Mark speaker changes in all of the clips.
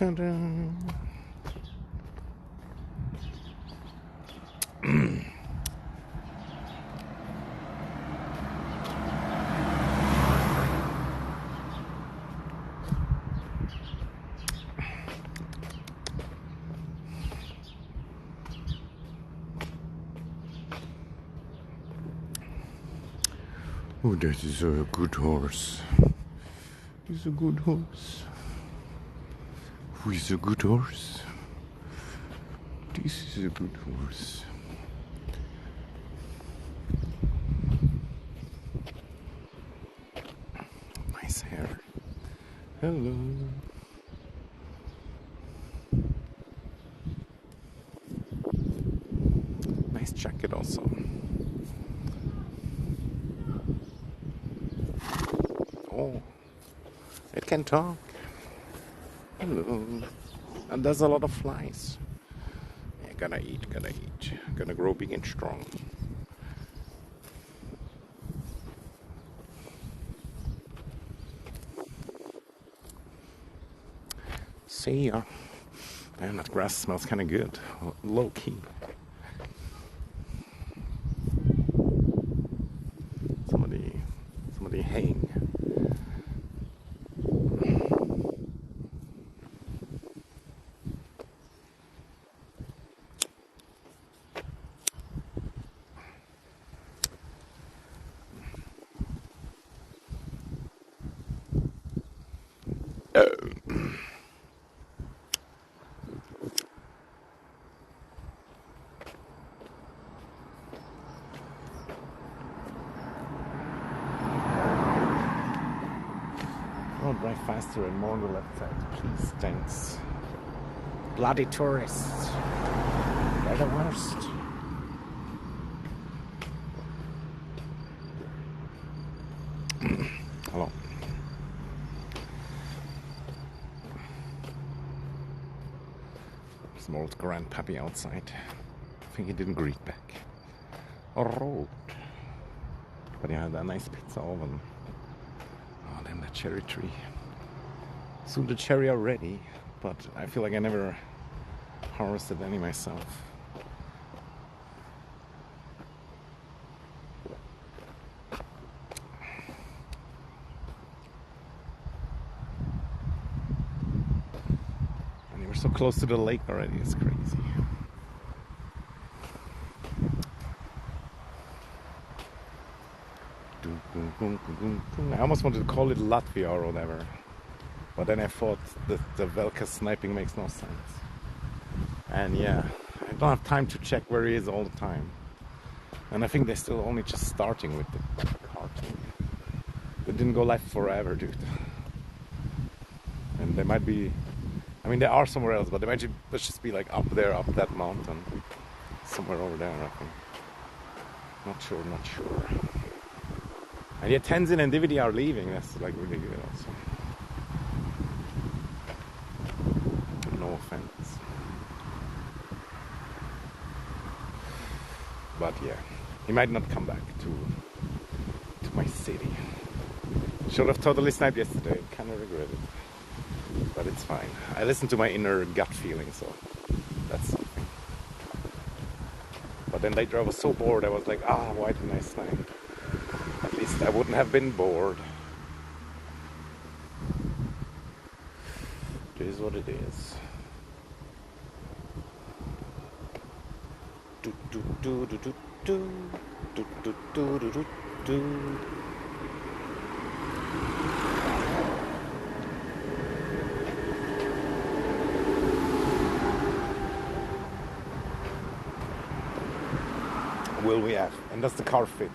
Speaker 1: Ta-da. Oh, that is a good horse. He's a good horse. Who is a good horse? This is a good horse. Nice hair. Hello. Nice jacket also. Oh, it can talk. Hello. And there's a lot of flies. Yeah, gotta eat. Gonna grow big and strong. See ya. Man, that grass smells kind of good. Low key. Somebody haying. Oh, drive faster and more on the left side, please. Thanks. Bloody tourists. They're the worst. Hello. Some old grandpappy outside. I think he didn't greet back. Alright. But yeah, that nice pizza oven. Oh, damn, that cherry tree. Soon the cherry are ready, but I feel like I never harvested any myself. And we're so close to the lake already, it's crazy. I almost wanted to call it Latvia or whatever, but then I thought that the Velka sniping makes no sense. And yeah, I don't have time to check where he is all the time. And I think they're still only just starting with the cartoon. They didn't go live forever, dude. And they might be, I mean, they are somewhere else, but they might just be like up there, up that mountain. Somewhere over there, I think. Not sure. And yet Tenzin and DVD are leaving, that's like really good also. No offense. But yeah, he might not come back to my city. Should have totally sniped yesterday, kind of regret it. But it's fine. I listened to my inner gut feeling, so that's something. But then later I was so bored, I was like, why didn't I snipe? At least I wouldn't have been bored. It is what it is. Will we have? And does the car fit?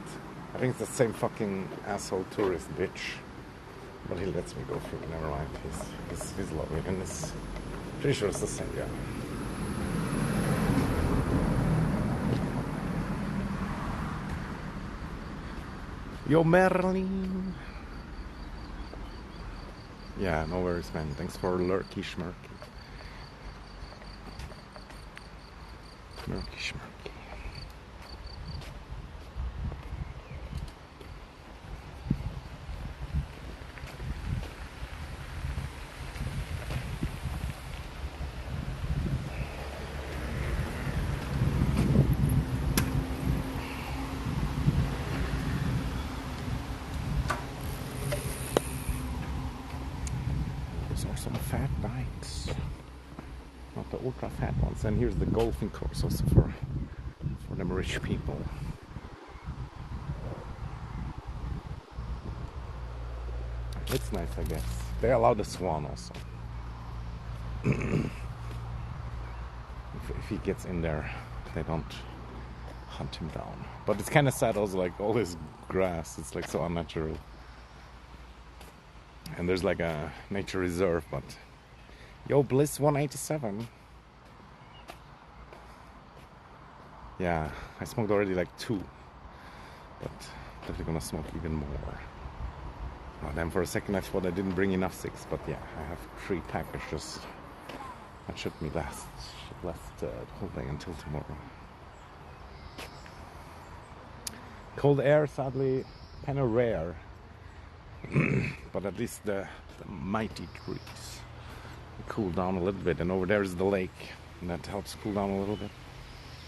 Speaker 1: I think it's the same fucking asshole tourist bitch. But he lets me go through. Never mind. He's lovely. And it's pretty sure it's the same guy. Yo, Merlin. Yeah, no worries, man. Thanks for lurky schmurky. Murky schmurky. some fat bikes. Not the ultra fat ones. And here's the golfing course also for them rich people. It's nice, I guess. They allow the swan also. if he gets in there, they don't hunt him down. But it's kind of sad also, like all this grass, it's like so unnatural. And there's like a nature reserve, but yo, Bliss 187. Yeah, I smoked already like 2, but definitely gonna smoke even more. Oh, then for a second I thought I didn't bring enough 6, but yeah, I have 3 packages. That should last the whole day until tomorrow. Cold air, sadly, kind of rare. But at least the mighty trees cool down a little bit. And over there is the lake, and that helps cool down a little bit.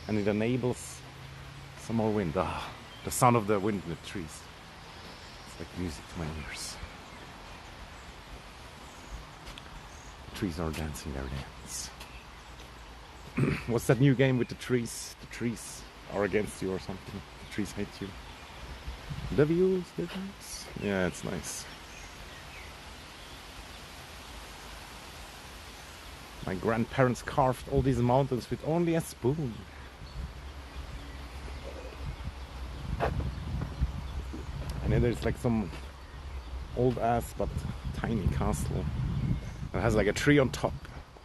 Speaker 1: And it enables some more wind. Ah, the sound of the wind in the trees. It's like music to my ears. The trees are dancing their dance. What's that new game with the trees? The trees are against you or something. The trees hate you. The views. Yeah, it's nice. My grandparents carved all these mountains with only a spoon. And then there's like some old ass but tiny castle that has like a tree on top.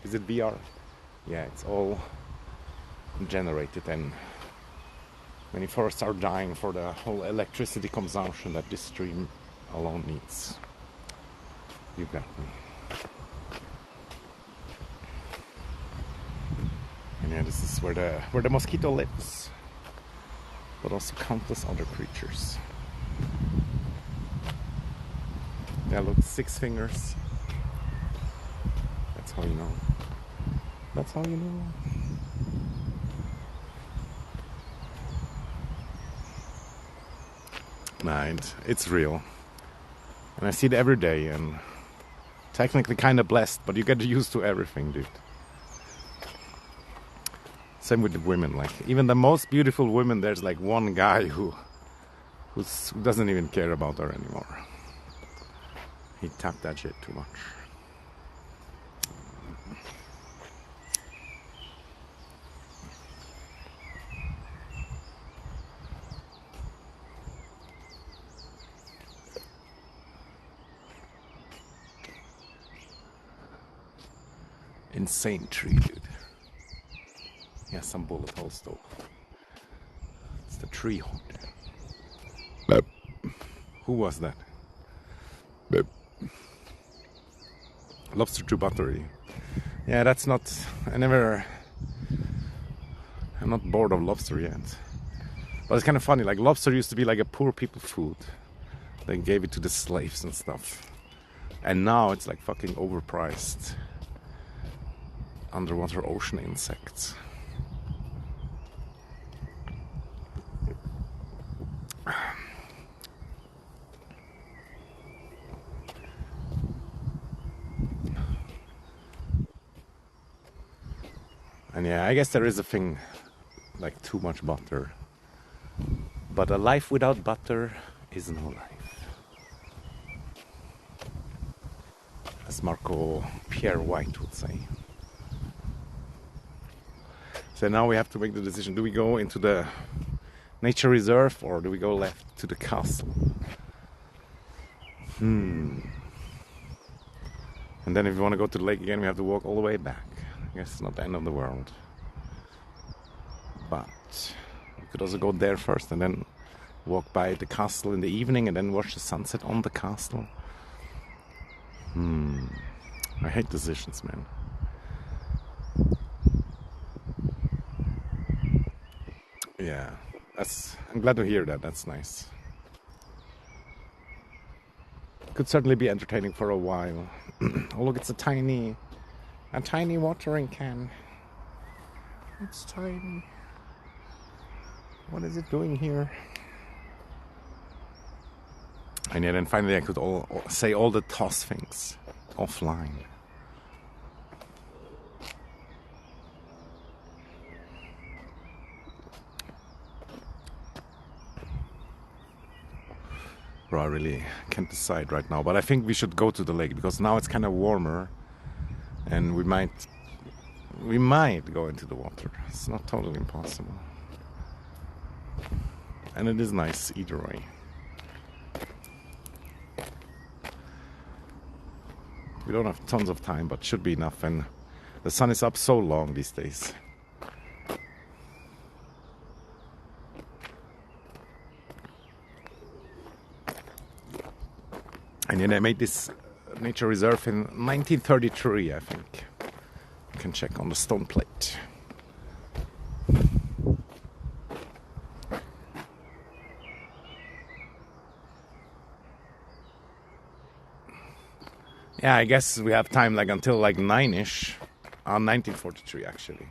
Speaker 1: Is it VR? Yeah, it's all generated, and many forests are dying for the whole electricity consumption that this stream alone needs. You got me. And yeah, this is where the mosquito lives, but also countless other creatures. Yeah, look, 6 fingers. That's how you know. That's how you know. Nah, it's real. And I see it every day, and technically kind of blessed, but you get used to everything, dude. Same with the women, like even the most beautiful women, there's like one guy who doesn't even care about her anymore. He tapped that shit too much. Insane tree, dude. He has some bullet holes though. It's the tree hawk. Beep. Who was that? Beep. Lobster to buttery. Yeah, that's not. I'm not bored of lobster yet. But it's kind of funny. Like lobster used to be like a poor people food. They gave it to the slaves and stuff. And now it's like fucking overpriced. Underwater ocean insects. And yeah, I guess there is a thing like too much butter. But a life without butter is no life. As Marco Pierre White would say. So now we have to make the decision. Do we go into the nature reserve or do we go left to the castle? And then if you want to go to the lake again, we have to walk all the way back. I guess it's not the end of the world. But we could also go there first and then walk by the castle in the evening and then watch the sunset on the castle. I hate decisions, man. Yeah, I'm glad to hear that. That's nice. Could certainly be entertaining for a while. Oh look, it's a tiny watering can. It's tiny. What is it doing here? And yeah, then finally I could say all the toss things offline. Bro, I really can't decide right now, but I think we should go to the lake because now it's kind of warmer, and we might go into the water. It's not totally impossible, and it is nice either way. We don't have tons of time, but should be enough, and the sun is up so long these days. And then they made this nature reserve in 1933, I think. You can check on the stone plate. Yeah, I guess we have time like until like 9-ish. 1943 actually.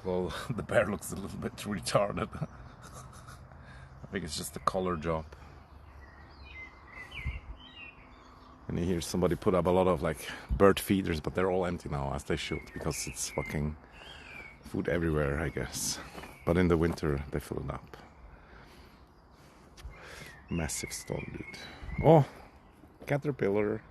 Speaker 1: Well, the bear looks a little bit retarded. I think it's just a color job. And you hear somebody put up a lot of like bird feeders, but they're all empty now, as they should, because it's fucking food everywhere, I guess. But in the winter they fill it up. Massive stone, dude. Oh, caterpillar.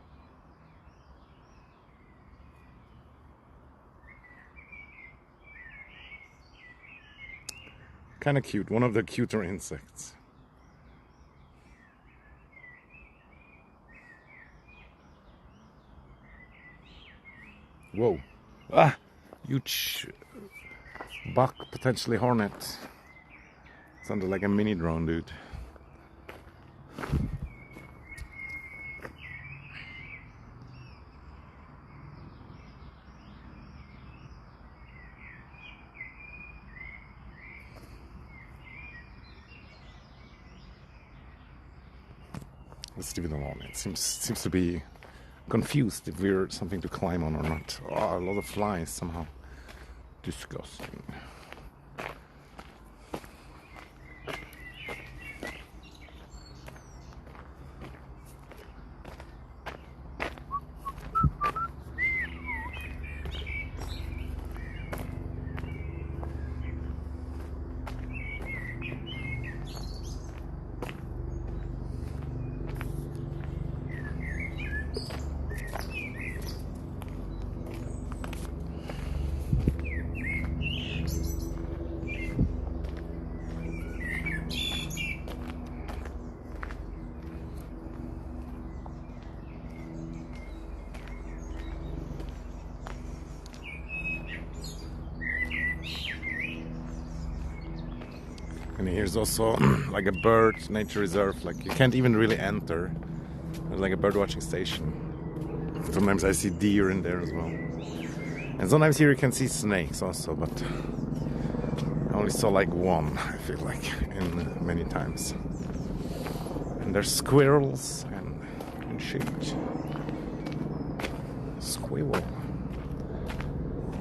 Speaker 1: Kind of cute, one of the cuter insects. Whoa. Ah, huge buck, potentially hornet. Sounded like a mini drone, dude. Let's leave it alone. It seems to be confused if we're something to climb on or not. Oh, a lot of flies somehow. Disgusting. And here's also like a bird nature reserve. Like you can't even really enter. There's like a bird watching station. Sometimes I see deer in there as well. And sometimes here you can see snakes also, but I only saw like one, I feel like, in many times. And there's squirrels and shit. Squirrel.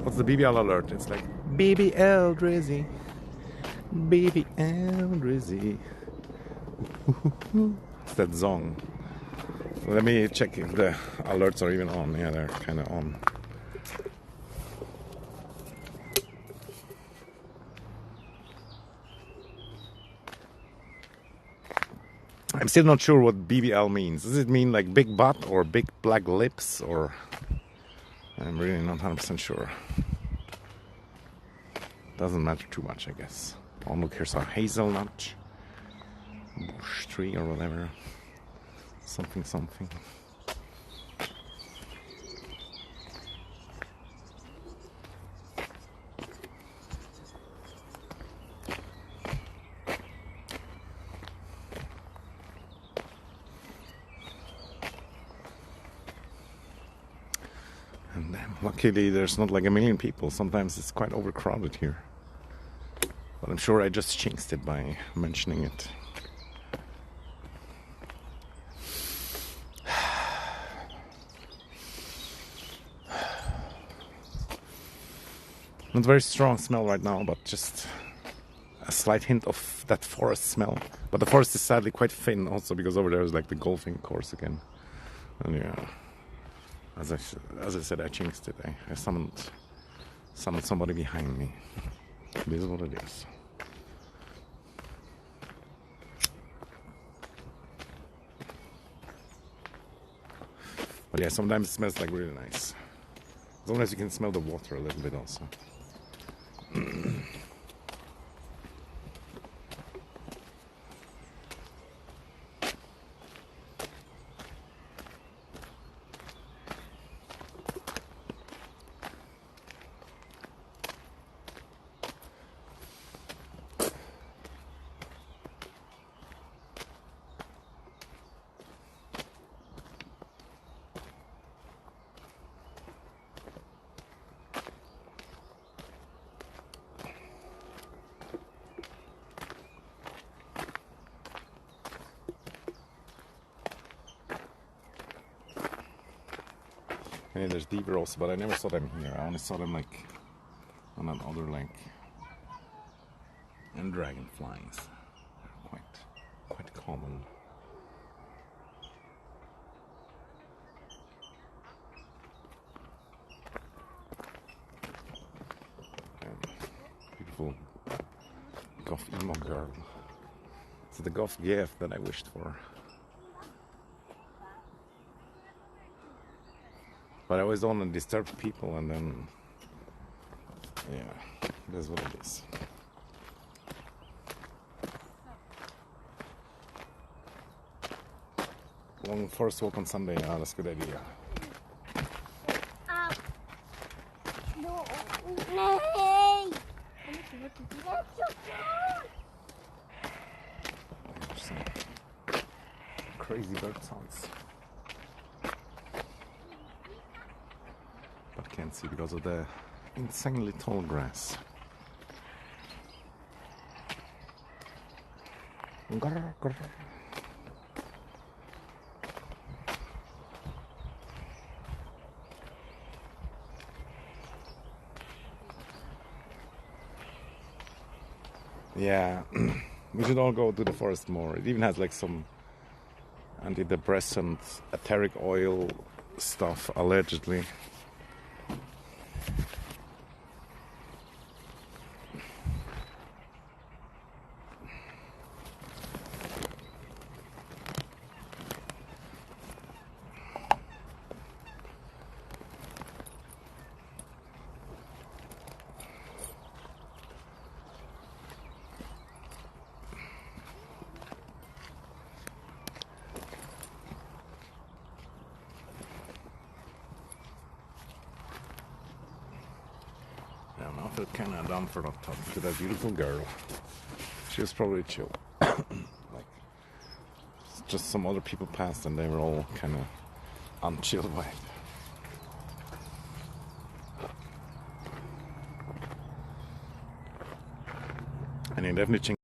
Speaker 1: What's the BBL alert? It's like BBL Drizzy. BBL Drizzy. It's that song. Let me check if the alerts are even on. Yeah, they're kind of on. I'm still not sure what BBL means. Does it mean like big butt or big black lips, or I'm really not 100% sure. Doesn't matter too much, I guess. Oh look, here's a hazelnut bush tree or whatever. Something. And luckily there's not like a million people. Sometimes it's quite overcrowded here. But I'm sure I just jinxed it by mentioning it. Not very strong smell right now, but just a slight hint of that forest smell. But the forest is sadly quite thin also, because over there is like the golfing course again. And yeah, as I said, I jinxed it. I summoned somebody behind me. It is what it is. But yeah, sometimes it smells like really nice. Sometimes you can smell the water a little bit also. And there's deer also, but I never saw them here. I only saw them like on that other lake. And dragonflies, they're quite common. And beautiful goth emo girl. It's the goth gift that I wished for. But I always don't want to disturb people, and then, yeah, that's what it is. Long forest walk on Sunday, yeah, that's a good idea.
Speaker 2: No.
Speaker 1: There's some crazy bird sounds. But can't see because of the insanely tall grass. Grr, grr. Yeah, we should all go to the forest more. It even has like some antidepressant, etheric oil stuff, allegedly. Yeah, I felt kind of dumb for not talking to that beautiful girl. She was probably chill. Like, just some other people passed and they were all kind of unchill by it. And he definitely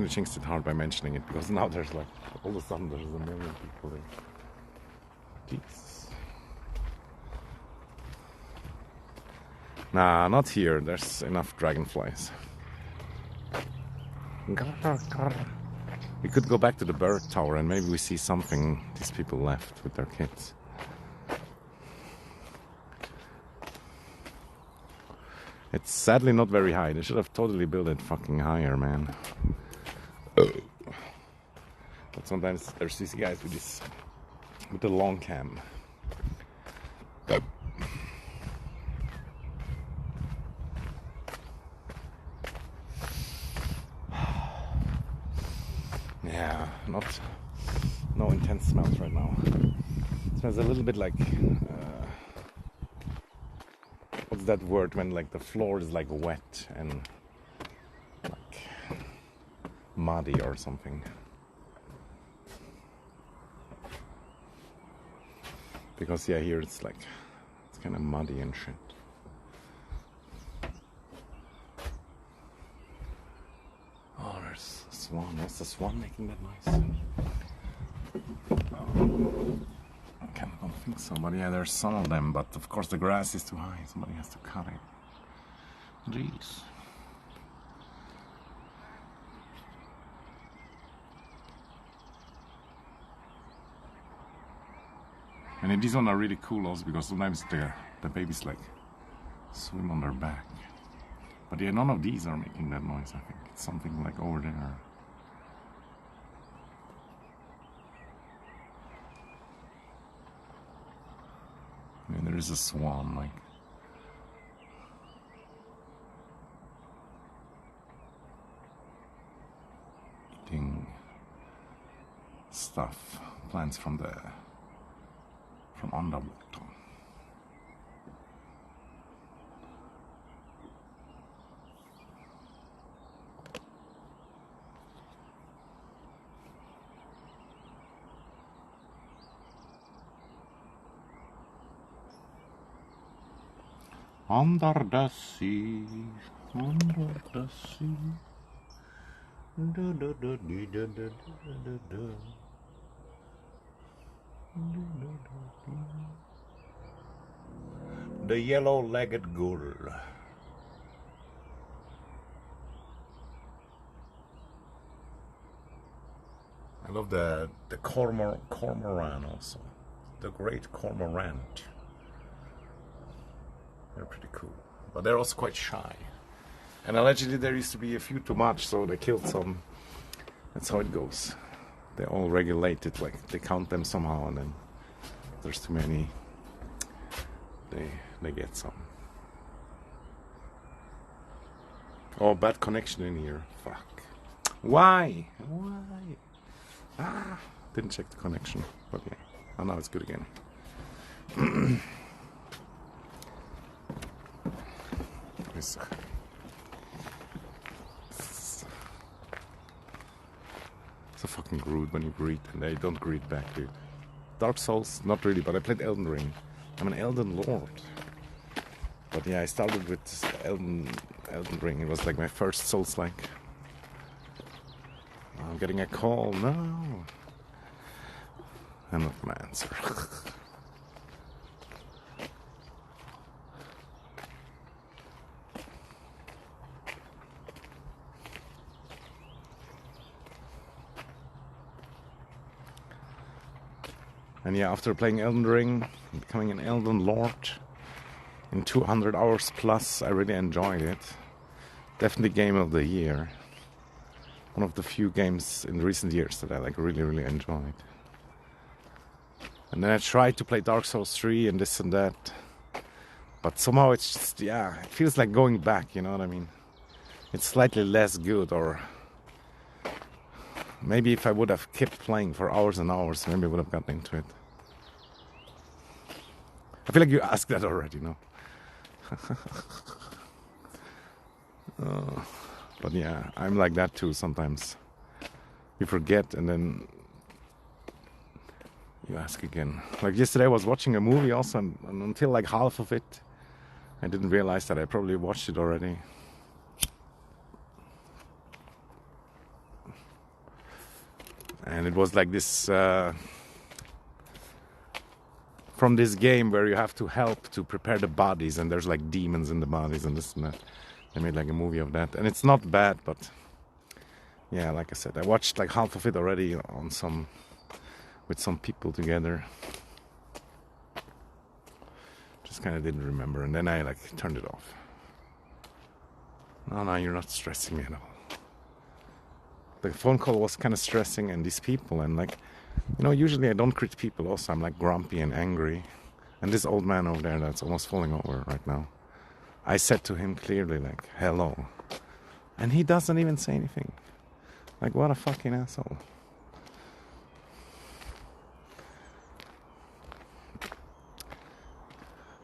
Speaker 1: jinxed it hard by mentioning it, because now there's like, all of a sudden there's a million people there. Jesus. Nah, not here. There's enough dragonflies. We could go back to the bird tower and maybe we see something these people left with their kids. It's sadly not very high. They should have totally built it fucking higher, man. But sometimes there's these guys with the long cam. Yeah, no intense smells right now. It smells a little bit like what's that word when like the floor is like wet and like muddy or something. Because yeah, here it's kind of muddy and shit. Oh, there's a swan. What's the swan making that noise? I kind of don't think so, but yeah, there's some of them. But of course, the grass is too high. Somebody has to cut it. Jeez. And these ones are really cool also because sometimes the babies like swim on their back. But yeah, none of these are making that noise, I think. It's something like over there. And there is a swan, like eating stuff, plants from underwater. Under the sea, under the sea. Da, da, da, dee, da, da, da, da, da. The yellow-legged gull. I love the cormorant also. The great cormorant. They're pretty cool, but they're also quite shy. And allegedly there used to be a few too much, so they killed some. That's how it goes. They all regulate it, like they count them somehow, and then there's too many. They get some. Oh, bad connection in here. Fuck. Why? Why? Ah, didn't check the connection, but yeah. Oh, now it's good again. It's so fucking rude when you greet and they don't greet back, dude. Dark Souls, not really, but I played Elden Ring. I'm an Elden Lord. But yeah, I started with Elden Ring. It was like my first Souls-like. I'm getting a call. No. I'm not gonna answer. And yeah, after playing Elden Ring, becoming an Elden Lord in 200 hours plus, I really enjoyed it. Definitely game of the year. One of the few games in recent years that I like really enjoyed. And then I tried to play Dark Souls 3 and this and that. But somehow it's just, yeah, it feels like going back, you know what I mean? It's slightly less good, or maybe if I would have kept playing for hours and hours, maybe I would have gotten into it. I feel like you asked that already, no? But yeah, I'm like that too sometimes. You forget and then you ask again. Like yesterday I was watching a movie also, and until like half of it, I didn't realize that I probably watched it already. And it was like this, from this game where you have to help to prepare the bodies, and there's like demons in the bodies and this and that. They made like a movie of that, and it's not bad, but yeah, like I said, I watched like half of it already on with some people together. Just kind of didn't remember, and then I like turned it off. No, you're not stressing me at all. The phone call was kind of stressing, and these people, and like, you know, usually I don't greet people also. I'm like grumpy and angry. And this old man over there that's almost falling over right now, I said to him clearly, like, hello. And he doesn't even say anything. Like, what a fucking asshole.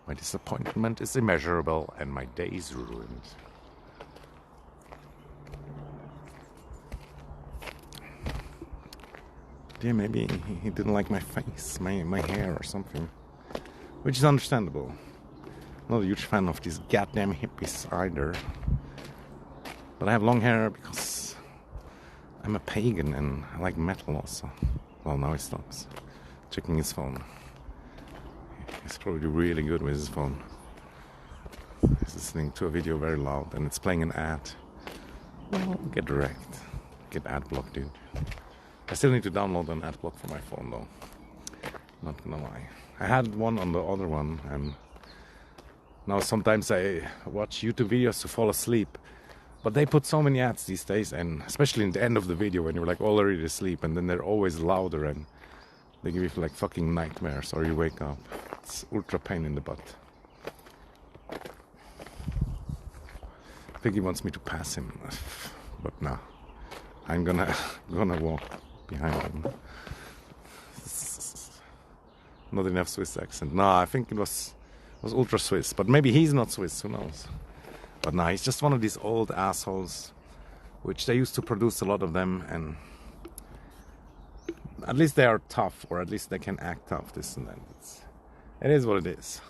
Speaker 1: My disappointment is immeasurable and my day is ruined. Yeah, maybe he didn't like my face, my hair or something. Which is understandable. I'm not a huge fan of these goddamn hippies either. But I have long hair because I'm a pagan and I like metal also. Well, now he stops checking his phone. He's probably really good with his phone. He's listening to a video very loud and it's playing an ad. Well, get wrecked. Get ad blocked, dude. I still need to download an ad block for my phone though. Not gonna lie. I had one on the other one, and now sometimes I watch YouTube videos to fall asleep. But they put so many ads these days, and especially in the end of the video when you're like already asleep, and then they're always louder, and They give you like fucking nightmares, or you wake up. It's ultra pain in the butt. I think he wants me to pass him, but no. I'm gonna walk behind him. Not enough Swiss accent. No, I think it was ultra Swiss, but maybe he's not Swiss. Who knows? But no, he's just one of these old assholes, which they used to produce a lot of them, and at least they are tough, or at least they can act tough. This and that. It is what it is.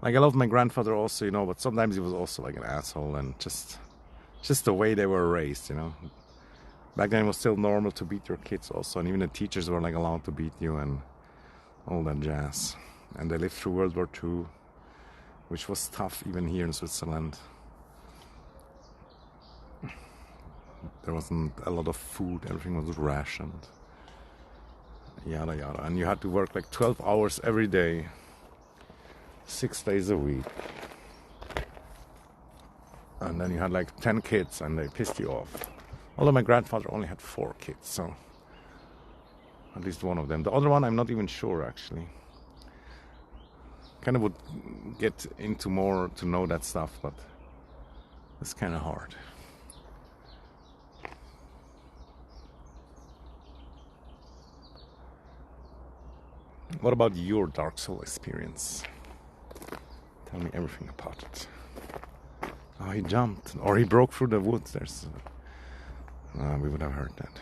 Speaker 1: Like, I love my grandfather also, you know, but sometimes he was also like an asshole, and just the way they were raised, you know. Back then it was still normal to beat your kids also, and even the teachers were like allowed to beat you and all that jazz. And they lived through World War II, which was tough even here in Switzerland. There wasn't a lot of food, everything was rationed. Yada yada. And you had to work like 12 hours every day, 6 days a week. And then you had like 10 kids and they pissed you off. Although my grandfather only had 4 kids, so at least one of them. The other one, I'm not even sure actually. Kind of would get into more to know that stuff, but it's kind of hard. What about your Dark Soul experience? Tell me everything about it. Oh, he jumped, or he broke through the woods. We would have heard that.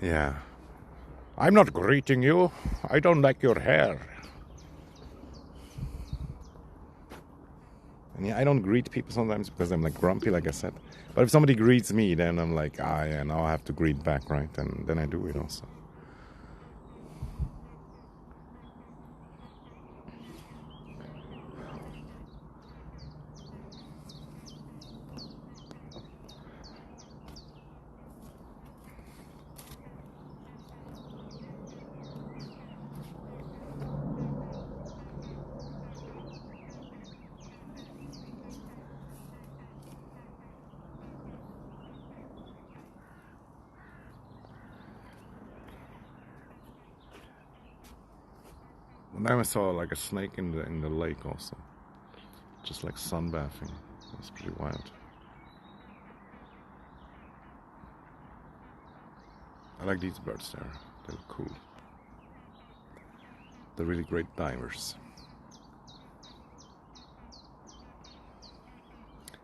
Speaker 1: Yeah. I'm not greeting you. I don't like your hair. And yeah, I don't greet people sometimes because I'm like grumpy, like I said. But if somebody greets me, then I'm like, yeah, now I have to greet back, right? And then I do it also. And then I saw like a snake in the lake also, just like sunbathing. That's pretty wild. I like these birds there. They look cool. They're really great divers.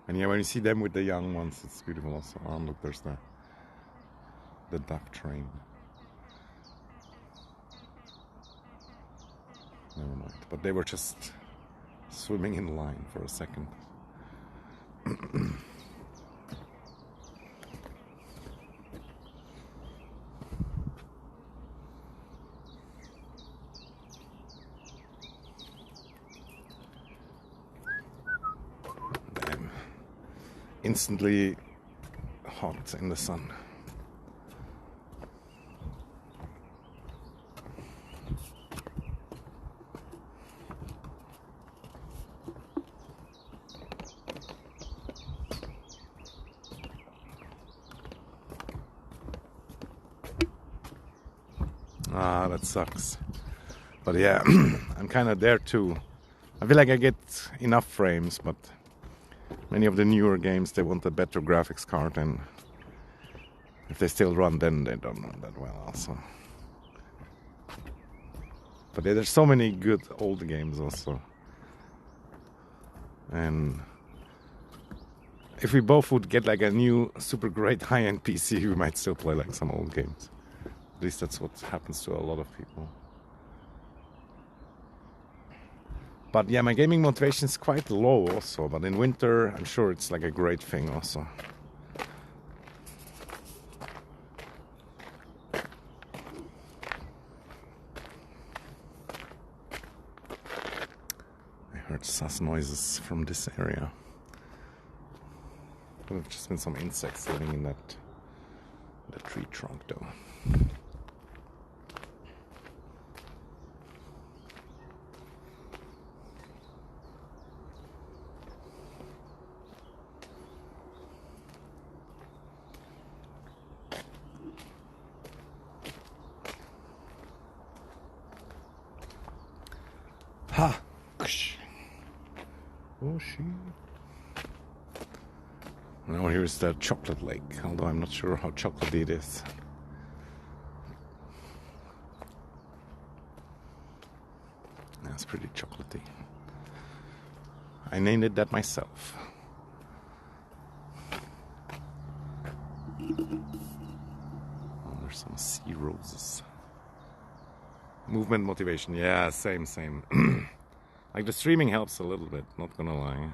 Speaker 1: And yeah, when you see them with the young ones, it's beautiful also. Oh, look, there's the duck train. Never mind. But they were just swimming in line for a second. Damn. Instantly hot in the sun. Ah, that sucks. But yeah, I'm kind of there too. I feel like I get enough frames, but many of the newer games, they want a better graphics card, and if they still run, then they don't run that well also. But yeah, there's so many good old games also. And if we both would get like a new super great high-end PC, we might still play like some old games. At least that's what happens to a lot of people. But yeah, my gaming motivation is quite low also. But in winter, I'm sure it's like a great thing also. I heard sus noises from this area. Could have just been some insects living in the tree trunk though. Ha! Oh shit. Now here's the chocolate lake, although I'm not sure how chocolatey it is. That's pretty chocolatey. I named it that myself. Oh, there's some sea roses. Movement motivation, yeah, same. Like the streaming helps a little bit, not gonna lie.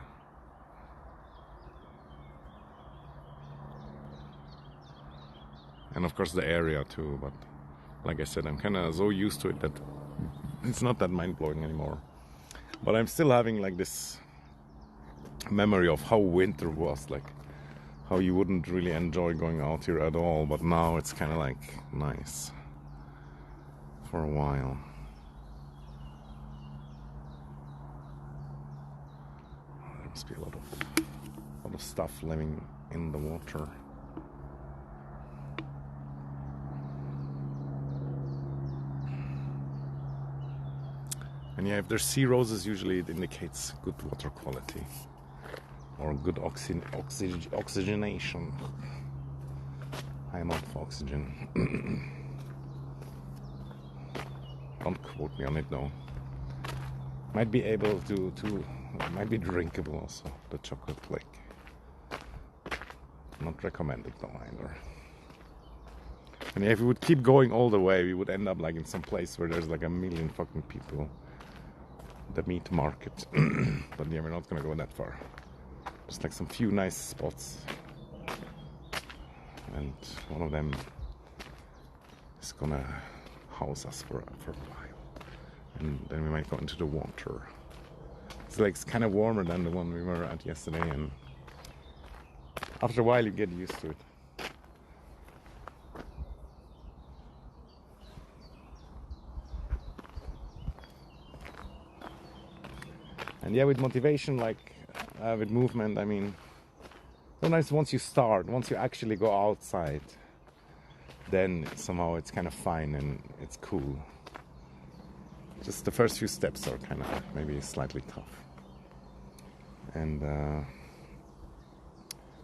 Speaker 1: And of course the area too, but like I said, I'm kinda so used to it that it's not that mind-blowing anymore. But I'm still having like this memory of how winter was, like how you wouldn't really enjoy going out here at all, but now it's kinda like nice for a while. There must be a lot of stuff living in the water. And yeah, if there's sea roses, usually it indicates good water quality or good oxygenation. High amount of oxygen. Don't quote me on it though. Might be able to might be drinkable also, the chocolate lake. Not recommended though either. And yeah, if we would keep going all the way, we would end up like in some place where there's like a million fucking people. The meat market. But yeah, we're not gonna go that far. Just like some few nice spots. And one of them is gonna house us for a while. And then we might go into the water. It's like it's kind of warmer than the one we were at yesterday, and after a while you get used to it. And yeah, with motivation, like with movement, I mean, sometimes once you actually go outside, then somehow it's kind of fine and it's cool. Just the first few steps are kind of maybe slightly tough. And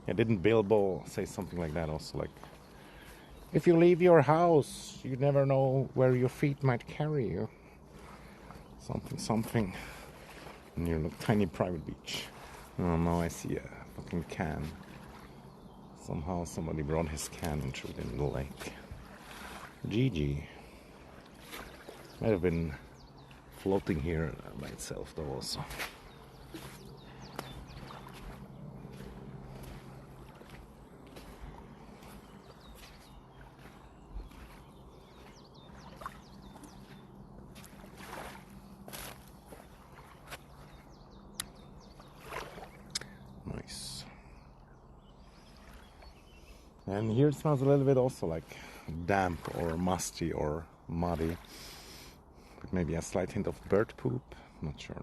Speaker 1: yeah, didn't Bilbo say something like that also? Like, if you leave your house, you never know where your feet might carry you. Something. Near a tiny private beach. Oh, now I see a fucking can. Somehow somebody brought his can and threw it in the lake. GG. Might have been floating here by itself though also. Nice. And here it smells a little bit also like damp or musty or muddy. With maybe a slight hint of bird poop. Not sure.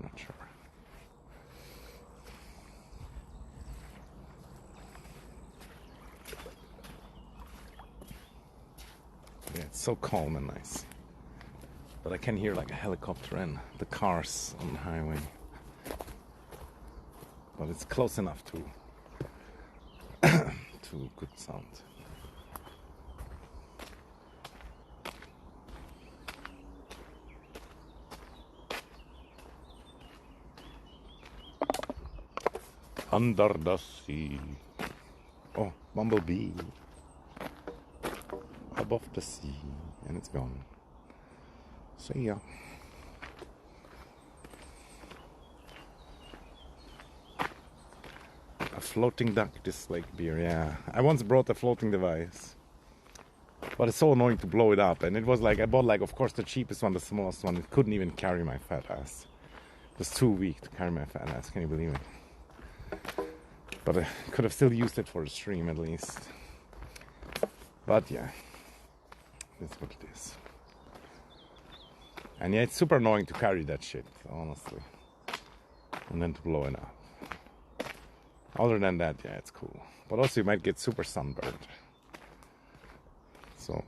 Speaker 1: Yeah, it's so calm and nice. But I can hear like a helicopter and the cars on the highway. But it's close enough to good sound. Under the sea. Oh, bumblebee. Above the sea. And it's gone. See ya. A floating duck, this lake beer, yeah. I once brought a floating device. But it's so annoying to blow it up. And it was like, I bought like, of course, the cheapest one, the smallest one. It couldn't even carry my fat ass. It was too weak to carry my fat ass, can you believe it? But I could have still used it for the stream at least. But yeah, that's what it is. And yeah, it's super annoying to carry that shit, honestly. And then to blow it up. Other than that, yeah, it's cool. But also you might get super sunburned. So,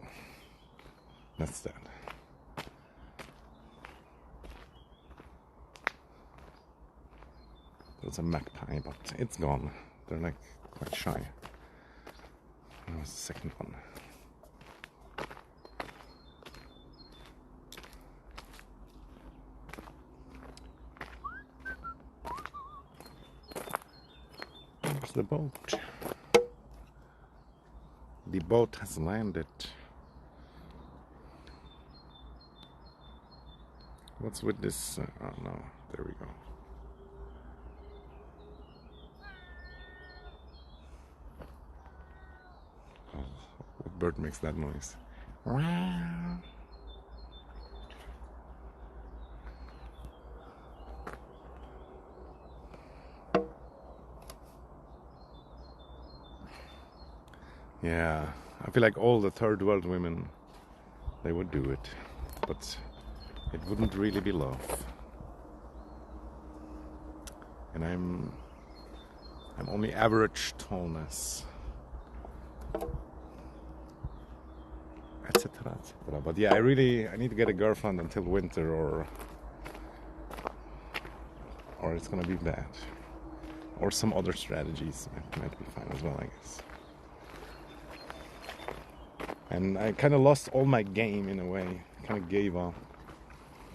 Speaker 1: that's that. There was a magpie, but it's gone. They're like quite shy. That was the second one. There's the boat. The boat has landed. What's with this? Oh no, there we go. Oh, what bird makes that noise? Yeah, I feel like all the third world women, they would do it, but it wouldn't really be love. And I'm only average tallness, etc., etc. But yeah, I need to get a girlfriend until winter, or it's gonna be bad. Or some other strategies might be fine as well, I guess. And I kind of lost all my game in a way. Kind of gave up.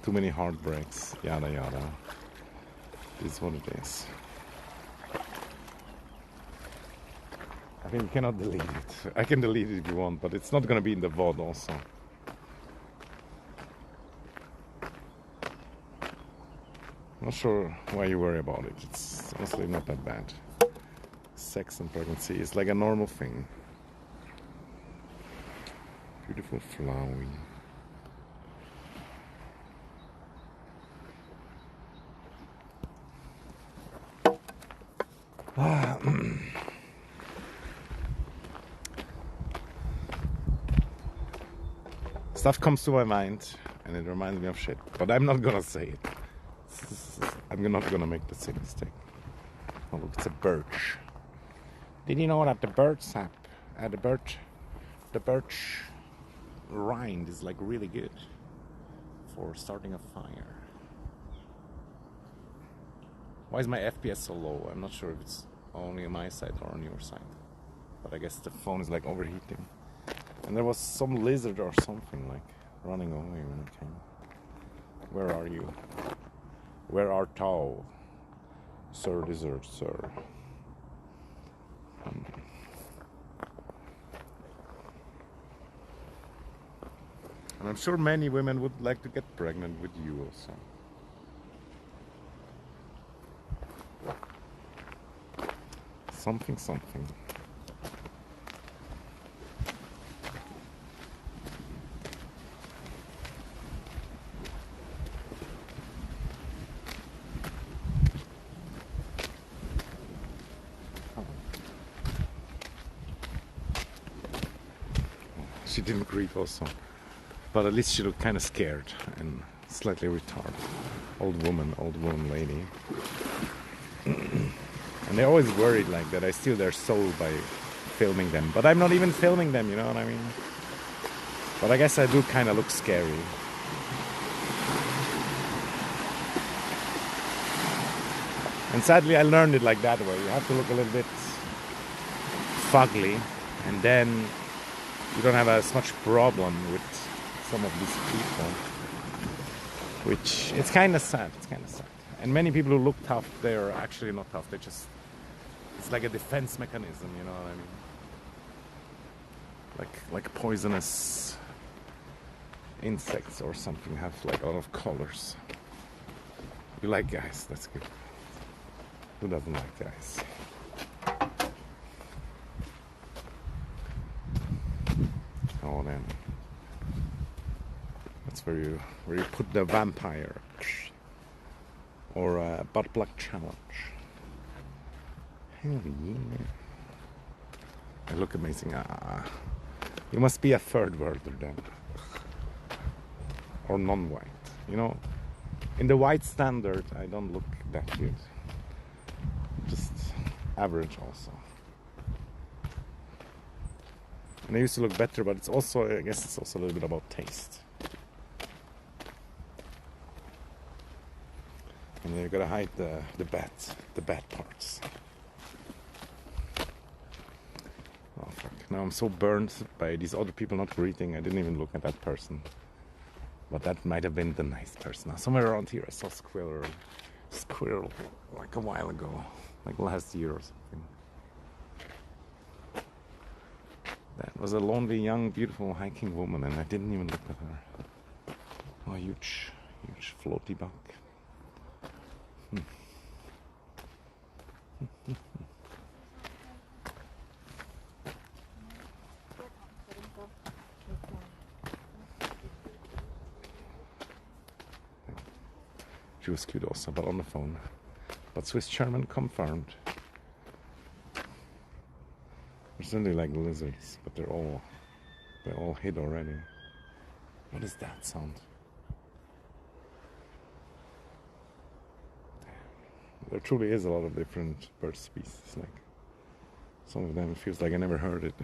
Speaker 1: Too many heartbreaks. Yada yada. This is what it is. I think you cannot delete it. I can delete it if you want, but it's not gonna be in the VOD also. Not sure why you worry about it. It's honestly not that bad. Sex and pregnancy is like a normal thing. Beautiful flowering. Stuff comes to my mind and it reminds me of shit, but I'm not gonna say it. I'm not gonna make the same mistake. Oh look, it's a birch. Did you know that the birch sap, the birch rind is like really good for starting a fire? Why is my FPS so low? I'm not sure if it's only on my side or on your side, but I guess the phone is like overheating. And there was some lizard or something like running away when it came. Where are you? Where art thou, Sir Lizard, sir? And I'm sure many women would like to get pregnant with you also. Something. She didn't greet also, but at least she looked kind of scared and slightly retarded. Old woman lady. And they're always worried like that I steal their soul by filming them. But I'm not even filming them, you know what I mean? But I guess I do kind of look scary. And sadly I learned it like that way. You have to look a little bit fugly, and then you don't have as much problem with some of these people. Which, it's kind of sad, And many people who look tough, they're actually not tough. They just, it's like a defense mechanism, you know what I mean? Like poisonous insects or something have like a lot of colors. You like guys, that's good. Who doesn't like guys? Oh then, that's where you put the vampire or a butt plug challenge. Hell yeah! I look amazing. You must be a third worlder then, or non-white. You know, in the white standard, I don't look that good. Just average also. And I used to look better, but it's also, I guess it's also a little bit about taste. And you gotta hide the bad parts. Oh fuck, now I'm so burned by these other people not greeting, I didn't even look at that person. But that might have been the nice person. Now, somewhere around here I saw squirrel like a while ago, like last year or something. That was a lonely, young, beautiful hiking woman, and I didn't even look at her. Oh, huge floaty bug. She was cute also, but on the phone. But Swiss German confirmed. They're certainly like lizards, but they're all hid already. What is that sound? There truly is a lot of different bird species. Like some of them, it feels like I never heard it.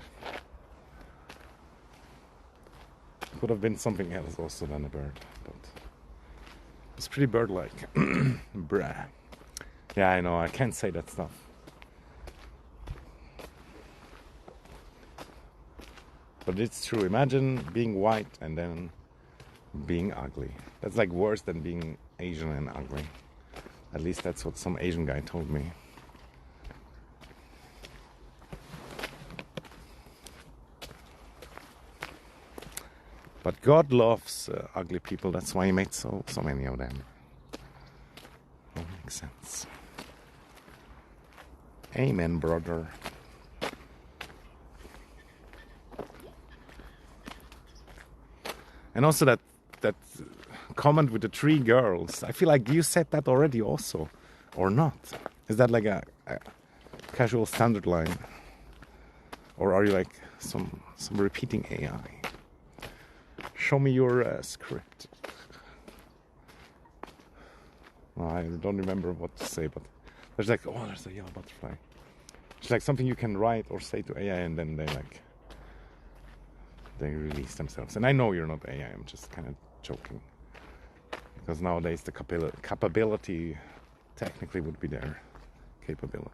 Speaker 1: Could have been something else also than a bird, but it's pretty bird-like. Bruh. Yeah, I know, I can't say that stuff. But it's true. Imagine being white and then being ugly. That's like worse than being Asian and ugly. At least that's what some Asian guy told me. But God loves ugly people. That's why He made so many of them. That makes sense. Amen, brother. And also that comment with the 3 girls. I feel like you said that already also, or not? Is that like a casual standard line, or are you like some repeating AI? Show me your script. Well, I don't remember what to say, but there's like, oh, there's a yellow butterfly. It's like something you can write or say to AI, and then they release themselves. And I know you're not AI, I'm just kind of joking. Because nowadays the capability technically would be there. Capability.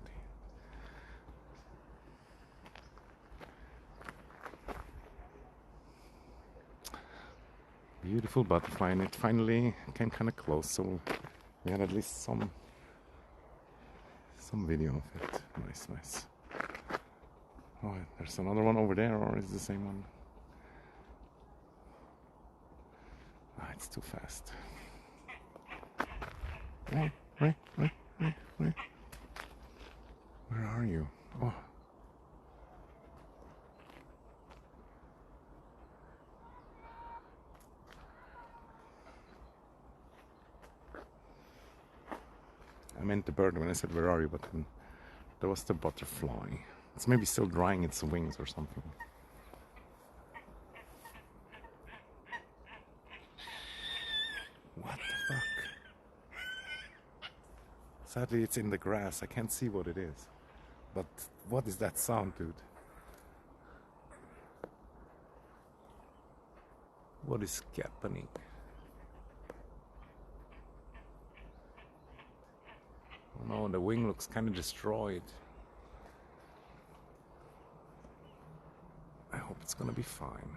Speaker 1: Beautiful butterfly, and it finally came kind of close, so we had at least some video of it. Nice. Oh, there's another one over there, or is it the same one? Ah, it's too fast. Where are you? Oh. I meant the bird when I said where are you, but then there was the butterfly. It's maybe still drying its wings or something. What the fuck? Sadly, it's in the grass. I can't see what it is. But what is that sound, dude? What is happening? Oh no, the wing looks kind of destroyed. I hope it's gonna be fine.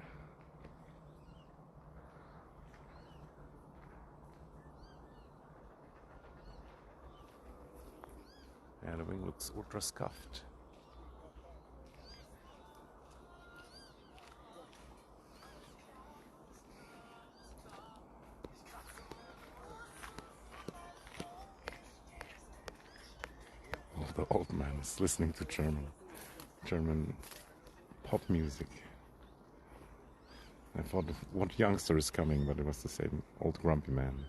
Speaker 1: Yeah, the wing looks ultra scuffed. Oh, the old man is listening to German pop music. I thought, what youngster is coming, but it was the same old grumpy man.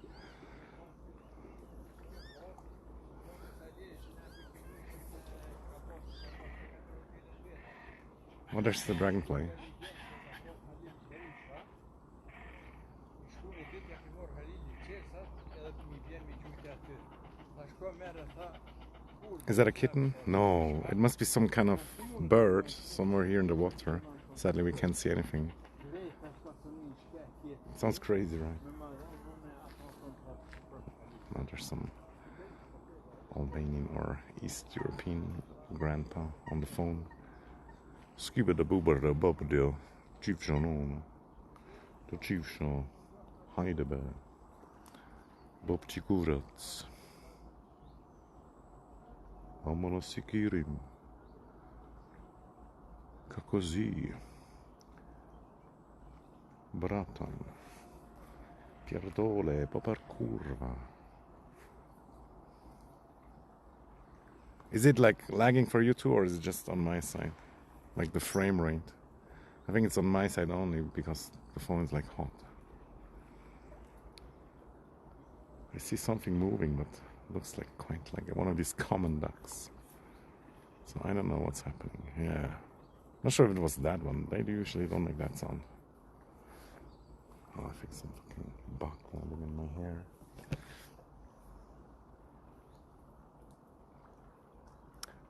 Speaker 1: Oh, there's the dragonfly. Is that a kitten? No, it must be some kind of bird somewhere here in the water. Sadly, we can't see anything. Sounds crazy, right? Oh, there's some Albanian or East European grandpa on the phone. Skiba da booba da bubba deal. Chief John, the Chief Shaw, Heidebe, Bob Chikurats, Amonosikirim, Kakozi, Bratan, Pierdole, Poparkurva. Is it like lagging for you too, or is it just on my side? Like the frame rate? I think it's on my side only because the phone is like hot. I see something moving, but it looks like quite like one of these common ducks. So I don't know what's happening. Yeah. Not sure if it was that one. They usually don't make that sound. Oh, I think some fucking bug landing in my hair.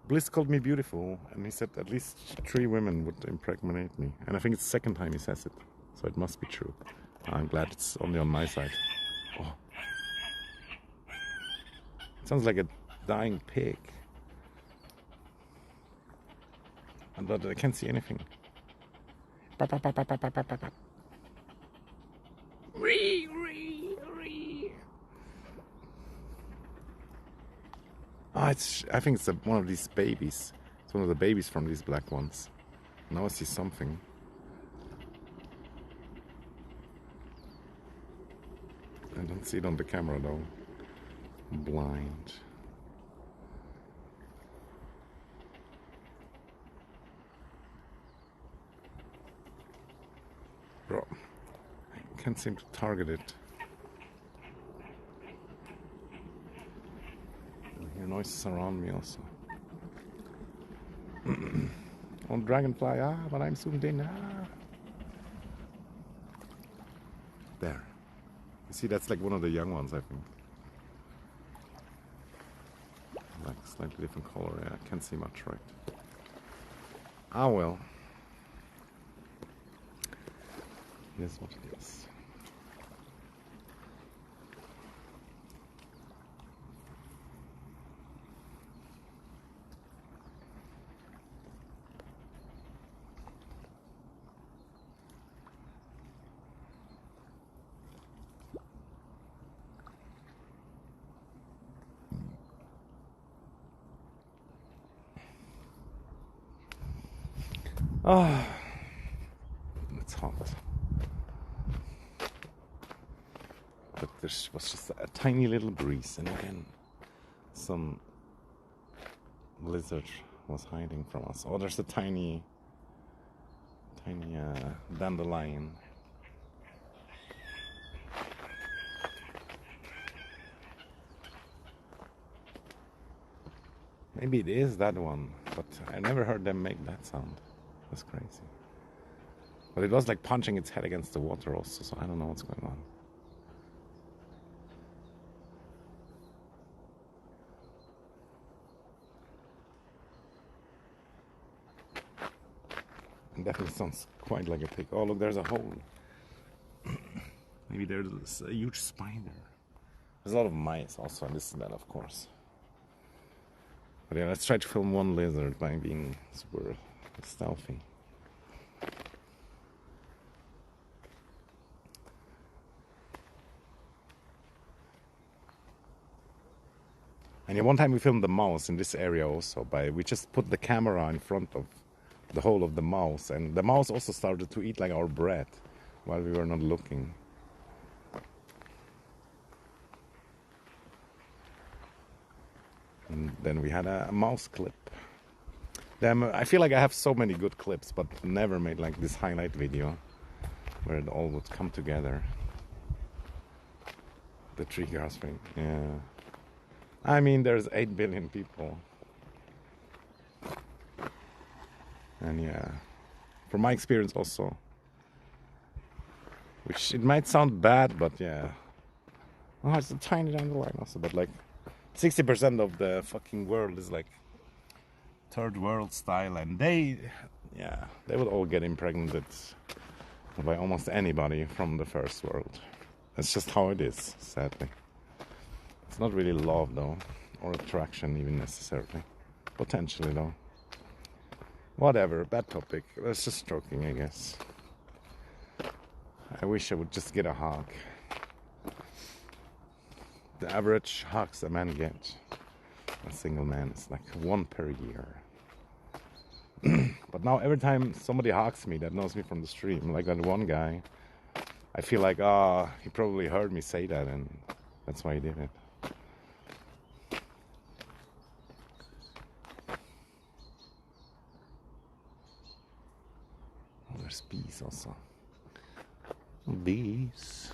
Speaker 1: Bliss called me beautiful, and he said at least 3 women would impregnate me. And I think it's the second time he says it, so it must be true. I'm glad it's only on my side. Oh. It sounds like a dying pig. But I can't see anything. Oh, I think it's one of these babies. It's one of the babies from these black ones. Now I see something. I don't see it on the camera though. I'm blind. Bro, I can't seem to target it. I hear noises around me also. On dragonfly, but I'm zoomed in. There. You see, that's like one of the young ones, I think. Like slightly different color. Yeah, I can't see much, right? Ah, well. Here's what it is. Ah, it's hot. But there was just a tiny little breeze, and again, some lizard was hiding from us. Oh, there's a tiny dandelion. Maybe it is that one, but I never heard them make that sound. That's crazy. But it was like punching its head against the water also, so I don't know what's going on. It definitely sounds quite like a pig. Oh, look, there's a hole. Maybe there's a huge spider. There's a lot of mice also, and this is that, of course. But yeah, let's try to film one lizard by being super stealthy. And yeah, one time we filmed the mouse in this area also. We just put the camera in front of the hole of the mouse, and the mouse also started to eat like our bread while we were not looking. And then we had a mouse clip. Damn, I feel like I have so many good clips, but never made like this highlight video where it all would come together. The tree grass thing, yeah. I mean, there's 8 billion people. And yeah, from my experience also, which it might sound bad, but yeah. Oh, it's a tiny dandelion also, but like 60% of the fucking world is like third world style, and they would all get impregnated by almost anybody from the first world. That's just how it is, sadly. It's not really love though. or attraction even necessarily. Potentially though. Whatever, bad topic. That's just joking, I guess. I wish I would just get a hug. The average hugs a man gets, a single man, is like 1 per year. But now every time somebody hugs me that knows me from the stream, like that one guy, I feel like, he probably heard me say that and that's why he did it. Oh, there's bees also. Bees.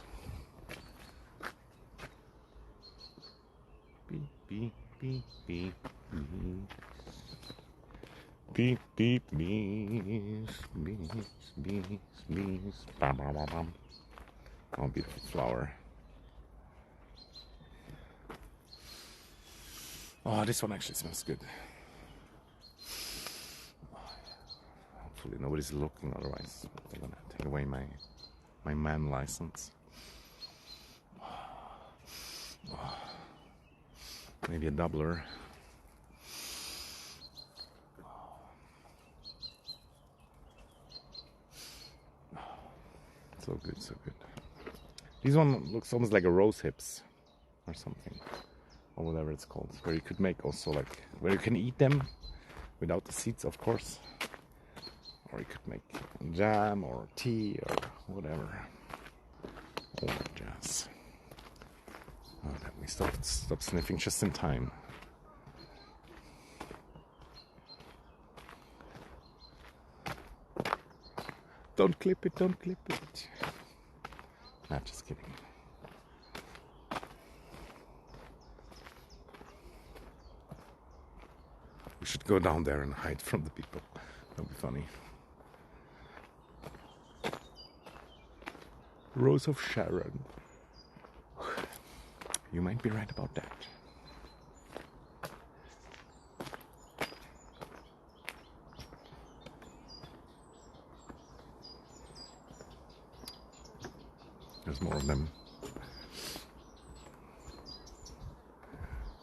Speaker 1: Beep, beep, beep, beep, beep. Beep, beep, bees, bees, bees, bees. Bam, bam, bam, bam. Oh, beautiful flower. Oh, this one actually smells good. Hopefully nobody's looking, otherwise they're gonna take away my man license. Maybe a doubler. So good, so good. This one looks almost like a rose hips or something, or whatever it's called, where you could make also like, where you can eat them without the seeds, of course, or you could make jam or tea or whatever. All that jazz. Oh, let me stop sniffing just in time. Don't clip it, don't clip it. Nah, just kidding. We should go down there and hide from the people. That'll be funny. Rose of Sharon. You might be right about that. There's more of them.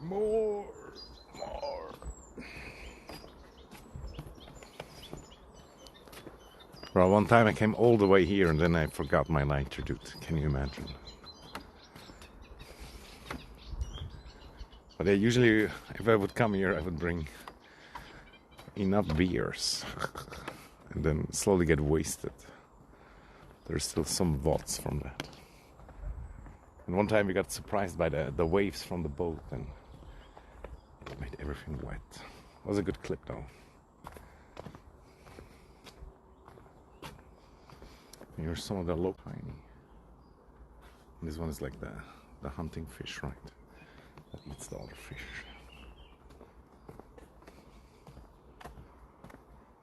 Speaker 1: More. Well, one time I came all the way here and then I forgot my lighter, dude. Can you imagine? But usually, if I would come here, I would bring enough beers and then slowly get wasted. There's still some watts from that. And one time we got surprised by the waves from the boat and it made everything wet. It was a good clip though. Here's some of the low tiny. This one is like the hunting fish, right? That eats the other fish.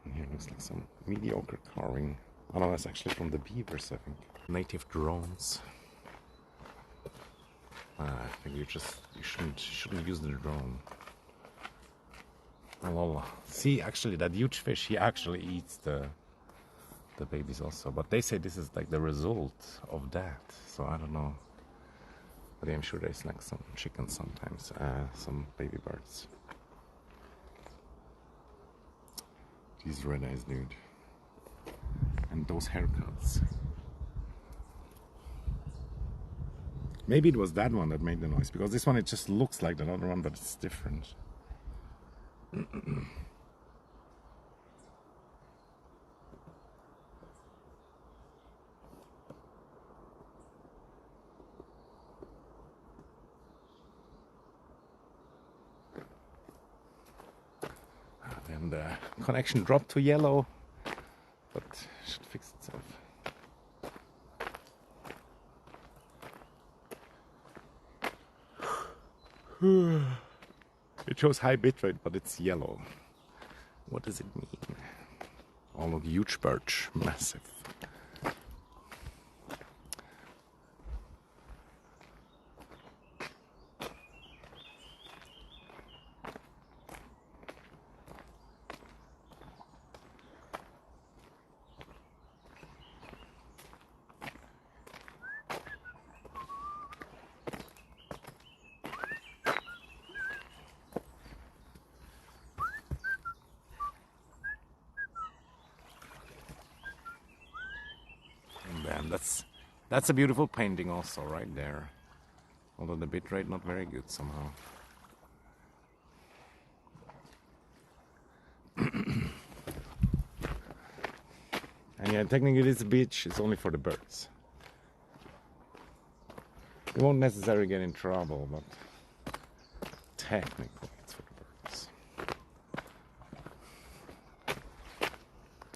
Speaker 1: And here looks like some mediocre carving. Oh no, that's actually from the beavers, I think. Native drones. I think you shouldn't use the drone. Oh, see, actually, that huge fish, he actually eats the babies also. But they say this is like the result of that. So I don't know. But I'm sure there's like some chickens sometimes, some baby birds. These red eyes, dude. And those haircuts. Maybe it was that one that made the noise, because this one, it just looks like the other one, but it's different. Then the connection dropped to yellow, but it should fix itself. It shows high bitrate, but it's yellow. What does it mean? Oh look, huge birch, massive. That's a beautiful painting also right there. Although the bitrate not very good somehow. And yeah, technically this beach is only for the birds. You won't necessarily get in trouble, but technically it's for the birds.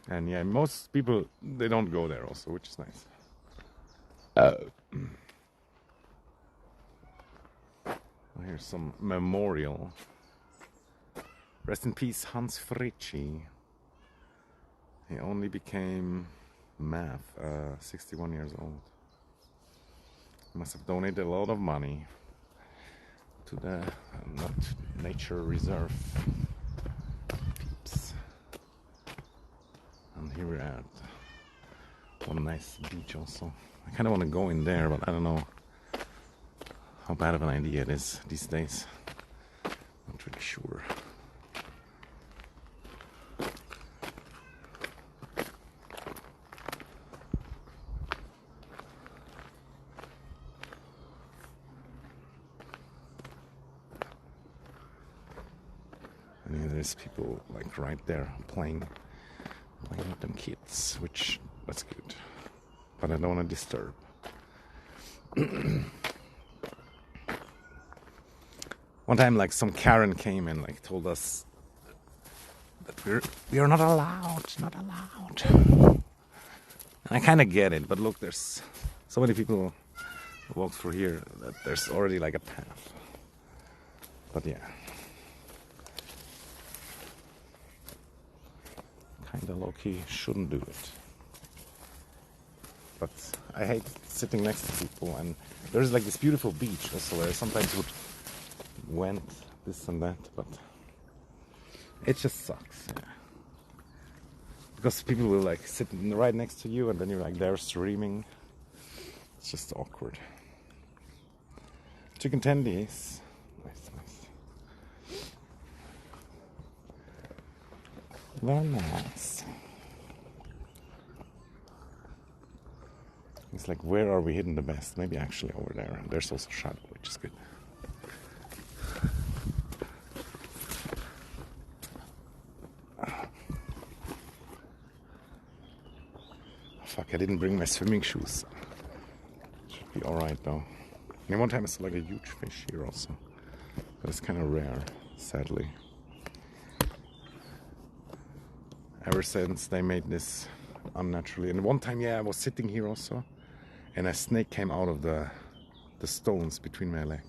Speaker 1: And yeah, most people, they don't go there also, which is nice. Here's some memorial. Rest in peace, Hans Fritschi. He only became math, 61 years old. He must have donated a lot of money to the nature reserve peeps. And here we're at one nice beach also. I kind of want to go in there, but I don't know how bad of an idea it is these days. Not really sure. And yeah, there's people like right there playing with them kids, which that's good. But I don't want to disturb. One time, like some Karen came and like told us that we are not allowed. And I kind of get it, but look, there's so many people who walk through here that there's already like a path. But yeah, kind of low key shouldn't do it. But I hate sitting next to people, and there's like this beautiful beach also where I sometimes went this and that, but it just sucks. Yeah. Because people will like sit right next to you and then you're like there streaming. It's just awkward. Chicken tendies. Nice. Very nice. It's like, where are we hidden the best? Maybe actually over there. There's also shadow, which is good. Fuck, I didn't bring my swimming shoes. Should be alright though. And one time I saw like a huge fish here also. But it's kind of rare, sadly. Ever since they made this unnaturally. And one time, yeah, I was sitting here also. And a snake came out of the stones between my leg.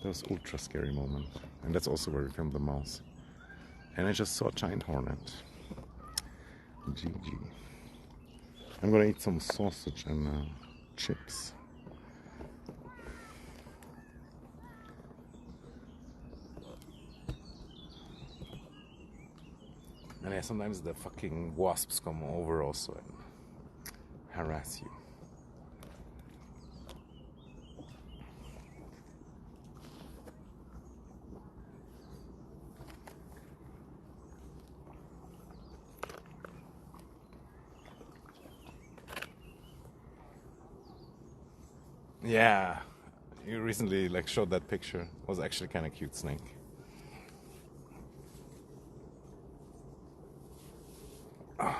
Speaker 1: That was ultra scary moment. And that's also where we filmed the mouse. And I just saw a giant hornet. GG. I'm gonna eat some sausage and chips. And yeah, sometimes the fucking wasps come over also and harass you. Yeah, you recently like showed that picture. It was actually kind of cute snake. Oh.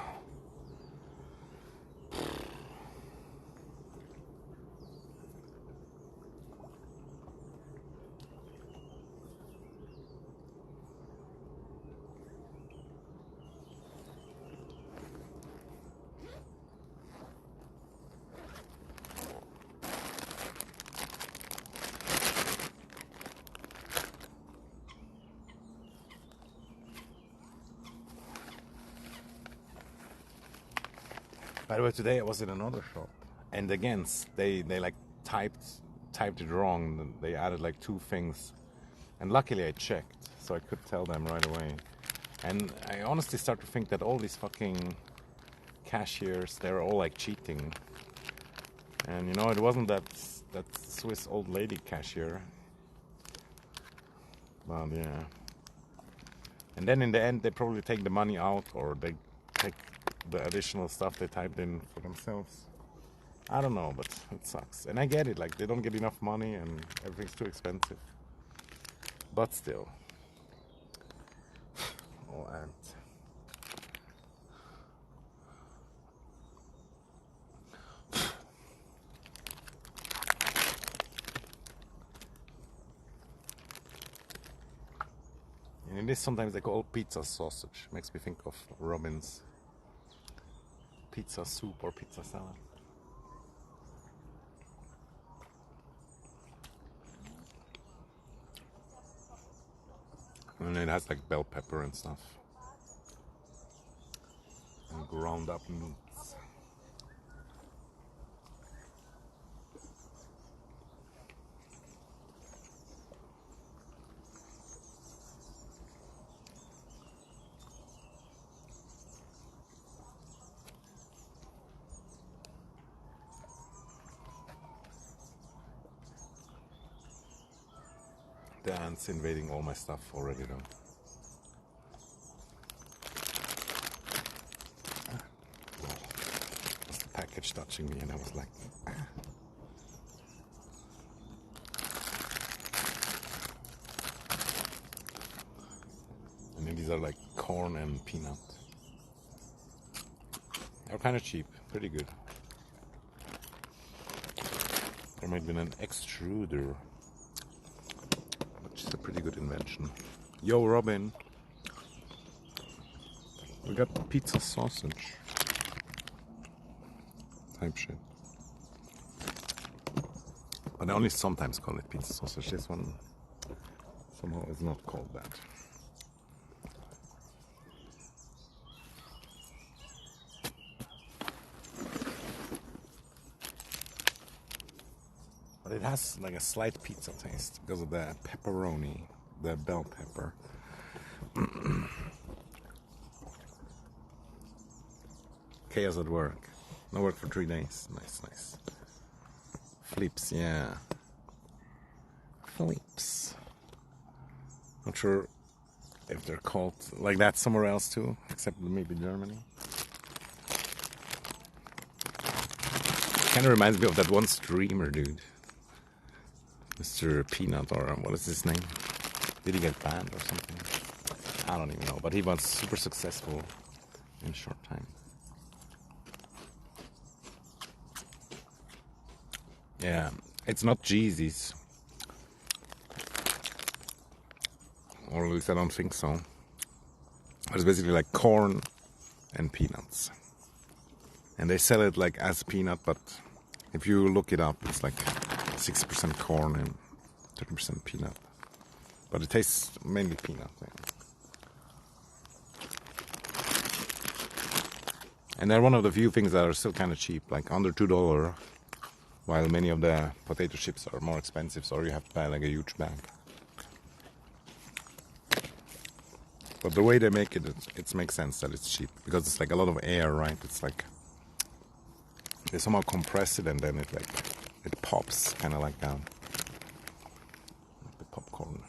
Speaker 1: By the way, today I was in another shop, and again they like typed it wrong. They added like 2 things, and luckily I checked, so I could tell them right away. And I honestly start to think that all these fucking cashiers, they're all like cheating. And you know, it wasn't that Swiss old lady cashier, but yeah. And then in the end, they probably take the money out, or they take the additional stuff they typed in for themselves. I don't know, but it sucks. And I get it, like they don't get enough money and everything's too expensive. But still. Oh, and it is sometimes they call pizza sausage. Makes me think of Robin's pizza soup or pizza salad. And it has like bell pepper and stuff. And ground up meats. The ants invading all my stuff already though. Was the package touching me and I was like, And then these are like corn and peanut. They're kind of cheap, pretty good. There might have been an extruder, which is a pretty good invention. Yo, Robin. We got pizza sausage. Type shit. But I only sometimes call it pizza sausage. This one somehow is not called that. But it has like a slight pizza taste because of the pepperoni, the bell pepper. Chaos at work. No work for 3 days. Nice, nice. Flips, yeah. Flips. Not sure if they're called like that somewhere else too, except maybe Germany. Kind of reminds me of that one streamer dude. Mr. Peanut, or what is his name? Did he get banned or something? I don't even know, but he was super successful in a short time. Yeah, it's not Jeezy's. Or at least I don't think so. It's basically like corn and peanuts. And they sell it like as peanut, but if you look it up, it's like 60% corn and 30% peanut. But it tastes mainly peanut. Yeah. And they're one of the few things that are still kind of cheap, like under $2, while many of the potato chips are more expensive, so you have to buy like a huge bag. But the way they make it, it makes sense that it's cheap, because it's like a lot of air, right? It's like they somehow compress it and then it pops kind of like down. Like the popcorn.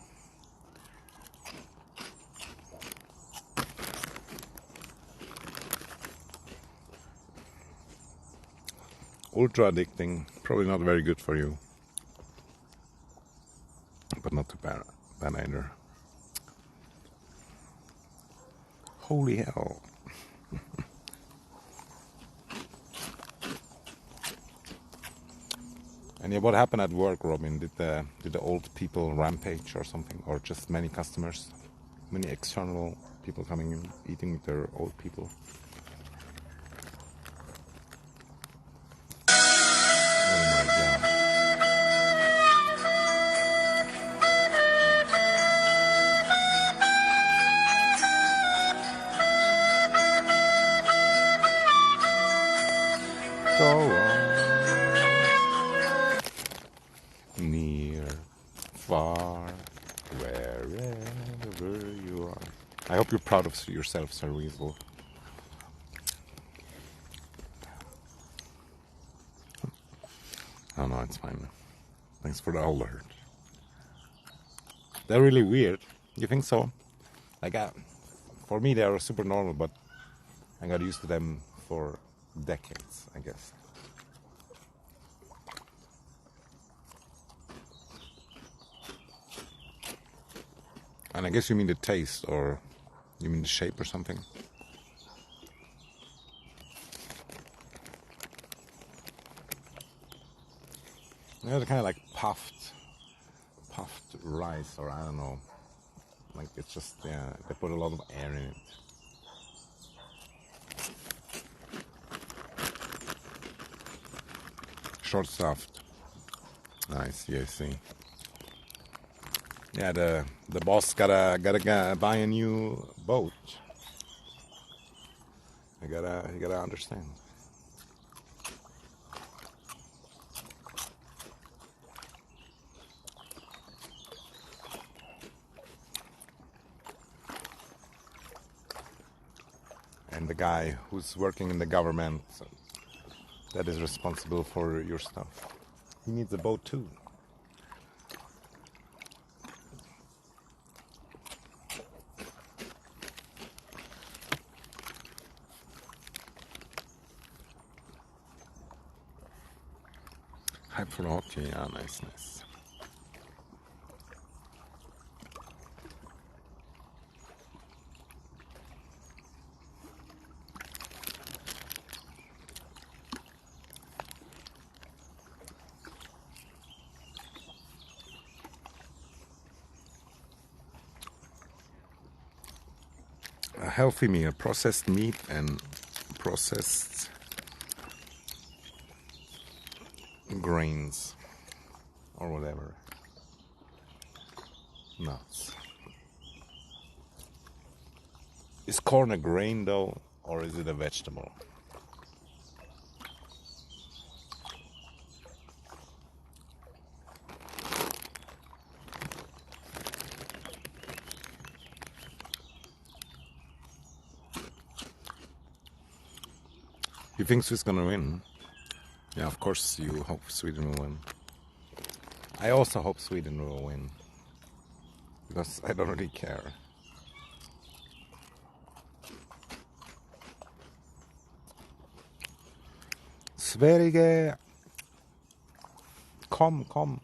Speaker 1: Ultra addicting, probably not very good for you, but not too bad either. Holy hell. And yeah, what happened at work, Robin? Did the old people rampage or something, or just many customers, many external people coming in, eating with their old people? Go on, near, far, wherever you are. I hope you're proud of yourself, Sir Weasel. Oh no, it's fine. Thanks for the alert. They're really weird. You think so? Like, for me, they are super normal, but I got used to them for decades, I guess. And I guess you mean the taste, or you mean the shape or something? Yeah, they're kind of like puffed rice, or I don't know. Like it's just, yeah, they put a lot of air in it. Short stuffed. I see. Yeah, the boss gotta buy a new boat. You gotta understand. And the guy who's working in the government that is responsible for your stuff, he needs a boat too. Hype for hockey, yeah, nice. A healthy meal, processed meat and processed grains or whatever, nuts. Is corn a grain though, or is it a vegetable? You think Swiss gonna win? Yeah, of course you hope Sweden will win. I also hope Sweden will win, because I don't really care. Sverige! Kom!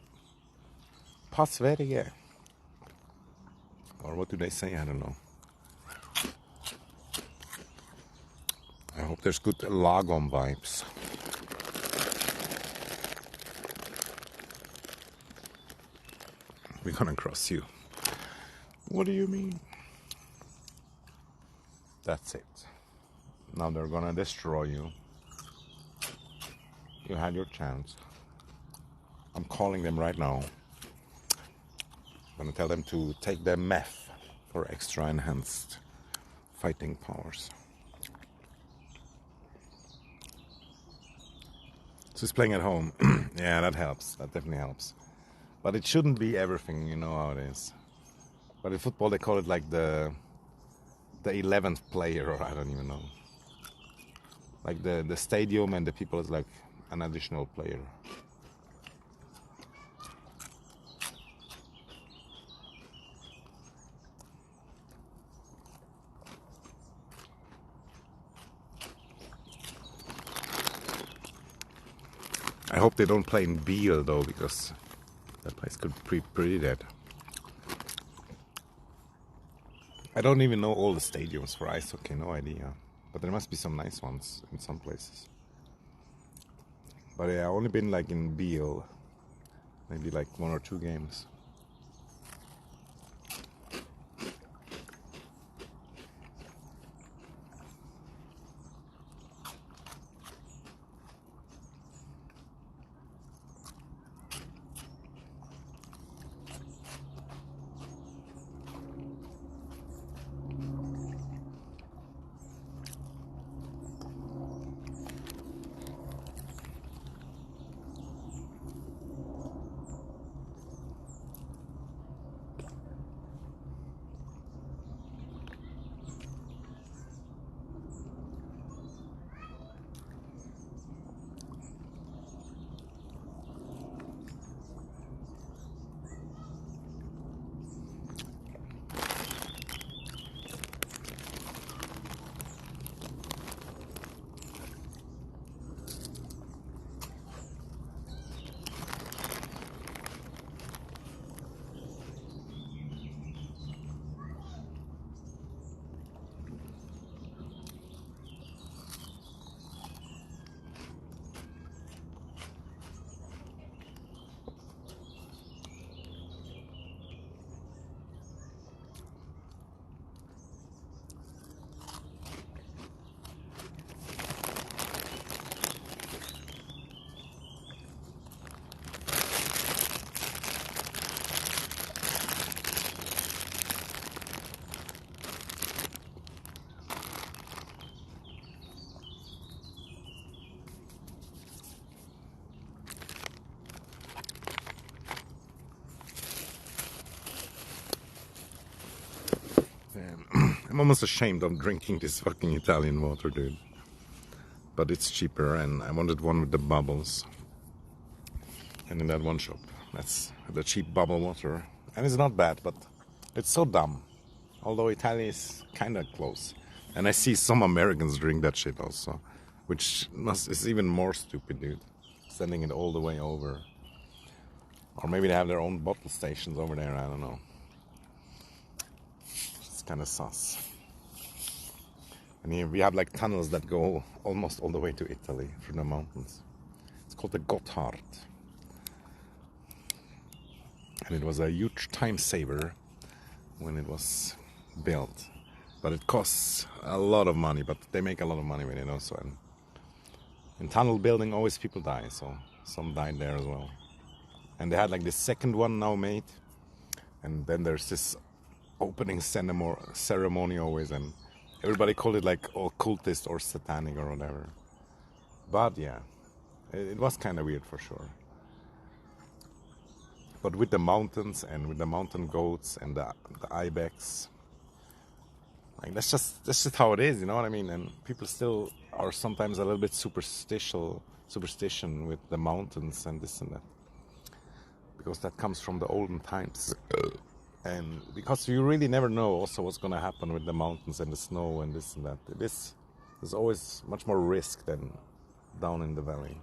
Speaker 1: Pa Sverige! Or what do they say? I don't know. I hope there's good lagom vibes. We're gonna cross you. What do you mean? That's it. Now they're gonna destroy you. You had your chance. I'm calling them right now. I'm gonna tell them to take their meth for extra enhanced fighting powers. So he's playing at home. Yeah, that helps. That definitely helps. But it shouldn't be everything, you know how it is. But in football they call it like the 11th player, or I don't even know. Like the stadium and the people is like an additional player. I hope they don't play in Biel though, because that place could be pretty dead. I don't even know all the stadiums for ice hockey, no idea. But there must be some nice ones in some places. But yeah, I've only been like in Biel, maybe like 1 or 2 games. I'm almost ashamed of drinking this fucking Italian water, dude. But it's cheaper, and I wanted one with the bubbles. And in that one shop, that's the cheap bubble water. And it's not bad, but it's so dumb. Although Italy is kind of close. And I see some Americans drink that shit also. Which is even more stupid, dude. Sending it all the way over. Or maybe they have their own bottle stations over there, I don't know. It's kind of sus. And here we have like tunnels that go almost all the way to Italy through the mountains. It's called the Gotthard. And it was a huge time saver when it was built. But it costs a lot of money, but they make a lot of money with it also. And in tunnel building, always people die, so some died there as well. And they had like the second one now made. And then there's this opening ceremony always, and everybody called it like occultist or satanic or whatever. But yeah, it was kind of weird for sure. But with the mountains and with the mountain goats and the ibex, like that's just how it is, you know what I mean? And people still are sometimes a little bit superstition with the mountains and this and that, because that comes from the olden times. And because you really never know also what's going to happen with the mountains and the snow and this and that. There's always much more risk than down in the valley.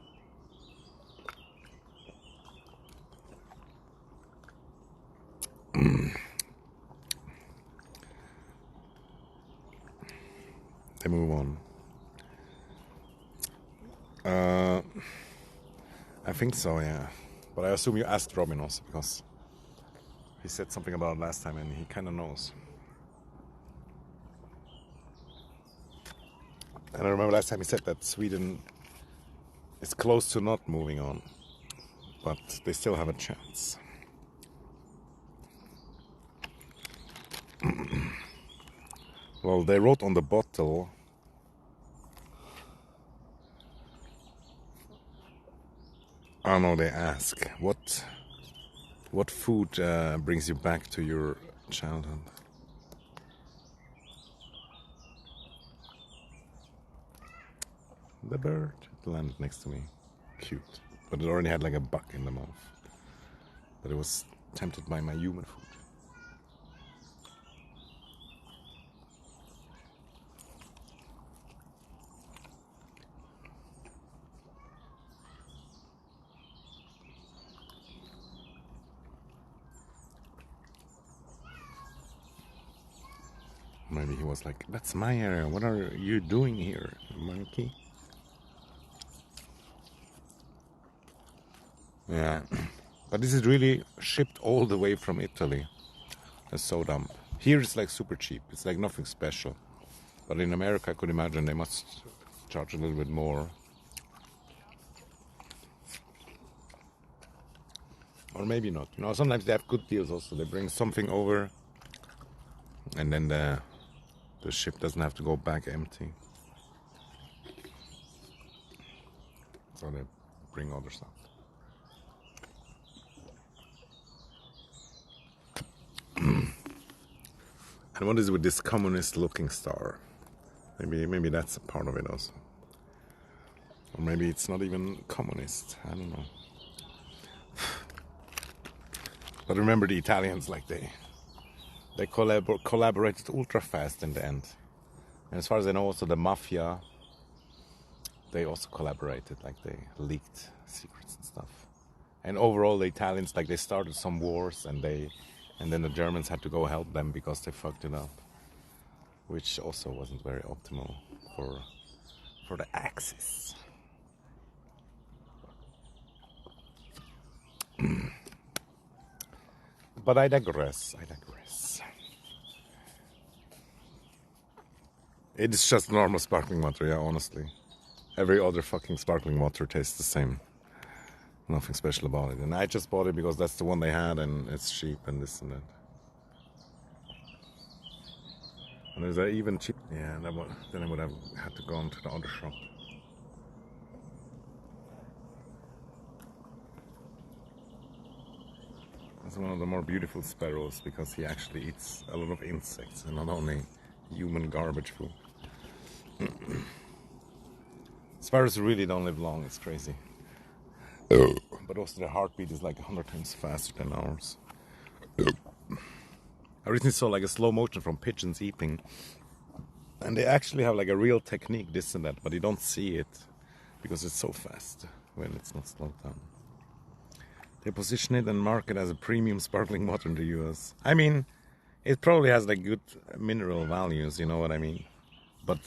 Speaker 1: They move on. I think so, yeah. But I assume you asked Robin also, because he said something about it last time and he kind of knows. And I remember last time he said that Sweden is close to not moving on, but they still have a chance. Well, they wrote on the bottle, oh no, they ask, what food brings you back to your childhood? The bird landed next to me. Cute. But it already had like a buck in the mouth. But it was tempted by my human food. Maybe he was like, that's my area. What are you doing here, monkey? Yeah. But this is really shipped all the way from Italy. That's so dumb. Here it's like super cheap. It's like nothing special. But in America, I could imagine they must charge a little bit more. Or maybe not. You know, sometimes they have good deals also. They bring something over and then the ship doesn't have to go back empty. So they bring other stuff. And what is with this communist-looking star? Maybe that's a part of it also. Or maybe it's not even communist. I don't know. But remember the Italians, like they collaborated ultra fast in the end. And as far as I know, also the mafia, they also collaborated, like they leaked secrets and stuff. And overall, the Italians, like they started some wars, and then the Germans had to go help them because they fucked it up, which also wasn't very optimal for the Axis. But I digress. It's just normal sparkling water, yeah, honestly. Every other fucking sparkling water tastes the same. Nothing special about it. And I just bought it because that's the one they had and it's cheap and this and that. And there's an even cheap... Yeah, then I would have had to go on to the other shop. That's one of the more beautiful sparrows because he actually eats a lot of insects and not only human garbage food. Sparrows really don't live long, it's crazy. But also their heartbeat is like 100 times faster than ours. I recently saw like a slow motion from pigeons eating. And they actually have like a real technique, this and that, but you don't see it because it's so fast when it's not slowed down. They position it and market as a premium sparkling water in the US. I mean, it probably has like good mineral values, you know what I mean? But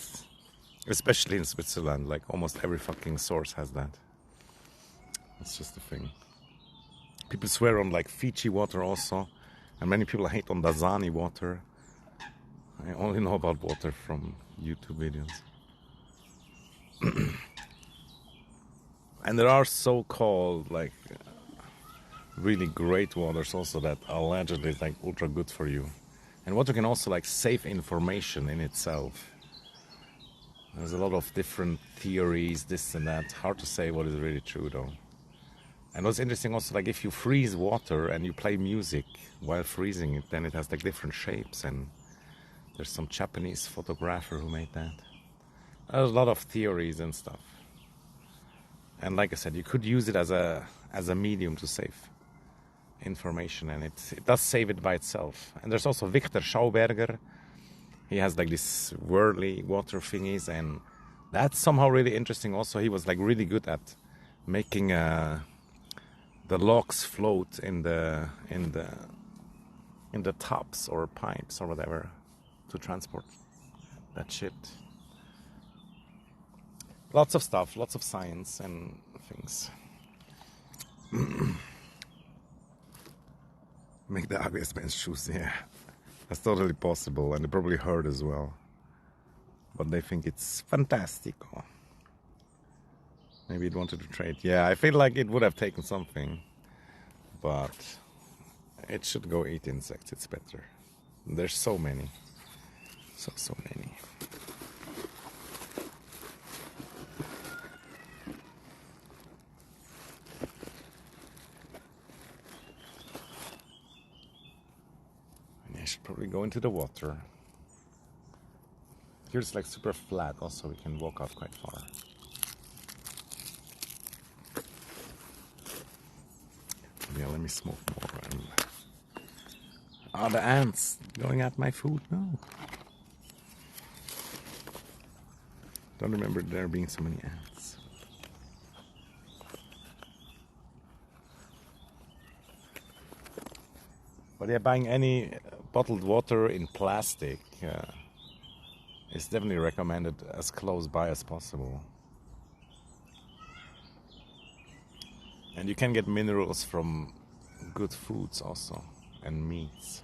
Speaker 1: especially in Switzerland, like almost every fucking source has that. It's just a thing. People swear on like Fiji water also, and many people hate on Dasani water. I only know about water from YouTube videos. And there are so-called like really great waters also that allegedly is like ultra good for you. And water can also like save information in itself. There's a lot of different theories, this and that. Hard to say what is really true though. And what's interesting also, like if you freeze water and you play music while freezing it, then it has like different shapes. And there's some Japanese photographer who made that. There's a lot of theories and stuff. And like I said, you could use it as a medium to save information, and it does save it by itself. And there's also Victor Schauberger. He has like this whirly water thingies, and that's somehow really interesting. Also, he was like really good at making the logs float in the tops or pipes or whatever to transport that shit. Lots of stuff, lots of science and things. Make the ugliest man's shoes, yeah. That's totally possible, and they probably heard as well. But they think it's fantastico. Maybe it wanted to trade. Yeah, I feel like it would have taken something. But it should go eat insects, it's better. There's so many. So many. I should probably go into the water. Here it's like super flat, also we can walk out quite far. Yeah, let me smoke more. And... are the ants going at my food? No. Don't remember there being so many ants. But yeah, buying any bottled water in plastic is definitely recommended as close by as possible. And you can get minerals from good foods also, and meats.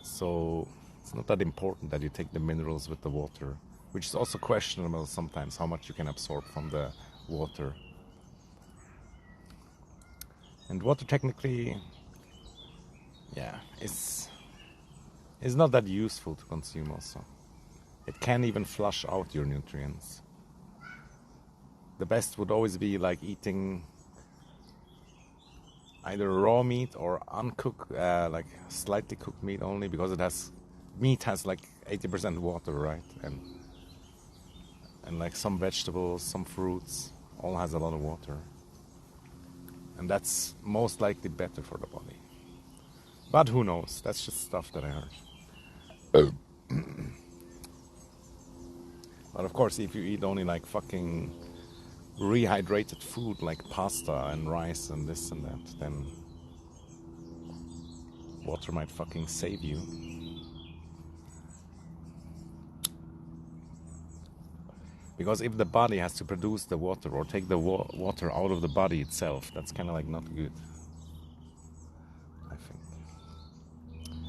Speaker 1: So it's not that important that you take the minerals with the water, which is also questionable sometimes, how much you can absorb from the water. And water technically, yeah, is not that useful to consume also. It can even flush out your nutrients. The best would always be like eating either raw meat or uncooked, like slightly cooked meat only, because meat has like 80% water, right? And like some vegetables, some fruits, all has a lot of water. And that's most likely better for the body. But who knows? That's just stuff that I heard. But of course, if you eat only like fucking rehydrated food like pasta and rice and this and that, then water might fucking save you. Because if the body has to produce the water or take the water out of the body itself, that's kind of like not good, I think.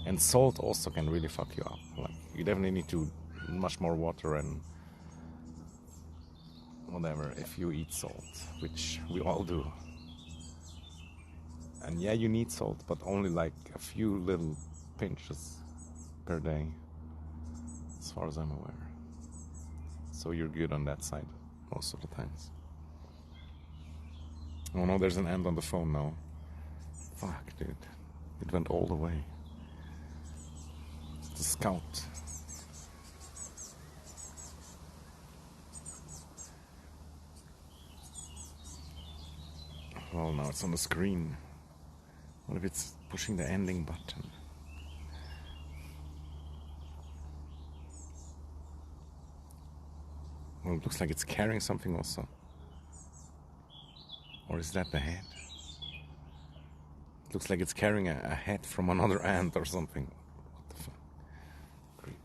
Speaker 1: And salt also can really fuck you up. Like you definitely need to much more water and whatever if you eat salt, which we all do. And yeah, you need salt, but only like a few little pinches per day, as far as I'm aware. So you're good on that side most of the times. Oh no, there's an ant on the phone now. Fuck, dude. It went all the way. It's a scout. well, now it's on the screen. What if it's pushing the ending button? Well, it looks like it's carrying something also. Or is that the head? It looks like it's carrying a head from another ant or something. What the fuck? Creepy.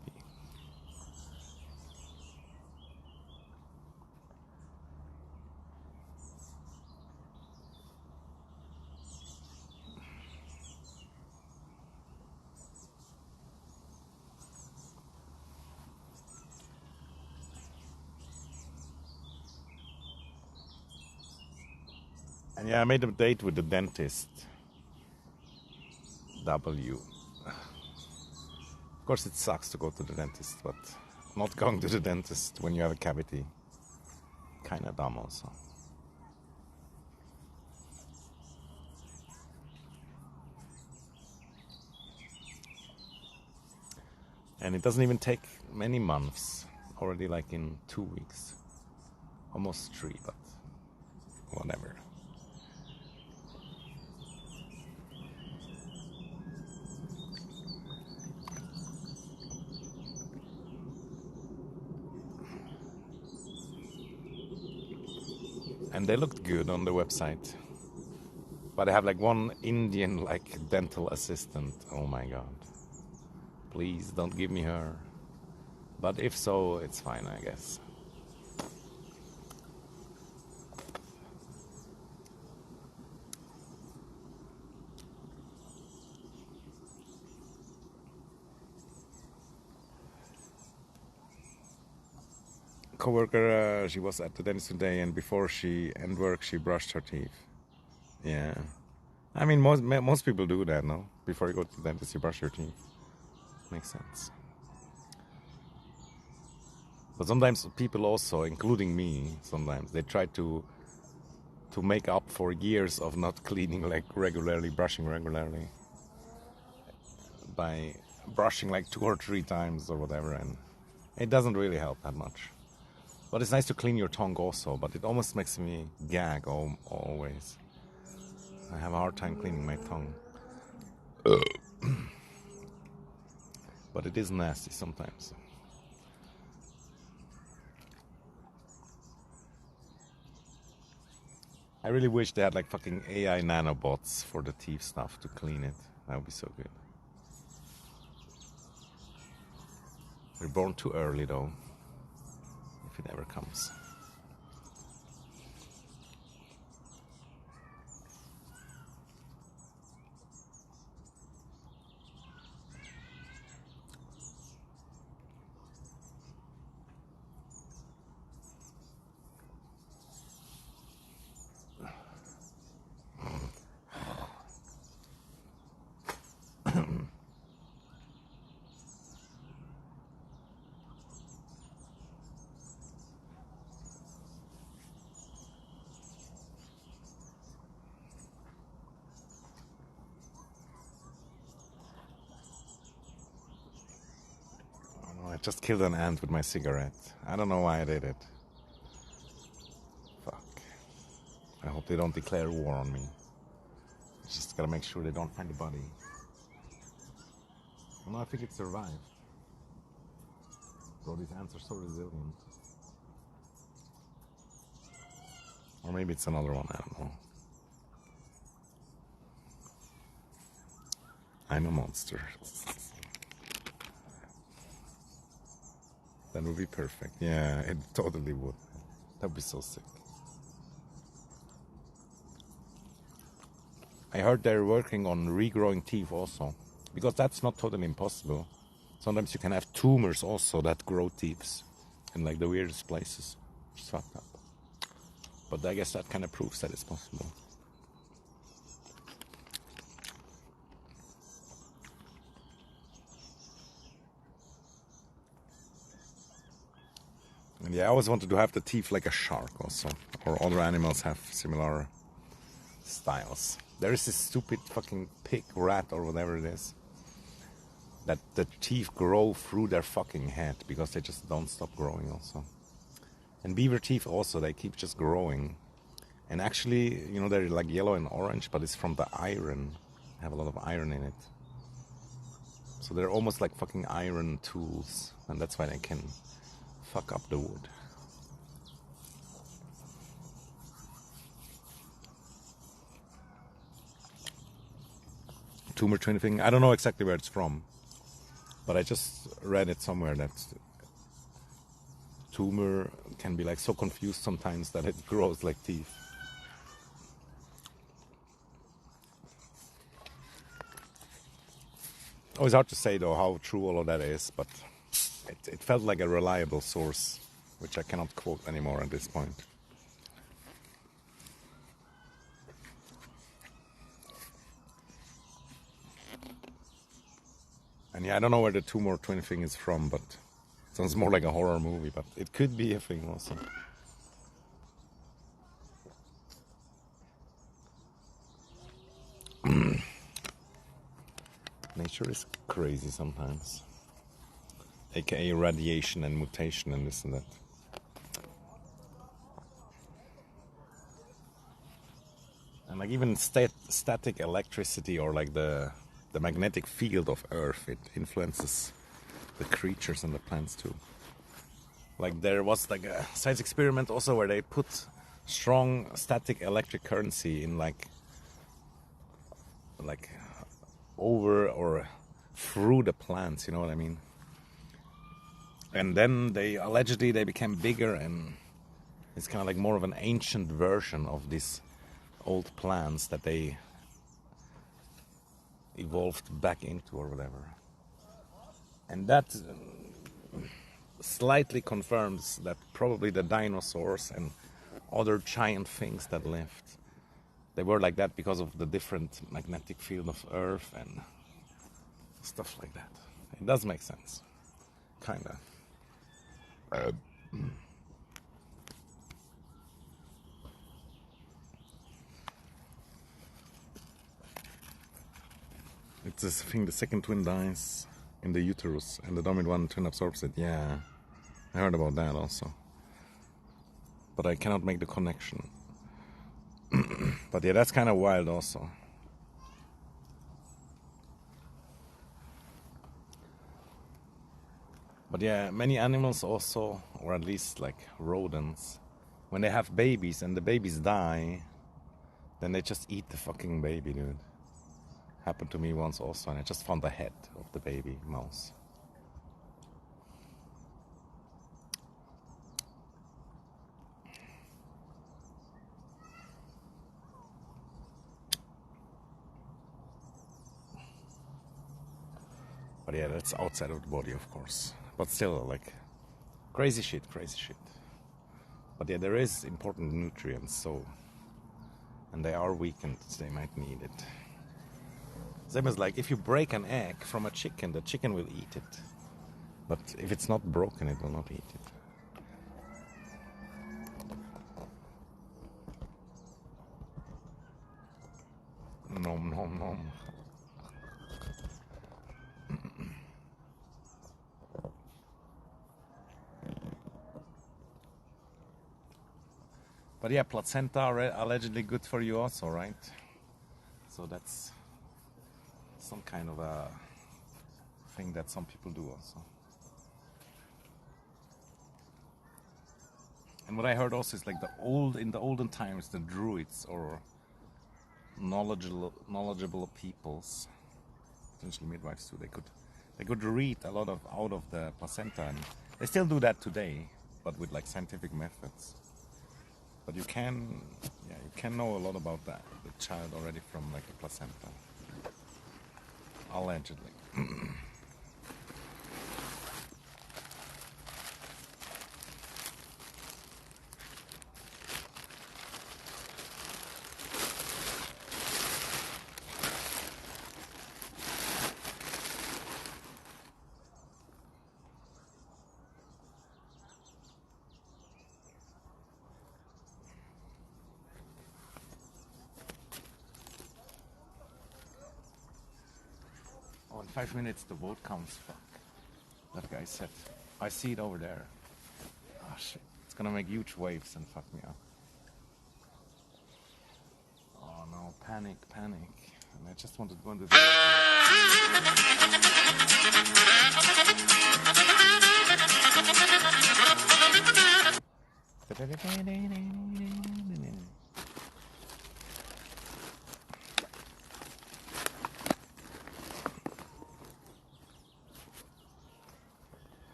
Speaker 1: And yeah, I made a date with the dentist. W. Of course, it sucks to go to the dentist, but not going to the dentist when you have a cavity, kind of dumb also. And it doesn't even take many months, already like in 2 weeks, almost 3, but whatever. And they looked good on the website. But I have like one Indian like dental assistant. Oh my god. Please don't give me her. But if so, it's fine, I guess. Coworker, she was at the dentist today, and before she end work, she brushed her teeth. Yeah. I mean, most people do that, no? Before you go to the dentist, you brush your teeth. Makes sense. But sometimes people also, including me, sometimes they try to make up for years of not cleaning like regularly, brushing regularly, by brushing like 2 or 3 times or whatever, and it doesn't really help that much. But it's nice to clean your tongue also, but it almost makes me gag always. I have a hard time cleaning my tongue. But it is nasty sometimes. I really wish they had like fucking AI nanobots for the teeth stuff to clean it. That would be so good. We're born too early though, if it ever comes. I just killed an ant with my cigarette. I don't know why I did it. Fuck. I hope they don't declare war on me. Just gotta make sure they don't find the body. Well, no, I think it survived. Bro, these ants are so resilient. Or maybe it's another one, I don't know. I'm a monster. That would be perfect. Yeah, it totally would. That would be so sick. I heard they're working on regrowing teeth also, because that's not totally impossible. Sometimes you can have tumors also that grow teeth in like the weirdest places. It's fucked up. But I guess that kind of proves that it's possible. And yeah, I always wanted to have the teeth like a shark also, or other animals have similar styles. There is this stupid fucking pig, rat, or whatever it is, that the teeth grow through their fucking head because they just don't stop growing also. And beaver teeth also, they keep just growing And actually, you know, they're like yellow and orange, but it's from the iron. They have a lot of iron in it. So they're almost like fucking iron tools, and that's why they can fuck up the wood. Tumor twinning, I don't know exactly where it's from, but I just read it somewhere that tumor can be like so confused sometimes that it grows like teeth. Oh, it's hard to say though how true all of that is, but it felt like a reliable source, which I cannot quote anymore at this point. And yeah, I don't know where the tumor twin thing is from, but it sounds more like a horror movie, but it could be a thing also. Nature is crazy sometimes. AKA radiation and mutation and this and that. And like even static electricity or like the magnetic field of Earth, it influences the creatures and the plants too. Like there was like a science experiment also where they put strong static electric currency in like over or through the plants, you know what I mean? And then they allegedly they became bigger, and it's kind of like more of an ancient version of these old plants that they evolved back into or whatever. And that slightly confirms that probably the dinosaurs and other giant things that lived, they were like that because of the different magnetic field of Earth and stuff like that. It does make sense, kinda. It's this thing, the second twin dies in the uterus and the dominant one twin absorbs it. Yeah, I heard about that also. But I cannot make the connection. But yeah, that's kind of wild also. But yeah, many animals also, or at least like rodents, when they have babies and the babies die, then they just eat the fucking baby, dude. Happened to me once also, and I just found the head of the baby mouse. But yeah, that's outside of the body, of course. But still, like, crazy shit, crazy shit. But yeah, there is important nutrients, so... And they are weakened, so they might need it. Same as like, if you break an egg from a chicken, the chicken will eat it. But if it's not broken, it will not eat it. Nom nom nom. But yeah, placenta are allegedly good for you also, right? So that's some kind of a thing that some people do also. And what I heard also is like in the olden times, the druids or knowledgeable peoples, potentially midwives too, they could read a lot of out of the placenta, and they still do that today, but with like scientific methods. But you can know a lot about the child already from like the placenta, allegedly. Oh, in 5 minutes the boat comes. Fuck. That guy said. I see it over there. Oh shit. It's gonna make huge waves and fuck me up. Panic. And I just wanted to go into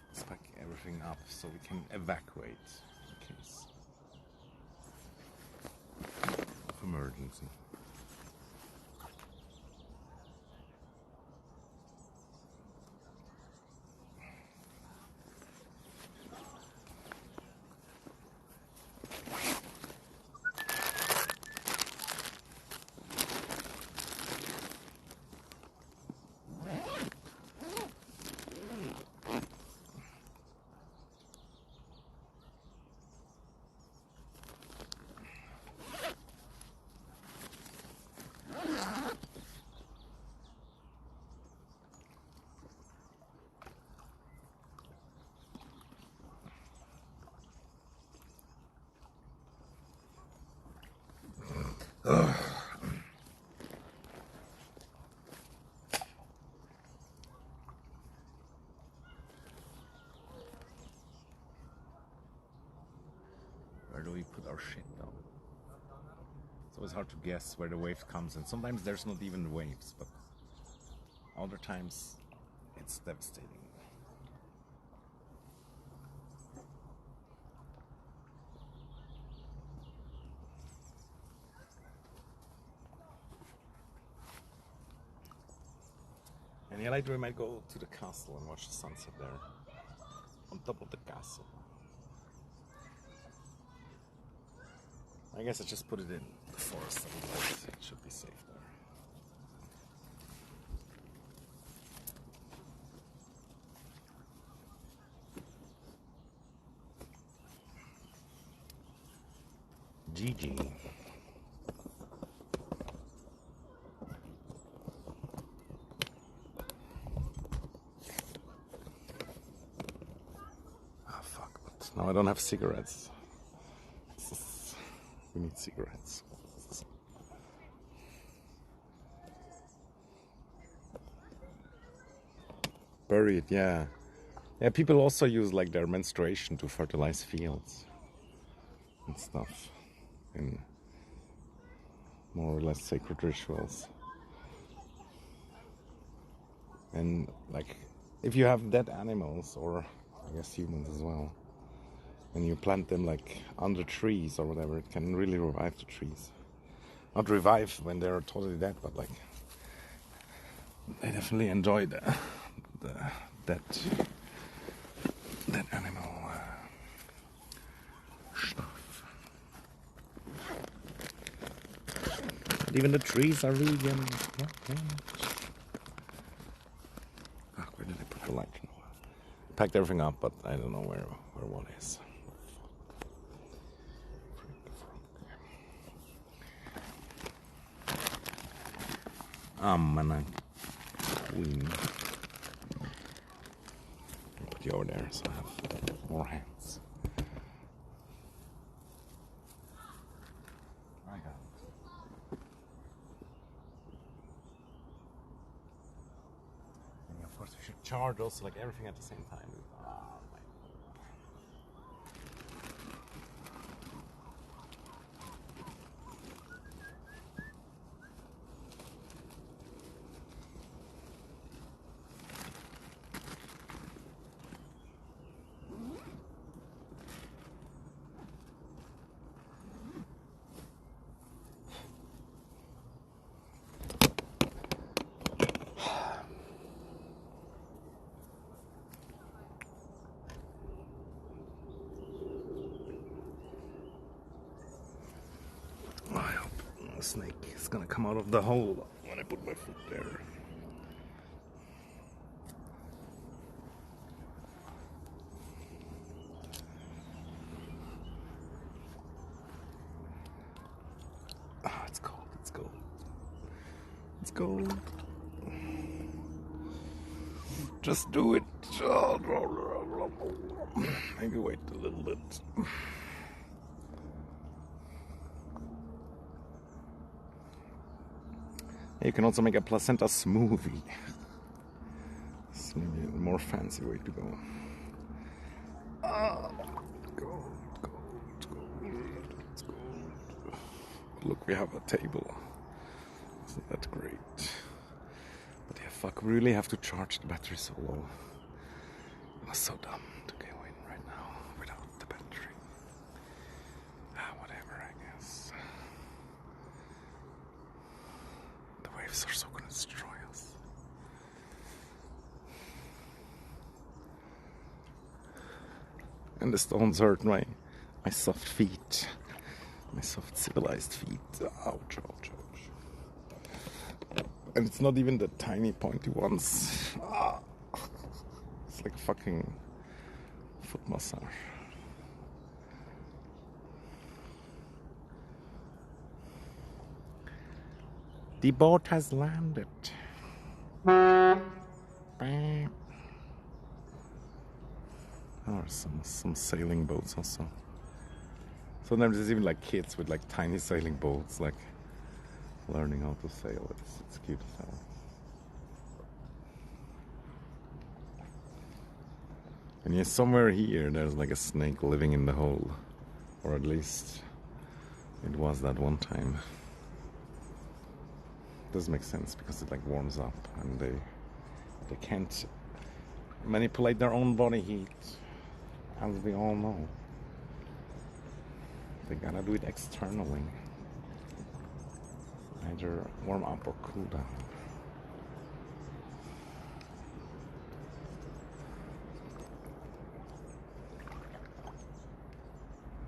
Speaker 1: let's pack everything up so we can evacuate in case of emergency. Where do we put our shit down? It's always hard to guess where the wave comes, and sometimes there's not even waves, but other times it's devastating. And yeah, later we might go to the castle and watch the sunset there, on top of the castle. I guess I just put it in the forest, otherwise it should be safe there. GG. Ah, fuck, but now I don't have cigarettes. We need cigarettes. Bury it, yeah. Yeah, people also use like their menstruation to fertilize fields and stuff in more or less sacred rituals. And like, if you have dead animals, or I guess humans as well, and you plant them like under trees or whatever, it can really revive the trees. Not revive when they're totally dead, but like they definitely enjoy that animal stuff. But even the trees are vegan. Fuck, where did I put the light? Packed everything up, but I don't know where one is. Man, queen. Put you over there so I have more hands. I got it. And of course, we should charge also like everything at the same time. Snake is gonna come out of the hole when I put my foot there. Ah, it's cold, it's cold. It's cold. Just do it. Maybe wait a little bit. You can also make a placenta smoothie. It's maybe a more fancy way to go. Gold. Look, we have a table. Isn't that great? But yeah, fuck, we really have to charge the battery so low. It was so dumb to go in right now without the battery. Whatever, I guess. The waves are so gonna destroy us. And the stones hurt my soft feet. My soft civilized feet. Ouch, ouch, ouch. And it's not even the tiny pointy ones. It's like a fucking foot massage. The boat has landed. Oh, some sailing boats also. Sometimes there's even like kids with like tiny sailing boats, like learning how to sail. It's cute as hell. And yeah, somewhere here there's like a snake living in the hole, or at least it was that one time. Does make sense because it like warms up and they can't manipulate their own body heat, as we all know. They gotta do it externally, either warm up or cool down.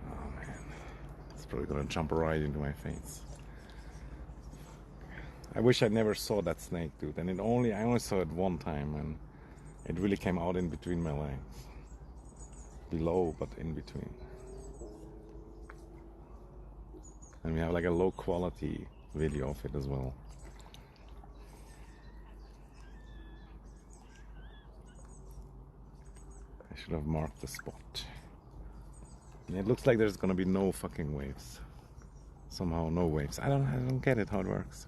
Speaker 1: Oh man, it's probably gonna jump right into my face. I wish I never saw that snake, dude. And I only saw it one time, and it really came out in between my legs. Below, but in between. And we have like a low quality video of it as well. I should have marked the spot. And it looks like there's gonna be no fucking waves. Somehow no waves. I don't get it how it works.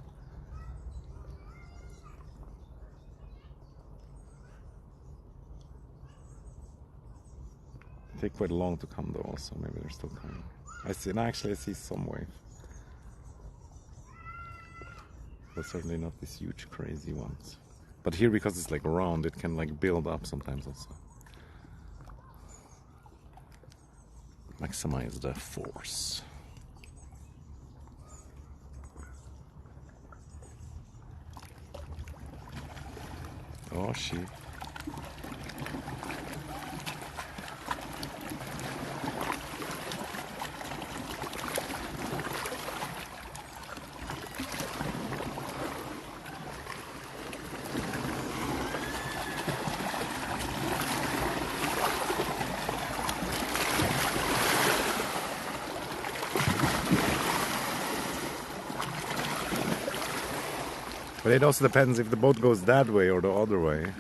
Speaker 1: Take quite long to come though, also maybe they're still coming. I see some wave. But certainly not these huge crazy ones. But here, because it's like round, it can like build up sometimes also. Maximize the force. Oh shit. But it also depends if the boat goes that way or the other way.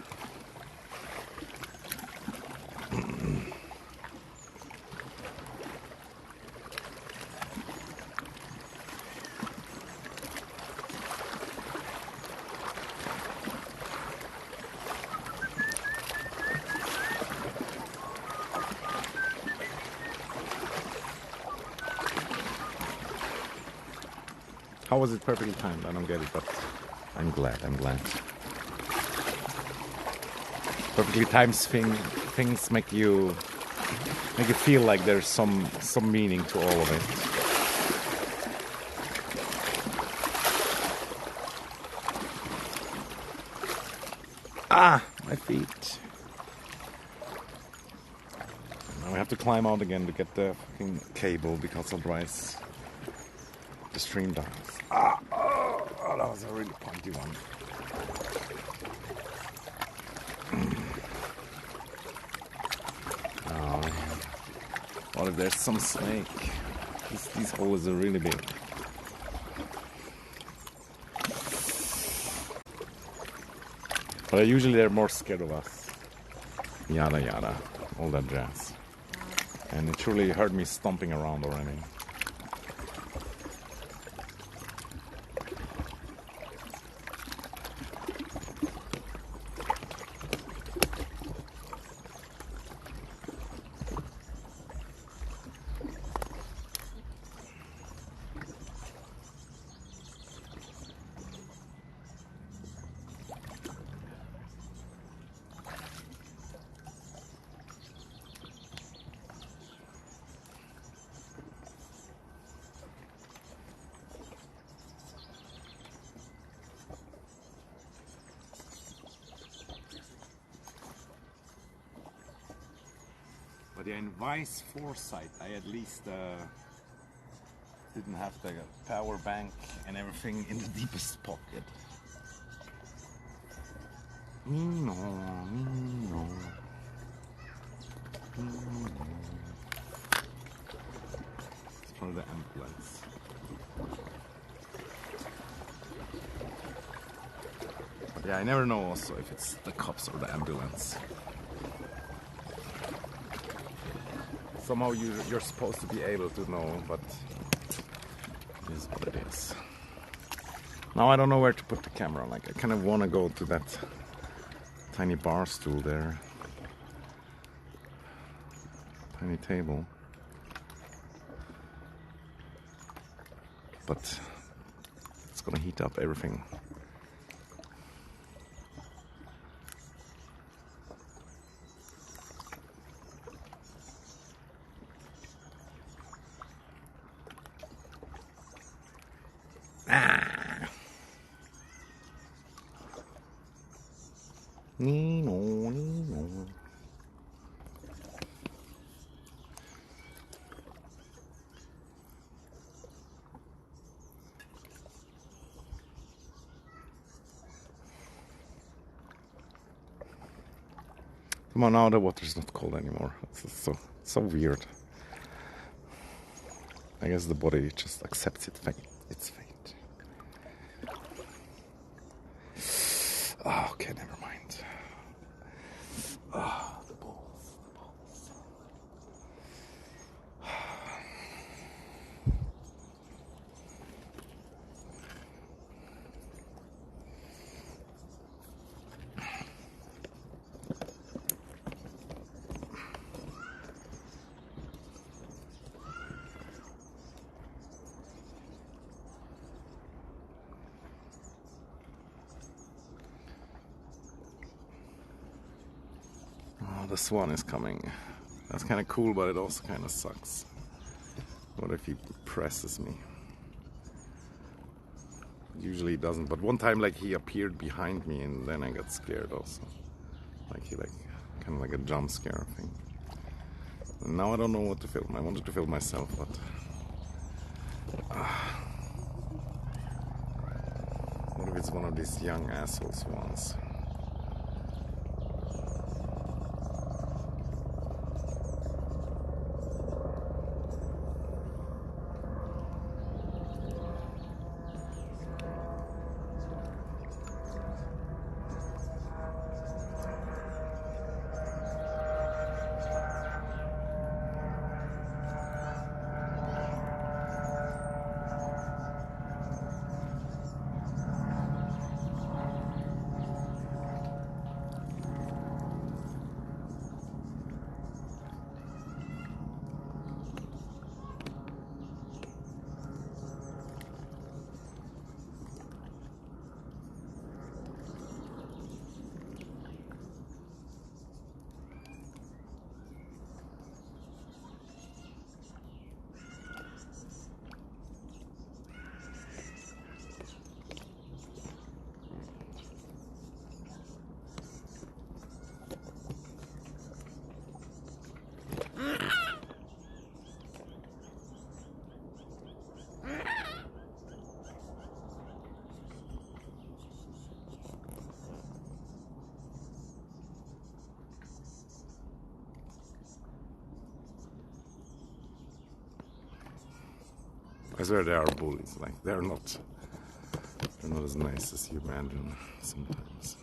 Speaker 1: How was it perfectly timed? I don't get it, but I'm glad. Perfectly timed things make you feel like there's some meaning to all of it. Ah, my feet. Now we have to climb out again to get the fucking cable because otherwise the stream dies. Oh, that was a really pointy one. Oh man. What if there's some snake? These holes are really big. But usually they're more scared of us. Yada yada. All that jazz. And it truly heard me stomping around already. But yeah, in Vice Foresight, I at least didn't have the power bank and everything in the deepest pocket. No, no. It's probably the ambulance. But yeah, I never know also if it's the cops or the ambulance. Somehow you're supposed to be able to know, but it is what it is. Now I don't know where to put the camera. Like I kind of want to go to that tiny bar stool there. Tiny table. But it's gonna heat up everything. Nino, Nino. Come on, now the water's not cold anymore. It's so weird. I guess the body just accepts its fate. Oh, okay, never mind. Oh, the balls. Oh, the swan is coming. That's kind of cool, but it also kind of sucks. What if he presses me? Usually he doesn't, but one time like he appeared behind me and then I got scared also. Like he kind of like a jump scare thing. And now I don't know what to film. I wanted to film myself, but what if it's one of these young asshole swans? I swear they are bullies. Like they're not as nice as you imagine sometimes.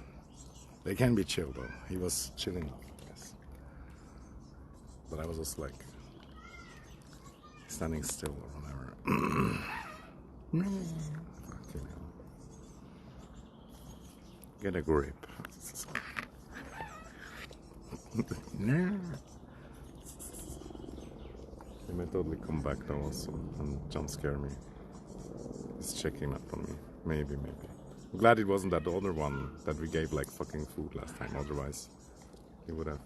Speaker 1: They can be chill though. He was chilling, I guess. But I was just like standing still or whatever. Fucking hell. Get a grip. He might totally come back though also and jump scare me. He's checking up on me. Maybe. I'm glad it wasn't that other one that we gave like fucking food last time. Otherwise, he would have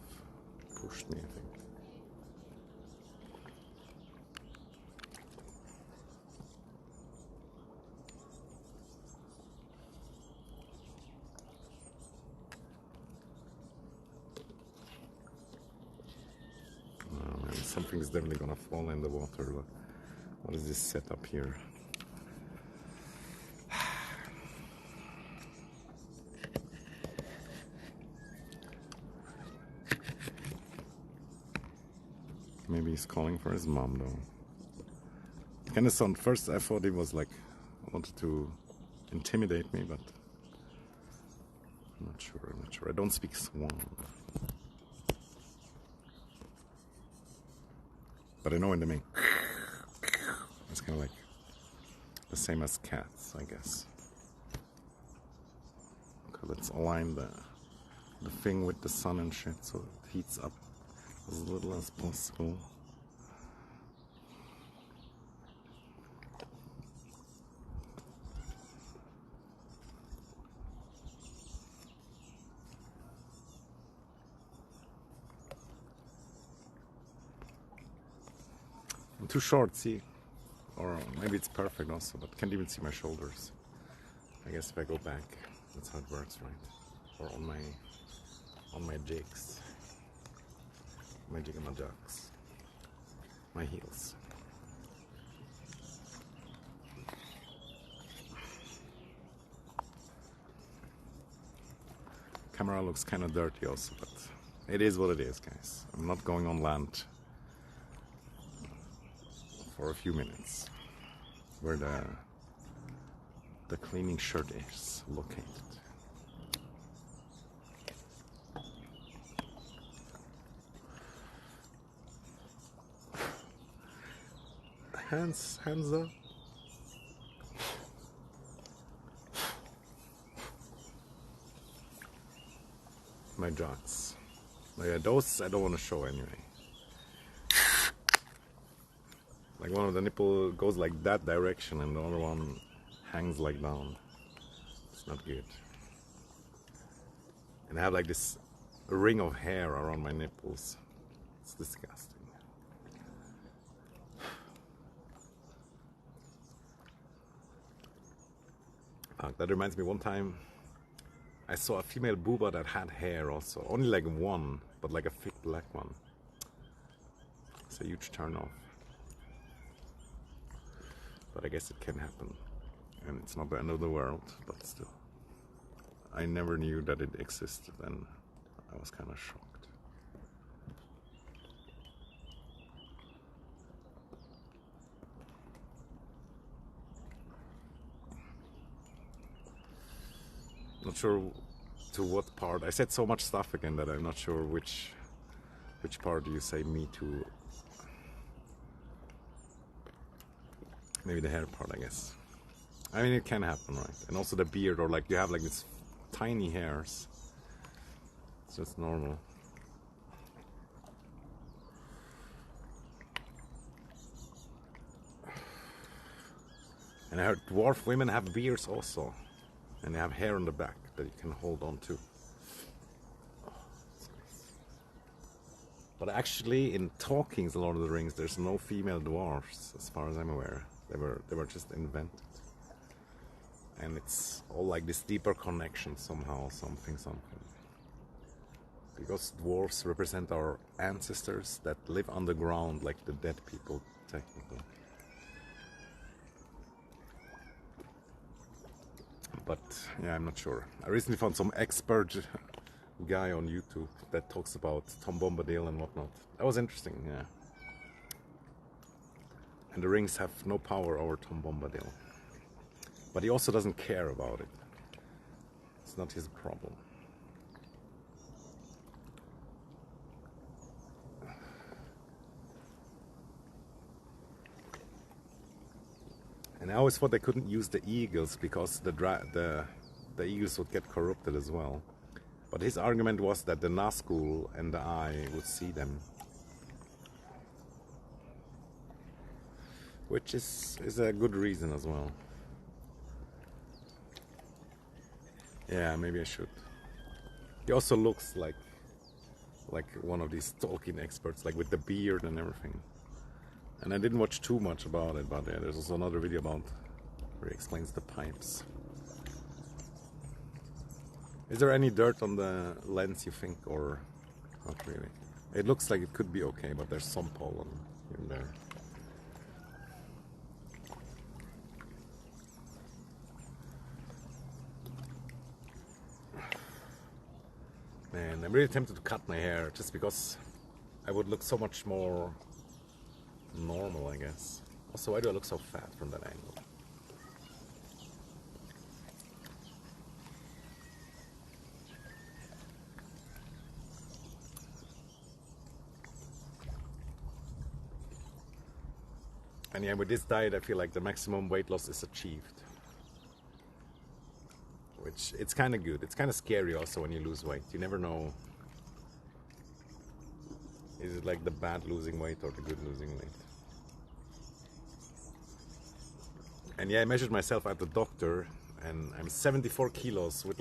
Speaker 1: pushed me, I think. something's definitely gonna fall in the water. Look, what is this setup here? Maybe he's calling for his mom though. Kind of sound. First, I thought he was like wanted to intimidate me, but I'm not sure. I'm not sure. I don't speak Swan, but I know in the main it's kind of like the same as cats, I guess. Okay, let's align the thing with the sun and shit so it heats up as little as possible. I'm too short, see? Or maybe it's perfect also, but can't even see my shoulders. I guess if I go back, that's how it works, right? Or on my jigs. My jig and my ducks. My heels. Camera looks kind of dirty also, but it is what it is, guys. I'm not going on land for a few minutes where the cleaning shirt is located. Hands up. My jocks. Yeah, those I don't want to show anyway. Like one of the nipple goes like that direction and the other one hangs like down. It's not good. And I have like this ring of hair around my nipples. It's disgusting. That reminds me, one time I saw a female booba that had hair also. Only like one, but like a thick black one. It's a huge turn off. But I guess it can happen. And it's not the end of the world, but still. I never knew that it existed and I was kind of shocked. Not sure to what part. I said so much stuff again that I'm not sure which part do you say me to. Maybe the hair part, I guess. I mean, it can happen, right? And also the beard, or like you have like these tiny hairs. It's just normal. And I heard dwarf women have beards also. And they have hair on the back that you can hold on to. Oh, that's nice. But actually, in Talking's Lord of the Rings, there's no female dwarfs, as far as I'm aware. They were just invented. And it's all like this deeper connection somehow, something. Because dwarfs represent our ancestors that live underground, like the dead people, technically. But yeah, I'm not sure. I recently found some expert guy on YouTube that talks about Tom Bombadil and whatnot. That was interesting, yeah. And the rings have no power over Tom Bombadil. But he also doesn't care about it. It's not his problem. And I always thought they couldn't use the eagles because the eagles would get corrupted as well. But his argument was that the Nazgul and the Eye would see them. Which is a good reason as well. Yeah, maybe I should. He also looks like one of these Tolkien experts, like with the beard and everything. And I didn't watch too much about it, but yeah, there's also another video about where he explains the pipes. Is there any dirt on the lens, you think, or not really? It looks like it could be okay, but there's some pollen in there. Man, I'm really tempted to cut my hair just because I would look so much more normal, I guess. Also, why do I look so fat from that angle? And yeah, with this diet, I feel like the maximum weight loss is achieved. Which, it's kind of good. It's kind of scary also when you lose weight. You never know. Is it like the bad losing weight or the good losing weight? And yeah, I measured myself at the doctor, and I'm 74 kilos with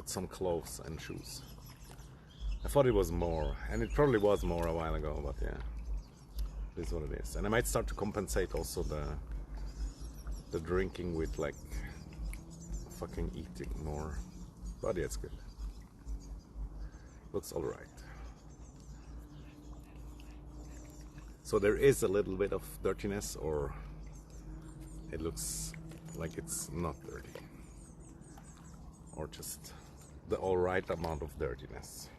Speaker 1: some clothes and shoes. I thought it was more, and it probably was more a while ago, but yeah, it is what it is. And I might start to compensate also the drinking with like fucking eating more. But yeah, it's good. Looks alright. So there is a little bit of dirtiness, or it looks like it's not dirty, or just the alright amount of dirtiness.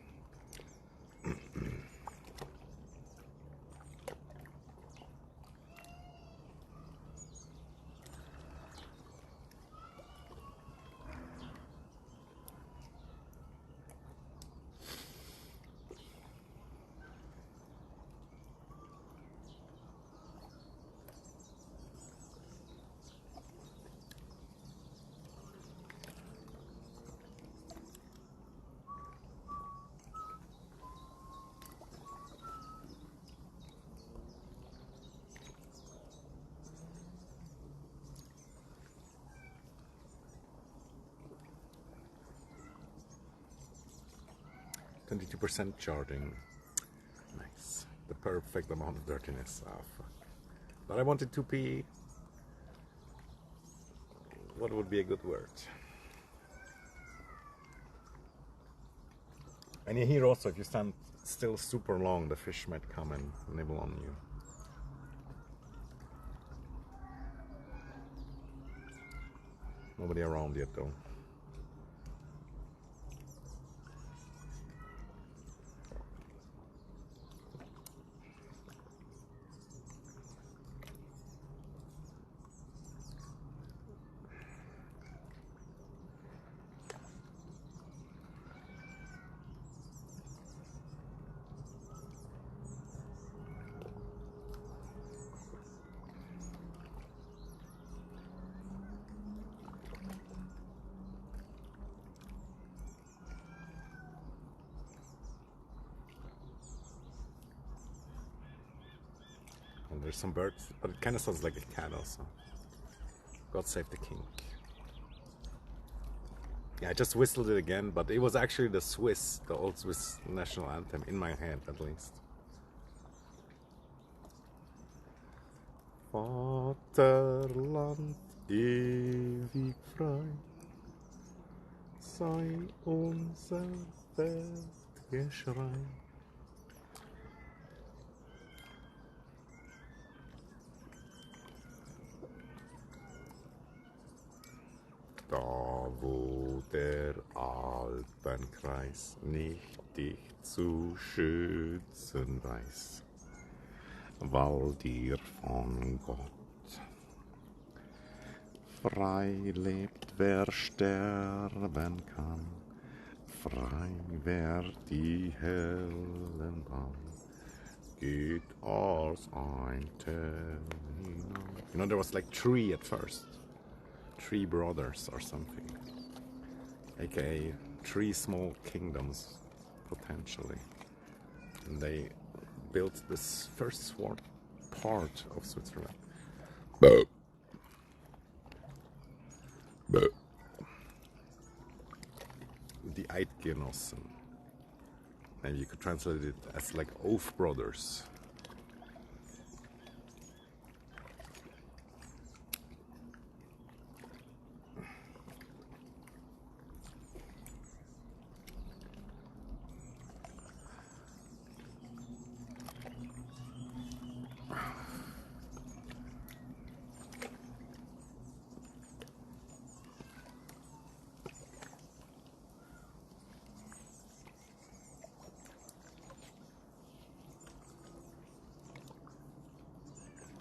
Speaker 1: 22% charging. Nice. The perfect amount of dirtiness. Ah, fuck. But I wanted to pee. What would be a good word? And you hear also, if you stand still super long, the fish might come and nibble on you. Nobody around yet though. And there's some birds, but it kind of sounds like a cat also. God save the king. Yeah, I just whistled it again, but it was actually the old Swiss national anthem, in my head at least. Vaterland ewig frei, sei unser Weltgeschrei. Da wo der Alpenkreis nicht dich zu schützen weiß, weil dir von Gott frei lebt, wer sterben kann, frei wer die hellen Bahn geht als ein Tell hinein. You know, there was like three at first. Three brothers or something, aka three small kingdoms potentially, and they built this first part of Switzerland. The Eidgenossen. Maybe you could translate it as like Oath Brothers.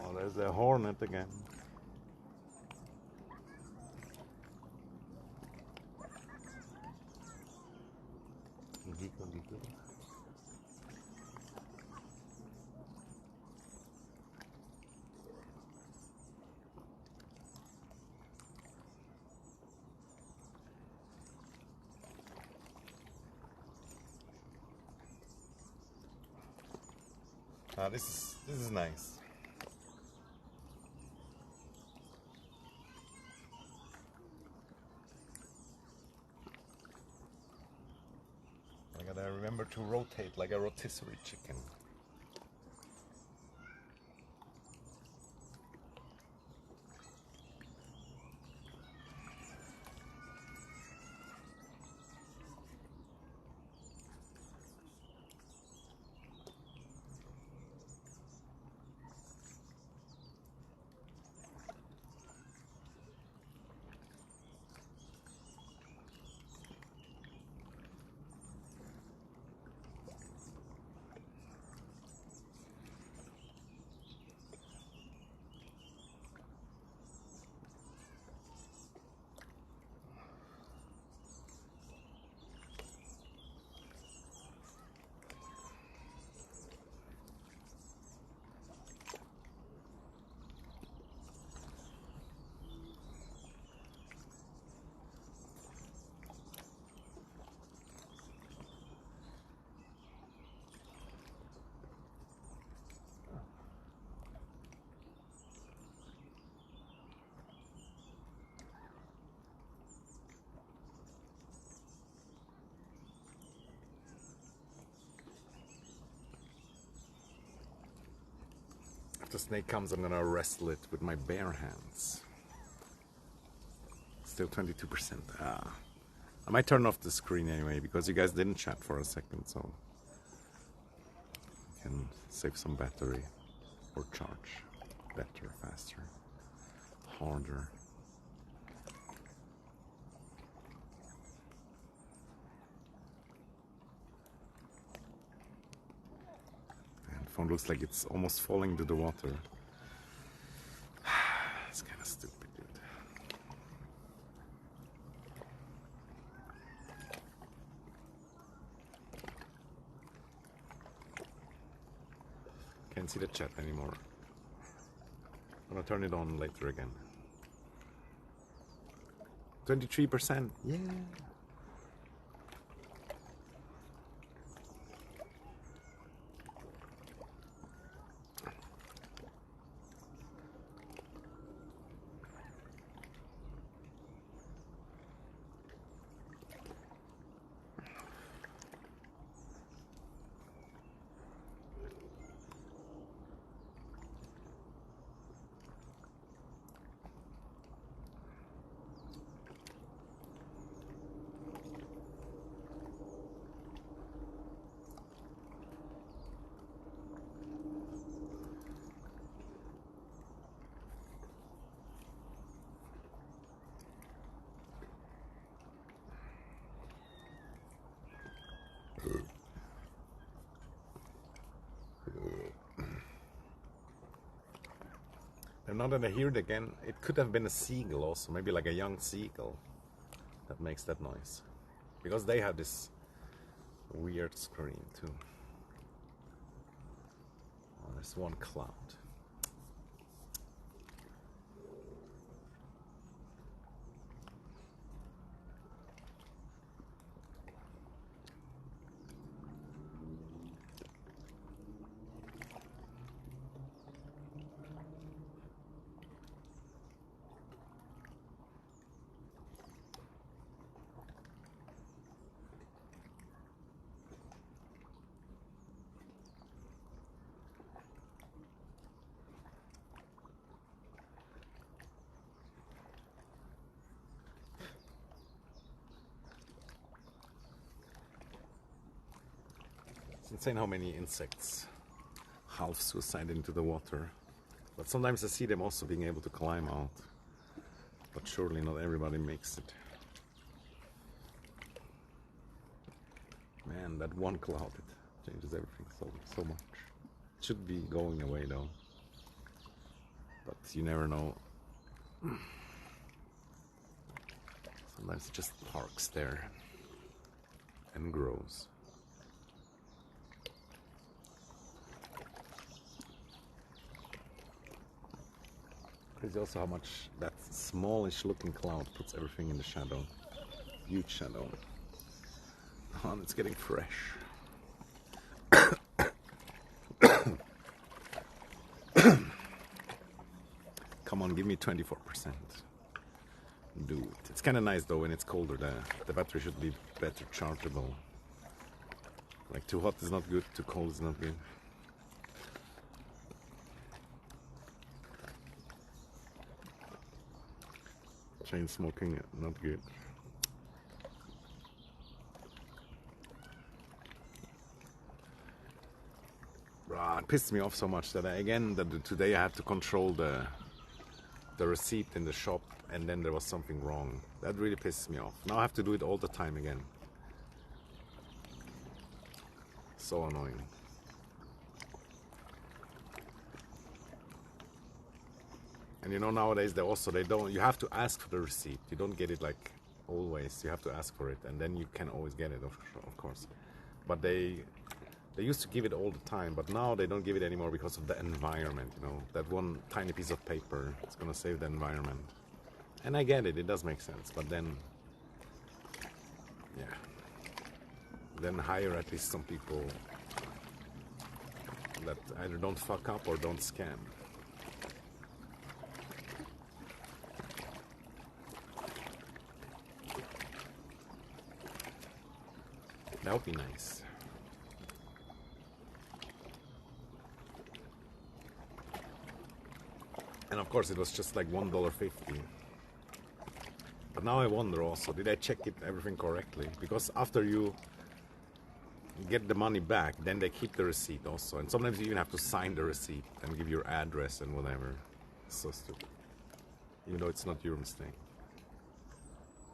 Speaker 1: Oh, there's a hornet again. Ah, this is nice. I gotta remember to rotate like a rotisserie chicken. If the snake comes, I'm gonna wrestle it with my bare hands. Still 22%. Ah. I might turn off the screen anyway, because you guys didn't chat for a second, so I can save some battery or charge better, faster, harder. And the phone looks like it's almost falling to the water. It's kind of stupid, dude. Can't see the chat anymore. I'm gonna turn it on later again. 23%. Yeah. And now that I hear it again, it could have been a seagull also, maybe like a young seagull that makes that noise. Because they have this weird screen too. Oh, there's one cloud. It's insane how many insects half suicide into the water. But sometimes I see them also being able to climb out. But surely not everybody makes it. Man, that one cloud, it changes everything so much. It should be going away though. but you never know. Sometimes it just parks there and grows. Crazy also how much that smallish looking cloud puts everything in the shadow. Huge shadow. Oh, and it's getting fresh. Come on, give me 24%. Do it. It's kind of nice though when it's colder. The battery should be better chargeable. Like too hot is not good, too cold is not good. Chain smoking, not good. It pissed me off so much that today I had to control the receipt in the shop, and then there was something wrong. That really pisses me off. Now I have to do it all the time again. So annoying. And you know, nowadays you have to ask for the receipt. You don't get it like always. You have to ask for it, and then you can always get it, of course. But they used to give it all the time, but now they don't give it anymore because of the environment, you know. That one tiny piece of paper, it's gonna save the environment. And I get it, it does make sense, but then, yeah. Then hire at least some people that either don't fuck up or don't scam. That would be nice. And of course it was just like $1.50. But now I wonder also, did I check everything correctly? Because after you get the money back, then they keep the receipt also. And sometimes you even have to sign the receipt and give your address and whatever. It's so stupid. Even though it's not your mistake.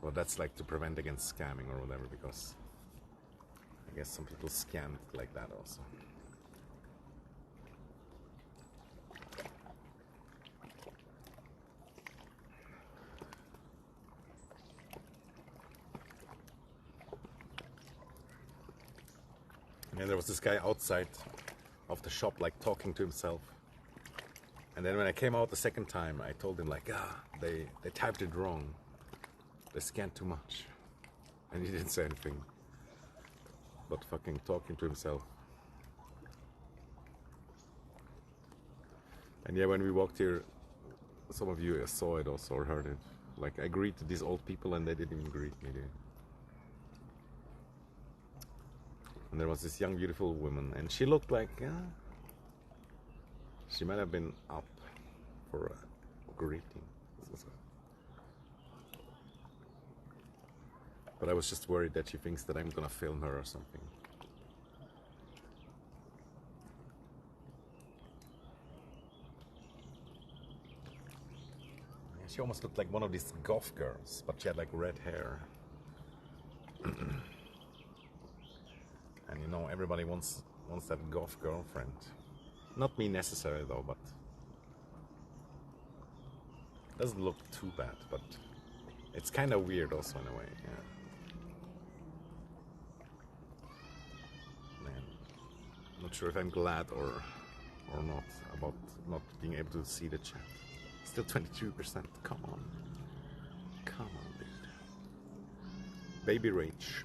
Speaker 1: Well, that's like to prevent against scamming or whatever, because I guess some people scam like that also. And there was this guy outside of the shop, like talking to himself. And then when I came out the second time, I told him like, they typed it wrong. They scanned too much. And he didn't say anything, but fucking talking to himself. And yeah, when we walked here, some of you saw it also or heard it. Like I greeted these old people and they didn't even greet me, dude. And there was this young, beautiful woman, and she looked like she might have been up for a greeting. But I was just worried that she thinks that I'm gonna film her or something. Yeah, she almost looked like one of these goth girls, but she had like red hair. And you know, everybody wants that goth girlfriend. Not me necessarily though, but doesn't look too bad, but it's kind of weird also in a way, yeah. Man, not sure if I'm glad or not about not being able to see the chat. Still 22%, come on. Come on, dude. Baby rage.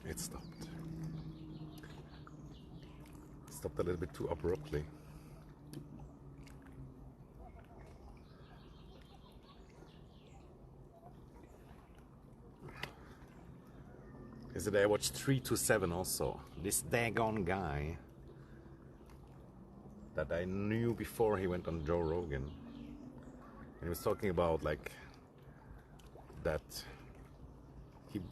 Speaker 1: It stopped. It stopped a little bit too abruptly. Yesterday I watched 3 to 7 also. This daggone guy that I knew before he went on Joe Rogan. And he was talking about like that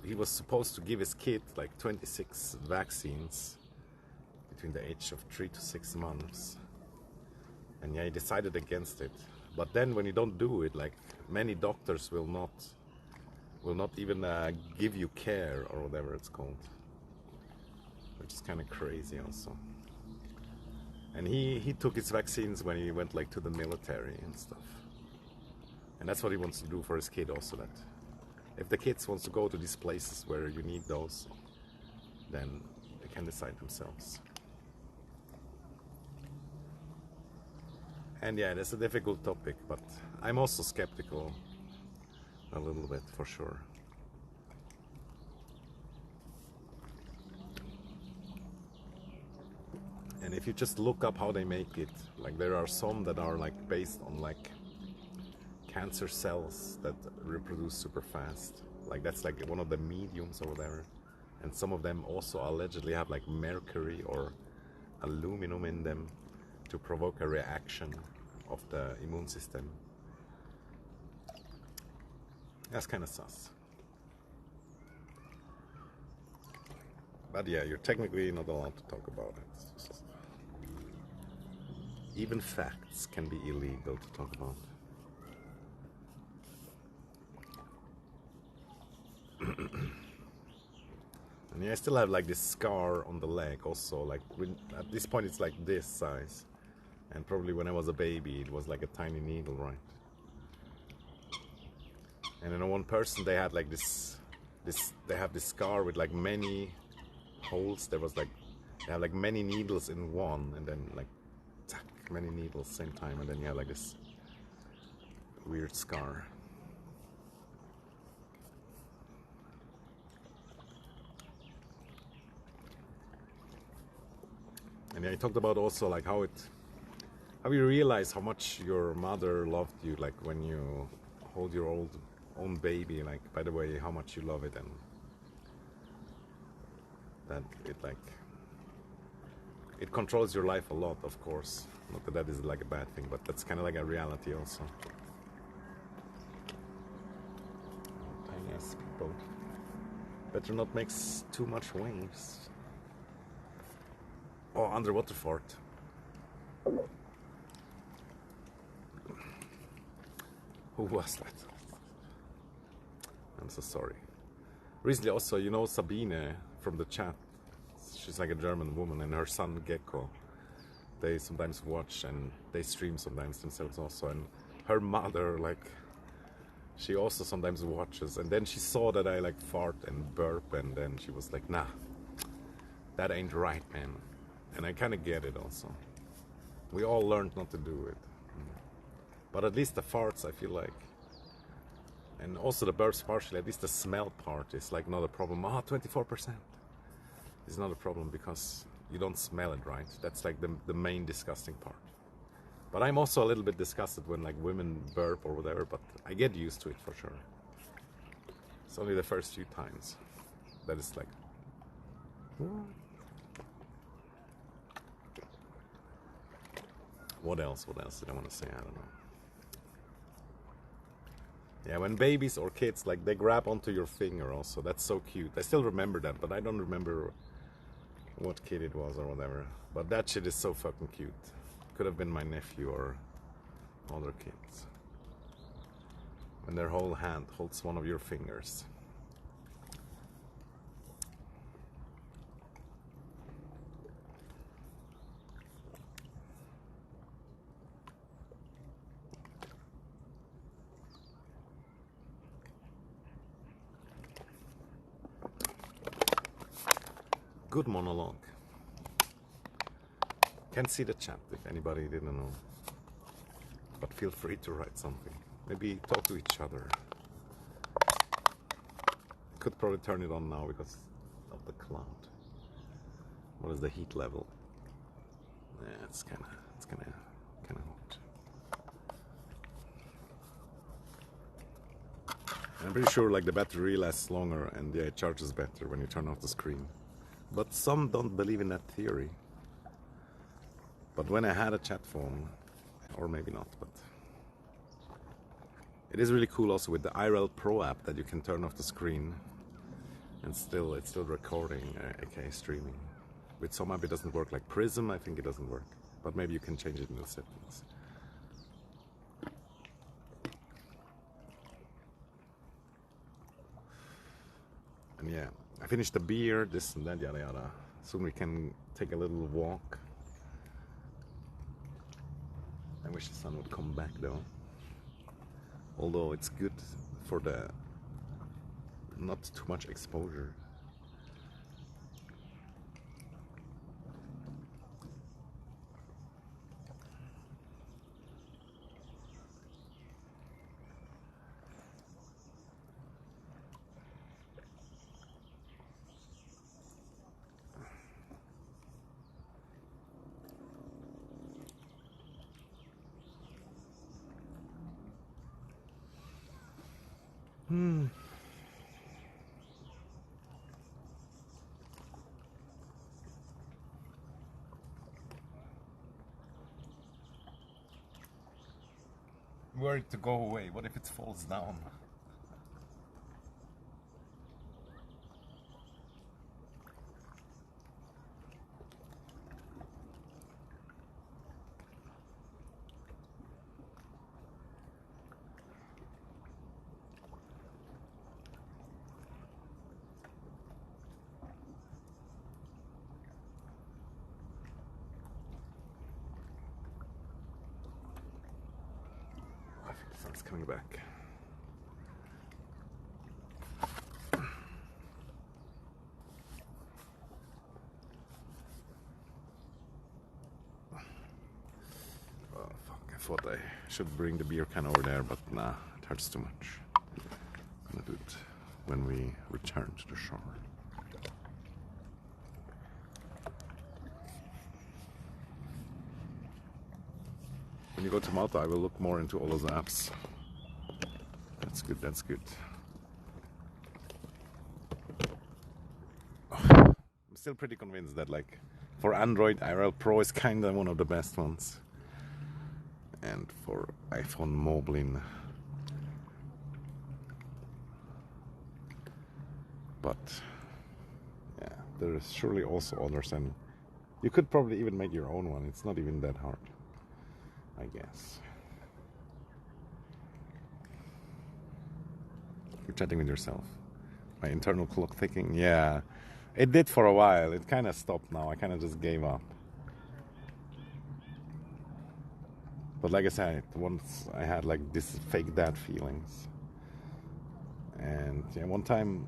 Speaker 1: he was supposed to give his kid like 26 vaccines between the age of 3 to 6 months. And yeah, he decided against it. But then when you don't do it, like many doctors will not even give you care or whatever it's called, which is kind of crazy also. And he took his vaccines when he went like to the military and stuff. And that's what he wants to do for his kid also, that if the kids wants to go to these places where you need those, then they can decide themselves. And yeah, that's a difficult topic, but I'm also skeptical a little bit for sure. And if you just look up how they make it, like there are some that are like based on like cancer cells that reproduce super fast. Like that's like one of the mediums or whatever. And some of them also allegedly have like mercury or aluminum in them to provoke a reaction of the immune system. That's kind of sus. But yeah, you're technically not allowed to talk about it. Even facts can be illegal to talk about. And yeah, I still have like this scar on the leg also, like at this point it's like this size. And probably when I was a baby it was like a tiny needle, right? And then one person, they had like they have this scar with like many holes. There was like, they have like many needles in one, and then like tack, many needles same time, and then you have like this weird scar. And yeah, I talked about also like how you realize how much your mother loved you, like when you hold your own baby, like by the way how much you love it, and that it controls your life a lot, of course. Not that that is like a bad thing, but that's kind of like a reality also. Tiny ass people. Better not make too much waves. Oh, underwater fart. Who was that? I'm so sorry. Recently also, you know Sabine from the chat. She's like a German woman, and her son Gecko. They sometimes watch and they stream sometimes themselves also. And her mother, like, she also sometimes watches. And then she saw that I like fart and burp, and then she was like, nah, that ain't right, man. And I kind of get it also. We all learned not to do it. But at least the farts, I feel like, and also the burps partially, at least the smell part is like not a problem. 24% is not a problem because you don't smell it, right? That's like the main disgusting part. But I'm also a little bit disgusted when like women burp or whatever, but I get used to it for sure. It's only the first few times that it's like, what else did I want to say? I don't know. Yeah, when babies or kids, like, they grab onto your finger also. That's so cute. I still remember that, but I don't remember what kid it was or whatever. But that shit is so fucking cute. Could have been my nephew or other kids. When their whole hand holds one of your fingers. Good monologue. Can't see the chat if anybody didn't know. But feel free to write something. Maybe talk to each other. Could probably turn it on now because of the cloud. What is the heat level? Yeah, it's kind of hot. I'm pretty sure like the battery lasts longer and yeah, it charges better when you turn off the screen. But some don't believe in that theory. But when I had a chat phone, or maybe not, but it is really cool also with the IRL Pro app that you can turn off the screen and it's still recording, aka streaming, with some app it doesn't work, like Prism, I think it doesn't work. But maybe you can change it in the settings. And yeah, I finished the beer, this and that, yada yada. Soon we can take a little walk. I wish the sun would come back though. Although it's good for the not too much exposure. Worried to go away. What if it falls down? I think the sun's coming back. Oh fuck, I thought I should bring the beer can over there, but nah, it hurts too much. I'm gonna do it when we return to the shore. When you go to Malta, I will look more into all those apps. That's good, that's good. I'm still pretty convinced that, like, for Android, IRL Pro is kinda one of the best ones. And for iPhone Moblin. But, yeah, there is surely also others, and you could probably even make your own one. It's not even that hard, I guess. You're chatting with yourself. My internal clock ticking, yeah. It did for a while. It kind of stopped now. I kind of just gave up. But like I said, once I had like this fake dad feelings. And yeah, one time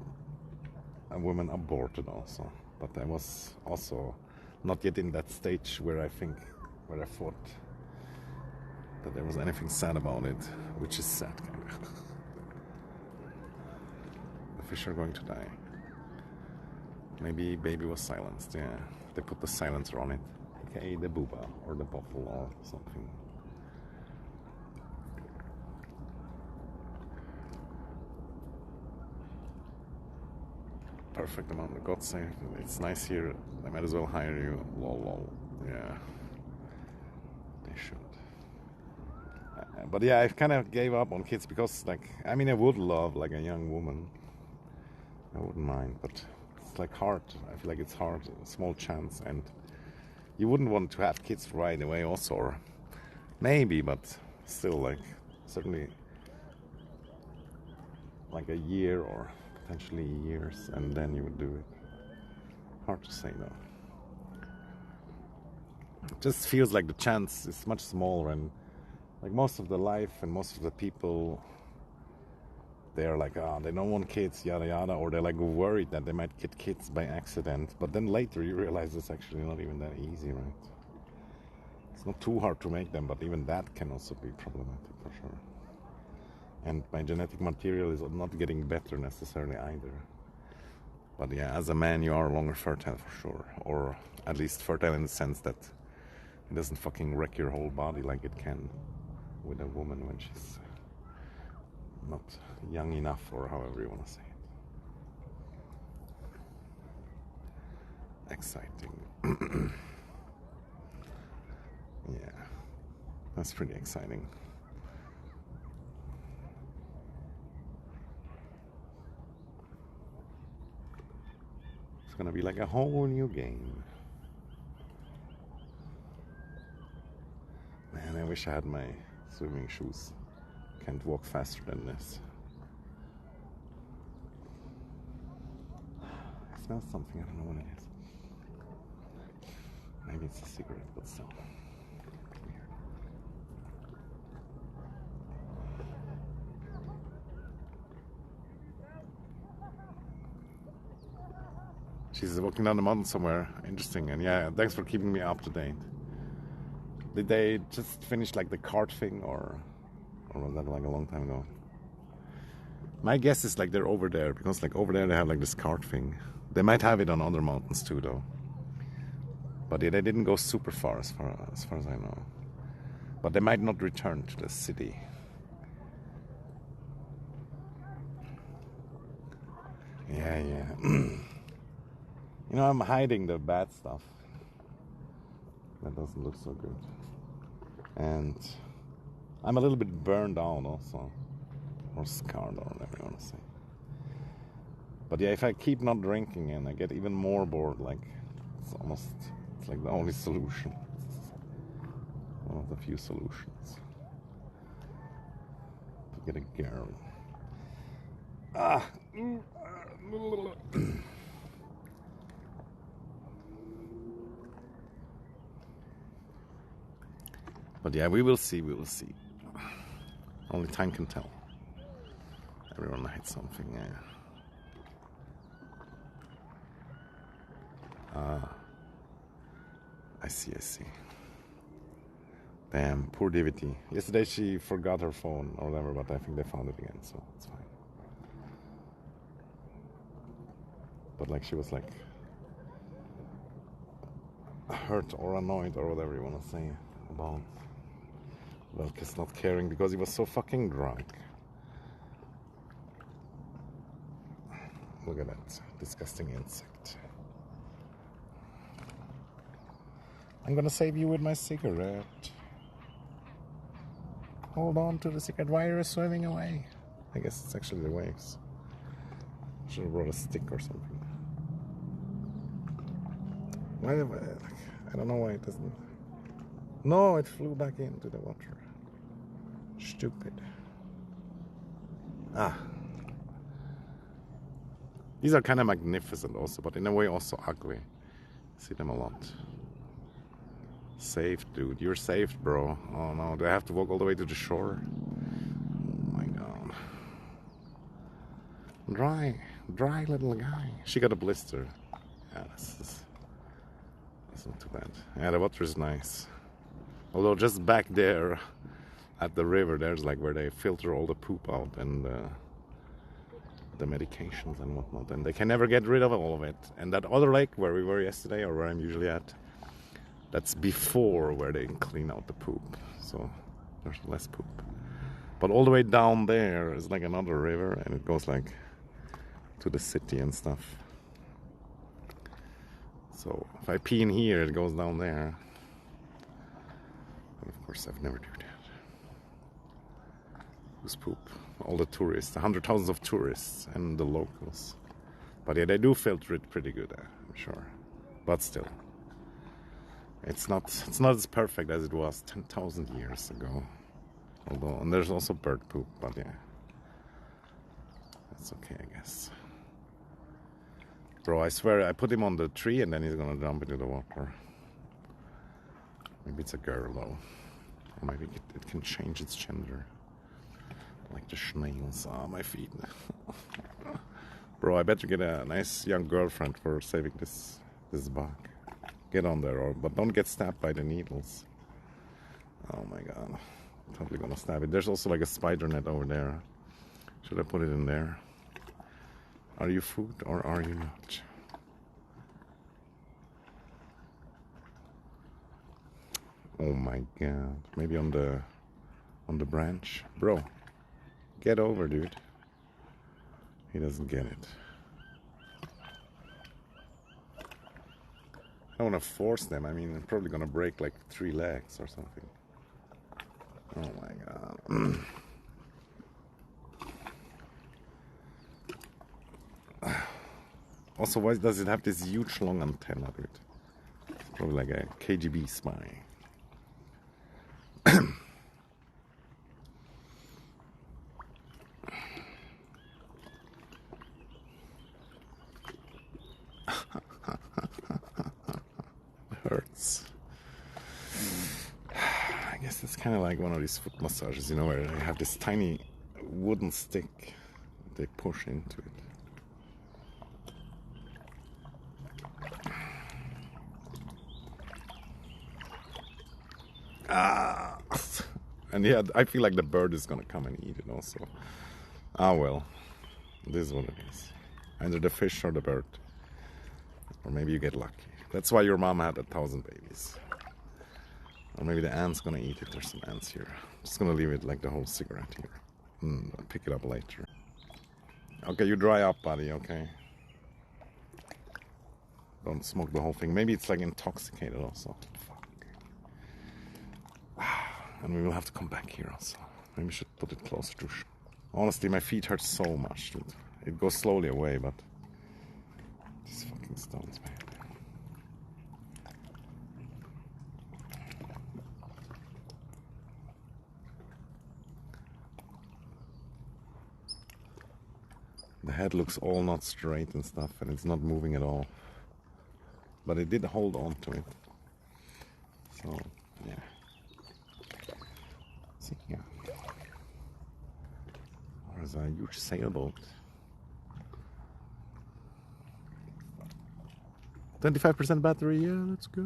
Speaker 1: a woman aborted also. But I was also not yet in that stage where I thought that there was anything sad about it, which is sad kind of. The fish are going to die. Maybe baby was silenced, yeah. They put the silencer on it. Okay, the booba or the bottle or something. Perfect amount of God save. It's nice here. I might as well hire you. Lol, lol. Yeah. They should. But yeah, I kind of gave up on kids because, like, I mean, I would love like a young woman. I wouldn't mind, but it's like hard. I feel like it's hard, a small chance, and you wouldn't want to have kids right away also, or maybe, but still, like, certainly like a year or potentially years, and then you would do it. Hard to say though. It just feels like the chance is much smaller, and like most of the life and most of the people, they're like, oh, they don't want kids, yada yada, or they're like worried that they might get kids by accident. But then later you realize it's actually not even that easy, right? It's not too hard to make them, but even that can also be problematic for sure. And my genetic material is not getting better necessarily either. But yeah, as a man you are longer fertile for sure. Or at least fertile in the sense that it doesn't fucking wreck your whole body like it can with a woman when she's not young enough, or however you want to say it. Exciting. Yeah, that's pretty exciting. It's gonna be like a whole new game. I wish I had my swimming shoes. Can't walk faster than this. I smell something, I don't know what it is. Maybe it's a cigarette, but still. She's walking down the mountain somewhere. Interesting. And yeah, thanks for keeping me up to date. Did they just finish like the cart thing, or was that like a long time ago? My guess is like they're over there, because like over there they have like this cart thing. They might have it on other mountains too though. But yeah, they didn't go super far as far as I know. But they might not return to the city. Yeah. You know, I'm hiding the bad stuff. That doesn't look so good. And I'm a little bit burned out also. Or scarred, or whatever you want to say. But yeah, if I keep not drinking and I get even more bored, like, it's like the only solution. One of the few solutions. To get a girl. But yeah, we will see. Only time can tell. Everyone hides something, yeah. I see. Damn, poor DVD. Yesterday she forgot her phone or whatever, but I think they found it again, so it's fine. But like she was like hurt or annoyed or whatever you want to say about Velke's not caring because he was so fucking drunk. Look at that disgusting insect. I'm gonna save you with my cigarette. Hold on to the cigarette. Why are you swimming away? I guess it's actually the waves. Should have brought a stick or something. Why? I don't know why it doesn't. No, it flew back into the water. Stupid. These are kind of magnificent also, but in a way also ugly. See them a lot. Saved, dude. You're saved, bro. Oh no, do I have to walk all the way to the shore? Oh my god. Dry little guy. She got a blister. Yeah, that's not too bad. Yeah, the water is nice. Although just back there at the river, there's like where they filter all the poop out and the medications and whatnot, and they can never get rid of all of it. And that other lake where we were yesterday, or where I'm usually at, that's before where they clean out the poop, so there's less poop. But all the way down there is like another river, and it goes like to the city and stuff. So if I pee in here, it goes down there. And of course, I've never do that. Who's poop? All the tourists, the 100,000s of tourists and the locals. But yeah, they do filter it pretty good, I'm sure. But still, it's not as perfect as it was 10,000 years ago. Although, and there's also bird poop, but yeah, that's okay, I guess. Bro, I swear, I put him on the tree and then he's gonna jump into the water. Maybe it's a girl though, or maybe it can change its gender. Like the snails on my feet. Bro, I better get a nice young girlfriend for saving this bug. Get on there, but don't get stabbed by the needles. Oh my god. Totally gonna stab it. There's also like a spider net over there. Should I put it in there? Are you food or are you not? Oh my god. Maybe on the branch. Bro, get over, dude. He doesn't get it. I don't want to force them. I mean, I'm probably gonna break like 3 legs or something. Oh my god. Also, why does it have this huge long antenna, dude? It's probably like a KGB spy. Hurts. I guess it's kind of like one of these foot massages, you know, where they have this tiny wooden stick they push into it. Ah! And yeah, I feel like the bird is gonna come and eat it also. Ah well, this is what it is. Either the fish or the bird. Or maybe you get lucky. That's why your mom had 1,000 babies. Or maybe the ant's gonna eat it. There's some ants here. I'm just gonna leave it like the whole cigarette here. I'll pick it up later. Okay, you dry up, buddy, okay? Don't smoke the whole thing. Maybe it's like intoxicated also. Fuck. And we will have to come back here also. Maybe we should put it closer to... Honestly, my feet hurt so much, dude. It goes slowly away, but... These fucking stones, man. The head looks all not straight and stuff, and it's not moving at all. But it did hold on to it. So, yeah. See here. There's a huge sailboat. 25% battery, yeah, let's go.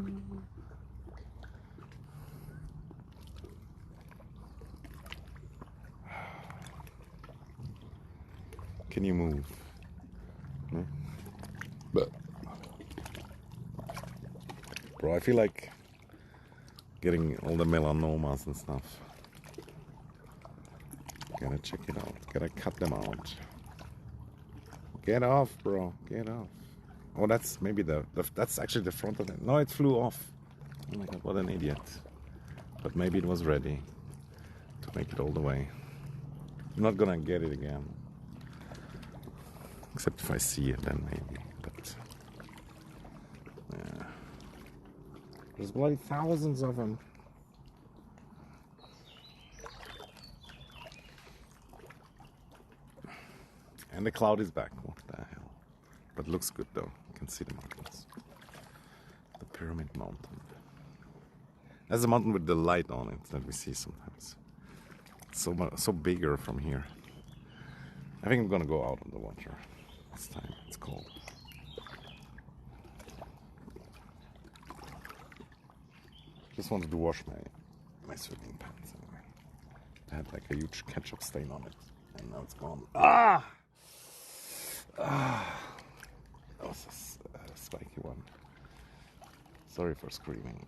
Speaker 1: Can you move? No? But bro, I feel like getting all the melanomas and stuff. Gotta check it out. Gotta cut them out. Get off, bro. Get off. Oh, that's maybe that's actually the front of it. No, it flew off. Oh my god, what an idiot. But maybe it was ready to make it all the way. I'm not gonna get it again. Except if I see it, then maybe. But yeah. There's bloody thousands of them. And the cloud is back. What the hell? But it looks good though. You can see the mountains. The Pyramid Mountain. That's the mountain with the light on it that we see sometimes. It's so bigger from here. I think I'm gonna go out on the water this time. It's cold. Just wanted to wash my swimming pants anyway. It had like a huge ketchup stain on it, and now it's gone. Ah! Ah! That was a spiky one. Sorry for screaming.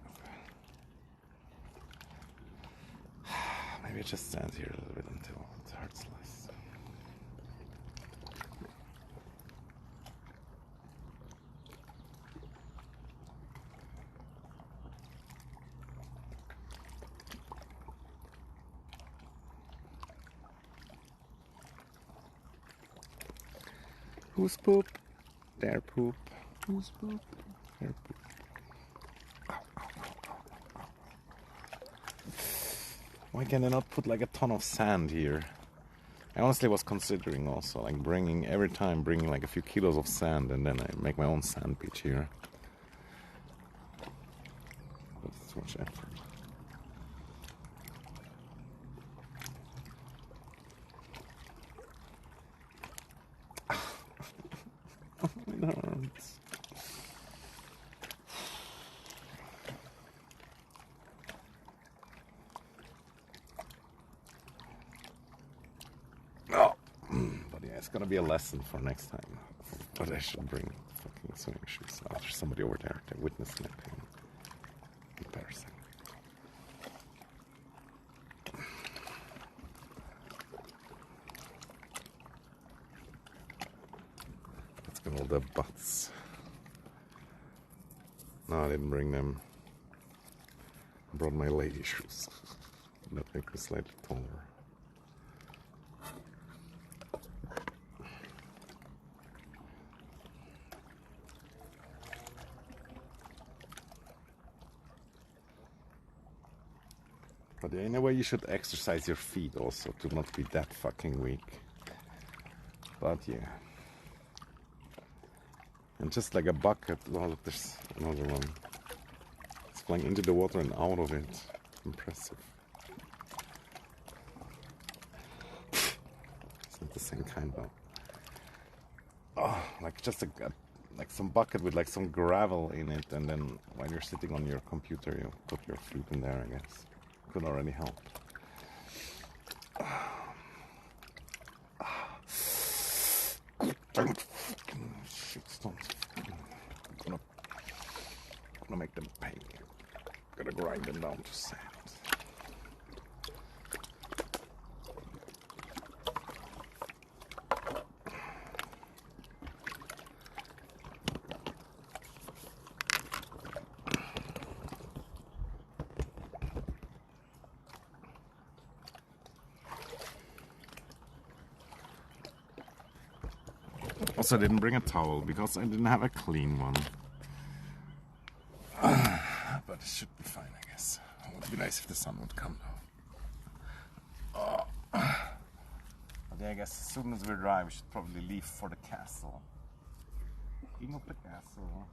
Speaker 1: Maybe I just stand here a little bit until it hurts less. Whose poop? Their poop. Whose poop? Their poop. Why can I not put like a ton of sand here? I honestly was considering also like bringing like a few kilos of sand, and then I make my own sand beach here. But it's too much effort. It hurts. Oh, but yeah, it's gonna be a lesson for next time. But I should bring fucking swimming shoes. Oh, there's somebody over there to witness my pain. Embarrassing. Let's get all the butts. No, I didn't bring them. I brought my lady shoes. That make me slightly taller. But in a way you should exercise your feet also to not be that fucking weak. But yeah. And just like a bucket, oh look, there's another one. It's flying into the water and out of it. Impressive. It's not the same kind though. Oh, like just like some bucket with like some gravel in it, and then when you're sitting on your computer you put your feet in there, I guess. Could already help. Don't fucking shit stones. I'm gonna make them pay. Gonna grind them down to sand. Also, I didn't bring a towel because I didn't have a clean one. But it should be fine, I guess. It would be nice if the sun would come though. But yeah, I guess as soon as we arrive, we should probably leave for the castle. King of the castle.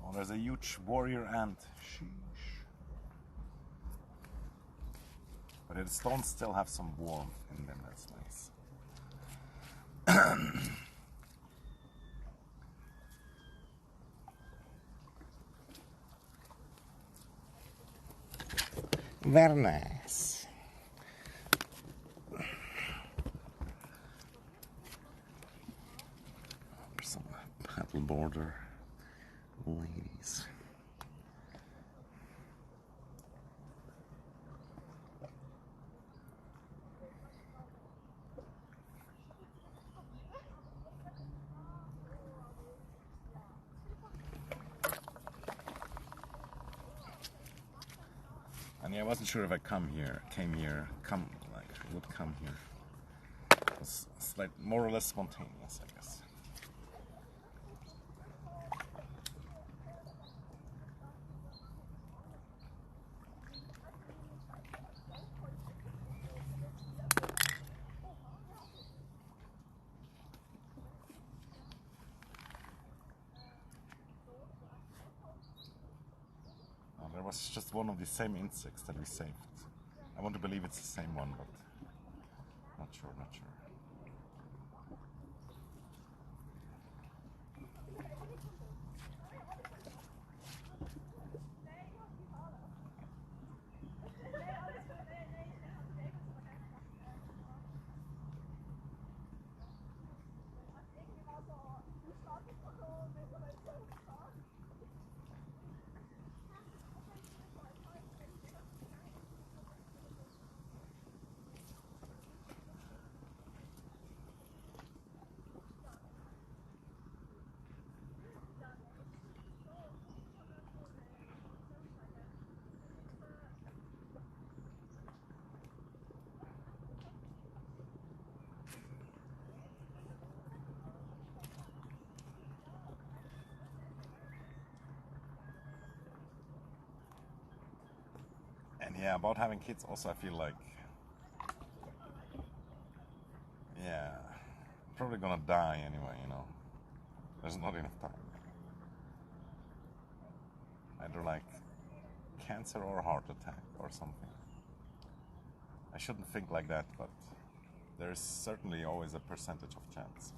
Speaker 1: Oh, there's a huge warrior ant. Sheesh. But the stones still have some warmth in them, that's nice. Very nice. There's some paddle border ladies. And yeah, I wasn't sure if I would come here. It was like more or less spontaneous, I guess. There was just one of the same insects that we saved. I want to believe it's the same one, but not sure. And yeah, about having kids also, I feel like, yeah, I'm probably gonna die anyway, you know. There's not enough time. Either like cancer or a heart attack or something. I shouldn't think like that, but there's certainly always a percentage of chance.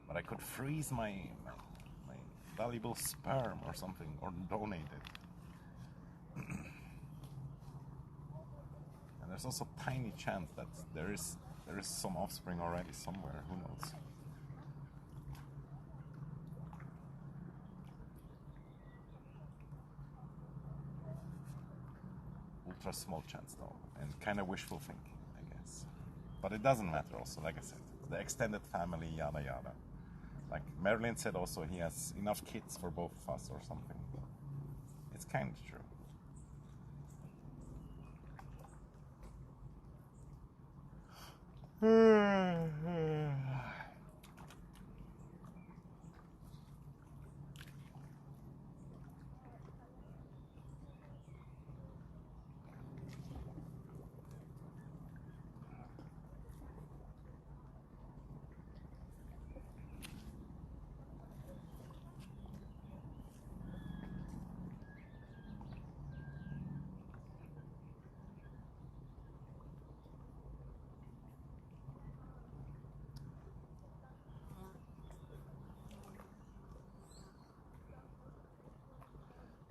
Speaker 1: But I could freeze my valuable sperm or something, or donate it. And there's also a tiny chance that there is some offspring already somewhere. Who knows? Ultra small chance though, and kind of wishful thinking, I guess. But it doesn't matter. Also, like I said, the extended family, yada yada. Like Marilyn said, also he has enough kids for both of us or something. It's kind of true.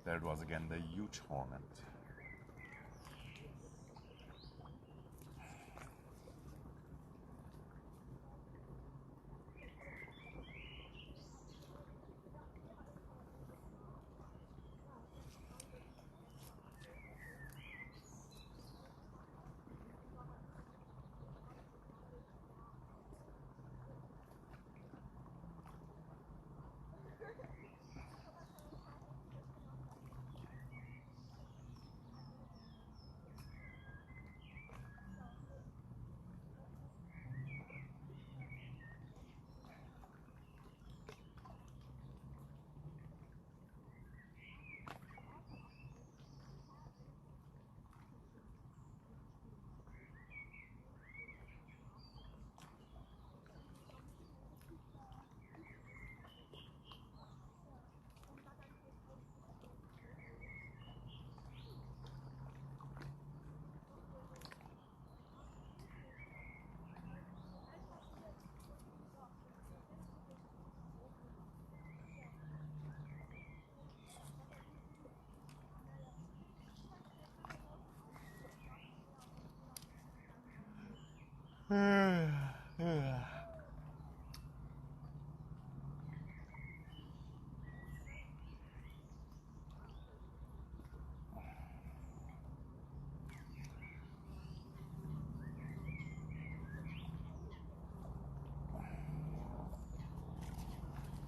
Speaker 1: There it was again, the huge hornet.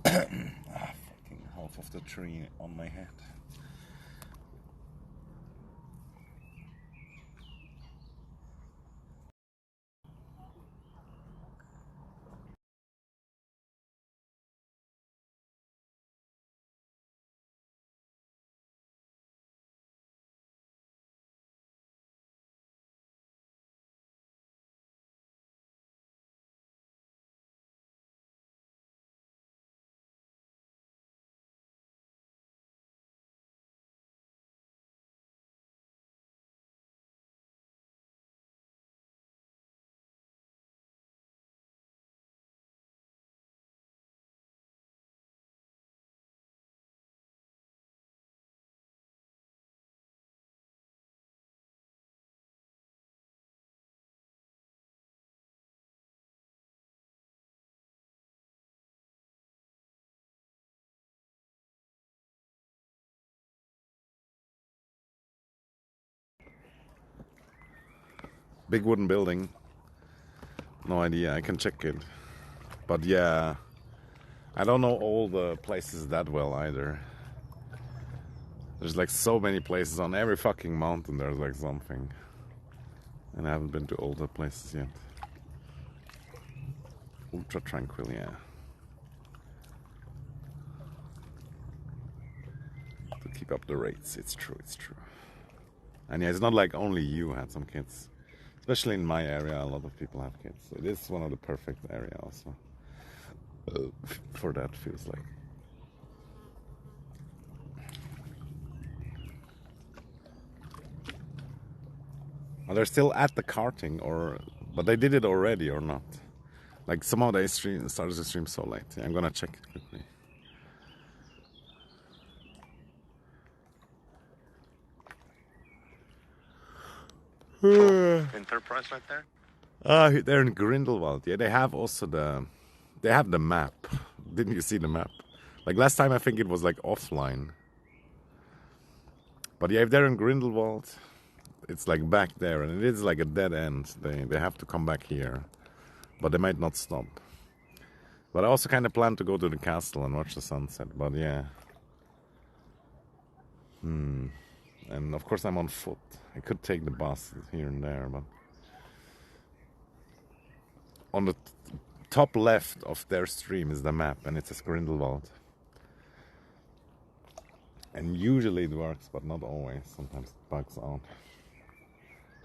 Speaker 1: Fucking half of the tree on my head. Big wooden building. No idea, I can check it. But yeah, I don't know all the places that well either. There's like so many places on every fucking mountain, there's like something. And I haven't been to all the places yet. Ultra tranquil, yeah. To keep up the rates, it's true, it's true. And yeah, it's not like only you had some kids. Especially in my area, a lot of people have kids. So it is one of the perfect area also. For that, feels like. Are they still at the karting, or but they did it already or not? Like somehow they started to stream so late. I'm gonna check it quickly.
Speaker 3: Enterprise right there?
Speaker 1: They're in Grindelwald. Yeah, they have also they have the map. Didn't you see the map? Like last time I think it was like offline. But yeah, if they're in Grindelwald, it's like back there, and it is like a dead end. They have to come back here, but they might not stop. But I also kind of plan to go to the castle and watch the sunset. But yeah. And of course I'm on foot. I could take the bus here and there, but on the top left of their stream is the map, and it says Grindelwald. And usually it works, but not always. Sometimes it bugs out.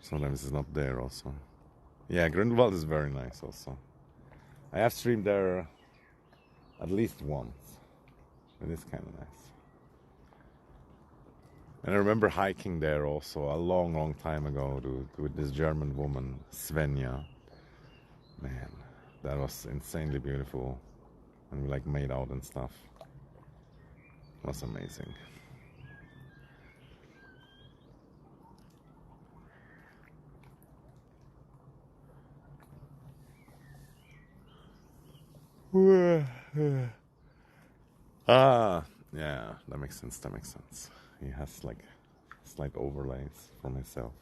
Speaker 1: Sometimes it's not there also. Yeah, Grindelwald is very nice also. I have streamed there at least once. It is kind of nice. And I remember hiking there also a long time ago with this German woman, Svenja. Man, that was insanely beautiful. And we like made out and stuff. It was amazing. Yeah, that makes sense. He has like slight overlays for myself.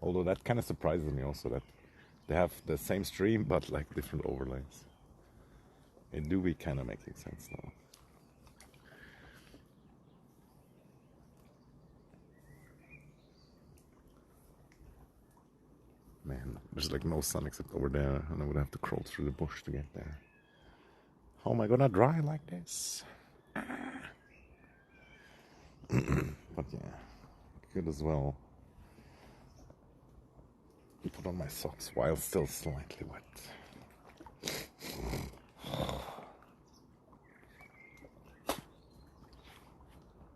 Speaker 1: Although that kind of surprises me also that they have the same stream but like different overlays. It do be kind of making sense now. Man, there's like no sun except over there, and I would have to crawl through the bush to get there. How am I gonna dry like this? But yeah, good as well. Put on my socks while still slightly wet.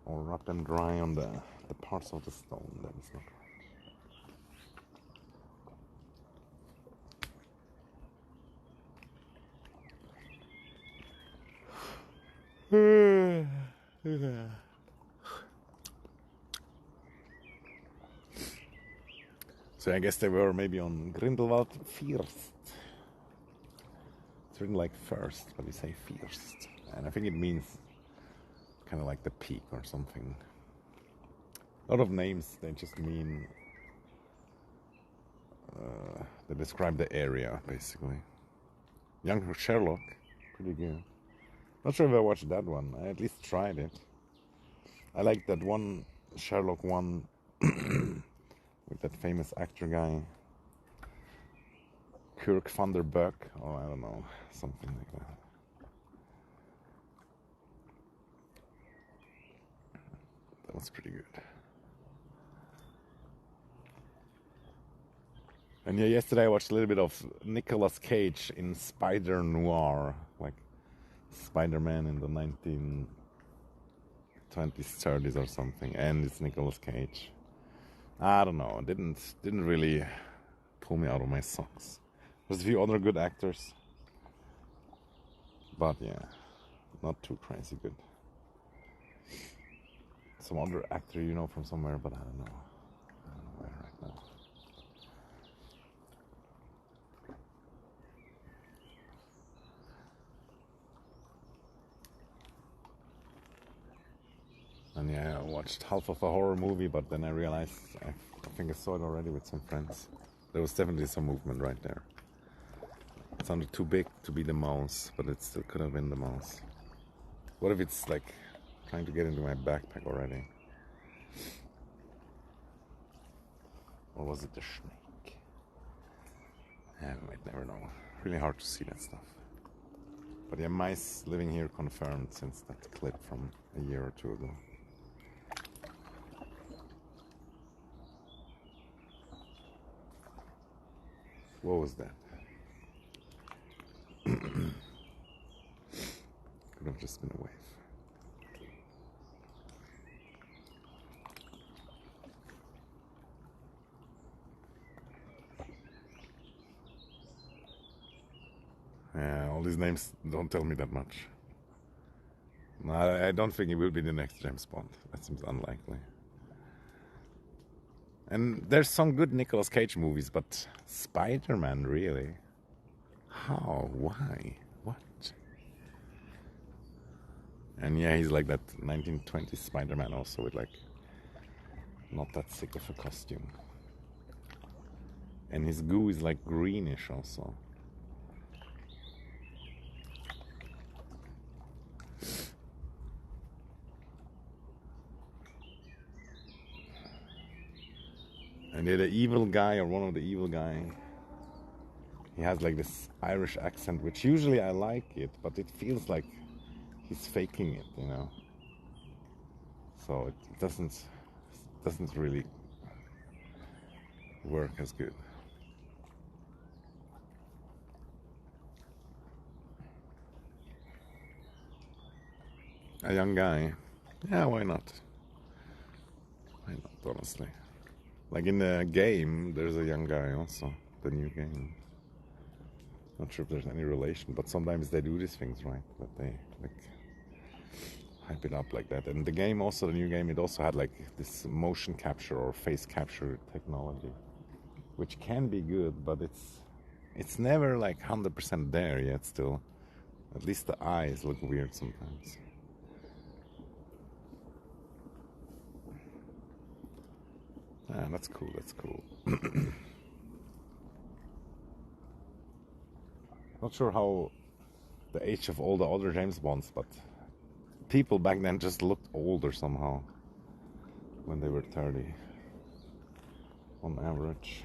Speaker 1: Or wrap them dry on the parts of the stone that is not right. So I guess they were maybe on Grindelwald first. It's written like first, but we say first. And I think it means kind of like the peak or something. A lot of names, they just mean, they describe the area, basically. Young Sherlock, pretty good. Not sure if I watched that one. I at least tried it. I like that one Sherlock one with that famous actor guy, Kirk van der Burg, or I don't know, something like that. That was pretty good. And yeah, yesterday I watched a little bit of Nicolas Cage in Spider Noir, like Spider-Man in the 1920s, 30s or something, and it's Nicolas Cage. I don't know, didn't really pull me out of my socks. There's a few other good actors, but yeah, not too crazy good. Some other actor you know from somewhere, but I don't know where right now. And yeah, I watched half of a horror movie, but then I realized I think I saw it already with some friends. There was definitely some movement right there. It sounded too big to be the mouse, but it still could have been the mouse. What if it's like trying to get into my backpack already? Or was it the snake? Yeah, we might never know. Really hard to see that stuff. But yeah, mice living here confirmed since that clip from a year or two ago. What was that? Could have just been a wave. Yeah, all these names don't tell me that much. No, I don't think it will be the next James Bond. That seems unlikely. And there's some good Nicolas Cage movies, but Spider-Man, really? How? Why? What? And yeah, he's like that 1920s Spider-Man also with like not that sick of a costume. And his goo is like greenish also. And they're the evil guy, or one of the evil guy. He has like this Irish accent, which usually I like it, but it feels like he's faking it, you know. So it doesn't really work as good. A young guy, yeah, why not? Why not, honestly? Like in the game, there's a young guy also, the new game. Not sure if there's any relation, but sometimes they do these things, right? That they like hype it up like that. And the game also, the new game, it also had like this motion capture or face capture technology, which can be good, but it's never like 100% there yet still. At least the eyes look weird sometimes. Ah, that's cool, that's cool. Not sure how the age of all the other James Bonds, but people back then just looked older somehow when they were 30 on average.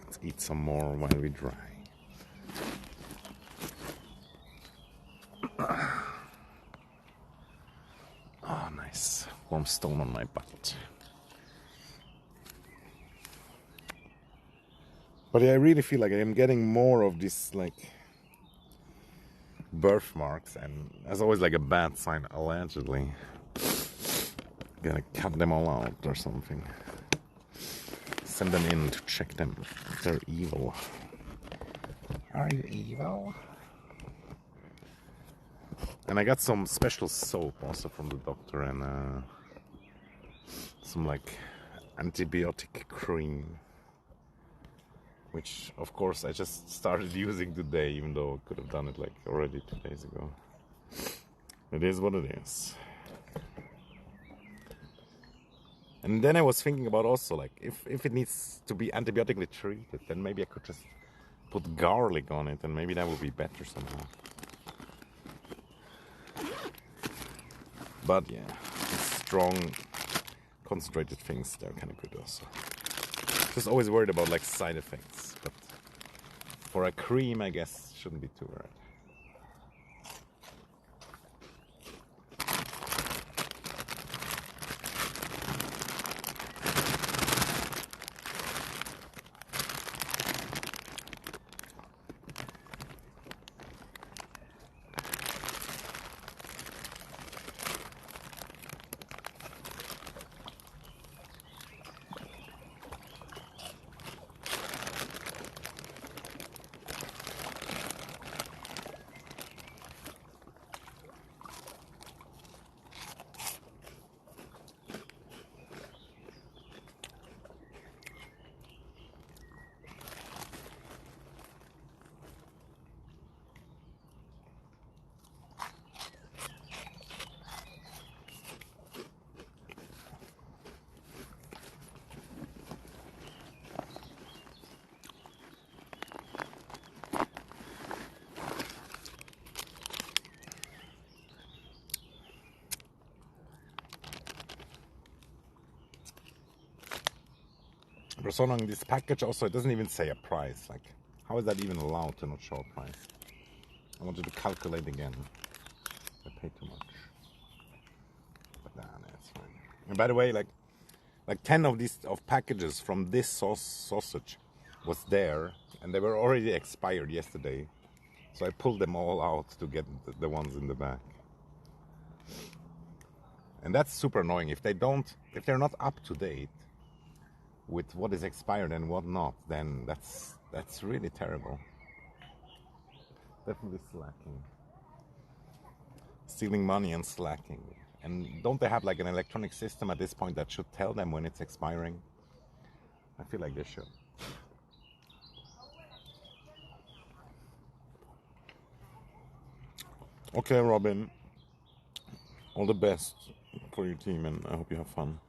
Speaker 1: Let's eat some more while we dry. Oh, nice. Warm stone on my butt. But yeah, I really feel like I am getting more of this, like, birthmarks, and as always, like a bad sign, allegedly. Gonna cut them all out or something. Send them in to check them if they're evil. Are you evil? And I got some special soap also from the doctor, and some like antibiotic cream, which of course I just started using today, even though I could have done it like already 2 days ago. It is what it is. And then I was thinking about also, like, if it needs to be antibiotically treated, then maybe I could just put garlic on it, and maybe that would be better somehow. But yeah, strong, concentrated things, they're kind of good also. Just always worried about like side effects, but for a cream, I guess, shouldn't be too worried. For so long, this package also, it doesn't even say a price. Like, how is that even allowed to not show a price? I wanted to calculate again. I paid too much. But nah, it's fine. And by the way, like 10 of these packages from this sausage was there, and they were already expired yesterday. So I pulled them all out to get the ones in the back. And that's super annoying. If they're not up to date with what is expired and what not, then that's really terrible. Definitely slacking. Stealing money and slacking. And don't they have like an electronic system at this point that should tell them when it's expiring? I feel like they should. Okay, Robin. All the best for your team, and I hope you have fun.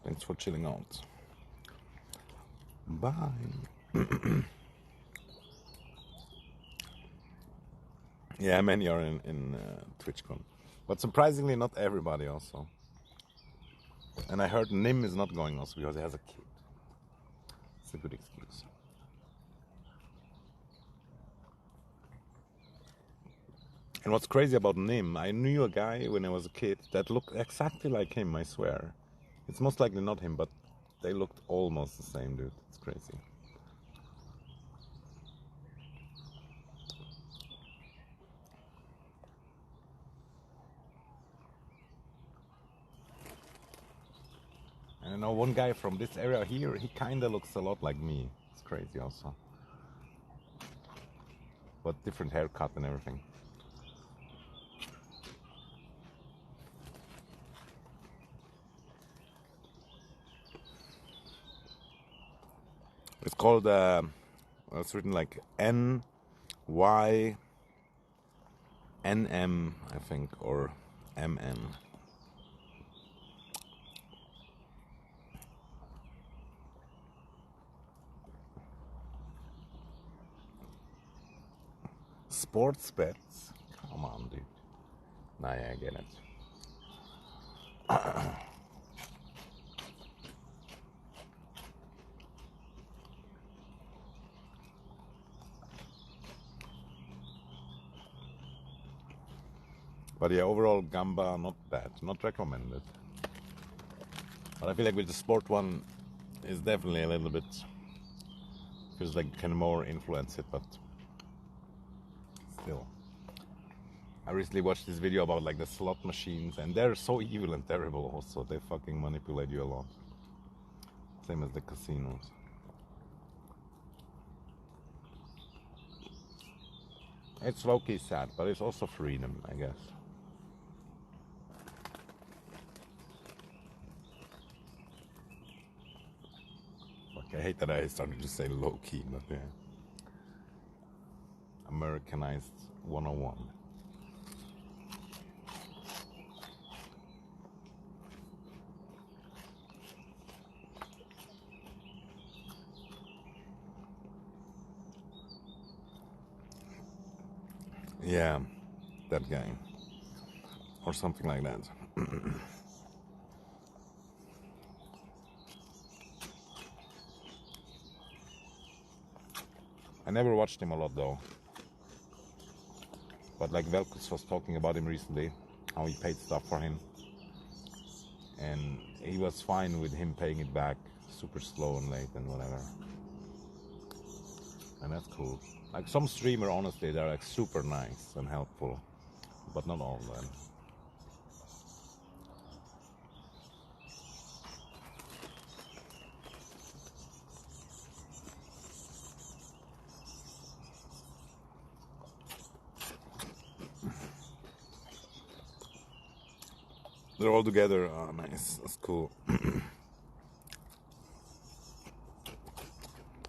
Speaker 1: Thanks for chilling out. Bye. Yeah, many are in TwitchCon, but surprisingly, not everybody also. And I heard Nim is not going also because he has a kid. It's a good excuse. And what's crazy about Nim, I knew a guy when I was a kid that looked exactly like him, I swear. It's most likely not him, but they looked almost the same, dude. It's crazy. And I know one guy from this area here, he kinda looks a lot like me. It's crazy also. But different haircut and everything. It's called, it's written like NYNM, I think, or MN. Sports bets? Come on, dude. Nah, yeah, I get it. But yeah, overall, Gamba, not bad. Not recommended. But I feel like with the sport one, it's definitely a little bit... feels like can more influence it, but... still. I recently watched this video about like the slot machines, and they're so evil and terrible also. They fucking manipulate you a lot. Same as the casinos. It's low-key sad, but it's also freedom, I guess. Fuck, I hate that I started to say low-key, but yeah. Americanized 101. Yeah, that guy. Or something like that. I never watched him a lot though. But like Velkus was talking about him recently, how he paid stuff for him. And he was fine with him paying it back super slow and late and whatever. And that's cool. Like some streamer, honestly, they're like super nice and helpful. But not all of them. They're all together. Oh, nice. That's cool.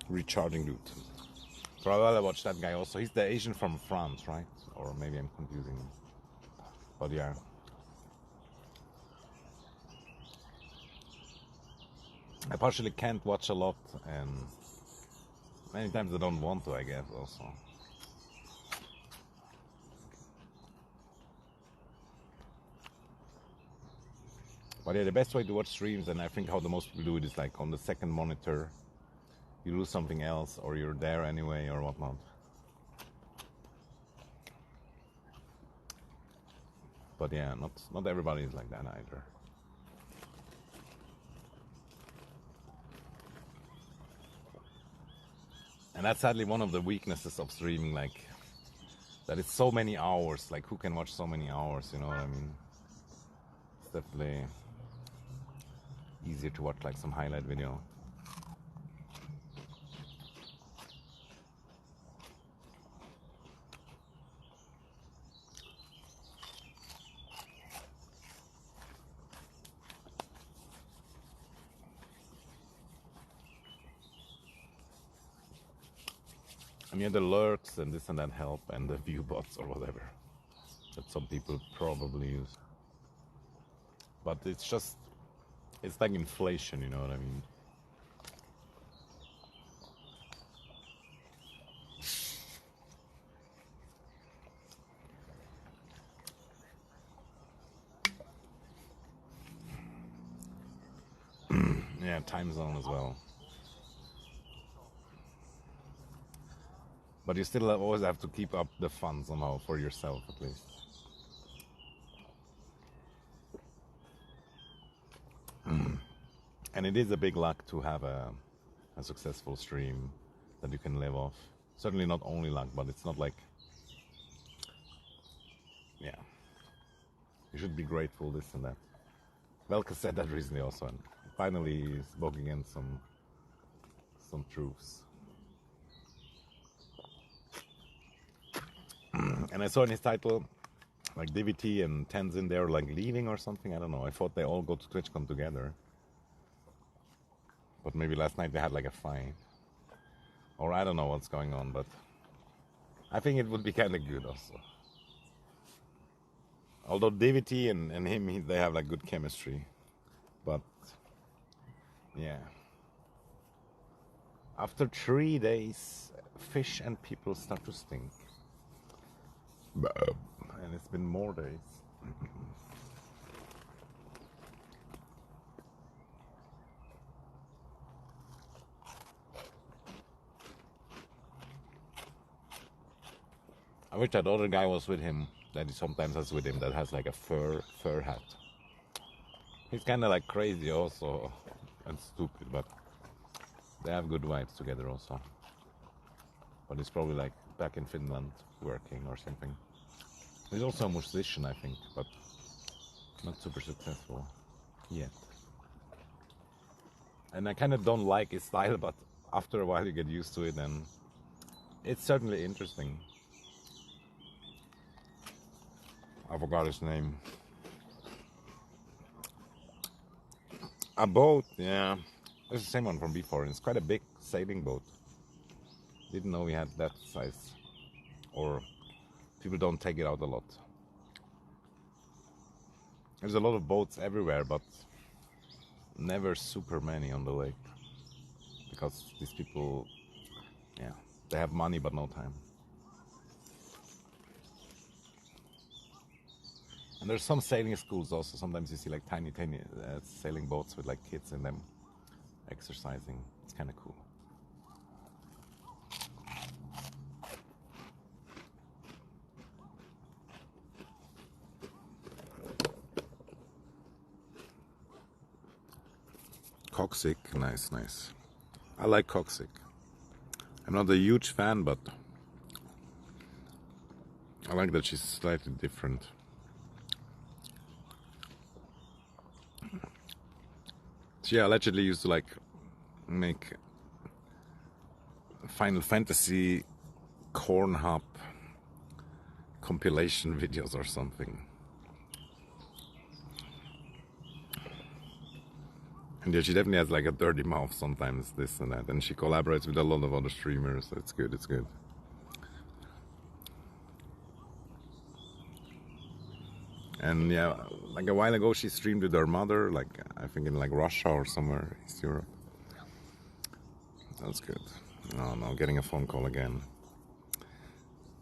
Speaker 1: Recharging dude. For a while I watched that guy also. He's the Asian from France, right? Or maybe I'm confusing him. But yeah. I partially can't watch a lot, and many times I don't want to, I guess, also. But yeah, the best way to watch streams, and I think how the most people do it, is like on the second monitor. You do something else, or you're there anyway, or whatnot. But yeah, not everybody is like that either. And that's sadly one of the weaknesses of streaming, like that it's so many hours. Like who can watch so many hours, you know what I mean? It's definitely easier to watch like some highlight video. And yeah, the lurks and this and that help, and the view bots or whatever that some people probably use. But it's like inflation, you know what I mean? Yeah, time zone as well. But you still always have to keep up the fun somehow for yourself, at least. And it is a big luck to have a successful stream that you can live off. Certainly not only luck, but it's not like, yeah, you should be grateful, this and that. Velka said that recently also, and finally spoke against some truths. And I saw in his title, like DVT and Tenzin, they were like leaving or something. I don't know. I thought they all go to TwitchCon together. But maybe last night they had like a fight. Or I don't know what's going on, but I think it would be kind of good also. Although DVT and him, they have like good chemistry. But yeah. After 3 days, fish and people start to stink. And it's been more days. I wish that other guy was with him, that he sometimes has with him, that has like a fur hat. He's kind of like crazy also, and stupid, but they have good vibes together also. But he's probably like back in Finland working or something. He's also a musician, I think, but not super successful yet. And I kind of don't like his style, but after a while you get used to it, and it's certainly interesting. I forgot his name. A boat, yeah. It's the same one from before, and it's quite a big sailing boat. Didn't know we had that size. Or people don't take it out a lot. There's a lot of boats everywhere, but never super many on the lake. Because these people, yeah, they have money but no time. And there's some sailing schools also. Sometimes you see like tiny sailing boats with like kids in them exercising. It's kind of cool. Coccyx, nice. I like Coccyx. I'm not a huge fan, but I like that she's slightly different. She allegedly used to like make Final Fantasy corn hop compilation videos or something. And yeah, she definitely has like a dirty mouth sometimes, this and that. And she collaborates with a lot of other streamers, so it's good. And yeah, like a while ago she streamed with her mother, like I think in like Russia or somewhere in East Europe. That's good. Oh no, getting a phone call again.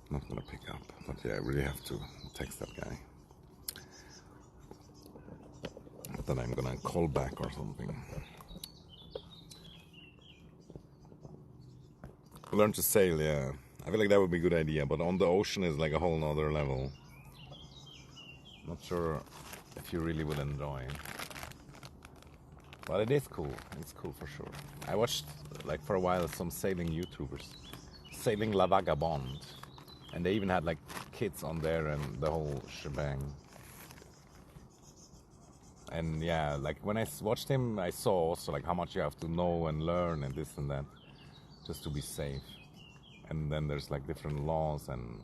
Speaker 1: Not gonna pick up, but yeah, I really have to text that guy. Then I'm gonna call back or something. Learn to sail, yeah. I feel like that would be a good idea, but on the ocean is like a whole nother level. Not sure if you really would enjoy. But it is cool. It's cool for sure. I watched like for a while some sailing YouTubers. Sailing La Vagabond. And they even had like kids on there and the whole shebang. And yeah, like when I watched him, I saw also like how much you have to know and learn and this and that just to be safe. And then there's like different laws and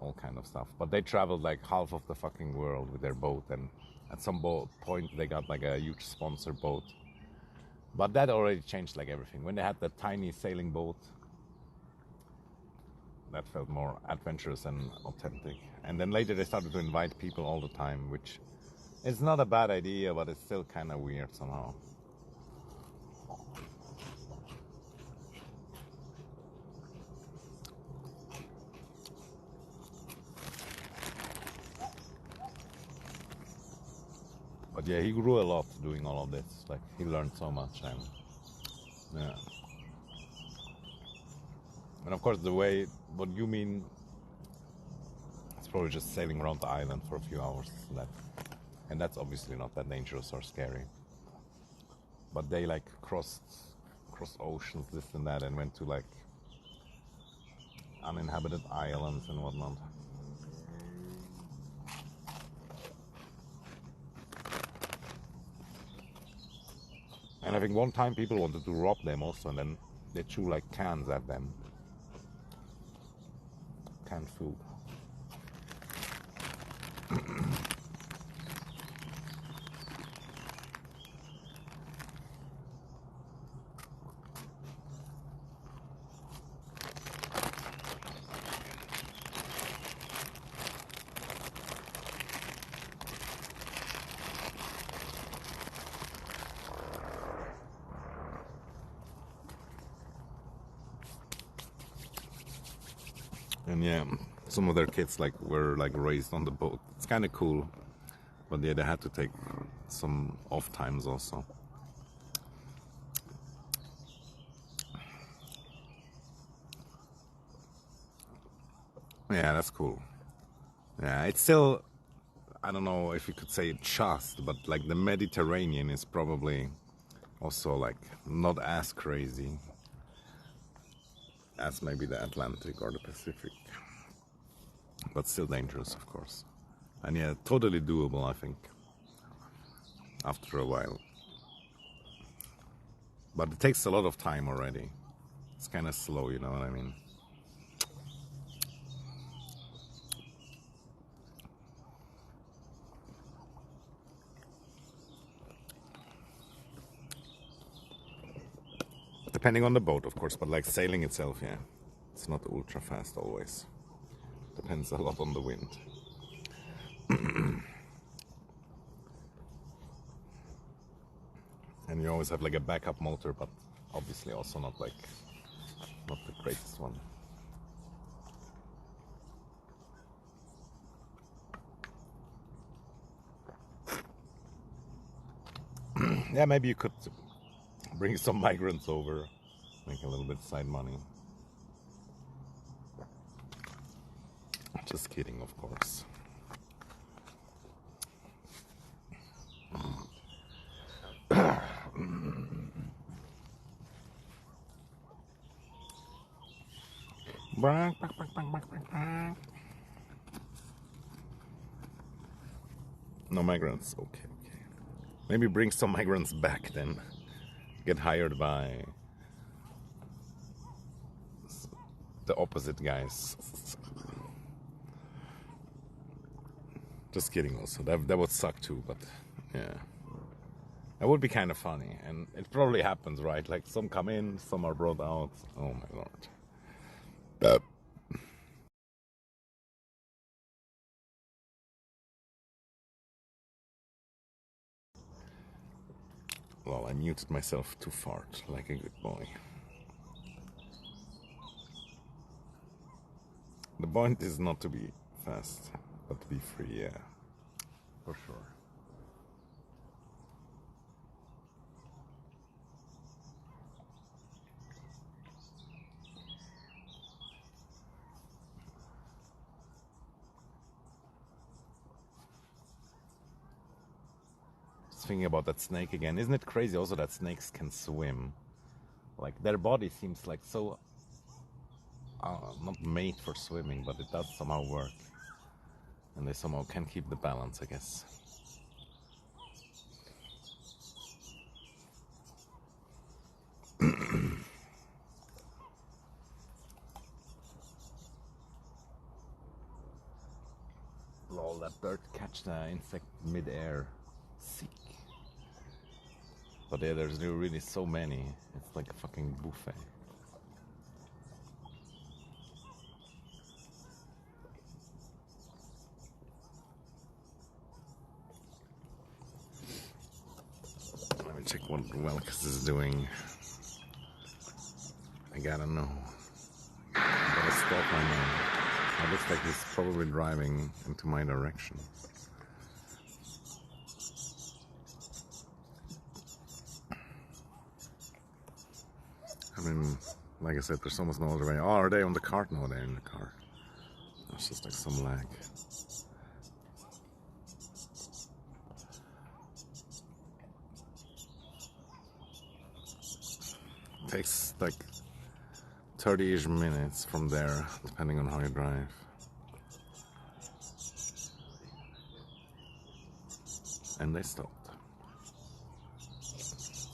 Speaker 1: all kind of stuff. But they traveled like half of the fucking world with their boat, and at some point they got like a huge sponsor boat. But that already changed like everything. When they had the tiny sailing boat, that felt more adventurous and authentic. And then later they started to invite people all the time, which is not a bad idea, but it's still kind of weird somehow. But yeah, he grew a lot doing all of this. Like, he learned so much, and yeah. And of course, the way, what you mean, it's probably just sailing around the island for a few hours. And that's obviously not that dangerous or scary. But they like crossed oceans, this and that, and went to like uninhabited islands and whatnot. And I think one time people wanted to rob them also, and then they threw like cans at them. Canned food. And yeah, some of their kids like were like raised on the boat. It's kind of cool, but yeah, they had to take some off times also. Yeah, that's cool. Yeah, it's still, I don't know if you could say just, but like the Mediterranean is probably also like not as crazy as maybe the Atlantic or the Pacific, but still dangerous, of course. And yeah, totally doable, I think, after a while. But it takes a lot of time already. It's kind of slow, you know what I mean? Depending on the boat, of course, but like sailing itself, yeah, it's not ultra fast always. Depends a lot on the wind. And you always have like a backup motor, but obviously also not the greatest one. Yeah, maybe you could bring some migrants over, make a little bit side money. Just kidding, of course. No migrants. Okay, okay. Maybe bring some migrants back then. Get hired by the opposite guys. Just kidding. Also, that would suck too. But yeah, that would be kind of funny, and it probably happens, right? Like some come in, some are brought out. Oh my lord. Well, I muted myself to fart like a good boy. The point is not to be fast, but to be free, yeah. For sure. Just thinking about that snake again. Isn't it crazy also that snakes can swim? Like, their body seems like so not made for swimming, but it does somehow work. And they somehow can keep the balance, I guess. Lol, that bird catch the insect mid-air. Sick. But yeah, there's really so many. It's like a fucking buffet. check what Welkus is doing. I gotta know. I gotta stop right now. It looks like he's probably driving into my direction. I mean, like I said, there's almost no other way. Oh, are they on the cart? No, they're in the car. It's just like some lag. It takes like 30-ish minutes from there, depending on how you drive. And they stopped.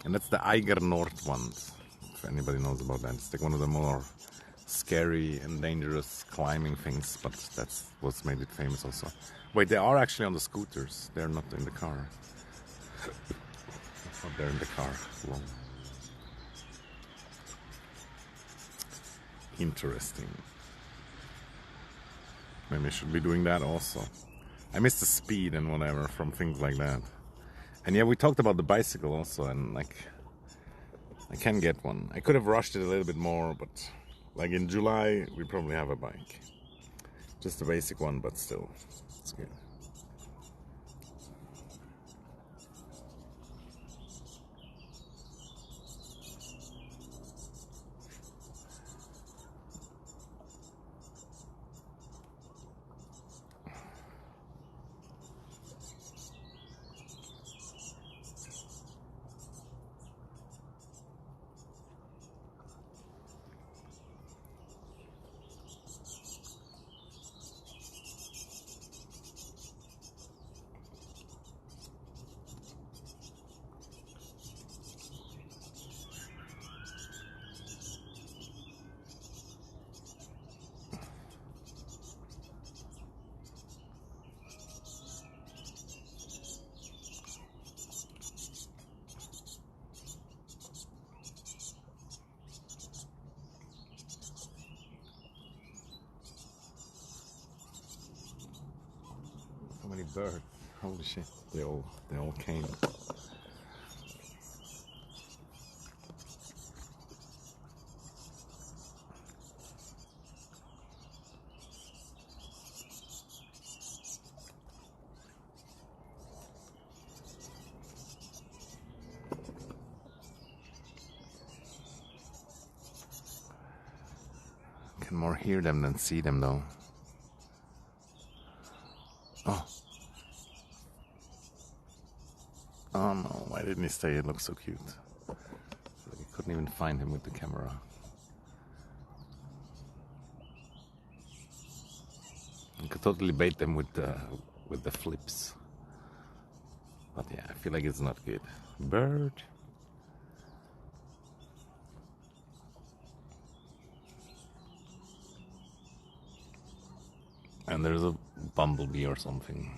Speaker 1: And that's the Eiger North ones, if anybody knows about that. It's like one of the more scary and dangerous climbing things, but that's what's made it famous also. Wait, they are actually on the scooters. They're not in the car. Oh, they're in the car. Whoa. Interesting. Maybe I should be doing that also. I miss the speed and whatever from things like that. And yeah, we talked about the bicycle also, and like, I can get one. I could have rushed it a little bit more, but like in July, we probably have a bike. Just a basic one, but still, it's good. So many birds. Holy shit. They all came. Can more hear them than see them though. Oh. Oh no, why didn't he stay? It looks so cute. I couldn't even find him with the camera. You could totally bait them with the flips. But yeah, I feel like it's not good. Bird. And there's a bumblebee or something.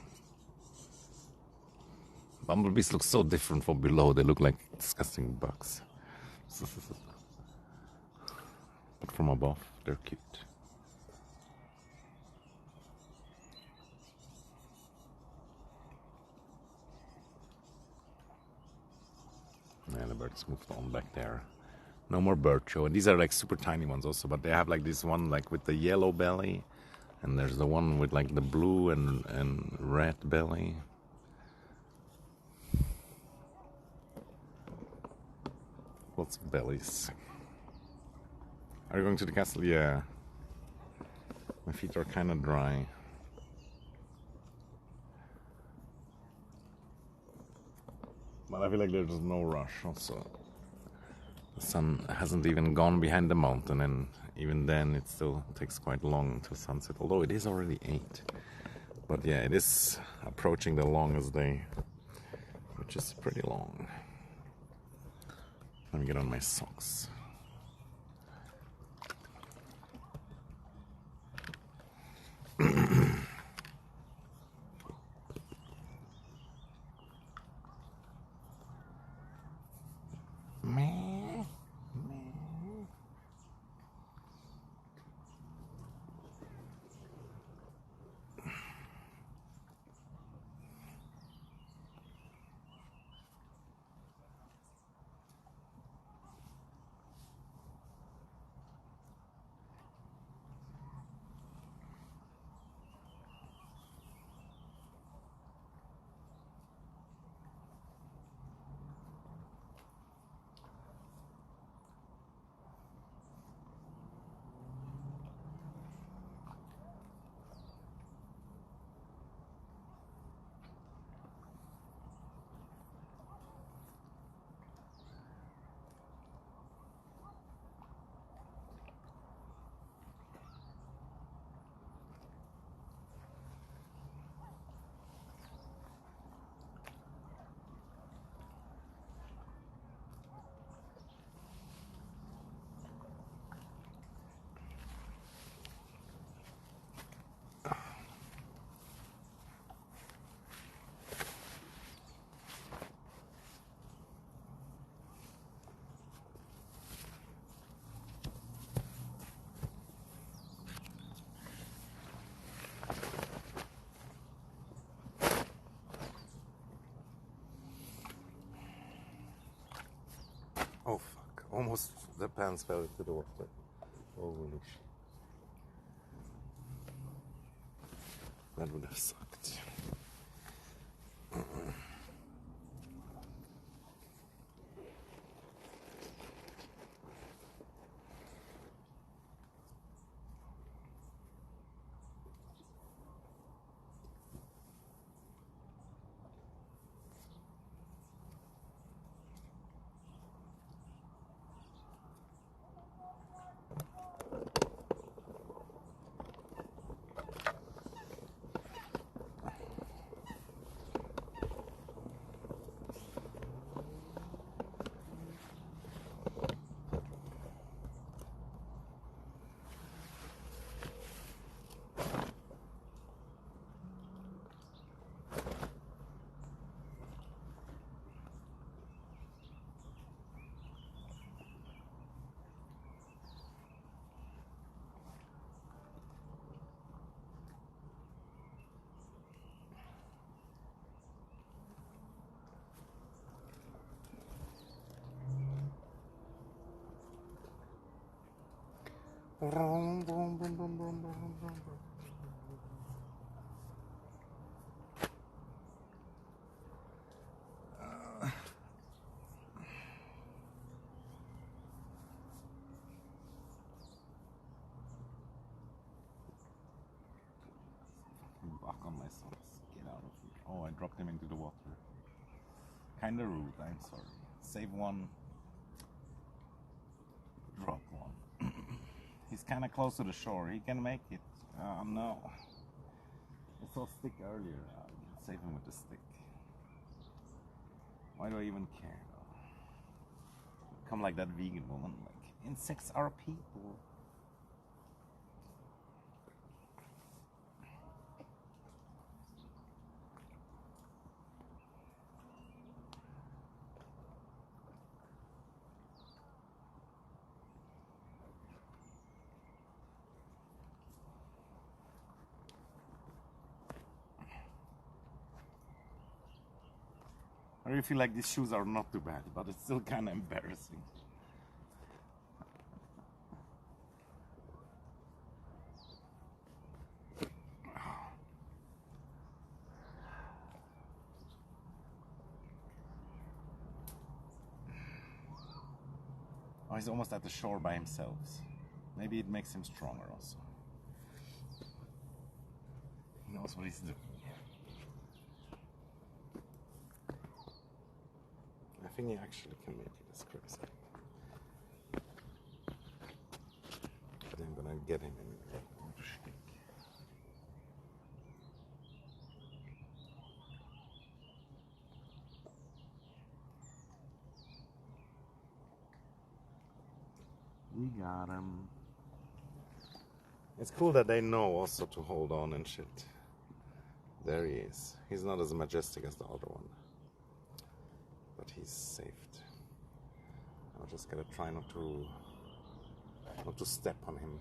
Speaker 1: Bumblebees look so different from below. They look like disgusting bugs. But from above, they're cute. And the birds moved on back there. No more bird show. And these are like super tiny ones also, but they have like this one like with the yellow belly, and there's the one with like the blue and red belly. Lots of bellies. Are you going to the castle? Yeah. My feet are kind of dry. But I feel like there's no rush also. The sun hasn't even gone behind the mountain, and even then it still takes quite long until sunset, although it is already 8. But yeah, it is approaching the longest day, which is pretty long. Let me get on my socks. Oh fuck, almost the pants fell into the water. Holy shit. That would have sucked. Vroom, vroom, vroom, vroom, vroom, vroom, vroom, vroom. Buck on my socks. Get out of here. Oh, I dropped him into the water. Kinda rude, I'm sorry. Save one. Drop one. He's kinda close to the shore. He can make it. No. I saw a stick earlier. I'll save him with the stick. Why do I even care though? Come like that vegan woman. Like, insects are people. I really feel like these shoes are not too bad, but it's still kind of embarrassing. Oh, he's almost at the shore by himself. Maybe it makes him stronger also. He knows what he's doing. I think he actually can make it. It's crazy. But I'm gonna get him in the stick. We got him. It's cool that they know also to hold on and shit. There he is. He's not as majestic as the other one, but he's saved. I'm just gonna try not to step on him.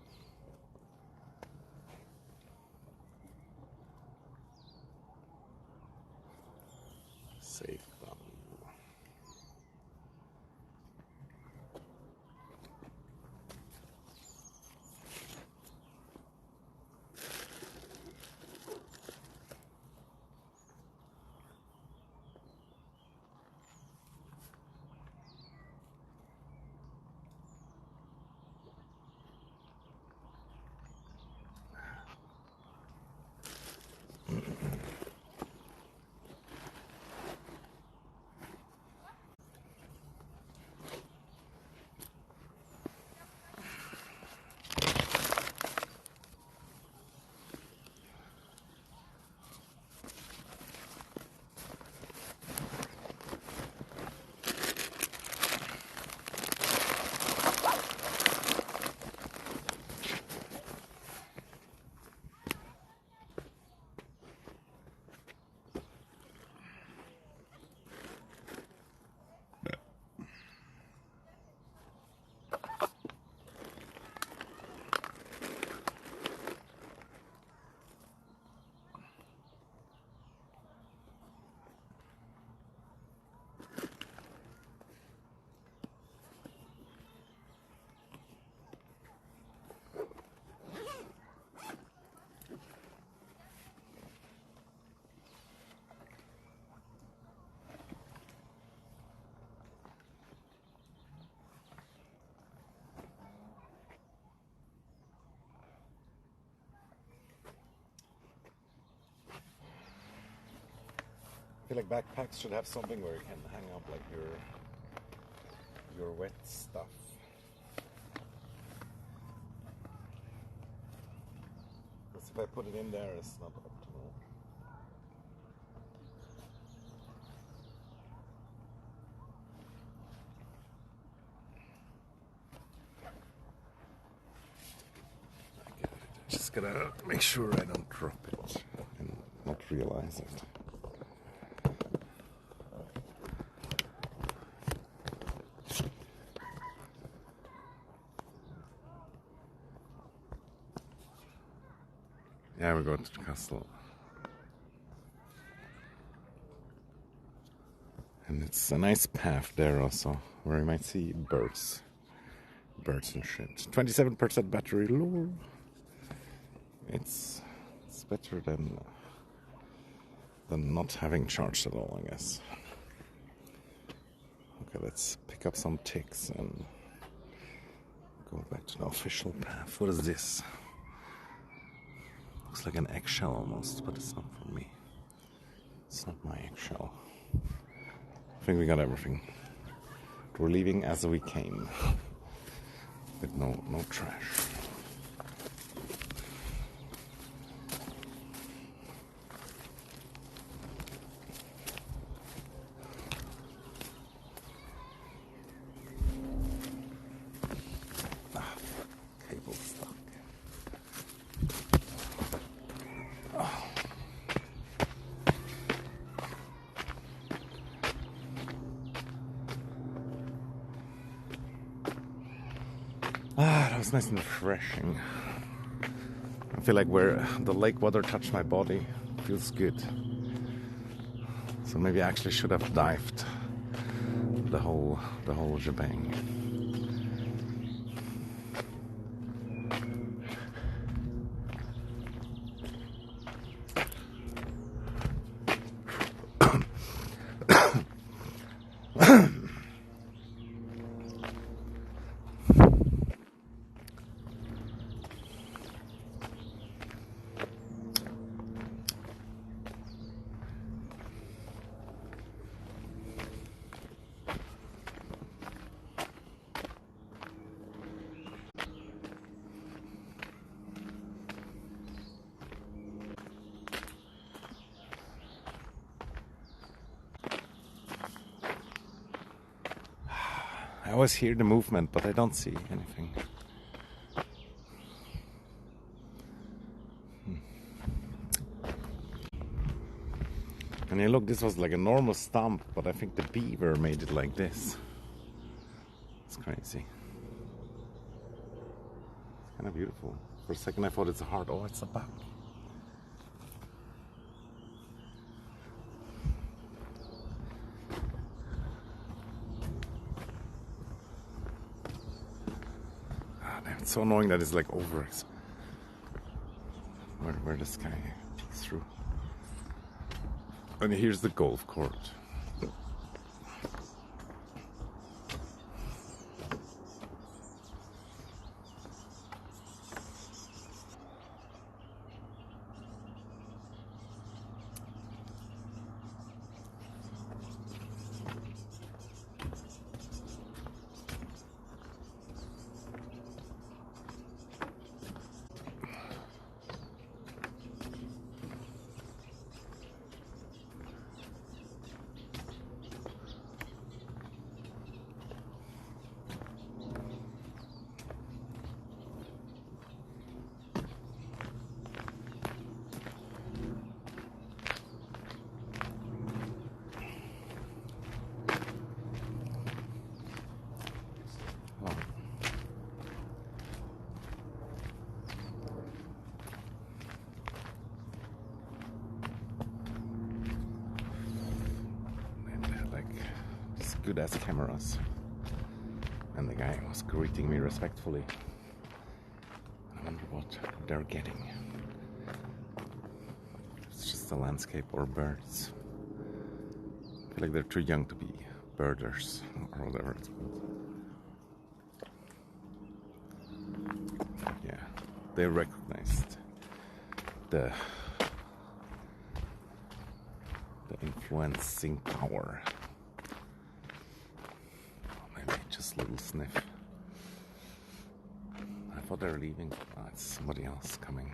Speaker 1: Safe done. I feel like backpacks should have something where you can hang up like your wet stuff. Because if I put it in there, it's not optimal. I get it. Just gotta make sure I don't drop it and not realize it. Yeah, we go to the castle. And it's a nice path there also, where you might see birds. Birds and shit. 27% battery low. It's better than not having charged at all, I guess. Okay, let's pick up some ticks and go back to the official path. What is this? Looks like an eggshell almost, but it's not for me. It's not my eggshell. I think we got everything. We're leaving as we came, with no trash. Cable stuck. That was nice and refreshing. I feel like where the lake water touched my body feels good. So maybe I actually should have dived the whole shebang. I always hear the movement, but I don't see anything. And you look, this was like a normal stump, but I think the beaver made it like this. It's crazy. It's kind of beautiful. For a second I thought it's a heart. Oh, it's a bug. It's so annoying that it's like over where the sky peeks through. And here's the golf court. Good ass cameras, and the guy was greeting me respectfully. I wonder what they're getting. It's just a landscape or birds. I feel like they're too young to be birders or whatever it's called. Yeah, they recognized the influencing power. Maybe just a little sniff. I thought they were leaving. Oh, it's somebody else coming.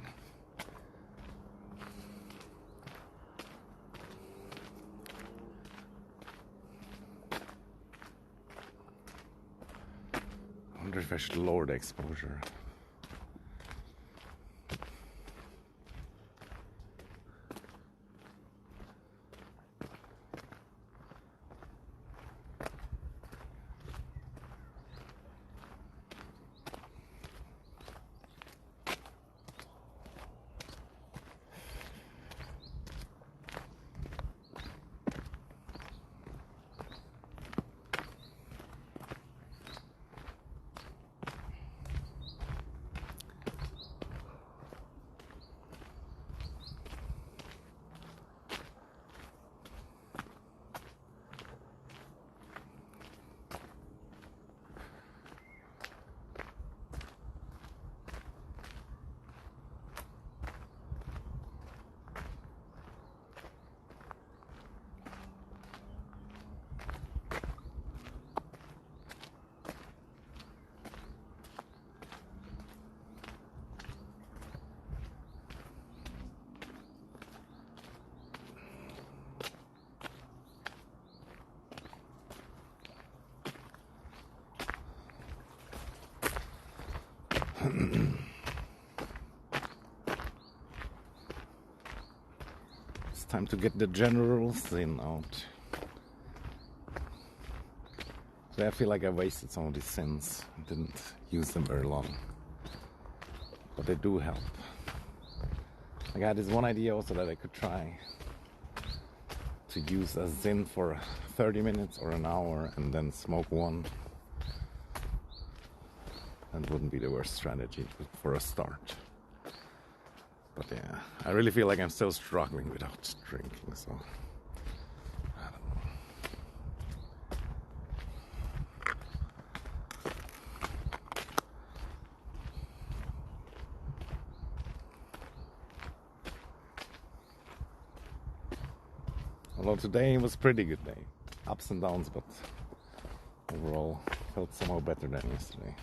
Speaker 1: I wonder if I should lower the exposure. It's time to get the general thin out. So I feel like I wasted some of these thins. I didn't use them very long. But they do help. Like I had this one idea also that I could try to use a zin for 30 minutes or an hour and then smoke one. That wouldn't be the worst strategy for a start. But yeah, I really feel like I'm still struggling without drinking, so I don't know. Although today was a pretty good day. Ups and downs, but overall felt somehow better than yesterday.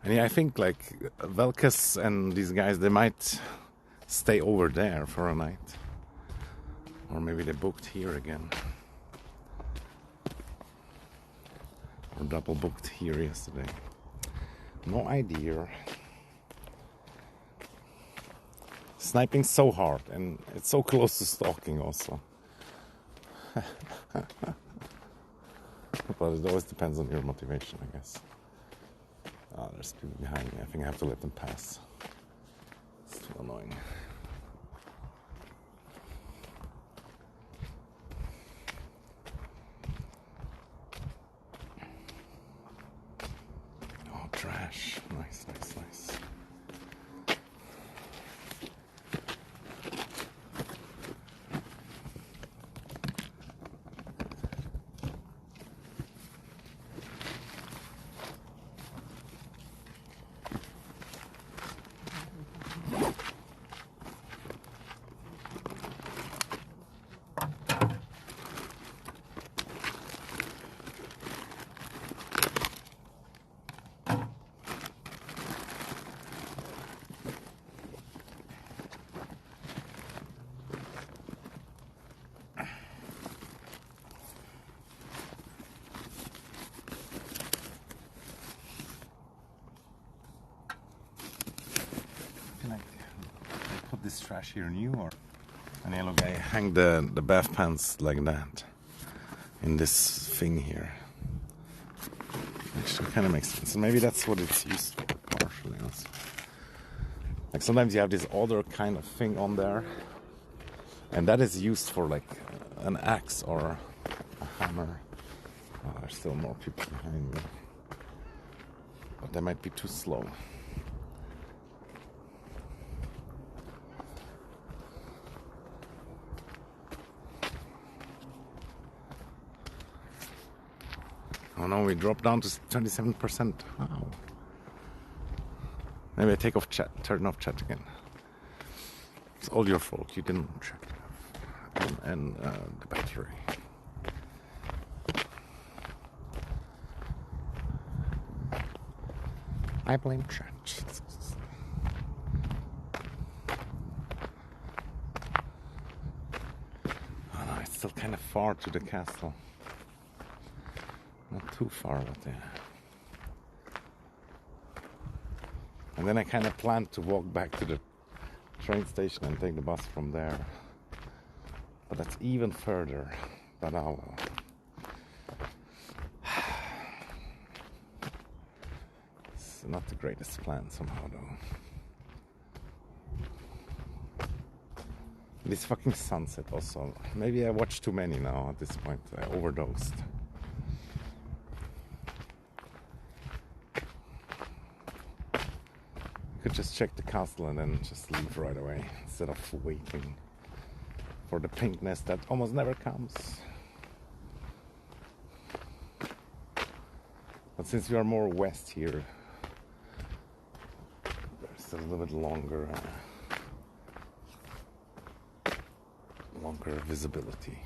Speaker 1: And yeah, I think like Velkas and these guys, they might stay over there for a night. Or maybe they booked here again. Or double booked here yesterday. No idea. Sniping's so hard and it's so close to stalking also. But it always depends on your motivation, I guess. Oh, there's people behind me. I think I have to let them pass. It's too annoying. Oh, trash. Nice, nice, nice. This trash here new, or an yellow guy hang the bath pants like that in this thing here. Actually kind of makes sense. Maybe that's what it's used for partially also. Like sometimes you have this other kind of thing on there and that is used for like an axe or a hammer. Oh, there's still more people behind me, but they might be too slow. Oh no, we dropped down to 27%. Wow. Maybe I take off chat, turn off chat again. It's all your fault. You didn't check it. And the battery. I blame chat. Oh no, it's still kind of far to the castle. Not too far, but yeah. And then I kind of planned to walk back to the train station and take the bus from there. But that's even further. But oh well. It's not the greatest plan somehow though. This fucking sunset also. Maybe I watched too many now at this point. I overdosed. Could just check the castle and then just leave right away instead of waiting for the pinkness that almost never comes. But since we are more west here, there's a little bit longer visibility.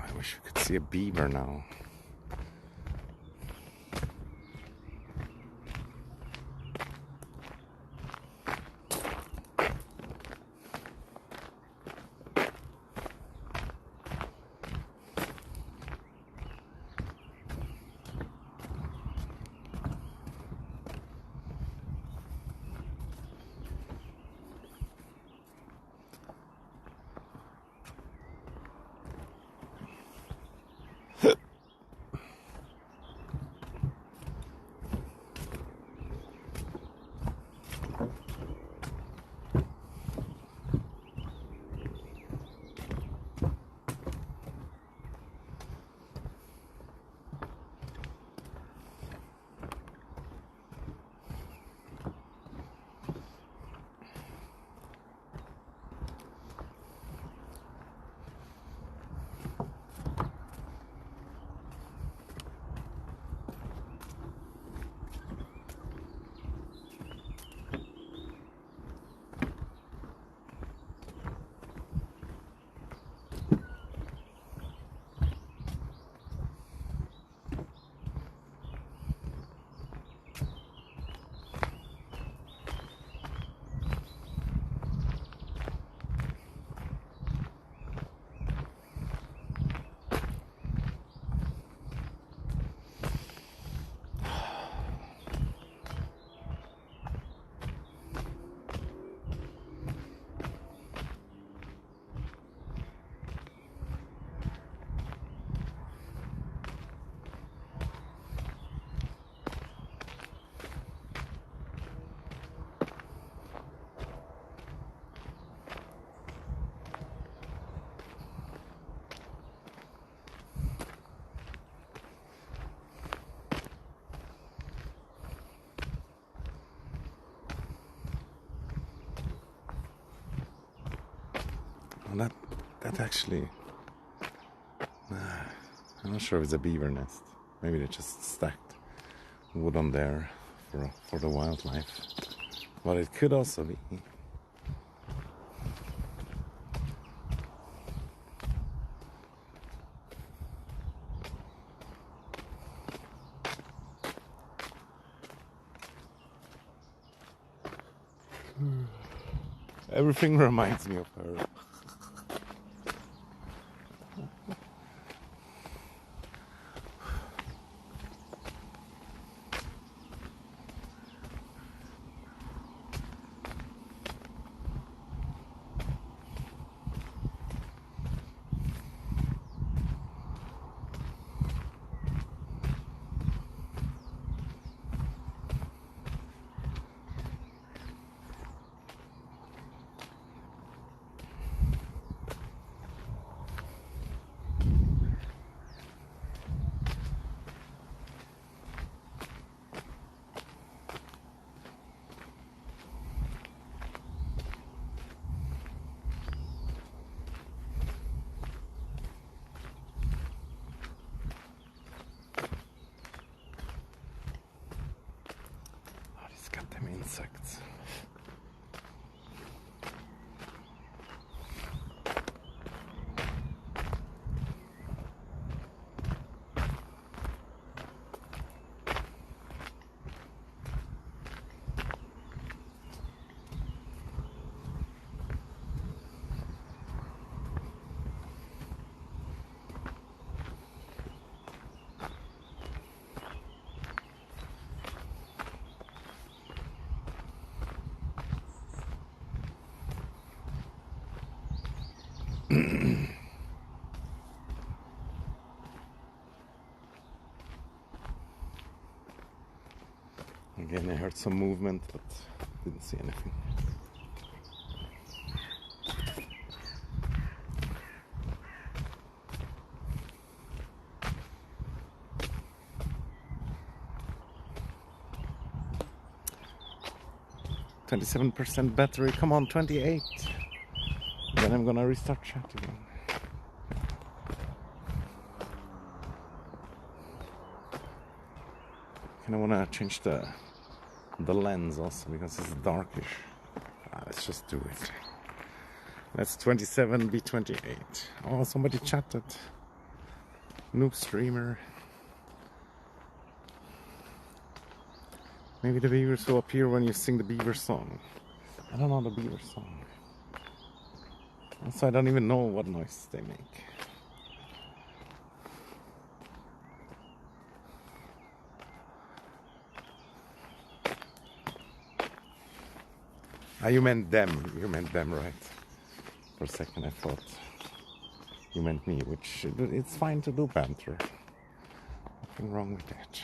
Speaker 1: I wish we could see a beaver now. Well, that actually, I'm not sure if it's a beaver nest. Maybe they just stacked wood on there for the wildlife. But it could also be. Everything reminds me of her. Goddamn insects. Again, I heard some movement, but didn't see anything. %, battery. Come on, 28. Then I'm gonna restart chat again. And I wanna change the lens also because it's darkish. Let's just do it. Let's 27 be 28. Oh, somebody chatted. Noob streamer. Maybe the beavers will appear when you sing the beaver song. I don't know the beaver song. Also, I don't even know what noise they make. Ah, you meant them. You meant them, right? For a second I thought you meant me, which it's fine to do banter. Nothing wrong with that.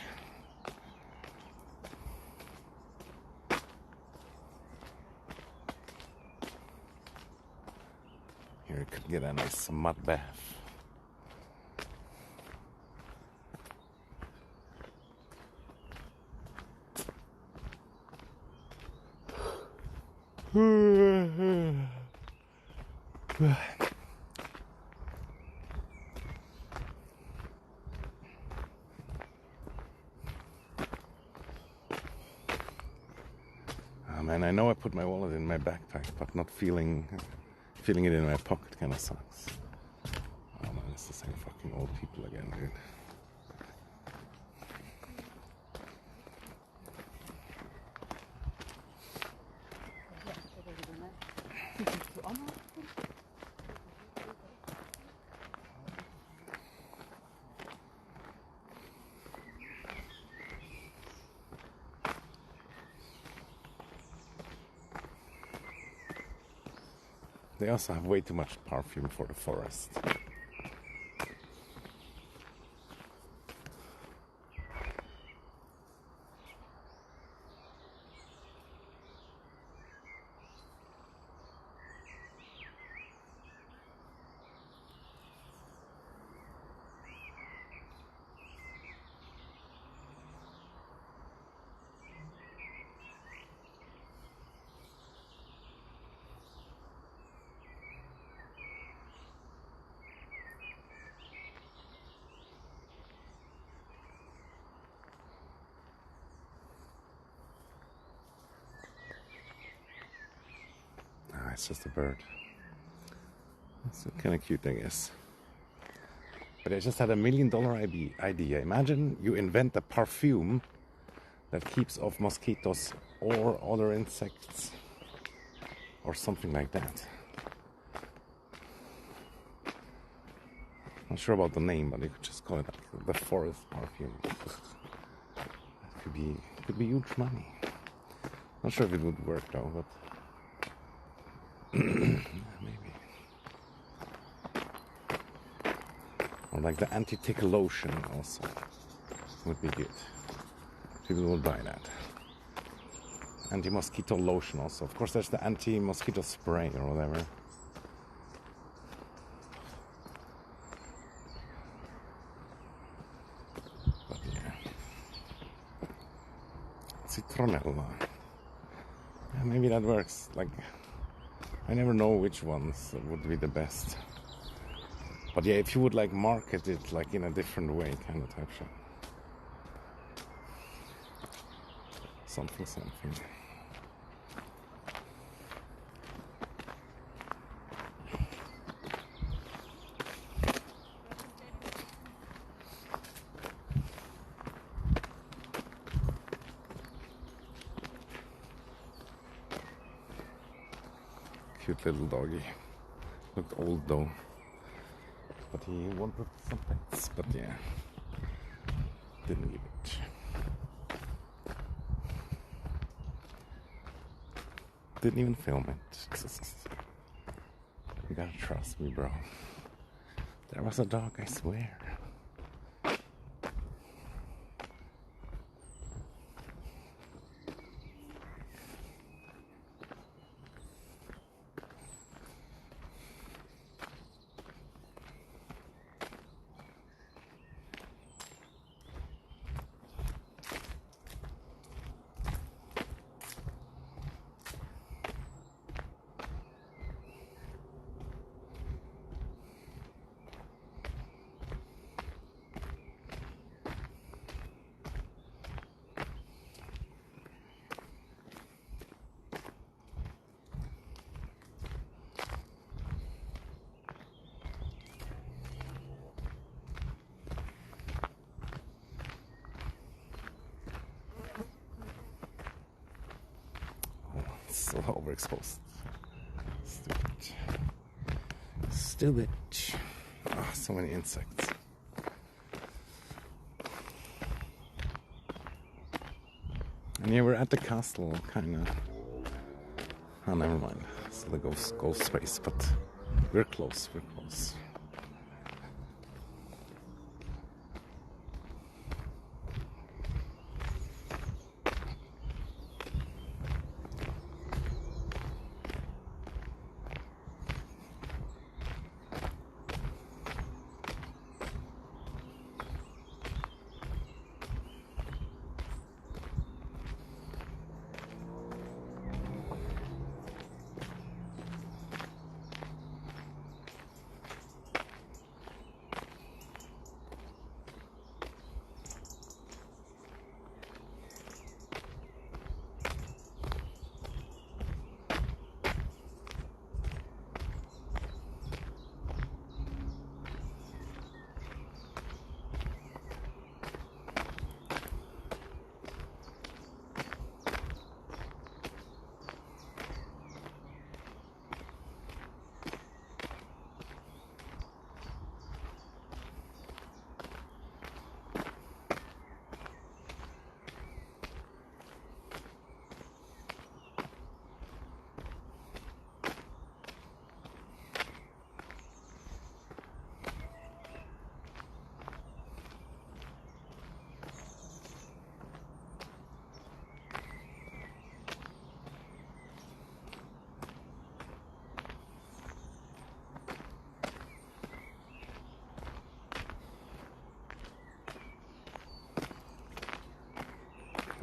Speaker 1: Here you could get a nice mud bath. Oh man, I know I put my wallet in my backpack, but not feeling it in my pocket kind of sucks. Oh man, it's the same fucking old people again, dude. They also have way too much perfume for the forest. It's just a bird. It's kind of cute, I guess. But I just had $1 million idea. Imagine you invent a perfume that keeps off mosquitoes or other insects or something like that. Not sure about the name, but you could just call it like the forest perfume. That could be huge money. Not sure if it would work though, but maybe. Or like the anti-tick lotion also would be good. People will buy that. Anti-mosquito lotion also. Of course, there's the anti-mosquito spray or whatever. But yeah. Citronella. Yeah, maybe that works. Like, I never know which ones would be the best. But yeah, if you would like market it like in a different way, kind of type shit. Something. Cute little doggy. Looked old though. But he wanted some pets. But yeah, didn't give it. Didn't even film it. You gotta trust me, bro. There was a dog, I swear. So overexposed. Stupid. Oh, so many insects. And yeah, we're at the castle, kinda. Oh, never mind. It's the ghost space, but we're close.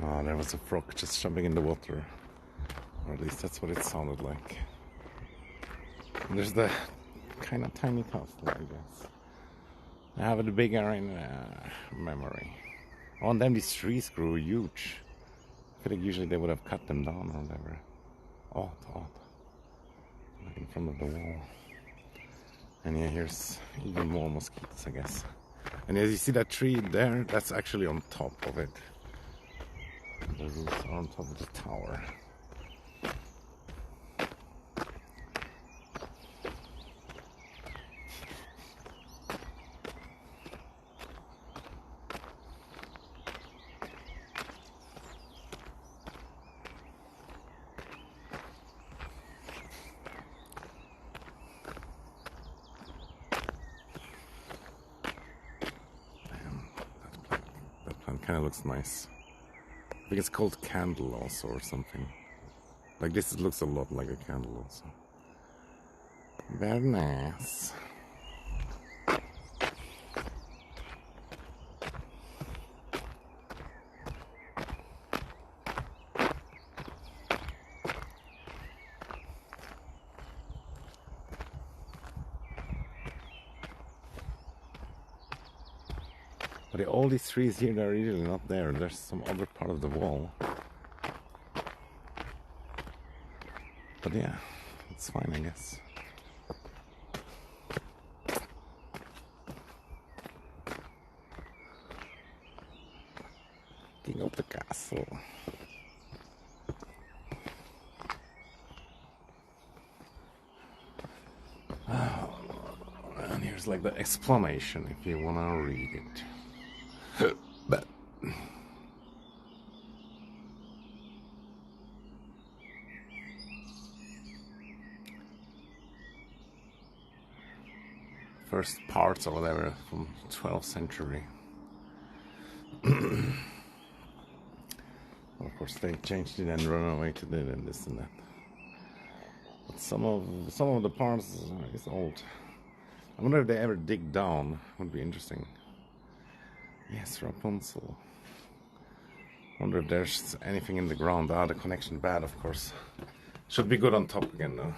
Speaker 1: Oh, there was a frog just jumping in the water. Or at least that's what it sounded like. And there's the kind of tiny castle, I guess. I have it bigger in memory. Oh, and then these trees grew huge. I feel like usually they would have cut them down or whatever. Odd. Like in front of the wall. And yeah, here's even more mosquitoes, I guess. And as you see that tree there, that's actually on top of it. The roofs are on top of the tower. kind of looks nice. I think it's called candle also or something. Like this, it looks a lot like a candle also. Very nice. But all these trees here, they're really not there. There's some other part of the wall. But yeah, it's fine, I guess. King of the castle. Oh, and here's like the explanation if you wanna read it. But first parts or whatever from 12th century. Of course, they changed it and renovated it and this and that. But some of the parts is old. I wonder if they ever dig down. Would be interesting. Yes, Rapunzel. Wonder if there's anything in the ground. Ah, the connection bad, of course. Should be good on top again though.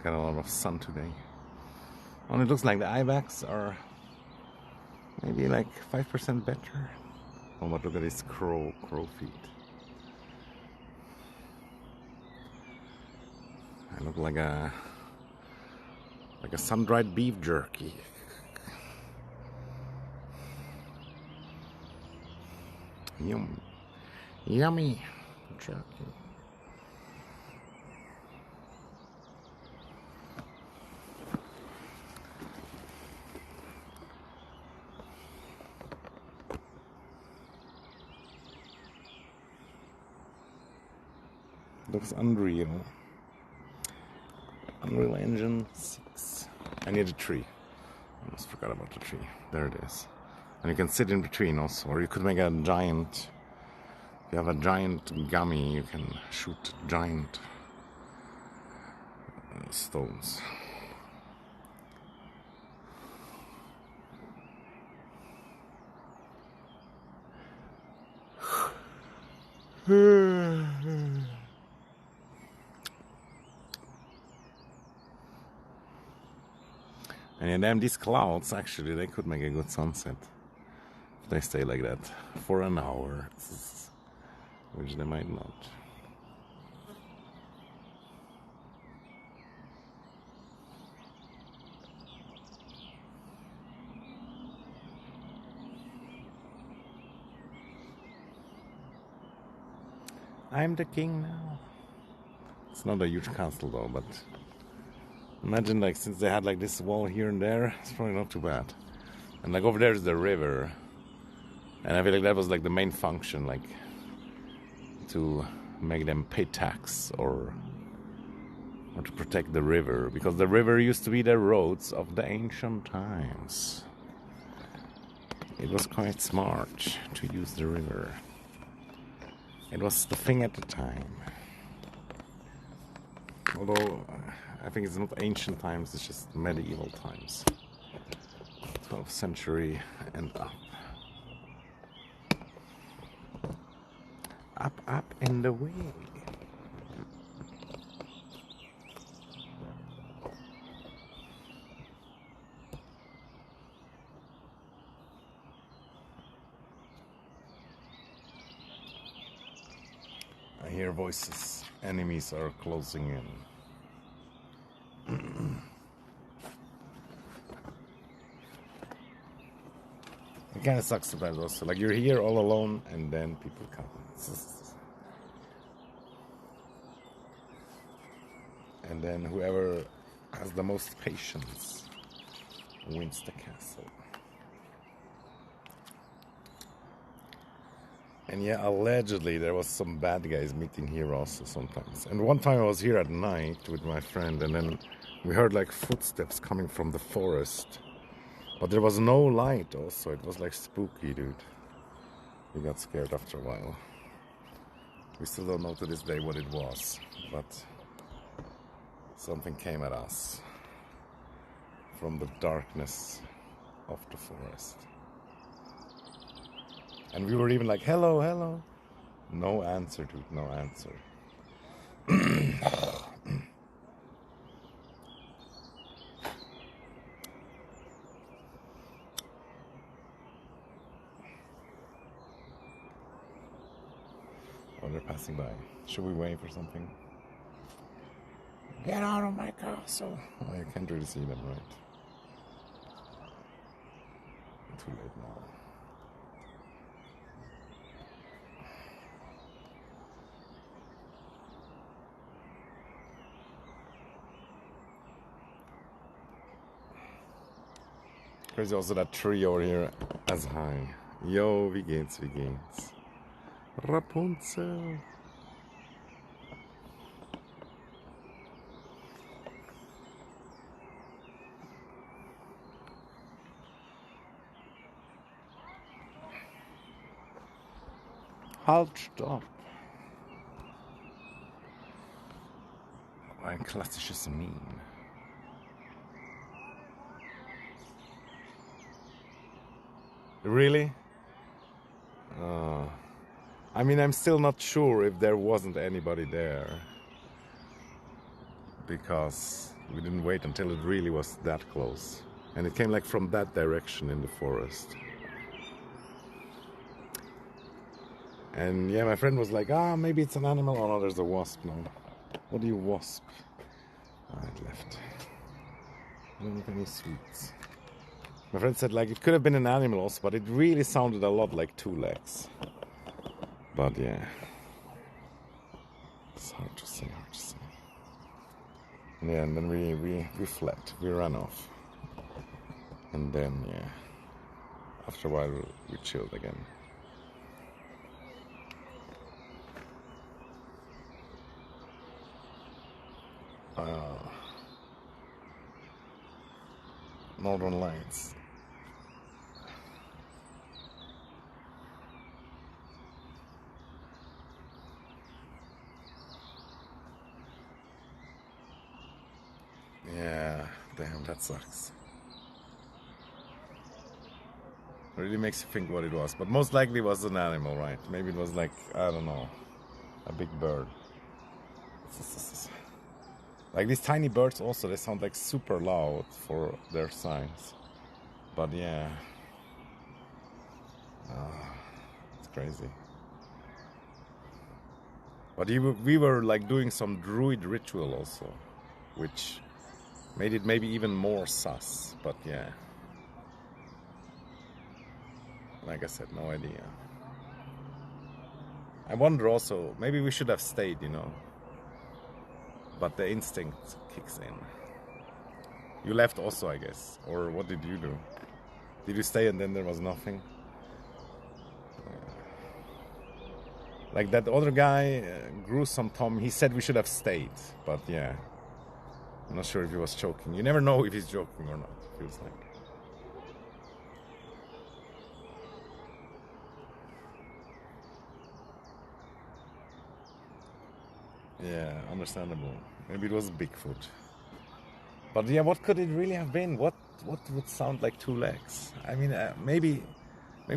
Speaker 1: Got a lot of sun today. And it looks like the ibex are maybe like 5% better. Oh, but look at these crow feet. I look like a sun-dried beef jerky. Yummy jerky. Looks unreal. Unreal Engine 6. I need a tree. Almost forgot about the tree. There it is. And you can sit in between also, or you could make a giant. If you have a giant gummy, you can shoot giant stones. And then these clouds, actually, they could make a good sunset if they stay like that for an hour, which they might not. I'm the king now. It's not a huge castle though, but imagine, like, since they had like this wall here and there, it's probably not too bad. And like over there is the river, and I feel like that was like the main function, like to make them pay tax or to protect the river, because the river used to be the roads of the ancient times. It was quite smart to use the river. It was the thing at the time. Although I think it's not ancient times, it's just medieval times. 12th century and up. Up, up and away. I hear voices. Enemies are closing in. It kind of sucks sometimes also. Like, you're here all alone and then people come. And then whoever has the most patience wins the castle. And yeah, allegedly there was some bad guys meeting here also sometimes. And one time I was here at night with my friend, and then we heard like footsteps coming from the forest. But there was no light also. It was like spooky, dude. We got scared after a while. We still don't know to this day what it was, but something came at us from the darkness of the forest. And we were even like, hello, hello. No answer, dude, no answer. Oh, they're passing by. Should we wait for something? Get out of my castle. Oh, you can't really see them, right? Too late now. Crazy also that tree over here as high. Yo, wie geht's, wie geht's? Rapunzel. Halt, stopp. Ein klassisches Meme. Really? I mean, I'm still not sure if there wasn't anybody there, because we didn't wait until it really was that close. And it came like from that direction in the forest. And yeah, my friend was like, maybe it's an animal. Oh no, there's a wasp now. What do you wasp? It left. I don't have any sweets. My friend said like it could have been an animal also, but it really sounded a lot like two legs. But yeah, it's hard to say, hard to say. And yeah, and then we fled, we ran off. And then yeah, after a while we chilled again. Northern Lights. Damn, that sucks. It really makes you think what it was. But most likely it was an animal, right? Maybe it was like, I don't know, a big bird. Like these tiny birds also, they sound like super loud for their size. But yeah. It's crazy. But we were like doing some druid ritual also, which made it maybe even more sus. But yeah. Like I said, no idea. I wonder also, maybe we should have stayed, you know. But the instinct kicks in. You left also, I guess. Or what did you do? Did you stay and then there was nothing? Like that other guy, gruesome Tom, he said we should have stayed. But yeah, I'm not sure if he was joking. You never know if he's joking or not, feels like. Yeah, understandable. Maybe it was Bigfoot. But yeah, what could it really have been? What would sound like two legs? I mean, maybe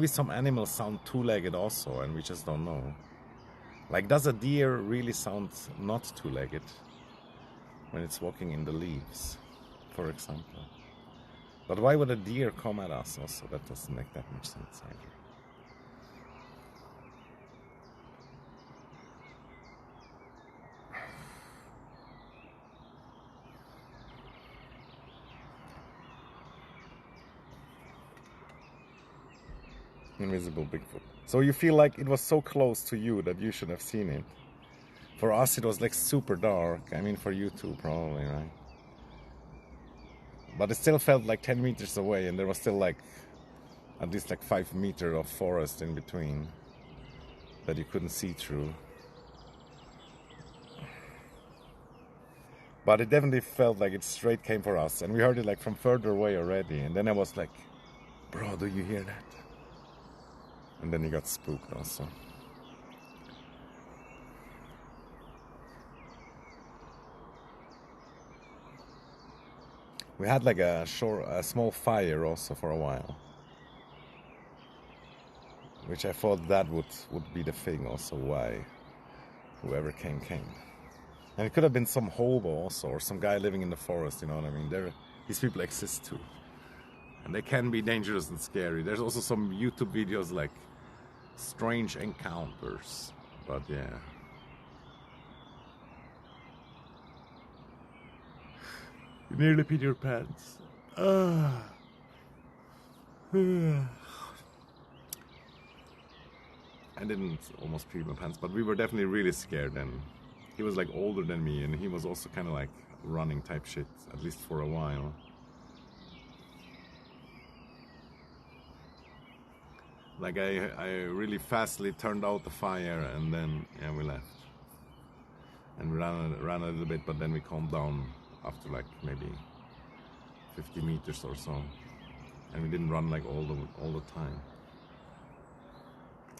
Speaker 1: some animals sound two-legged also, and we just don't know. Like, does a deer really sound not two-legged when it's walking in the leaves, for example? But why would a deer come at us also? That doesn't make that much sense either. Invisible Bigfoot. So you feel like it was so close to you that you should have seen it. For us, it was like super dark. I mean, for you too, probably, right? But it still felt like 10 meters away, and there was still like at least like 5 meters of forest in between that you couldn't see through. But it definitely felt like it straight came for us, and we heard it like from further away already. And then I was like, bro, do you hear that? And then he got spooked also. We had like a small fire also for a while, which I thought that would be the thing also why whoever came. And it could have been some hobo also, or some guy living in the forest, you know what I mean? These people exist too. And they can be dangerous and scary. There's also some YouTube videos like strange encounters, but yeah. You nearly peed your pants. I didn't almost pee my pants, but we were definitely really scared. And he was like older than me, and he was also kind of like running type shit, at least for a while. Like I really fastly turned out the fire, and then yeah, we left. And we ran a little bit, but then we calmed down after like maybe 50 meters or so. And we didn't run like all the time.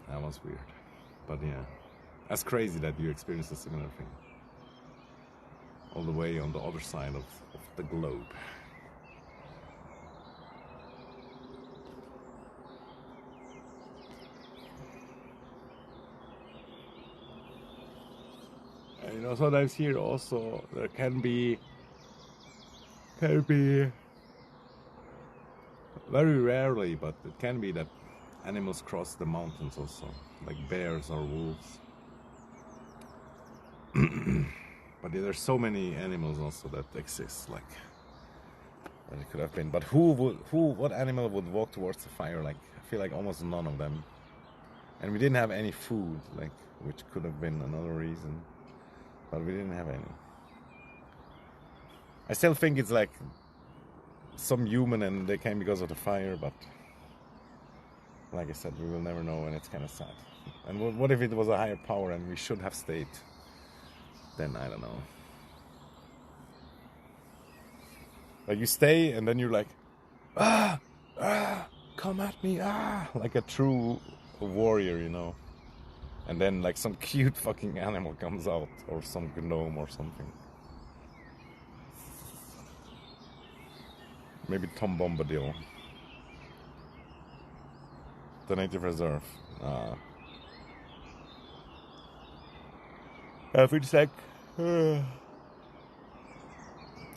Speaker 1: That was weird. But yeah, that's crazy that you experienced a similar thing. All the way on the other side of the globe. And you know, sometimes here also there can be very rarely, but it can be that animals cross the mountains also, like bears or wolves. But yeah, there's so many animals also that exist, like that it could have been. But what animal would walk towards the fire? Like I feel like almost none of them. And we didn't have any food, like which could have been another reason. But we didn't have any. I still think it's like some human and they came because of the fire, but like I said, we will never know, and it's kind of sad. And what if it was a higher power and we should have stayed? Then I don't know. Like you stay and then you're like, come at me, like a true warrior, you know. And then like some cute fucking animal comes out, or some gnome or something. Maybe Tom Bombadil. The native reserve. I feel like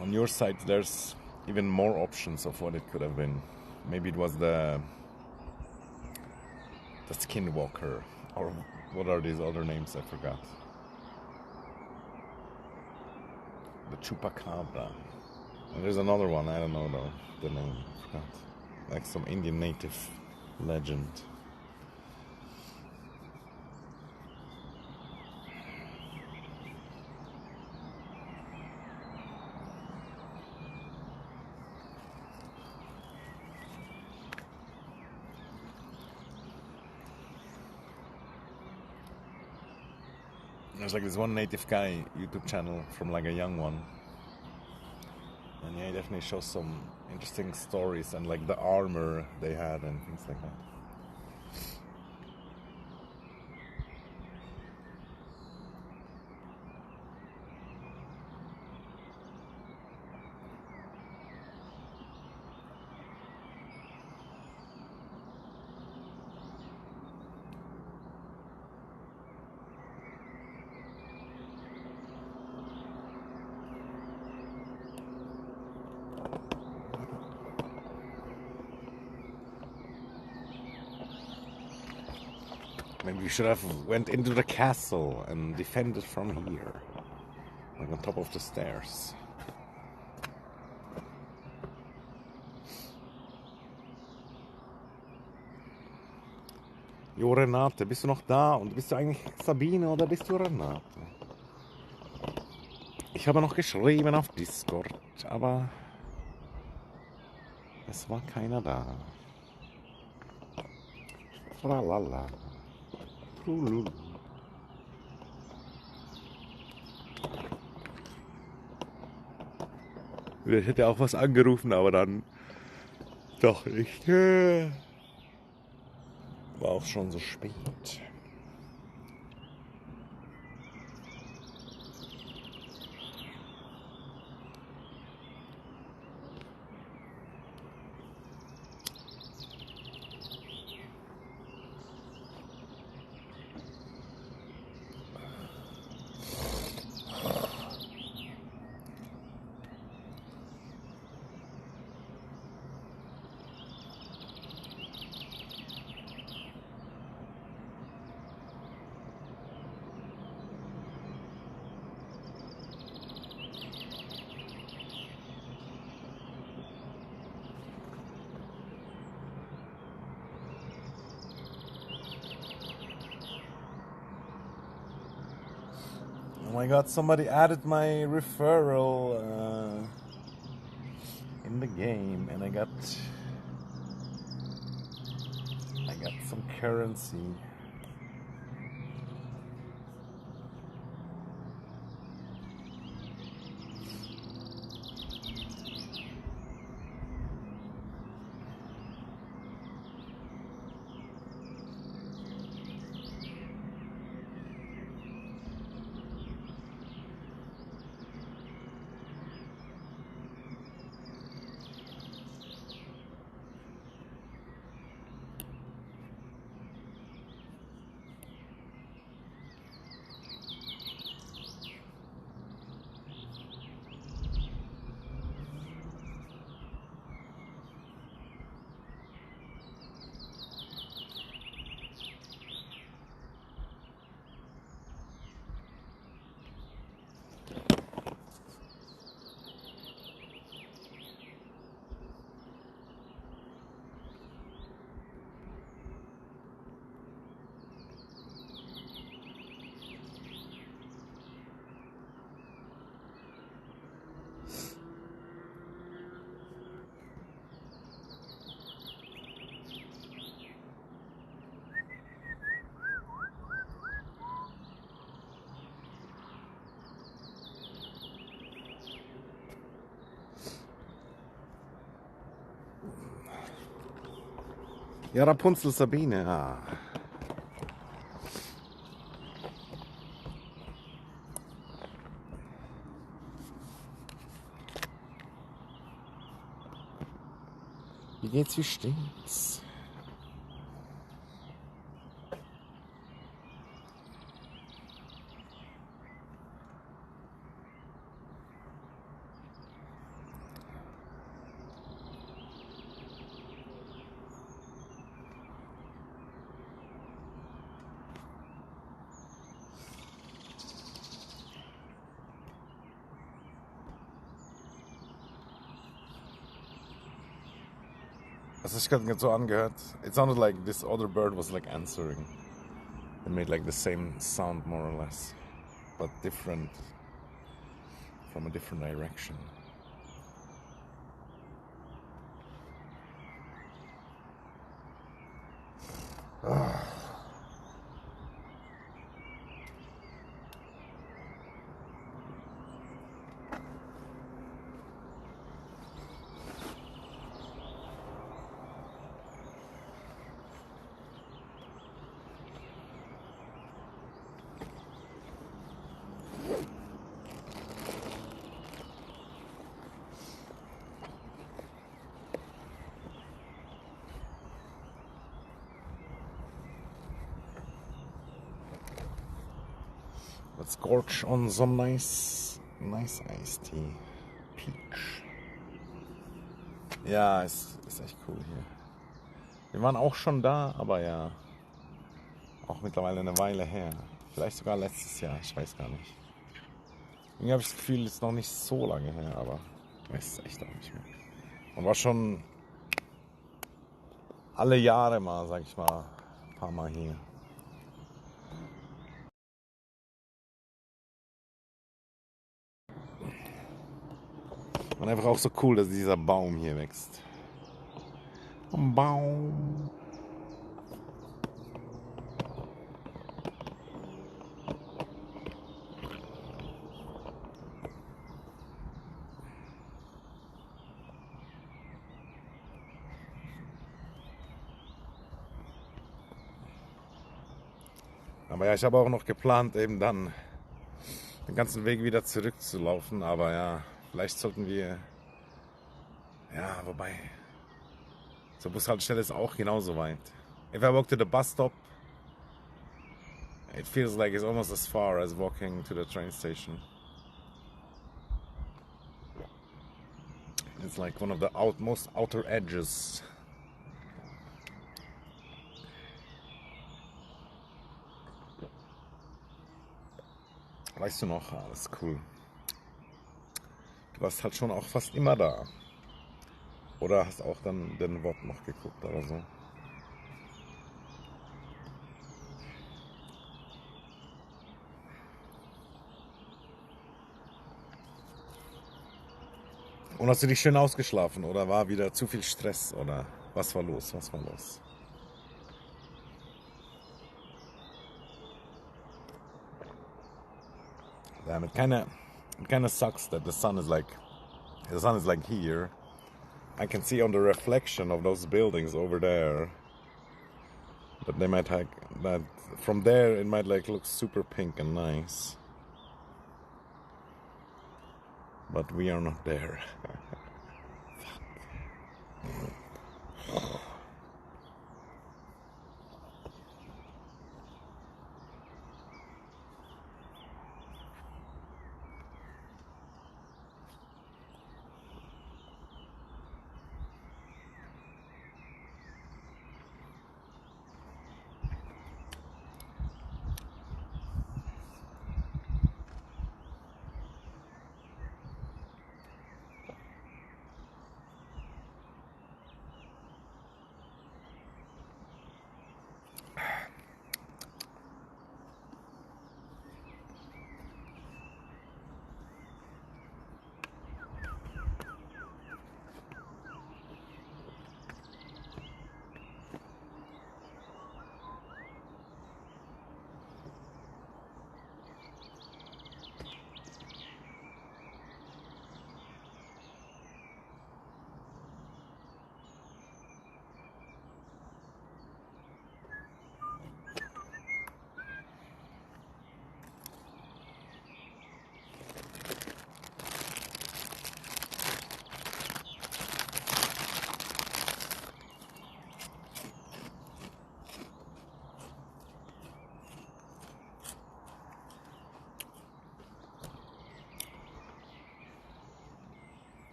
Speaker 1: on your side there's even more options of what it could have been. Maybe it was the skinwalker, or what are these other names? I forgot. The chupacabra. And there's another one, I don't know though, the name, I forgot. Like some Indian native legend. There's like this one native guy YouTube channel from like a young one, and yeah, he definitely shows some interesting stories and like the armor they had and things like that. Maybe we should have went into the castle and defended from here, like on top of the stairs. Jo, Renate, bist du noch da? Und bist du eigentlich Sabine oder bist du Renate? Ich habe noch geschrieben auf Discord, aber es war keiner da. Tralala. Trululu. Ich hätte auch was angerufen, aber dann doch nicht. War auch schon so spät. Oh my god, somebody added my referral in the game, and I got some currency. Ja, Rapunzel Sabine. Ah. Wie geht's, wie steht's? Das hat sich gerade so angehört. It sounded like this other bird was like answering. It made like the same sound more or less, but different, from a different direction. Let's gorge on some nice iced tea. Peach. Ja, ist echt cool hier. Wir waren auch schon da, aber ja, auch mittlerweile eine Weile her. Vielleicht sogar letztes Jahr, ich weiß gar nicht. Irgendwie habe ich das Gefühl, es ist noch nicht so lange her, aber ich weiß es echt auch nicht mehr. Man war schon alle Jahre mal, sag ich mal, ein paar Mal hier. Und einfach auch so cool, dass dieser Baum hier wächst. Ein Baum. Aber ja, ich habe auch noch geplant, eben dann den ganzen Weg wieder zurückzulaufen. Aber ja, vielleicht sollten wir... Ja, wobei... Zur Bushaltestelle ist auch genauso weit. If I walk to the bus stop, it feels like it's almost as far as walking to the train station. It's like one of the most outer edges. Weißt du noch, alles cool. Du warst halt schon auch fast immer da. Oder hast auch dann den Wort noch geguckt oder so. Und hast du dich schön ausgeschlafen oder war wieder zu viel Stress oder was war los? Was war los? Damn, it kinda sucks that the sun is like here. I can see on the reflection of those buildings over there that they might have that from there it might like look super pink and nice. But we are not there.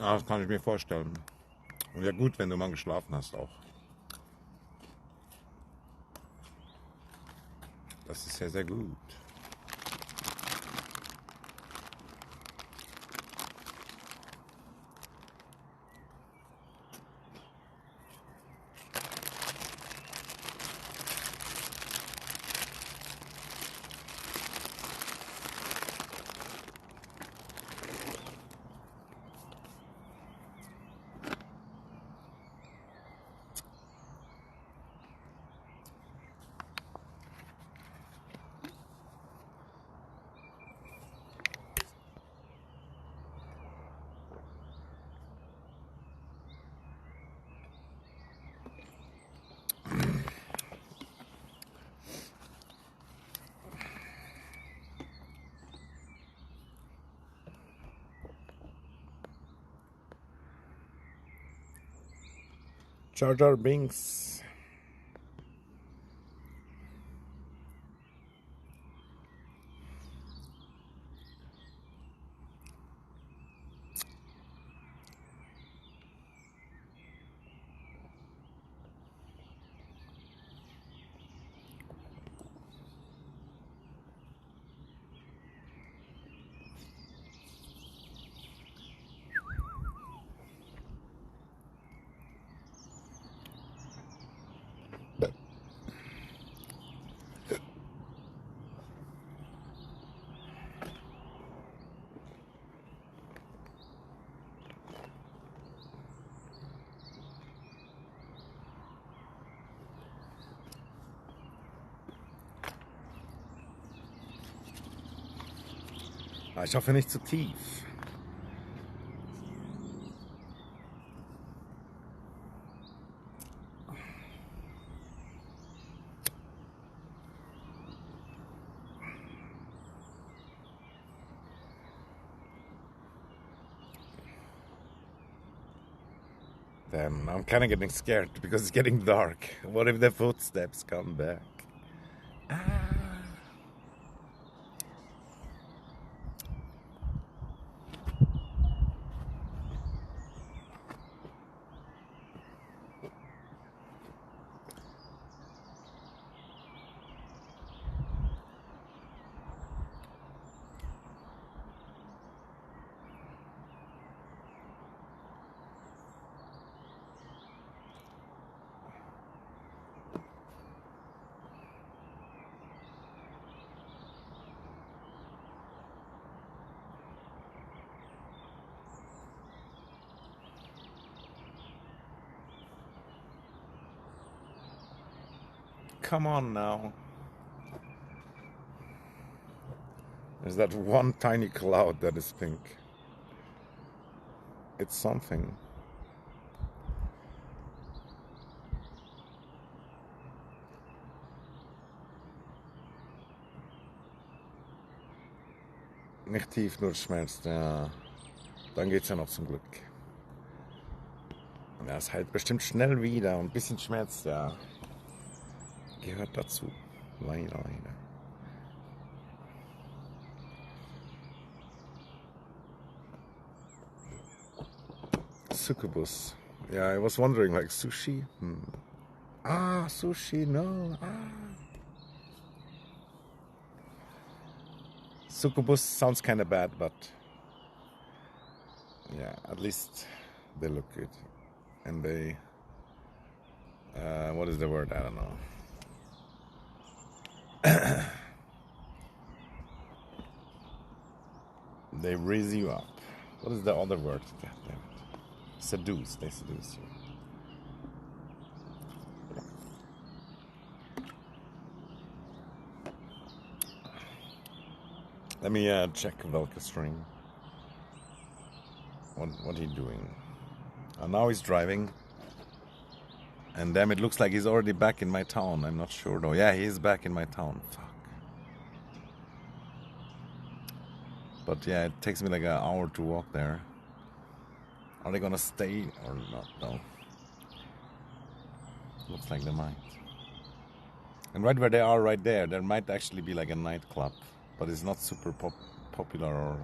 Speaker 1: Ja, das kann ich mir vorstellen. Und ja gut, wenn du mal geschlafen hast auch. Das ist sehr, sehr gut. Jar Jar Binks. Ich hoffe nicht zu tief. Damn, I'm kind of getting scared because it's getting dark. What if the footsteps come back? Come on now. There's that one tiny cloud that is pink. It's something. Nicht tief, nur schmerzt, ja. Dann geht's ja noch zum Glück. Ja, es heilt bestimmt schnell wieder und ein bisschen schmerzt, ja. Gehört dazu. Leider. Succubus. Yeah, I was wondering, like, sushi? Ah, sushi, no. Succubus sounds kind of bad, but yeah, at least they look good. And they, what is the word? I don't know. They raise you up. What is the other word? God damn it. Seduce. They seduce you. Let me check Velka's string. What he doing? Now he's driving. And damn, it looks like he's already back in my town. I'm not sure though. Yeah, he is back in my town. Fuck. But yeah, it takes me like an hour to walk there. Are they gonna stay or not though? Looks like they might. And right where they are right there might actually be like a nightclub. But it's not super popular or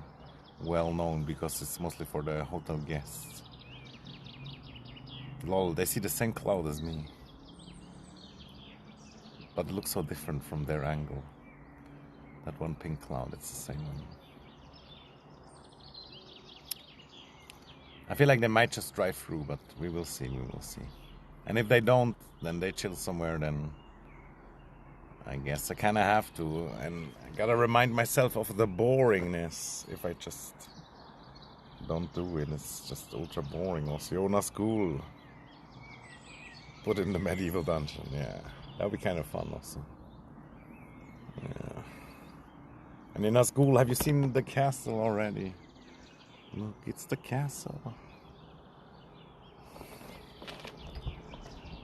Speaker 1: well known because it's mostly for the hotel guests. Lol, they see the same cloud as me. But it looks so different from their angle. That one pink cloud, it's the same one. I feel like they might just drive through, but we will see, we will see. And if they don't, then they chill somewhere, then I guess I kind of have to. And I gotta remind myself of the boringness if I just don't do it. It's just ultra boring. Oceana School. Put it in the medieval dungeon, yeah. That would be kind of fun also. Yeah. And in our school, have you seen the castle already? Look, it's the castle.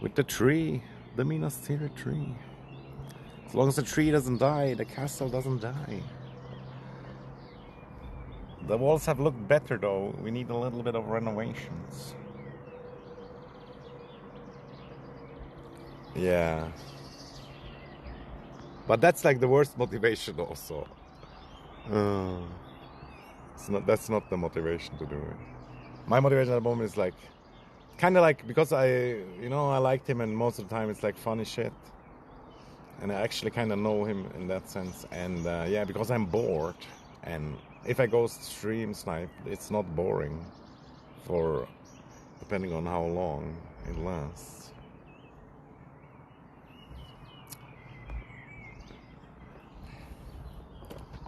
Speaker 1: With the tree, the Minas Tirith tree. As long as the tree doesn't die, the castle doesn't die. The walls have looked better though. We need a little bit of renovations. Yeah. But that's like the worst motivation also. That's not the motivation to do it. My motivation at the moment is like, kind of like, because I liked him, and most of the time it's like funny shit. And I actually kind of know him in that sense. And yeah, because I'm bored. And if I go stream snipe, it's not boring for, depending on how long it lasts.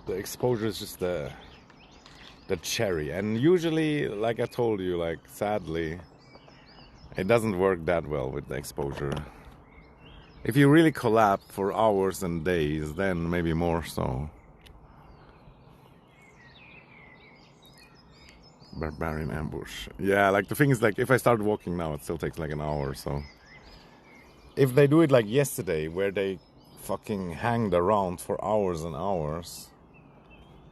Speaker 1: The exposure is just the cherry. And usually, like I told you, like sadly, it doesn't work that well with the exposure. If you really collab for hours and days, then maybe more so. Barbarian ambush. Yeah, like the thing is, like if I start walking now, it still takes like an hour or so. If they do it like yesterday, where they fucking hanged around for hours and hours,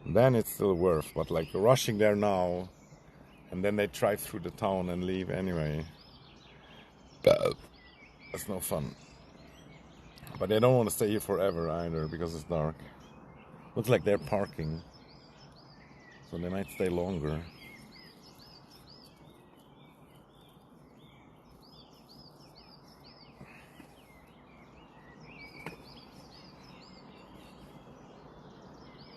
Speaker 1: then it's still worth. But like rushing there now, and then they drive through the town and leave anyway, that's no fun. But they don't want to stay here forever either, because it's dark. Looks like they're parking, so they might stay longer.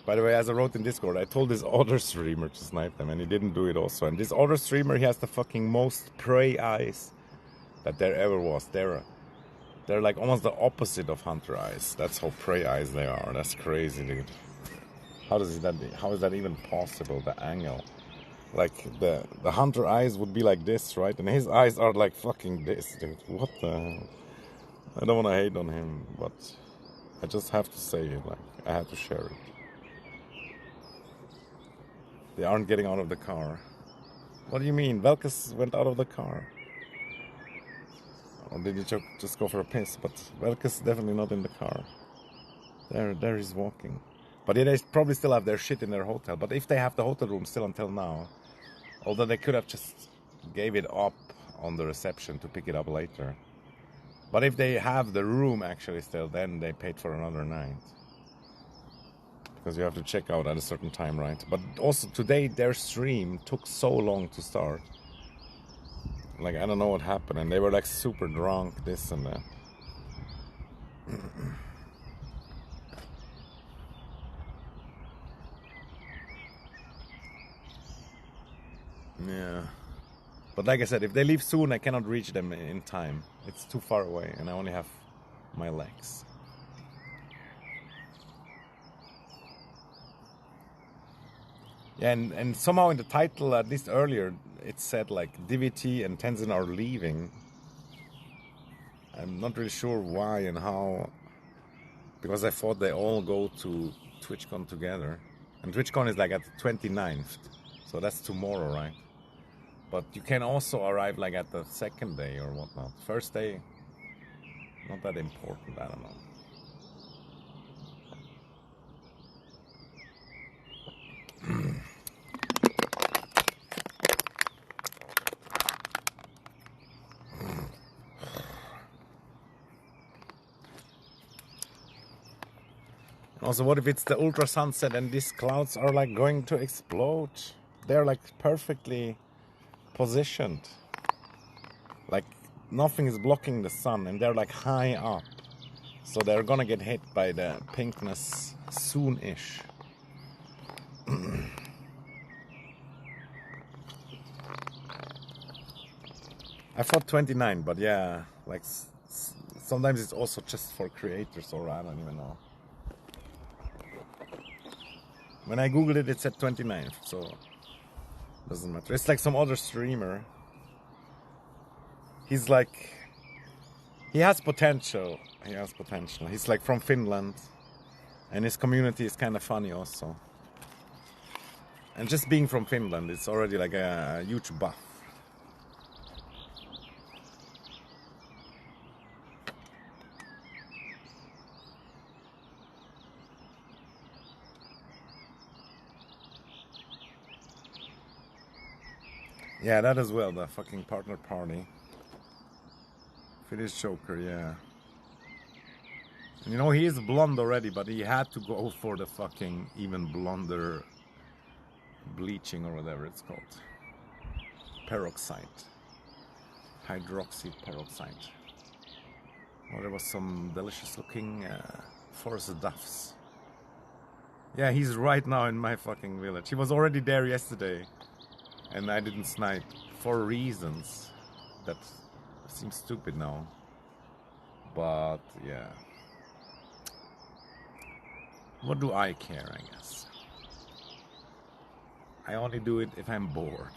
Speaker 1: By the way, as I wrote in Discord, I told this other streamer to snipe them, and he didn't do it also. And this other streamer, he has the fucking most prey eyes that there ever was. They're like almost the opposite of hunter eyes. That's how prey eyes they are. That's crazy, dude. How is that even possible? The angle, like the hunter eyes would be like this, right? And his eyes are like fucking this, dude. What the hell? I don't want to hate on him, but I just have to say it. Like I have to share it. They aren't getting out of the car. What do you mean? Velkus went out of the car. Or did he just go for a piss? But Velkus is definitely not in the car. There he's walking. But yeah, they probably still have their shit in their hotel. But if they have the hotel room still until now, although they could have just gave it up on the reception to pick it up later. But if they have the room actually still, then they paid for another night. Because you have to check out at a certain time, right? But also today their stream took so long to start. Like I don't know what happened, and they were like super drunk, this and that. Yeah. But like I said, if they leave soon, I cannot reach them in time. It's too far away, and I only have my legs. Yeah, and somehow in the title, at least earlier, it said like DVT and Tenzin are leaving. I'm not really sure why and how, because I thought they all go to TwitchCon together. And TwitchCon is like at the 29th, so that's tomorrow, right? But you can also arrive like at the second day or whatnot. First day, not that important, I don't know. Also, what if it's the ultra sunset and these clouds are like going to explode? They're like perfectly positioned. Like nothing is blocking the sun and they're like high up. So they're gonna get hit by the pinkness soon-ish. I thought 29, but yeah, like sometimes it's also just for creators, or I don't even know. When I googled it, it said 29, so doesn't matter. It's like some other streamer. He's like, he has potential. He has potential. He's like from Finland, and his community is kind of funny also. And just being from Finland, it's already like a huge buff. Yeah, that as well, the fucking partner party. Finnish Joker, yeah. And you know, he is blonde already, but he had to go for the fucking even blonder bleaching or whatever it's called. Peroxide. Hydroxy peroxide. Oh, there was some delicious looking forest duffs. Yeah, he's right now in my fucking village. He was already there yesterday. And I didn't snipe for reasons that seem stupid now. But yeah. What do I care, I guess? I only do it if I'm bored.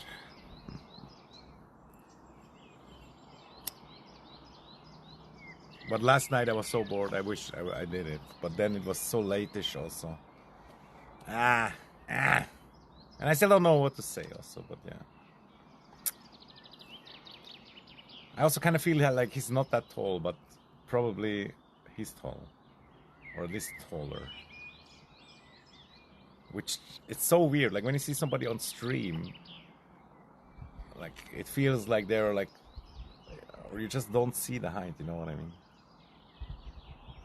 Speaker 1: But last night I was so bored, I wish I did it. But then it was so late-ish also. And I still don't know what to say also, but yeah. I also kind of feel like he's not that tall, but probably he's tall. Or at least taller. Which, it's so weird, like when you see somebody on stream, like it feels like they're like, or you just don't see the height, you know what I mean?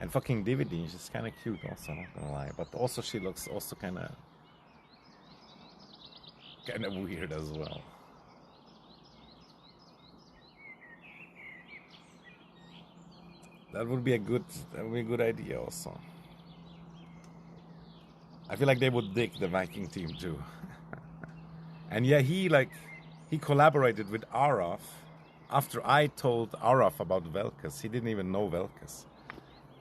Speaker 1: And fucking DVD is just kind of cute also, not gonna lie, but also she looks also kind of weird as well. That would be a good idea also. I feel like they would dig the Viking team too. And yeah, he collaborated with Araf after I told Araf about Velkas. He didn't even know Velkas.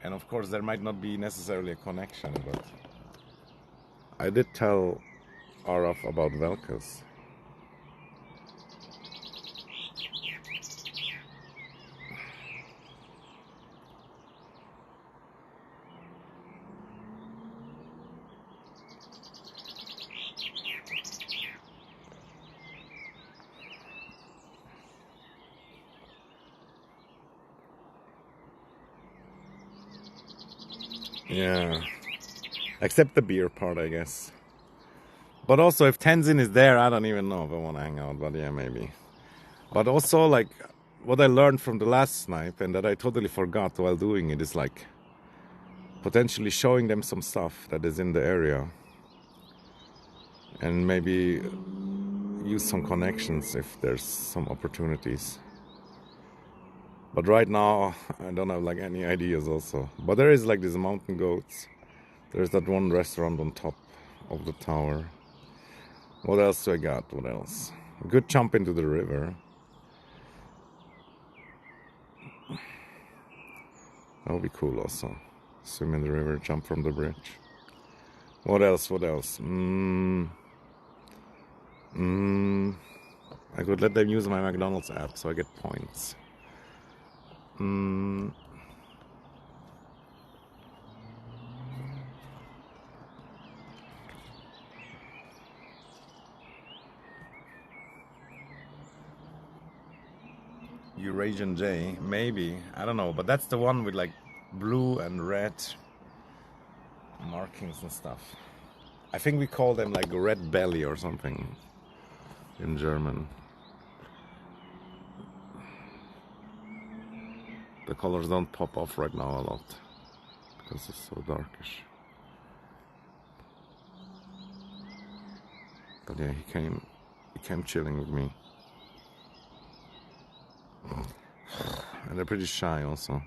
Speaker 1: And of course there might not be necessarily a connection, but I did tell Araf about Velkas. Yeah, except the beer part, I guess. But also, if Tenzin is there, I don't even know if I want to hang out, but yeah, maybe. But also, like, what I learned from the last snipe, and that I totally forgot while doing it, is like, potentially showing them some stuff that is in the area. And maybe use some connections if there's some opportunities. But right now, I don't have like any ideas also. But there is like these mountain goats. There's that one restaurant on top of the tower. What else do I got? What else? A good jump into the river. That would be cool also. Swim in the river, jump from the bridge. What else? What else? I could let them use my McDonald's app so I get points. Eurasian J, maybe, I don't know, but that's the one with like blue and red markings and stuff. I think we call them like red belly or something in German. The colors don't pop off right now a lot because it's so darkish. But yeah, he came chilling with me. And they're pretty shy also.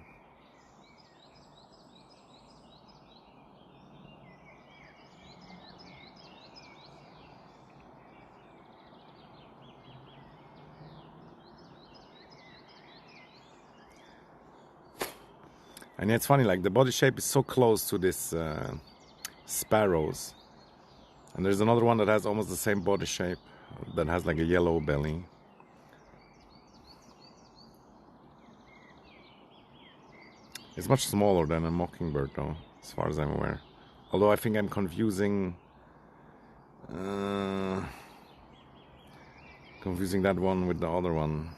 Speaker 1: And yeah, it's funny, like the body shape is so close to this sparrows. And there's another one that has almost the same body shape, that has like a yellow belly. It's much smaller than a mockingbird though, as far as I'm aware. Although I think I'm confusing that one with the other one.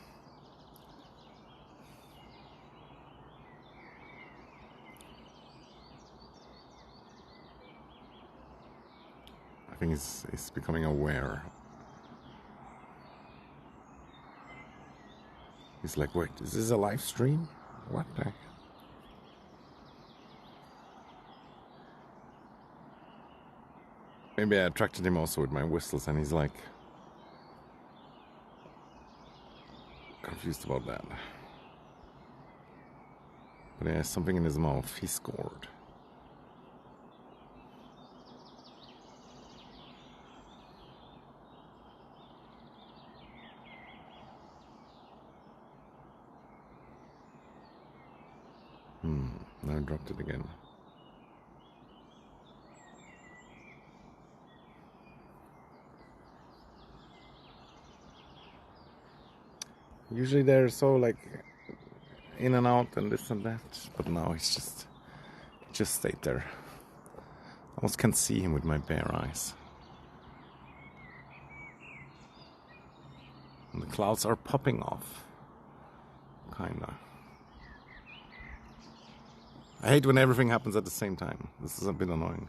Speaker 1: I think it's becoming aware. He's like, wait, is this a live stream? What the heck? Maybe I attracted him also with my whistles, and he's like confused about that. But he has something in his mouth. He scored. Now I dropped it again. Usually they're so like in and out and this and that, but now he just stayed there. I almost can't see him with my bare eyes. And the clouds are popping off. Kinda. I hate when everything happens at the same time. This is a bit annoying.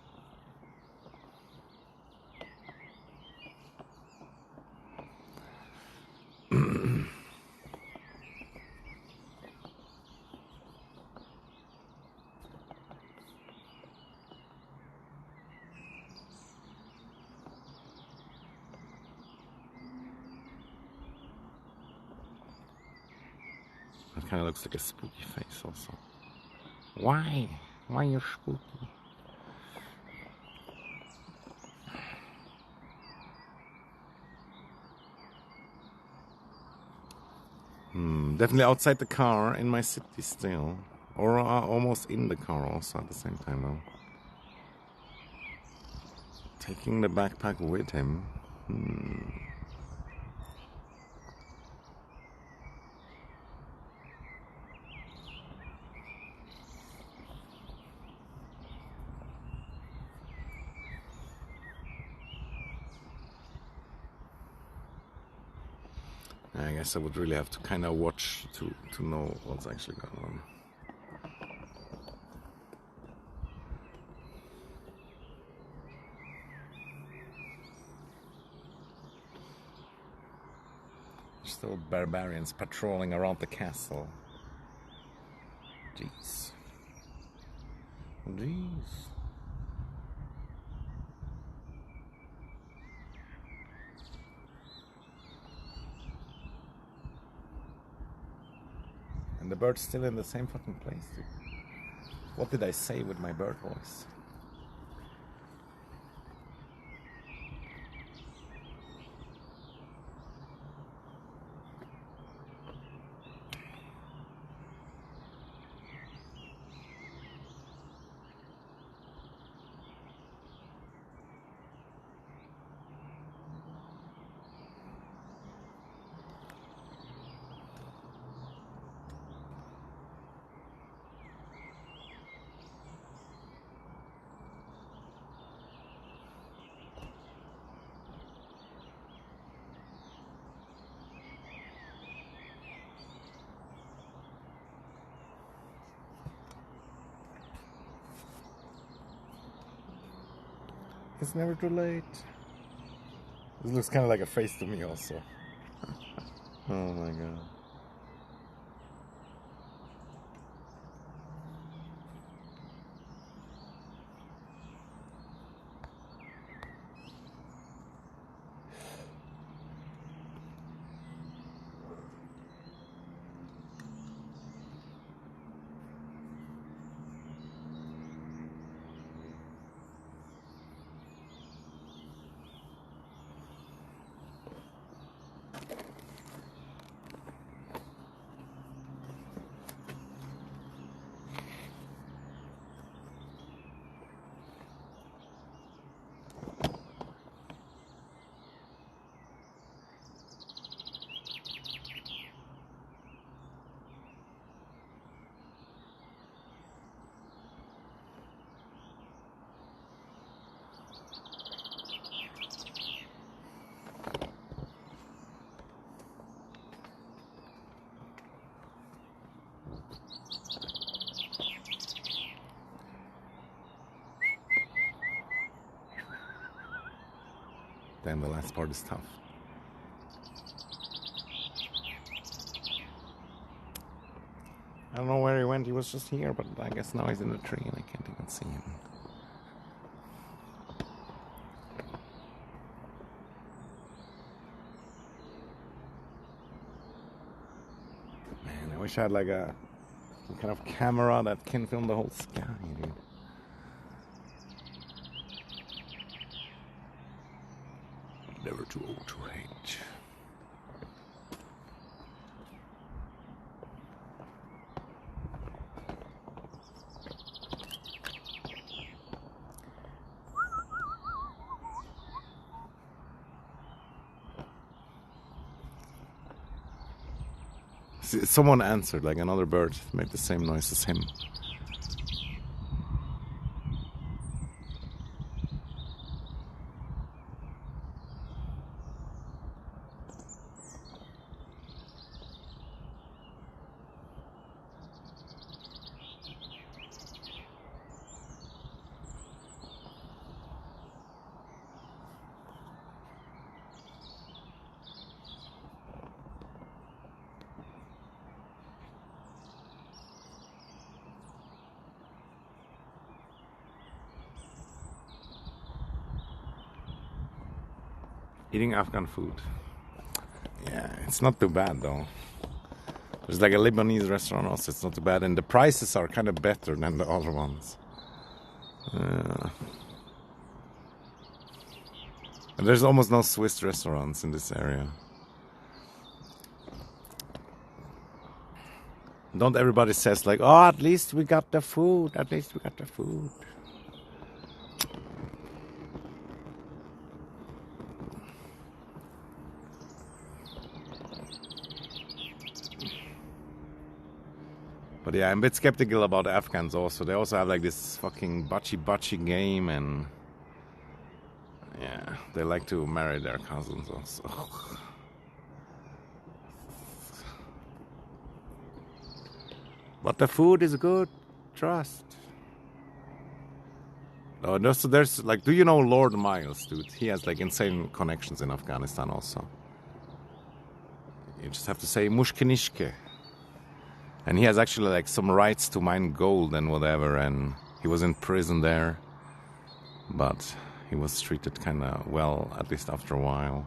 Speaker 1: It kind of looks like a spooky face also. Why? Why are you spooky? Definitely outside the car in my city still. Or almost in the car also at the same time though. Taking the backpack with him. I guess I would really have to kind of watch to know what's actually going on. Still barbarians patrolling around the castle. Jeez. And the bird's still in the same fucking place, dude. What did I say with my bird voice? It's never too late. This looks kind of like a face to me also. Oh my god. Then the last part is tough. I don't know where he went. He was just here, but I guess now he's in the tree and I can't even see him. Man, I wish I had like some kind of camera that can film the whole sky, dude. Never too old to hate. Someone answered, like another bird made the same noise as him. Eating Afghan food. Yeah, it's not too bad though. There's like a Lebanese restaurant also, it's not too bad. And the prices are kind of better than the other ones. And there's almost no Swiss restaurants in this area. Don't everybody says like, oh, at least we got the food, at least we got the food. But yeah, I'm a bit skeptical about the Afghans also. They also have like this fucking bachi game, and yeah, they like to marry their cousins also. But the food is good, trust. Oh, there's like, do you know Lord Miles, dude? He has like insane connections in Afghanistan also. You just have to say Mushkinishke. And he has actually like some rights to mine gold and whatever, and he was in prison there, but he was treated kind of well, at least after a while.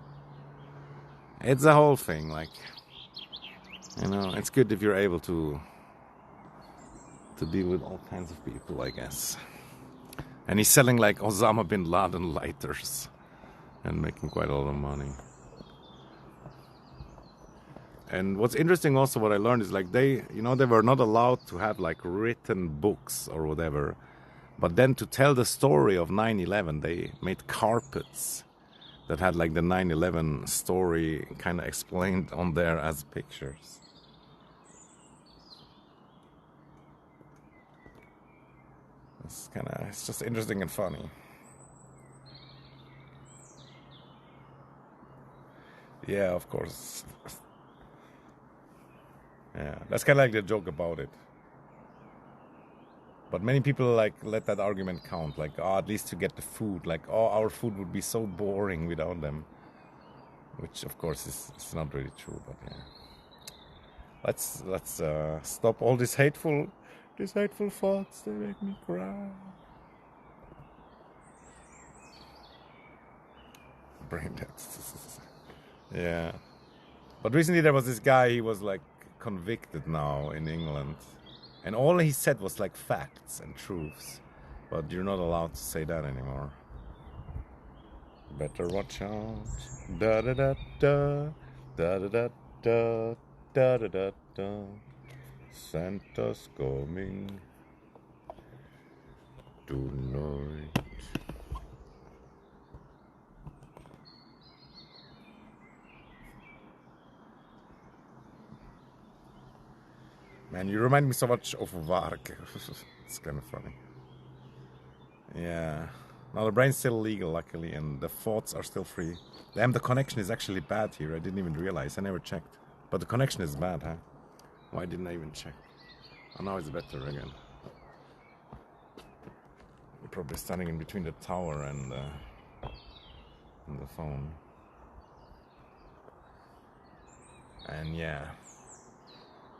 Speaker 1: It's a whole thing, like, you know, it's good if you're able to deal with all kinds of people, I guess. And he's selling like Osama bin Laden lighters and making quite a lot of money. And what's interesting also, what I learned is like they were not allowed to have like written books or whatever. But then to tell the story of 9/11, they made carpets that had like the 9/11 story kind of explained on there as pictures. It's just interesting and funny. Yeah, of course. Yeah, that's kind of like the joke about it. But many people like let that argument count, like, oh, at least to get the food, like, oh, our food would be so boring without them, which of course is not really true. But yeah, let's stop all these hateful thoughts. They make me cry. Brain dead. Yeah, but recently there was this guy. He was like convicted now in England, and all he said was like facts and truths, but you're not allowed to say that anymore. Better watch out. Da da da da da da da da da da da da. Santa's coming tonight. Man, you remind me so much of Varg. It's kind of funny. Yeah. Now the brain's still legal, luckily, and the thoughts are still free. Damn, the connection is actually bad here. I didn't even realize. I never checked. But the connection is bad, huh? Why didn't I even check? Oh, now it's better again. You're probably standing in between the tower and the phone. And yeah,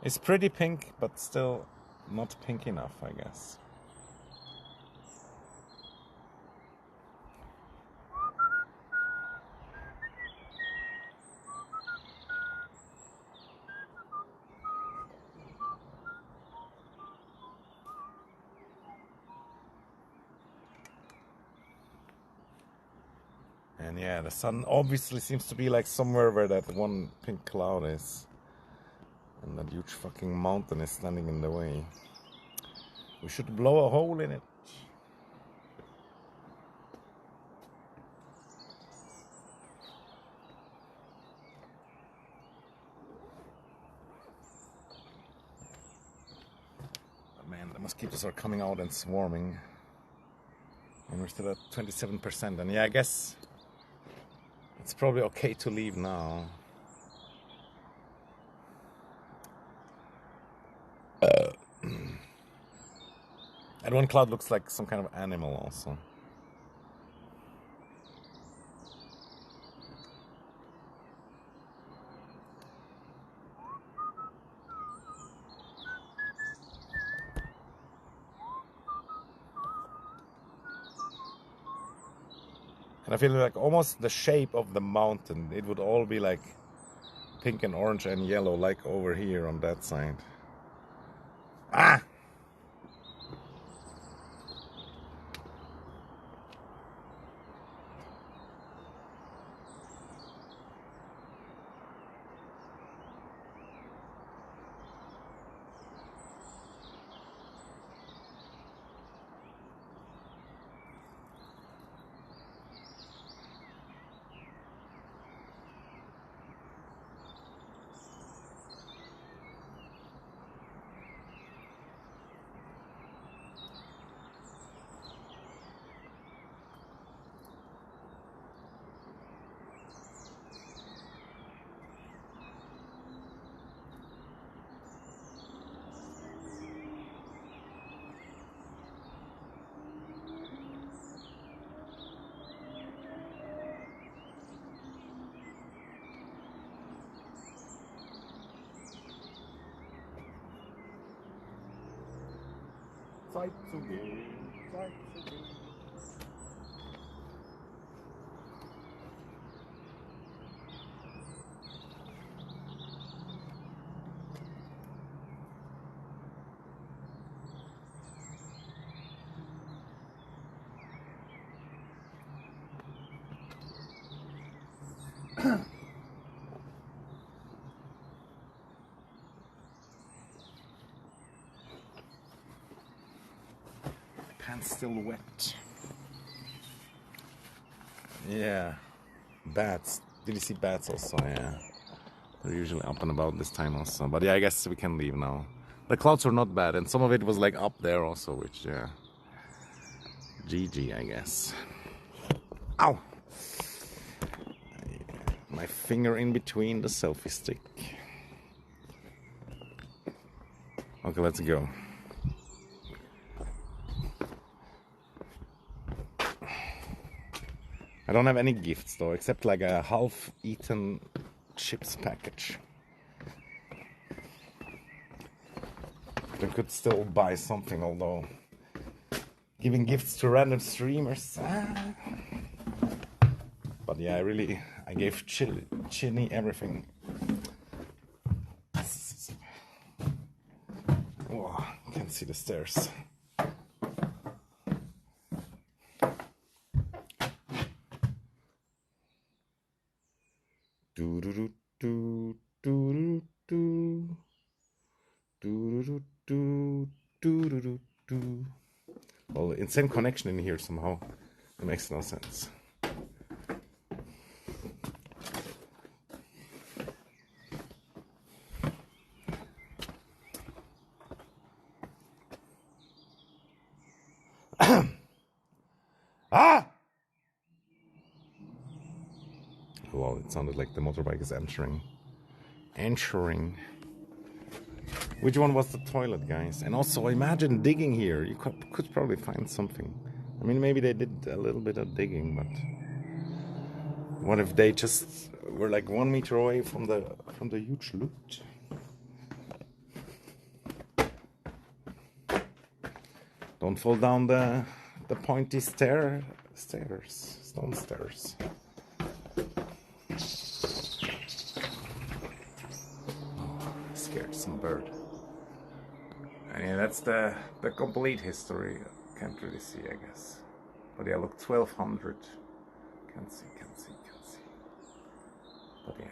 Speaker 1: it's pretty pink, but still not pink enough, I guess. And yeah, the sun obviously seems to be like somewhere where that one pink cloud is. And that huge fucking mountain is standing in the way. We should blow a hole in it. But man, the mosquitoes are coming out and swarming. And we're still at 27%. And yeah, I guess it's probably okay to leave now. And one cloud looks like some kind of animal also. And I feel like almost the shape of the mountain, it would all be like pink and orange and yellow, like over here on that side. Ah! Zeit zu gehen, Zeit zu gehen. Pants still wet. Yeah, bats. Did you see bats also? Yeah, they're usually up and about this time also. But yeah, I guess we can leave now. The clouds are not bad, and some of it was like up there also, which yeah, GG, I guess. Ow! My finger in between the selfie stick. Okay, let's go. I don't have any gifts though, except like a half-eaten chips package. I could still buy something, although giving gifts to random streamers. But yeah, I gave Chinny everything. Oh, can't see the stairs. Do do do do do do do do do do do. Well, insane connection in here somehow. It makes no sense. Ah! Well, it sounded like the motorbike is entering. Which one was the toilet, guys? And also, imagine digging here. You could probably find something. I mean, maybe they did a little bit of digging, but what if they just were like 1 meter away from the huge loot? Don't fall down the pointy stone stairs. Oh, scared some bird. And yeah, that's the complete history. Can't really see, I guess. But yeah, look, 1200. Can't see. But yeah.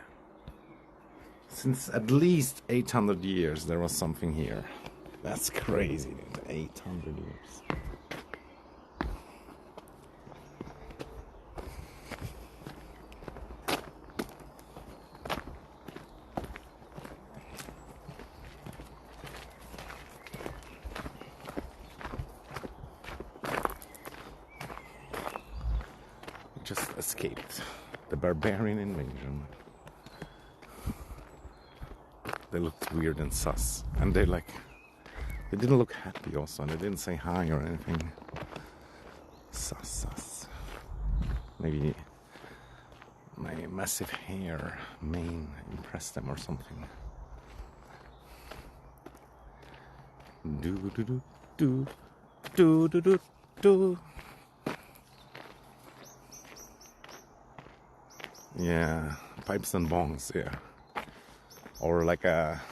Speaker 1: Since at least 800 years there was something here. That's crazy, dude. 800 years. Just escaped the barbarian invasion. They looked weird and sus, and they didn't look happy also, and they didn't say hi or anything. Sus. Maybe my massive hair mane impressed them or something. Do. Yeah, pipes and bongs, yeah. Or like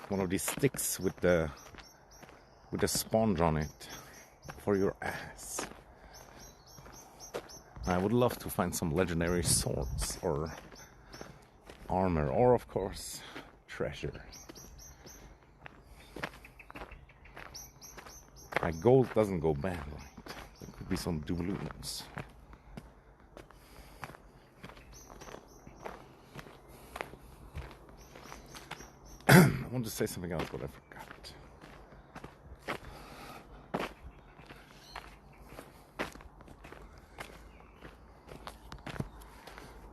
Speaker 1: one of these sticks with the sponge on it for your ass. I would love to find some legendary swords or armor, or of course treasure. Like gold doesn't go bad, right? There could be some doubloons. I wanted to say something else, but I forgot.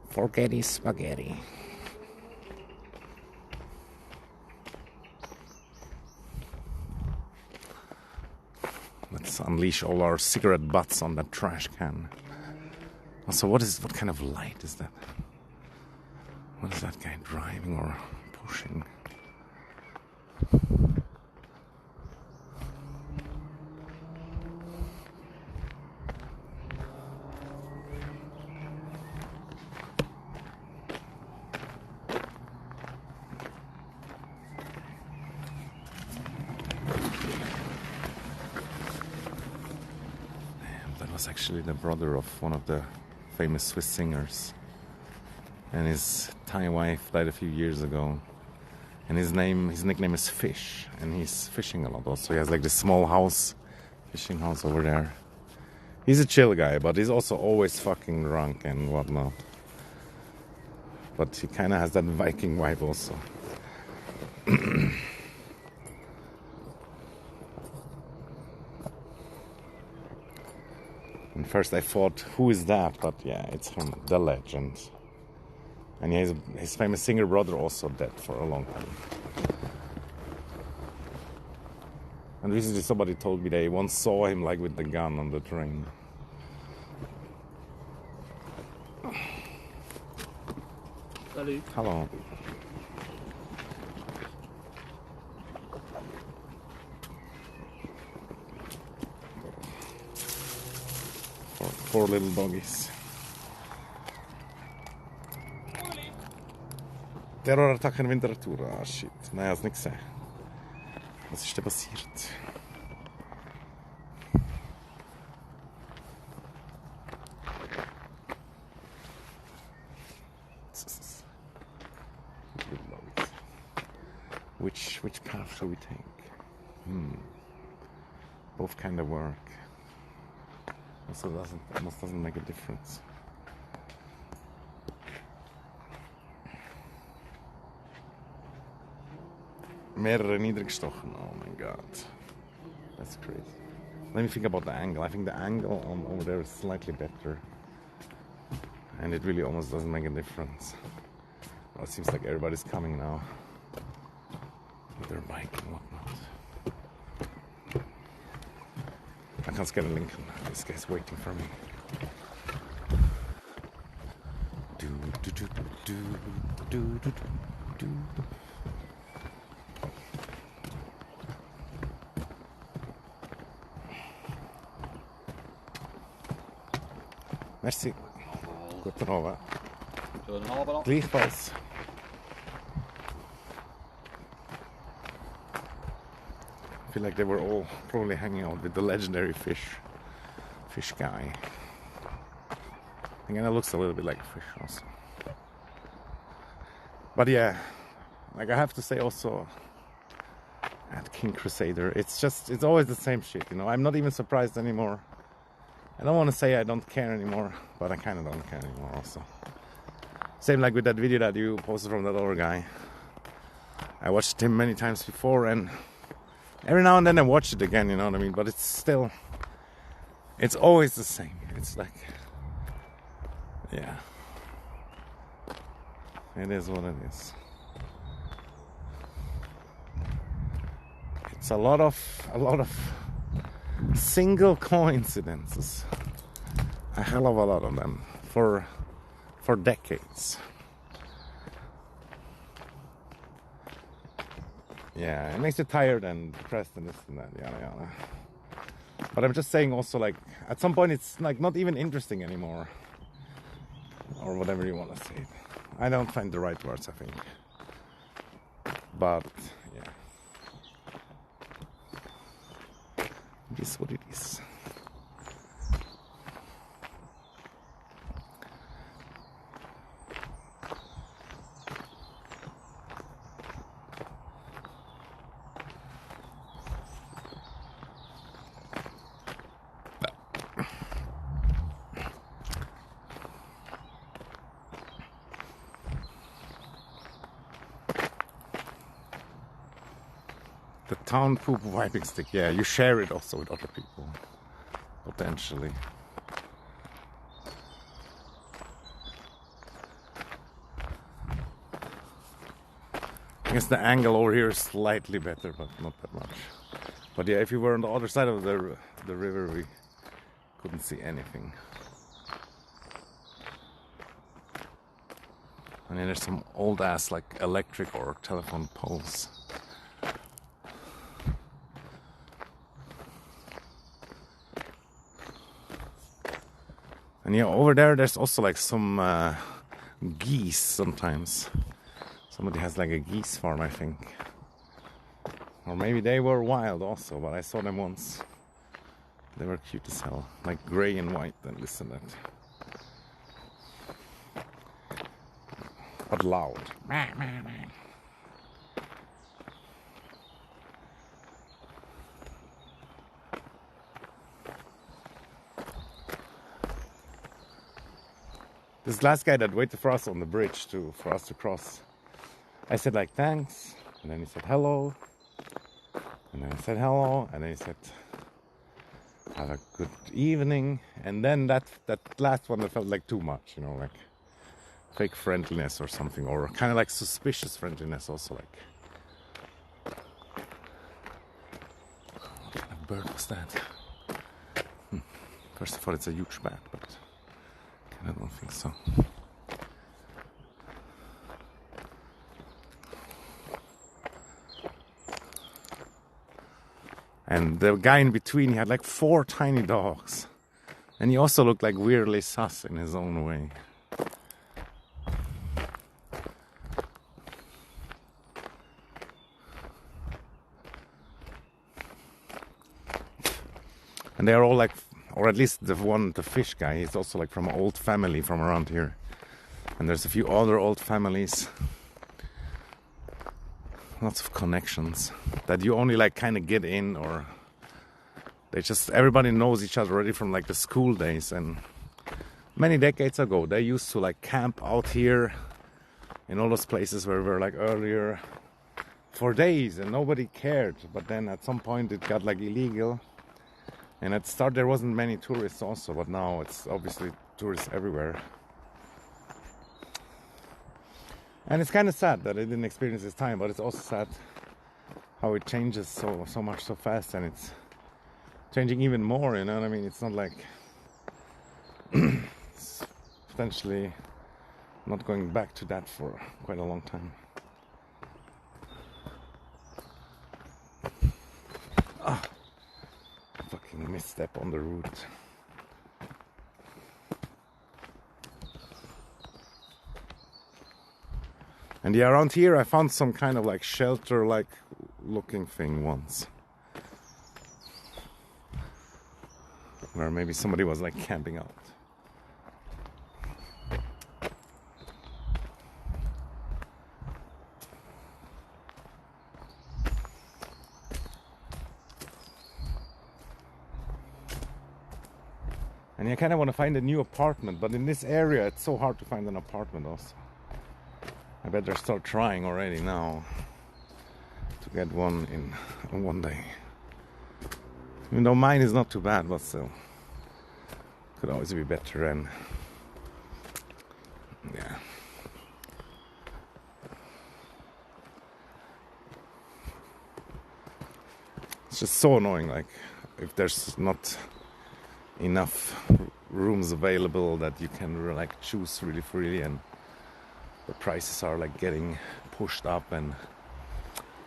Speaker 1: Forgetty spaghetti. Let's unleash all our cigarette butts on that trash can. Also, what kind of light is that? What is that guy driving or pushing? That was actually the brother of one of the famous Swiss singers. And his Thai wife died a few years ago. And his nickname is Fish. And he's fishing a lot also. He has like this small fishing house over there. He's a chill guy, but he's also always fucking drunk and whatnot. But he kind of has that Viking vibe also. And first I thought, who is that? But yeah, it's him, the legend. And his famous singer brother also dead for a long time. And recently somebody told me they once saw him like with the gun on the train.
Speaker 3: Salut.
Speaker 1: Hello. Four little doggies. Terrorattack in Winterthur. Ah, shit. Nein, ich hab's nicht gesehen. Was ist denn passiert? Which path shall we take? Both kind of work. Also almost doesn't make a difference. Mehrere niedergestochen. Oh my god. That's crazy. Let me think about the angle. I think the angle over there is slightly better. And it really almost doesn't make a difference. Well, it seems like everybody's coming now with their bike and whatnot. can't get a Lincoln. This guy's waiting for me. Do, do, do, do, do, do, do. Merci. Gute Nacht.
Speaker 3: Schönen Abend noch.
Speaker 1: Gleichfalls. I feel like they were all probably hanging out with the legendary fish guy. Again, it looks a little bit like a fish also. But yeah, like I have to say also at King Crusader, it's always the same shit, you know. I'm not even surprised anymore. I don't want to say I don't care anymore, but I kind of don't care anymore also. Same like with that video that you posted from that other guy. I watched him many times before, and every now and then I watch it again, you know what I mean? But it's always the same. It's like, yeah. It is what it is. It's a lot of single coincidences. A hell of a lot of them for decades. Yeah, it makes you tired and depressed and this and that, yada yada. But I'm just saying also, like, at some point it's like not even interesting anymore. Or whatever you want to say. I don't find the right words, I think. But yeah. It is what it is. The town poop wiping stick, yeah, you share it also with other people, potentially. I guess the angle over here is slightly better, but not that much. But yeah, if you were on the other side of the river, we couldn't see anything. And then there's some old ass like electric or telephone poles. And yeah, over there's also like some geese sometimes. Somebody has like a geese farm, I think. Or maybe they were wild also, but I saw them once. They were cute as hell. Like grey and white and this and that. But loud. This last guy that waited for us on the bridge for us to cross, I said like thanks, and then he said hello, and then I said hello, and then he said have a good evening, and then that last one that felt like too much, you know, like fake friendliness or something, or kind of like suspicious friendliness also, like. What kind of bird was that? First of all, it's a huge bat, but I don't think so. And the guy in between, he had like 4 tiny dogs. And he also looked like weirdly sus in his own way. And they're all like, or at least the fish guy, he's also like from an old family from around here. And there's a few other old families. Lots of connections that you only like kind of get in, or everybody knows each other already from like the school days. And many decades ago, they used to like camp out here in all those places where we were like earlier for days and nobody cared. But then at some point it got like illegal. And at the start there wasn't many tourists also, but now it's obviously tourists everywhere. And it's kind of sad that I didn't experience this time, but it's also sad how it changes so much so fast, and changing even more, you know what I mean? It's not like it's potentially not going back to that for quite a long time. Ah, fucking misstep on the route. And yeah, around here I found some kind of like shelter like looking thing once, where maybe somebody was like camping out. And I kind of want to find a new apartment, but in this area it's so hard to find an apartment also. I better start trying already now to get one in one day. Even though mine is not too bad, but still could always be better. And yeah, it's just so annoying, like if there's not enough rooms available that you can like choose really freely, and the prices are like getting pushed up and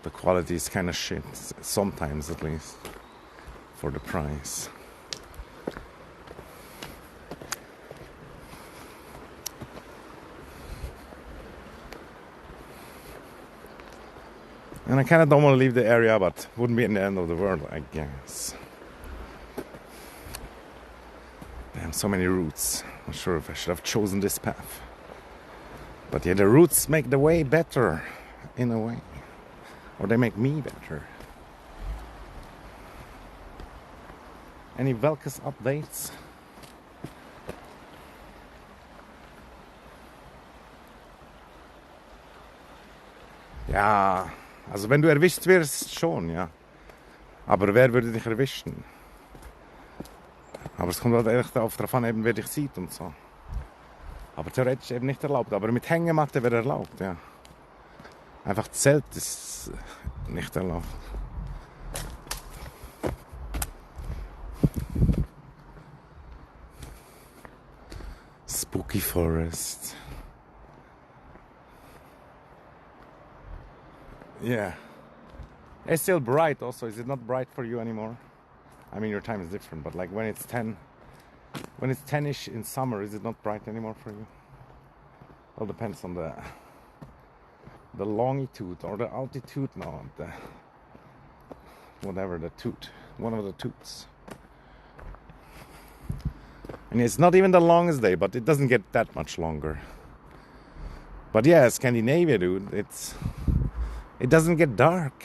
Speaker 1: the quality is kind of shit sometimes, at least for the price. And I kind of don't want to leave the area, but wouldn't be in the end of the world, I guess. Damn, so many routes. Not sure if I should have chosen this path. But yeah, the routes make the way better, in a way. Or they make me better. Any Velkas updates? Ja, also wenn du erwischt wirst, schon, ja. Aber wer würde dich erwischen? Aber es kommt halt echt darauf an, eben, wer dich sieht und so. Aber theoretisch eben nicht erlaubt. Aber mit Hängematte wäre erlaubt, ja. Einfach Zelt ist nicht erlaubt. Spooky forest. Yeah. It's still bright also. Is it not bright for you anymore? I mean, your time is different, but like when it's 10-ish in summer, is it not bright anymore for you? Well, depends on the longitude or the altitude, no, the whatever, the toot, one of the toots. And it's not even the longest day, but it doesn't get that much longer. But yeah, Scandinavia, dude, it doesn't get dark.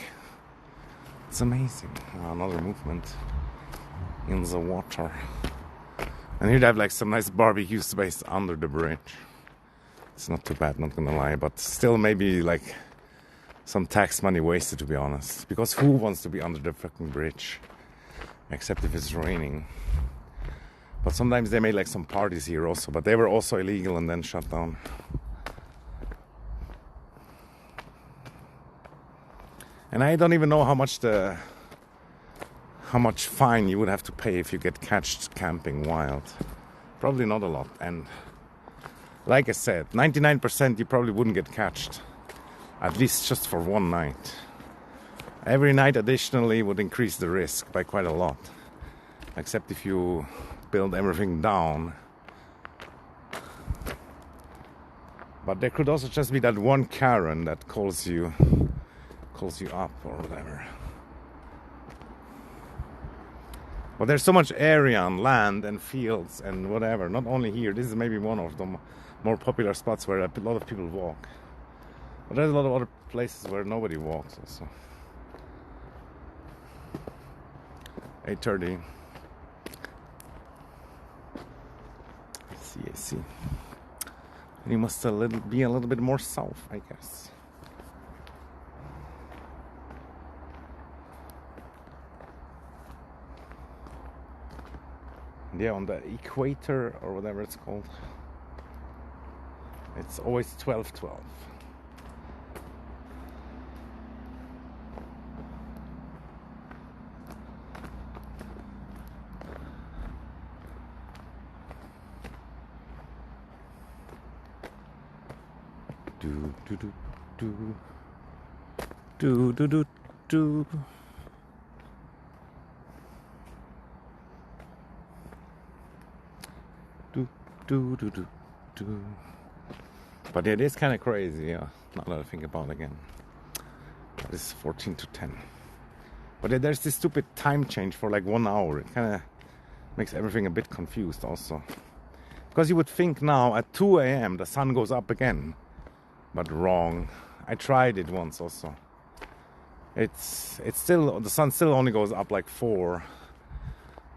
Speaker 1: It's amazing. Another movement in the water. And here they have like some nice barbecue space under the bridge. It's not too bad, not gonna lie, but still maybe like some tax money wasted, to be honest. Because who wants to be under the fucking bridge? Except if it's raining. But sometimes they made like some parties here also, but they were also illegal and then shut down. And I don't even know how much fine you would have to pay if you get catched camping wild. Probably not a lot. And like I said, 99% you probably wouldn't get catched. At least just for one night. Every night additionally would increase the risk by quite a lot. Except if you build everything down. But there could also just be that one Karen that calls you up or whatever. But there's so much area and land and fields and whatever. Not only here. This is maybe one of the more popular spots where a lot of people walk. But there's a lot of other places where nobody walks also. 8:30. I see. And you must be a little bit more south, I guess. Yeah, on the equator or whatever it's called, it's always 12:12. Do do do do do do do do. Do do do do do. But it is kind of crazy, yeah. Now that I think about it again. This is 14 to 10. But there's this stupid time change for like 1 hour. It kind of makes everything a bit confused also. Because you would think now at 2 a.m. the sun goes up again. But wrong. I tried it once also. It's still, the sun still only goes up like 4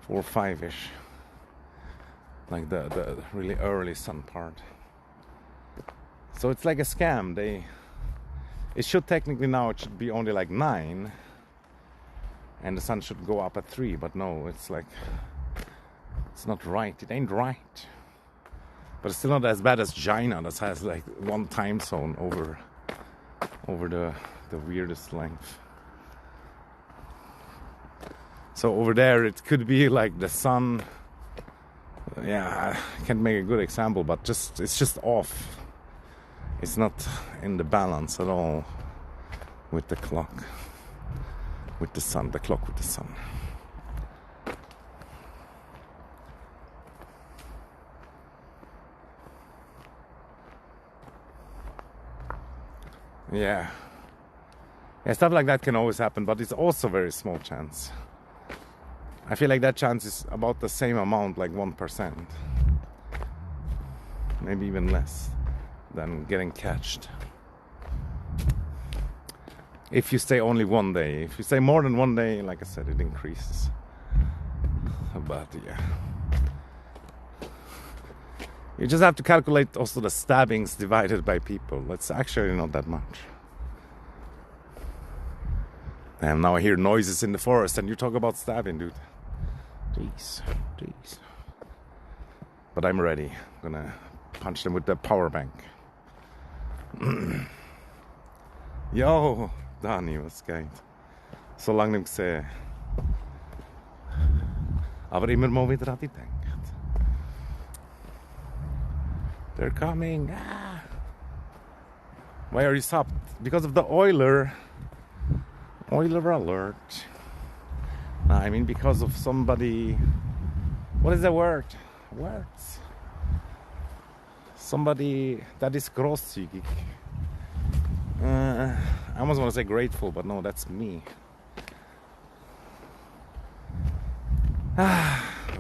Speaker 1: or 5-ish. Like the really early sun part. So it's like a scam. It should technically now, it should be only like 9. And the sun should go up at 3, but no, it's like, it's not right. It ain't right. But it's still not as bad as China that has like one time zone over the weirdest length. So over there it could be like the sun, yeah, I can't make a good example, but it's just off. It's not in the balance at all with the clock. With the sun, the clock with the sun. Yeah, stuff like that can always happen, but it's also very small chance. I feel like that chance is about the same amount, like 1%. Maybe even less than getting catched. If you stay only 1 day. If you stay more than 1 day, like I said, it increases. But yeah. You just have to calculate also the stabbings divided by people. It's actually not that much. And now I hear noises in the forest and you talk about stabbing, dude. Jeez. But I'm ready. I'm gonna punch them with the power bank. Yo! Dani, was geht? So lange nicht gesehen. Aber immer mal wieder an dich denkt. They're coming. Ah. Why are you stopped? Because of the Oiler. Oiler alert. No, I mean because of somebody. What is the word? Words. Somebody that is grosszügig. I almost want to say grateful, but no, that's me.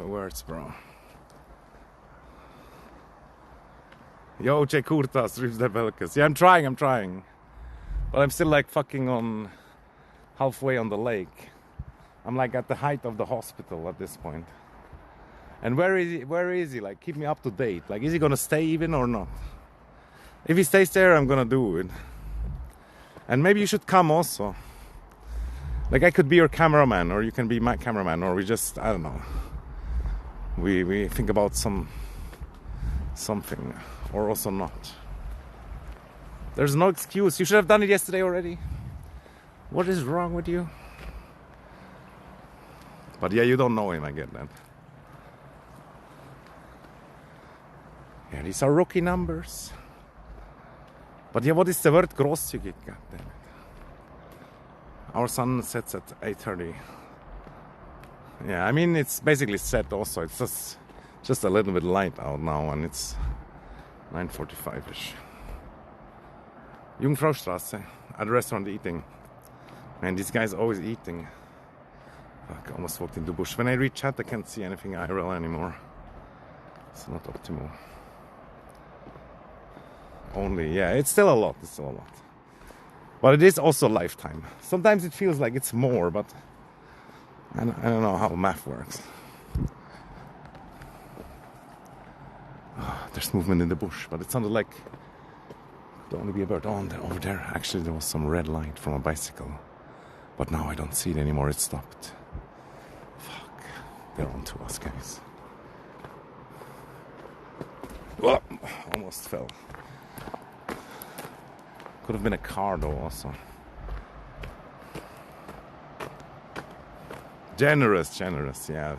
Speaker 1: Words, bro. Yo, che kurtas, Rives de Belkes. Yeah, I'm trying. But I'm still like fucking on halfway on the lake. I'm like at the height of the hospital at this point. And where is he? Like, keep me up to date. Like, is he gonna stay even or not? If he stays there, I'm gonna do it. And maybe you should come also. Like, I could be your cameraman, or you can be my cameraman, or we just, I don't know. We think about something, or also not. There's no excuse. You should have done it yesterday already. What is wrong with you? But yeah, you don't know him, I get that. Yeah, these are rookie numbers. But yeah, what is the word grosszügig? Our sun sets at 8:30. Yeah, I mean, it's basically set also. It's just a little bit light out now, and it's 9:45-ish. Jungfraustraße, at the restaurant eating. Man, this guy's always eating. Fuck, I almost walked into the bush. When I reach chat, I can't see anything IRL anymore. It's not optimal. Only, yeah, it's still a lot. But it is also lifetime. Sometimes it feels like it's more, but I don't know how math works. Oh, there's movement in the bush, but it sounded like there'd only be a bird. Oh, and over there, actually, there was some red light from a bicycle. But now I don't see it anymore. It stopped. Fuck. They're on to us, guys. Oh, almost fell. Could have been a car though also. Generous, yeah.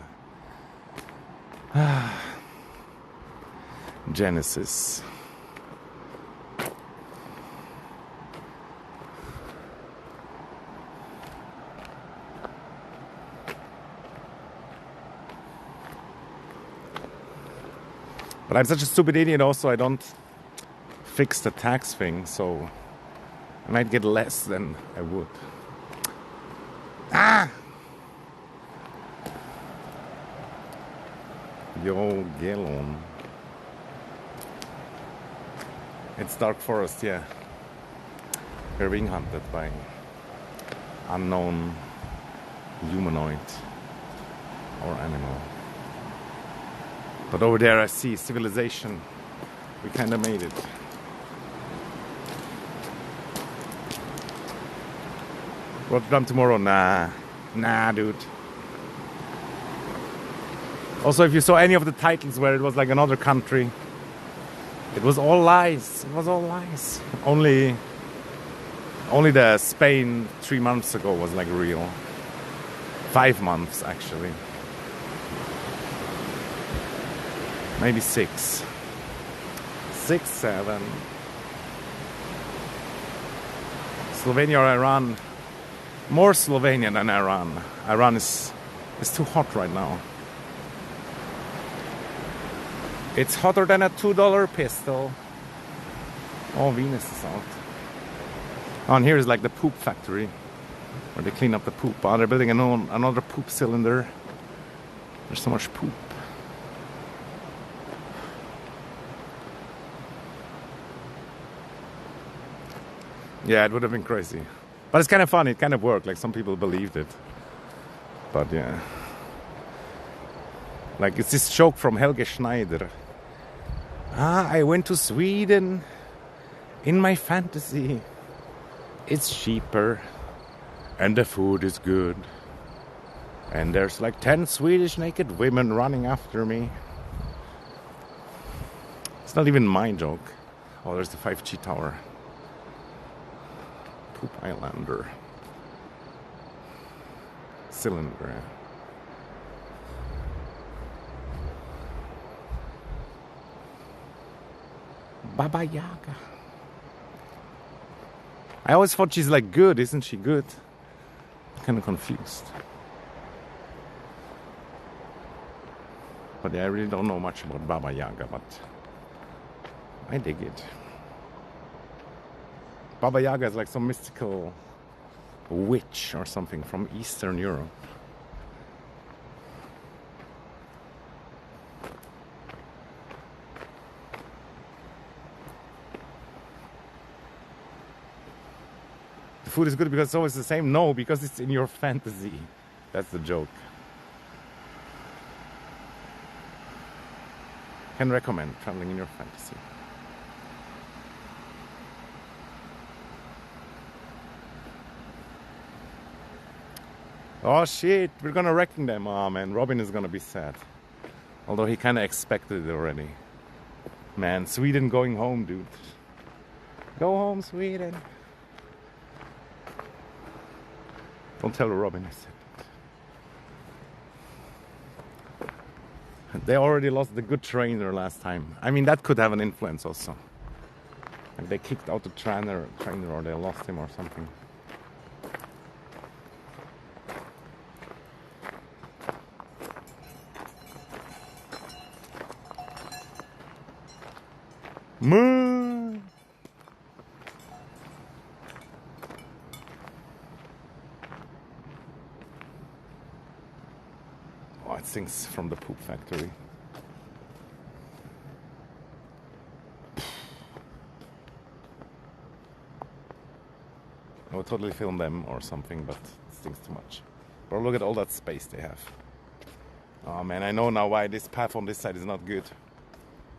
Speaker 1: Genesis. But I'm such a stupid idiot also, I don't fix the tax thing, so I might get less than I would. Ah! Yo, Gelon. It's dark forest, yeah. We're being hunted by unknown humanoid or animal. But over there I see civilization. We kind of made it. Rotterdam tomorrow? Nah, dude. Also, if you saw any of the titles where it was like another country, it was all lies. It was all lies. Only the Spain 3 months ago was like real. 5 months actually. Maybe 6. 6, 7. Slovenia or Iran? More Slovenia than Iran. Iran is too hot right now. It's hotter than a $2 pistol. Oh, Venus is out. Oh, and here is like the poop factory where they clean up the poop. Oh, they're building another poop cylinder. There's so much poop. Yeah, it would have been crazy. But it's kind of fun. It kind of worked. Like some people believed it. But yeah. Like it's this joke from Helge Schneider. I went to Sweden in my fantasy. It's cheaper and the food is good. And there's like 10 Swedish naked women running after me. It's not even my joke. Oh, there's the 5G tower. Poop Islander. Cylinder. Baba Yaga. I always thought she's like good, isn't she good? I'm kind of confused. But yeah, I really don't know much about Baba Yaga, but I dig it. Baba Yaga is like some mystical witch or something from Eastern Europe. The food is good because it's always the same? No, because it's in your fantasy. That's the joke. Can recommend traveling in your fantasy. Oh shit, we're gonna wrecking them. Oh man, Robin is gonna be sad. Although he kinda expected it already. Man, Sweden going home, dude. Go home, Sweden. Don't tell Robin I said it. They already lost the good trainer last time. I mean, that could have an influence also. Like they kicked out the trainer or they lost him or something. Moo! Oh, it stinks from the poop factory. I would totally film them or something, but it stinks too much. But look at all that space they have. Oh man, I know now why this path on this side is not good.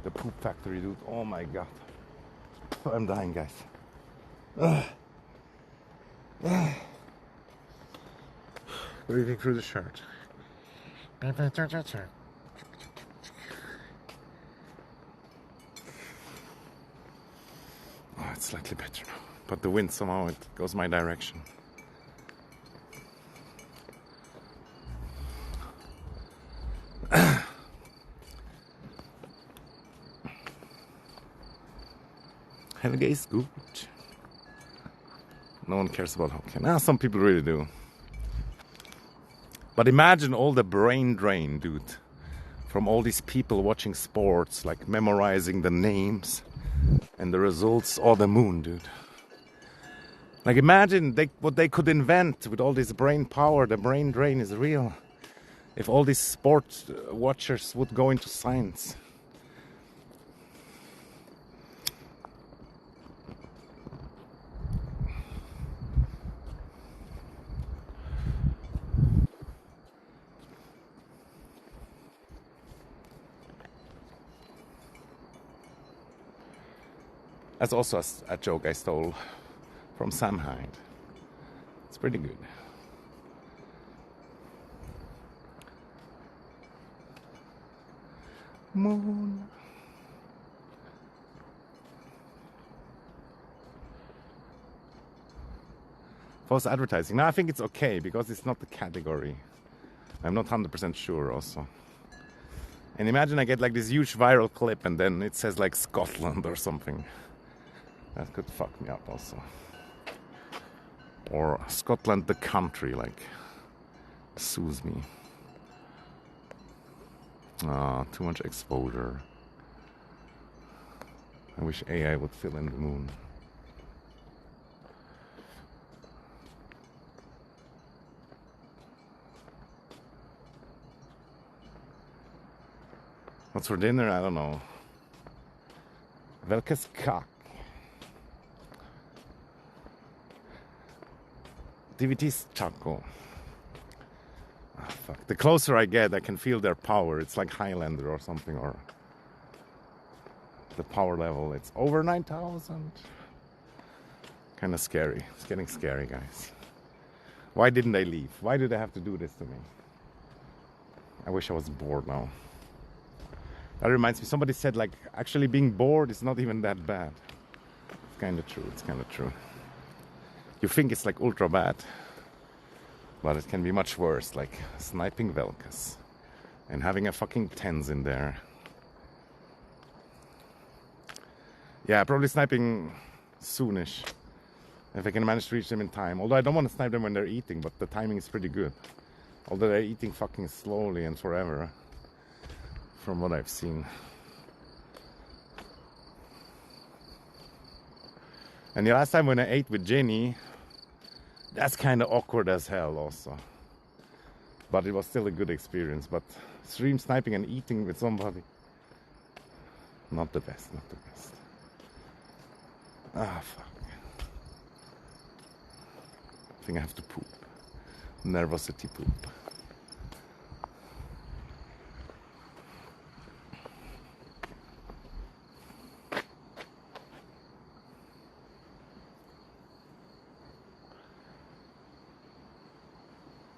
Speaker 1: The poop factory, dude. Oh my god. I'm dying, guys. Breathing through the shirt. Oh, it's slightly better now. But the wind somehow it goes my direction. Helge is good. No one cares about hockey. Nah, some people really do. But imagine all the brain drain, dude, from all these people watching sports, like memorizing the names and the results of the moon, dude. Like imagine what they could invent with all this brain power. The brain drain is real. If all these sport watchers would go into science. That's also a joke I stole from Sam Hyde. It's pretty good. Moon. False advertising. No, I think it's okay because it's not the category. I'm not 100% sure also. And imagine I get like this huge viral clip and then it says like Scotland or something. That could fuck me up also. Or Scotland the country, like, sues me. Ah, too much exposure. I wish AI would fill in the moon. What's for dinner? I don't know. Welkes kak? DVT's Chaco. Ah, fuck. The closer I get, I can feel their power. It's like Highlander or something, or the power level. It's over 9,000. Kind of scary. It's getting scary, guys. Why didn't they leave? Why do they have to do this to me? I wish I was bored now. That reminds me, somebody said like, actually being bored is not even that bad. It's kind of true, it's kind of true. You think it's like ultra bad, but it can be much worse, like sniping Velkas and having a fucking tens in there. Yeah, probably sniping soonish, if I can manage to reach them in time. Although I don't want to snipe them when they're eating, but the timing is pretty good. Although they're eating fucking slowly and forever, from what I've seen. And the last time when I ate with Jenny, that's kind of awkward as hell also. But it was still a good experience. But stream sniping and eating with somebody, not the best, not the best. Ah, fuck. I think I have to poop. Nervosity poop.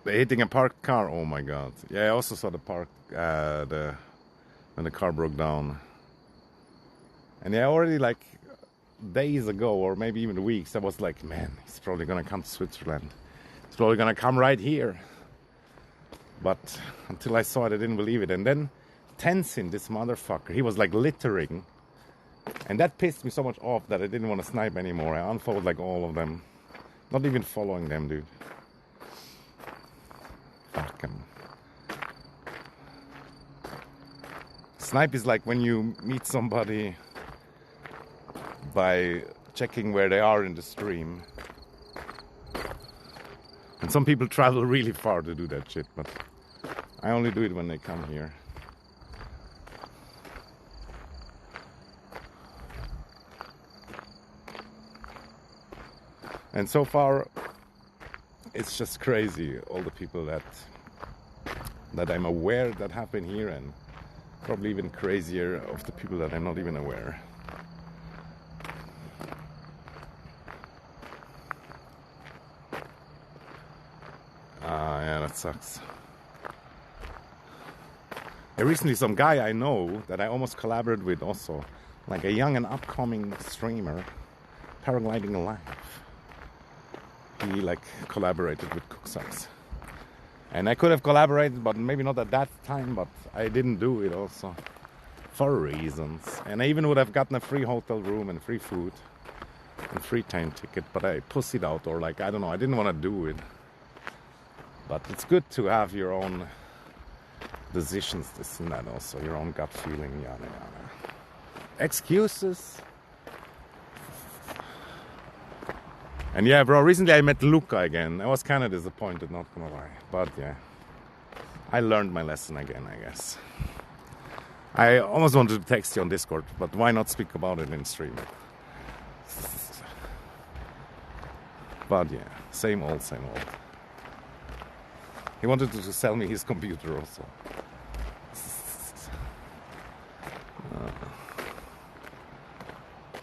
Speaker 1: They're hitting a parked car. Oh my god! Yeah, I also saw the park, when the car broke down. And yeah, already like days ago, or maybe even weeks, I was like, man, he's probably gonna come to Switzerland. He's probably gonna come right here. But until I saw it, I didn't believe it. And then Tenzin, this motherfucker, he was like littering, and that pissed me so much off that I didn't want to snipe anymore. I unfollowed like all of them, not even following them, dude. Fuck 'em. Snipe is like when you meet somebody by checking where they are in the stream. And some people travel really far to do that shit, but I only do it when they come here. And so far, it's just crazy, all the people that I'm aware that happen here, and probably even crazier of the people that I'm not even aware. Yeah, that sucks. And recently some guy I know that I almost collaborated with also, like a young and upcoming streamer, Paragliding Live. He like collaborated with Cooksucks. And I could have collaborated, but maybe not at that time, but I didn't do it also for reasons. And I even would have gotten a free hotel room and free food and free train ticket, but I pussied out, or like, I don't know, I didn't want to do it. But it's good to have your own decisions, this and that also, your own gut feeling, yada yada. Excuses. And yeah, bro, recently I met Luca again. I was kind of disappointed, not gonna lie. But yeah, I learned my lesson again, I guess. I almost wanted to text you on Discord, but why not speak about it in stream? But yeah, same old, same old. He wanted to sell me his computer also.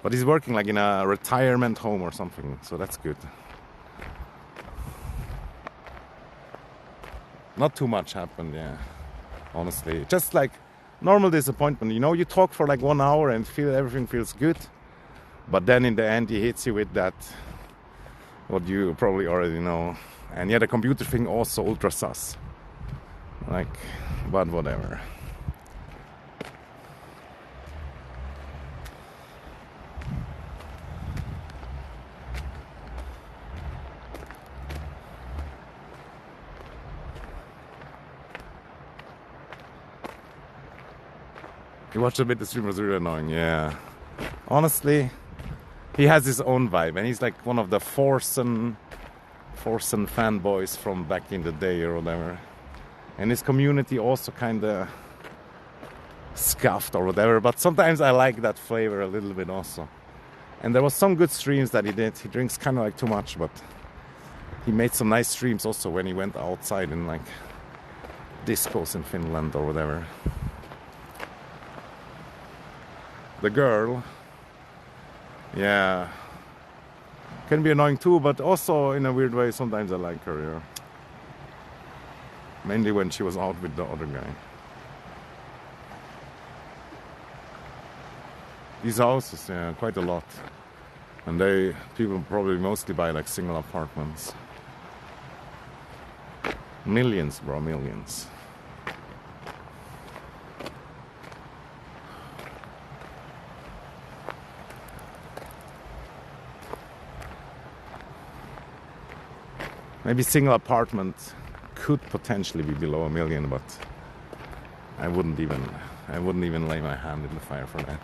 Speaker 1: But he's working like in a retirement home or something, so that's good. Not too much happened, yeah. Honestly, just like normal disappointment. You know, you talk for like 1 hour and everything feels good, but then in the end he hits you with that, what you probably already know. And yeah, the computer thing also ultra sus. Like, but whatever. You watched a bit, the stream was really annoying, yeah. Honestly, he has his own vibe, and he's like one of the Forsen fanboys from back in the day or whatever. And his community also kind of scuffed or whatever, but sometimes I like that flavor a little bit also. And there was some good streams that he did. He drinks kind of like too much, but he made some nice streams also when he went outside in like discos in Finland or whatever. The girl, yeah, can be annoying too, but also in a weird way sometimes I like her, yeah. Mainly when she was out with the other guy. These houses, yeah, quite a lot. And people probably mostly buy like single apartments. Millions, bro, millions. Maybe single apartment could potentially be below $1 million, but I wouldn't even lay my hand in the fire for that.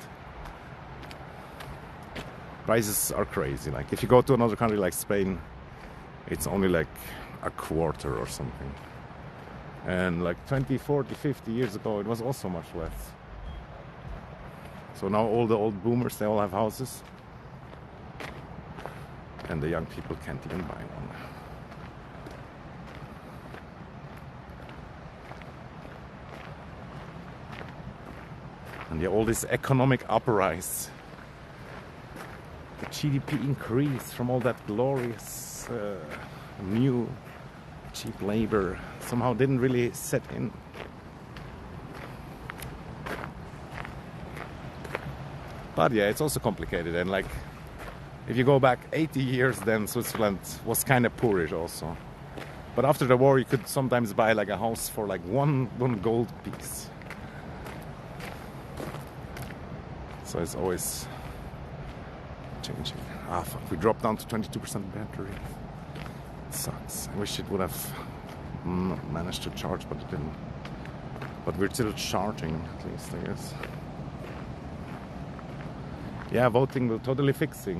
Speaker 1: Prices are crazy. Like if you go to another country like Spain, it's only like a quarter or something. And like 20, 40, 50 years ago, it was also much less. So now all the old boomers, they all have houses. And the young people can't even buy one. And yeah, all this economic uprise, the GDP increase from all that glorious new cheap labor somehow didn't really set in. But yeah, it's also complicated, and like if you go back 80 years, then Switzerland was kind of poorish also. But after the war, you could sometimes buy like a house for like one gold piece. So it's always changing. Ah, fuck, we dropped down to 22% battery. It sucks. I wish it would have managed to charge, but it didn't. But we're still charging, at least, I guess. Yeah, voting will totally fix it.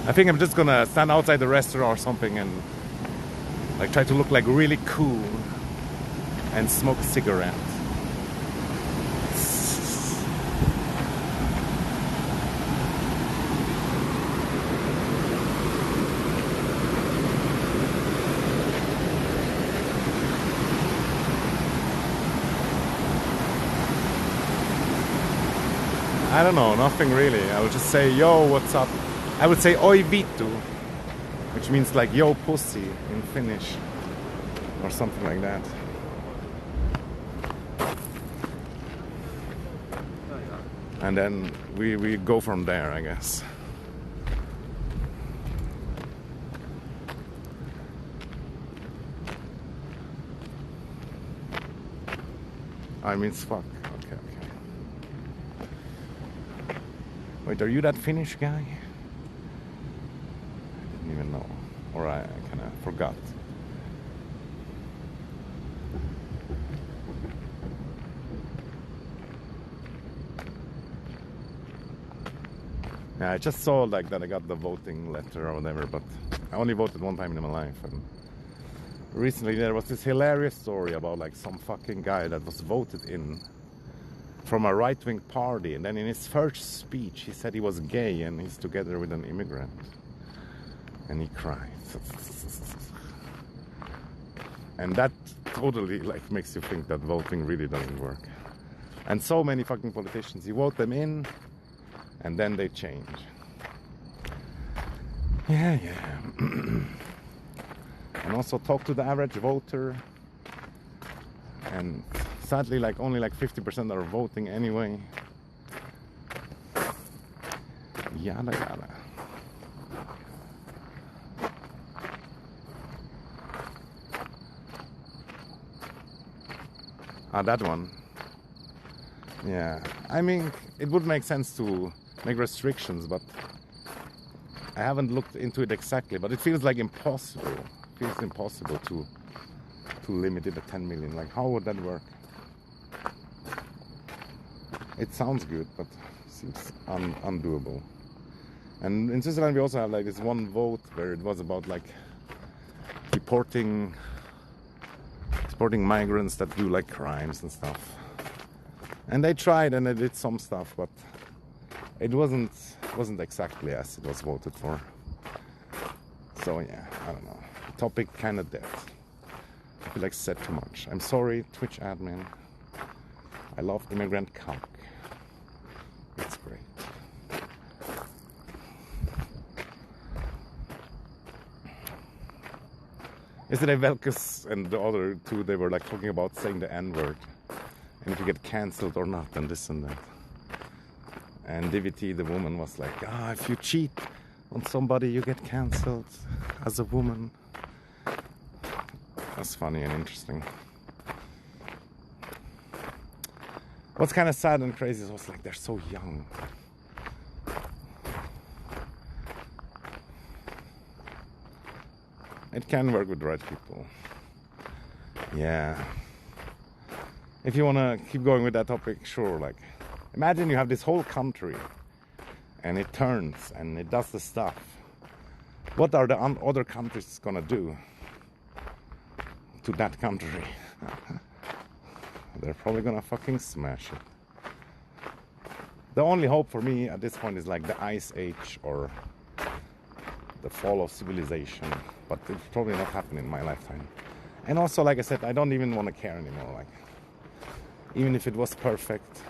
Speaker 1: I think I'm just gonna stand outside the restaurant or something and like try to look like really cool and smoke a cigarette. I don't know, nothing really. I would just say, yo, what's up? I would say oi Vitu. which means like yo pussy in Finnish or something like that. And then we go from there, I guess. I mean, fuck. Okay, okay. Wait, are you that Finnish guy? I didn't even know. Or I kind of forgot. Yeah, I just saw like that I got the voting letter or whatever, but I only voted one time in my life. And recently there was this hilarious story about like some fucking guy that was voted in from a right-wing party, and then in his first speech he said he was gay and he's together with an immigrant, and he cried. And that totally like makes you think that voting really doesn't work. And so many fucking politicians, you vote them in and then they change. Yeah. And also talk to the average voter, and sadly like only like 50% are voting anyway. Yada yada. Ah, that one. Yeah, I mean, it would make sense to make restrictions, but I haven't looked into it exactly, but it feels like impossible. It feels impossible to limit it at 10 million. Like, how would that work? It sounds good, but seems undoable. And in Switzerland we also have like this one vote where it was about like deporting migrants that do like crimes and stuff. And they tried and they did some stuff, but it wasn't exactly as it was voted for. So yeah, I don't know. The topic kind of dead. I feel like said too much. I'm sorry, Twitch admin. I love immigrant cock. It's great. Yesterday, Velkus and the other two, they were like talking about saying the N-word and if you get cancelled or not, and this and that. And DVT, the woman, was like, if you cheat on somebody, you get cancelled as a woman. That's funny and interesting. What's kind of sad and crazy is like they're so young. It can work with the right people. Yeah. If you want to keep going with that topic, sure. Like, imagine you have this whole country and it turns and it does the stuff. What are the other countries gonna do to that country? They're probably gonna fucking smash it. The only hope for me at this point is like the Ice Age or the fall of civilization, but it's probably not happening in my lifetime. And also, like I said, I don't even want to care anymore. Like, even if it was perfect,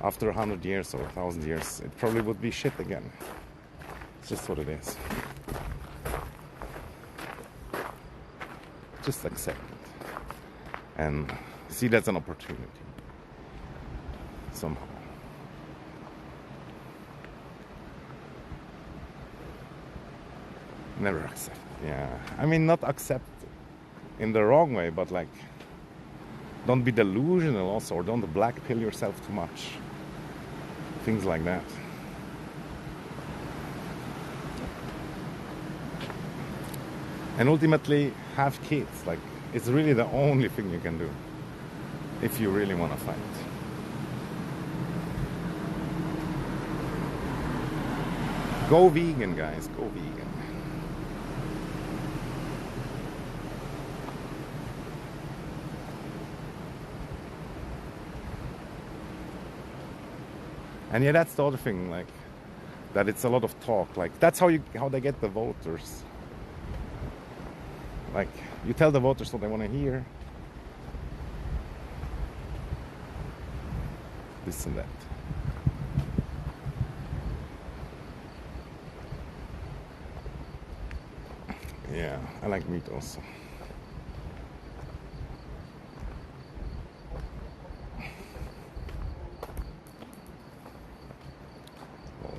Speaker 1: after 100 years or 1,000 years, it probably would be shit again. It's just what it is. Just accept it and see that's an opportunity somehow. Never accept. Yeah, I mean, not accept in the wrong way, but like, don't be delusional also, or don't black pill yourself too much. Things like that. And ultimately, have kids. Like, it's really the only thing you can do if you really want to fight. Go vegan, guys. Go vegan. And yeah, that's the other thing, like, that it's a lot of talk. Like, that's how they get the voters. Like, you tell the voters what they want to hear. This and that. Yeah, I like meat also. Well,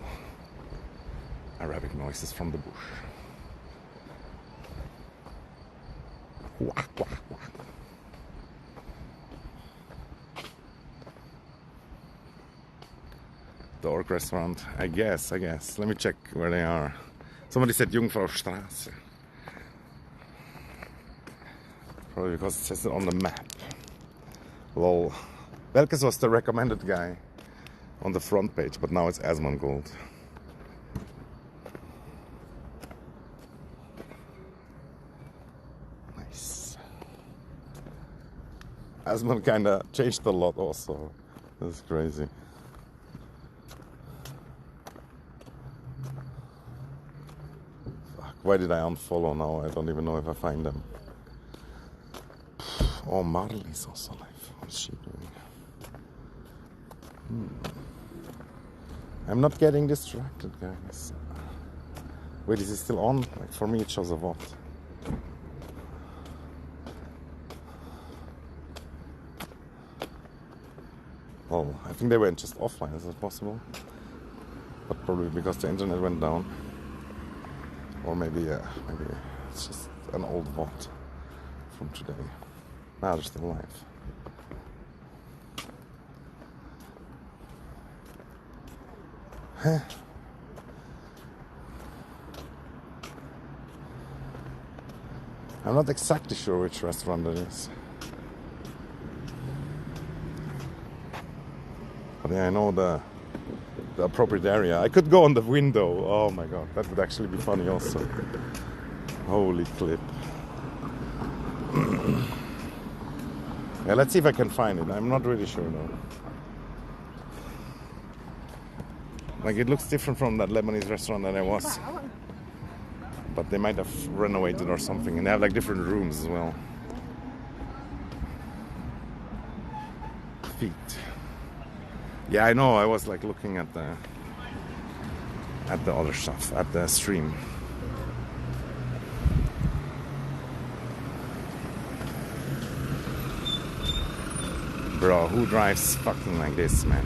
Speaker 1: Arabic noises from the bush. Quack, quack, quack. The Orc restaurant, I guess. Let me check where they are. Somebody said Jungfraustraße. Probably because it says it on the map. Lol. Welkes was the recommended guy on the front page, but now it's Asmongold. Nice. Asmon kinda changed a lot also. That's crazy. Fuck, why did I unfollow now? I don't even know if I find them. Oh, Marley's also live. What's she doing? I'm not getting distracted, guys. Wait, is it still on? Like, for me, it shows a VOD. Oh, I think they went just offline. Is that possible? But probably because the internet went down. Or maybe it's just an old VOD from today. Now they're still live. Huh. I'm not exactly sure which restaurant it is. But yeah, I know the appropriate area. I could go on the window. Oh my god, that would actually be funny also. Holy clip. Yeah, let's see if I can find it. I'm not really sure though. Like, it looks different from that Lebanese restaurant that I was. But they might have renovated or something. And they have like different rooms as well. Feet. Yeah, I know. I was like looking at the other stuff, at the stream. Bro, who drives fucking like this, man?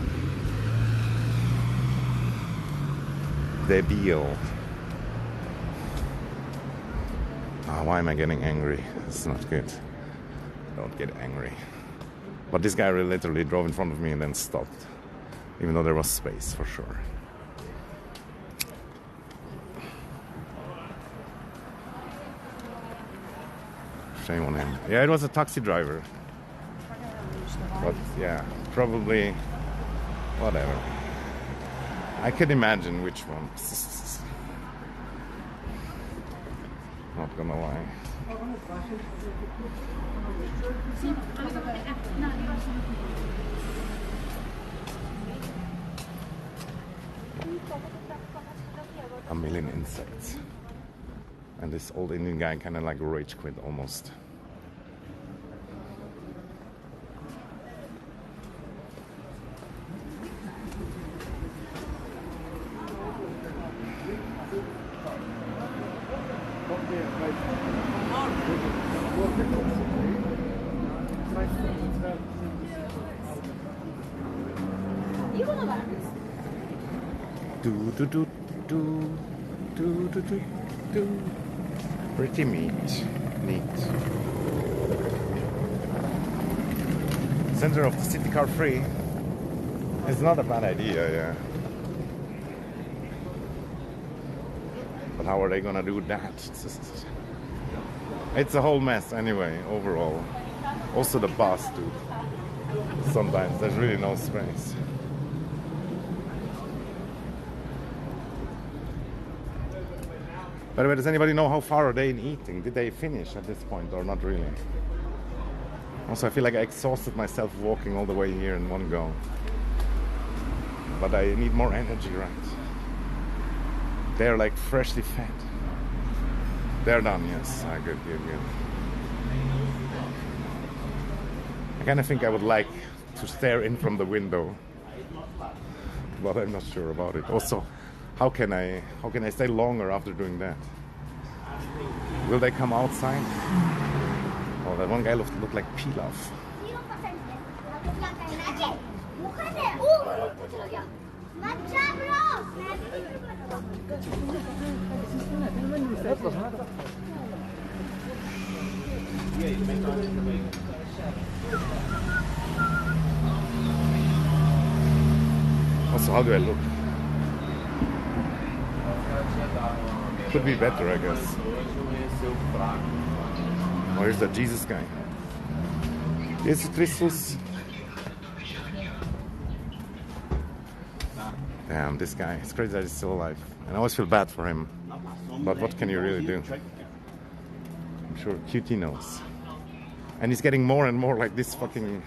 Speaker 1: Debil. Oh, why am I getting angry? It's not good. Don't get angry. But this guy literally drove in front of me and then stopped. Even though there was space, for sure. Shame on him. Yeah, it was a taxi driver. But yeah, probably whatever. I can imagine which one. Not gonna lie. A million insects. And this old Indian guy kind of like rage quit almost. Do. Pretty neat. Center of the city car free. It's not a bad idea, yeah. But how are they gonna do that? It's a whole mess anyway, overall. Also the bus, dude. Sometimes there's really no space. By the way, does anybody know how far are they in eating? Did they finish at this point or not really? Also, I feel like I exhausted myself walking all the way here in one go. But I need more energy, right? They're like freshly fed. They're done, yes. Good. I kind of think I would like to stare in from the window. But I'm not sure about it. Also, how can I stay longer after doing that? Will they come outside? Oh, that one guy looked like pilaf. Also, how do I look? Could be better, I guess. Oh, here's the Jesus guy. Jesus Christus. Damn, this guy. It's crazy that he's still alive. And I always feel bad for him. But what can you really do? I'm sure QT knows. And he's getting more and more like this fucking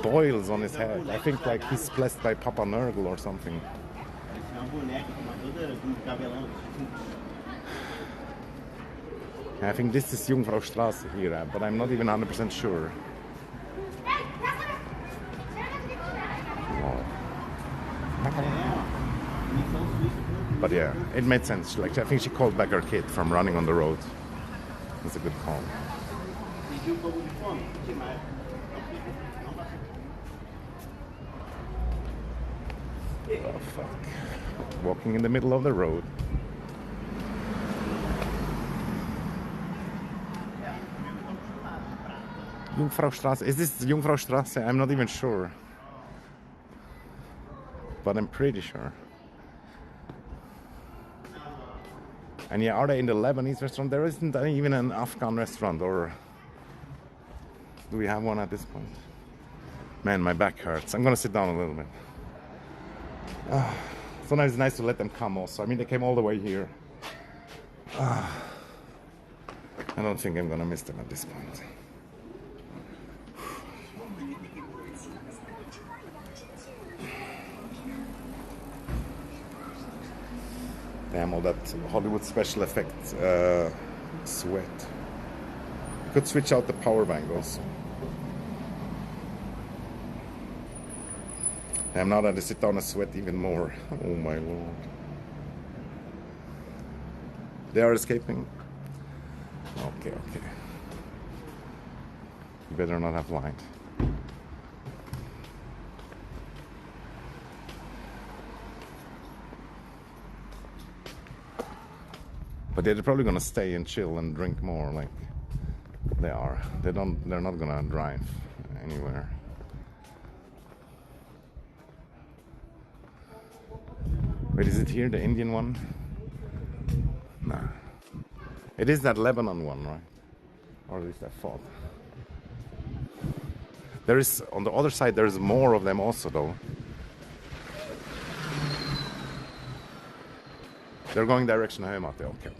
Speaker 1: boils on his head. I think like he's blessed by Papa Nurgle or something. I think this is Jungfraustraße here, but I'm not even 100% sure. Oh. But yeah, it made sense. Like I think she called back her kid from running on the road. It's a good call. Oh fuck. Walking in the middle of the road. Jungfraustraße. Is this Jungfraustraße? I'm not even sure. But I'm pretty sure. And yeah, are they in the Lebanese restaurant? There isn't even an Afghan restaurant, or do we have one at this point? Man, my back hurts. I'm gonna sit down a little bit. Sometimes it's nice to let them come also. I mean, they came all the way here. I don't think I'm gonna miss them at this point. Damn, all that Hollywood special effects sweat. Could switch out the power bank also. Damn, now that I sit down, I sweat even more. Oh my lord. They are escaping. Okay. You better not have light. But they're probably gonna stay and chill and drink more, like they are. They're not gonna drive anywhere. Wait, is it here, the Indian one? Nah. It is that Lebanon one, right? Or at least I thought. There is, on the other side, there's more of them also, though. They're going direction Heimat. Okay.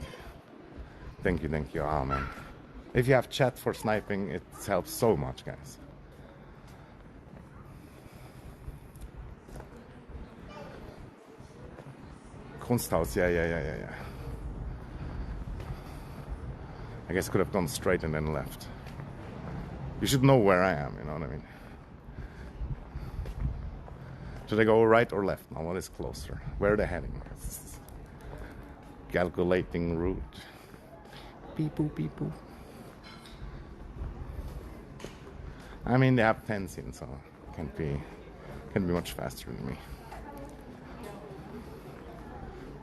Speaker 1: Thank you. Oh man. If you have chat for sniping, it helps so much, guys. Kunsthaus, yeah. I guess I could have gone straight and then left. You should know where I am, you know what I mean? Should I go right or left? Now, what is closer? Where are they heading? Calculating route. Beep boop. I mean, they have tents in, so can't be much faster than me.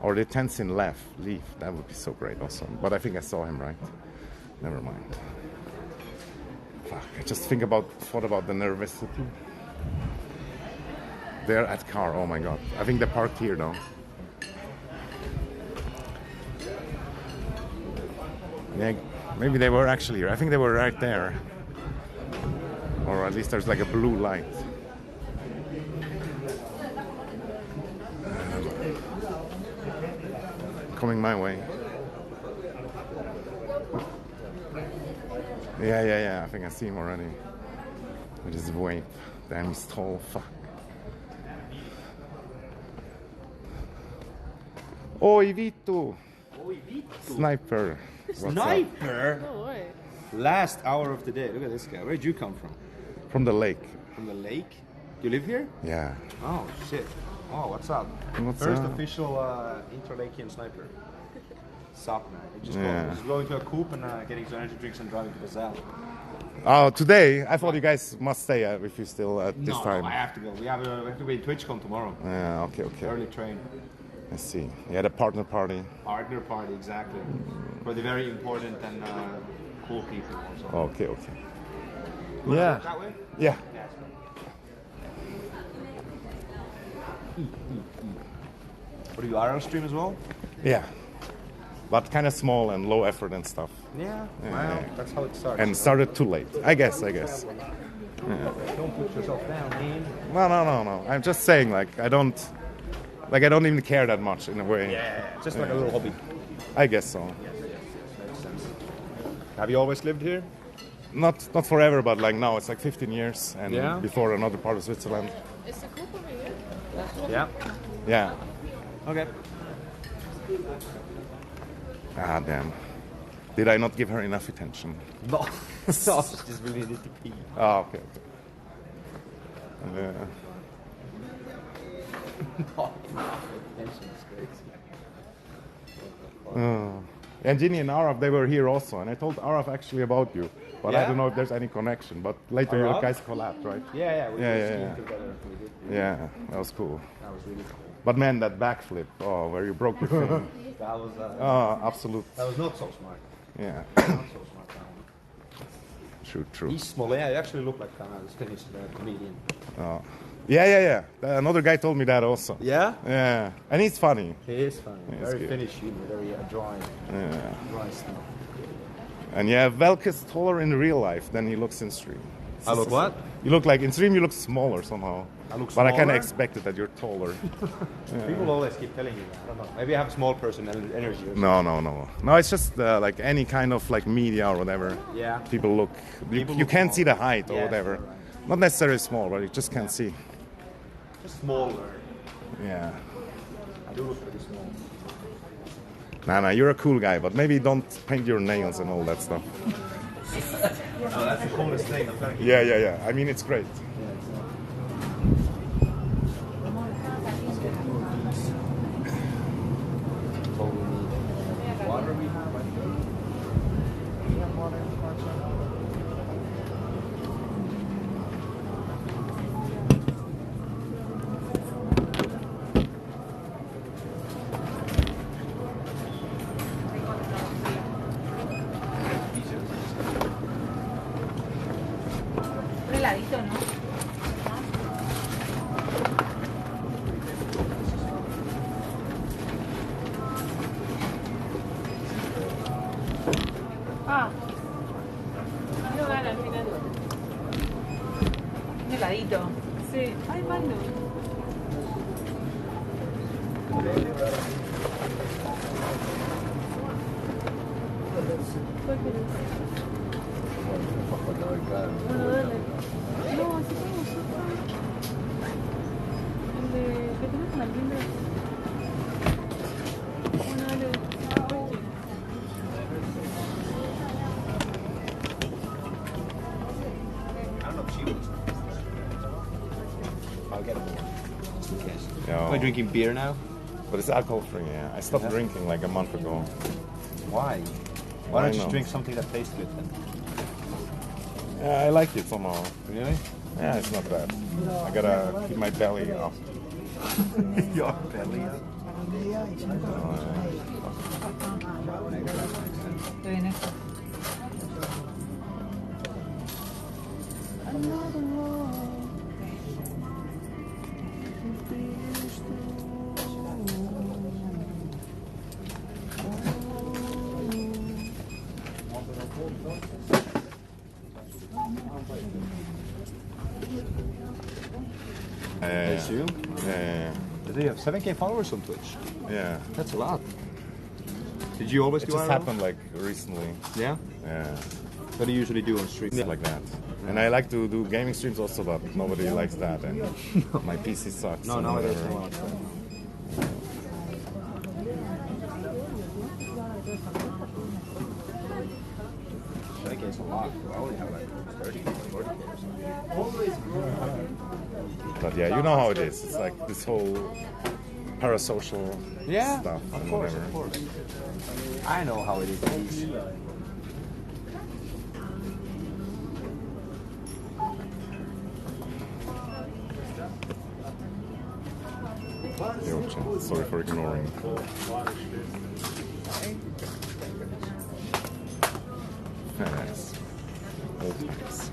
Speaker 1: Or the tents in leave. That would be so great also. But I think I saw him, right? Never mind. Fuck, I just thought about the nervosity. They're at car, oh my god. I think they parked here though. Yeah, maybe they were actually here. I think they were right there. Or at least there's like a blue light. Coming my way. Yeah. I think I see him already. With his weight. Damn, he's tall. Fuck. Oi, Vito! Sniper.
Speaker 3: Sniper?
Speaker 2: No way.
Speaker 3: Last hour of the day. Look at this guy. Where did you come from?
Speaker 1: From the lake.
Speaker 3: From the lake? You live here?
Speaker 1: Yeah.
Speaker 3: Oh, shit. Oh, what's up?
Speaker 1: What's
Speaker 3: First
Speaker 1: up?
Speaker 3: official interlakean sniper. Sup, man. You just,
Speaker 1: Yeah.
Speaker 3: just go into a coupe and getting some energy drinks and driving to the Zal.
Speaker 1: Oh, today? I thought you guys must stay if you still at this
Speaker 3: No,
Speaker 1: time.
Speaker 3: no, I have to go. We have to be in TwitchCon tomorrow.
Speaker 1: Yeah, okay, okay.
Speaker 3: Early train.
Speaker 1: I see. You had a partner party.
Speaker 3: Partner party, exactly. For the very important and cool people also.
Speaker 1: Okay, okay.
Speaker 3: Wanna
Speaker 1: Yeah.
Speaker 3: walk that way?
Speaker 1: Yeah.
Speaker 3: Yeah. What do you Aero stream as well?
Speaker 1: Yeah. But kind of small and low effort and stuff.
Speaker 3: Yeah.
Speaker 1: Yeah,
Speaker 3: Well,
Speaker 1: yeah.
Speaker 3: that's how it starts.
Speaker 1: And started too late. I guess.
Speaker 3: Don't put yourself down, man.
Speaker 1: No. I'm just saying, like, I don't even care that much in a way.
Speaker 3: Yeah, just like a little hobby.
Speaker 1: I guess so.
Speaker 3: Yes, makes sense. Have you always lived here?
Speaker 1: Not forever, but like now it's like 15 years, and
Speaker 3: Yeah.
Speaker 1: before another part of Switzerland.
Speaker 2: Is the coupe over here?
Speaker 3: Yeah.
Speaker 1: Yeah.
Speaker 3: Okay.
Speaker 1: Ah, damn. Did I not give her enough attention?
Speaker 3: No. No, just really need to pee.
Speaker 1: Oh, okay.
Speaker 3: Attention is crazy.
Speaker 1: And Ginny and Araf, they were here also, and I told Araf actually about you, but I
Speaker 3: Yeah?
Speaker 1: don't know if there's any connection. But later you
Speaker 3: Araf?
Speaker 1: guys collabed, right?
Speaker 3: Yeah, we
Speaker 1: Yeah,
Speaker 3: were
Speaker 1: yeah,
Speaker 3: skiing
Speaker 1: yeah.
Speaker 3: together. We did.
Speaker 1: Yeah, that was cool.
Speaker 3: That was really cool.
Speaker 1: But man, that backflip, where you broke your thing.
Speaker 3: That was
Speaker 1: Absolute.
Speaker 3: that was not so smart.
Speaker 1: Yeah,
Speaker 3: Not so smart. That one.
Speaker 1: true.
Speaker 3: He's small. Yeah, he actually looked like this Finnish comedian.
Speaker 1: Yeah. Another guy told me that also.
Speaker 3: Yeah.
Speaker 1: Yeah, and he's funny.
Speaker 3: He is funny.
Speaker 1: He's
Speaker 3: Very
Speaker 1: good.
Speaker 3: Finnish humor. Very dry.
Speaker 1: Yeah.
Speaker 3: Dry stuff.
Speaker 1: And yeah, Velke's taller in real life than he looks in stream.
Speaker 3: I look what?
Speaker 1: You look like in stream. You look smaller somehow.
Speaker 3: I look
Speaker 1: But I kind
Speaker 3: smaller?
Speaker 1: of expected that you're taller.
Speaker 3: People always keep telling you that. I don't know. Maybe I have small person energy. Or something.
Speaker 1: No. It's just like any kind of like media or whatever.
Speaker 3: Yeah.
Speaker 1: People look.
Speaker 3: People
Speaker 1: You
Speaker 3: look
Speaker 1: can't see
Speaker 3: small.
Speaker 1: the height or
Speaker 3: Yes,
Speaker 1: whatever.
Speaker 3: you're right.
Speaker 1: Not necessarily small, but you just can't see.
Speaker 3: Just smaller.
Speaker 1: Yeah.
Speaker 3: I do look pretty small.
Speaker 1: Nah, you're a cool guy, but maybe don't paint your nails and all that stuff.
Speaker 3: Oh, that's the coolest thing. I'm trying to keep
Speaker 1: Yeah. I mean, it's great.
Speaker 3: water we have. We have water in the car.
Speaker 2: Un heladito, ¿no? Ah. No gana al final. Un heladito. Sí. Ay, mando. Bueno, dale. No, así como sopa. El de que tienes con almendras. Bueno, dale.
Speaker 3: I don't know if she was. I'll get it. Just in case.
Speaker 1: Yeah.
Speaker 3: Am I drinking beer now?
Speaker 1: But it's alcohol free. Yeah. I stopped drinking like a month ago.
Speaker 3: Why? Why
Speaker 1: Why
Speaker 3: don't you
Speaker 1: not?
Speaker 3: drink something that tastes good then?
Speaker 1: Yeah, I like it somehow.
Speaker 3: Really?
Speaker 1: Yeah, it's not bad. I gotta keep my belly up.
Speaker 3: Your belly up.
Speaker 2: Estoy en esto.
Speaker 3: It's you?
Speaker 1: Yeah.
Speaker 3: Do you have 7K followers on Twitch?
Speaker 1: Yeah.
Speaker 3: That's a lot. Did you always
Speaker 1: It
Speaker 3: do
Speaker 1: just
Speaker 3: IRL?
Speaker 1: happened like recently.
Speaker 3: Yeah?
Speaker 1: Yeah.
Speaker 3: What do you usually do on stream?
Speaker 1: Stuff like that. And I like to do gaming streams also, but nobody likes that. And my PC sucks.
Speaker 3: No,
Speaker 1: and
Speaker 3: nowadays
Speaker 1: whatever.
Speaker 3: no one likes that. I think it's a lot. I only have like 30, 40 or something.
Speaker 1: But yeah, you know how it is. It's like this whole parasocial
Speaker 3: Yeah,
Speaker 1: stuff
Speaker 3: of
Speaker 1: and
Speaker 3: course,
Speaker 1: whatever.
Speaker 3: of course. I know how it is.
Speaker 1: Yo, chat, sorry for ignoring. Nice. Old times.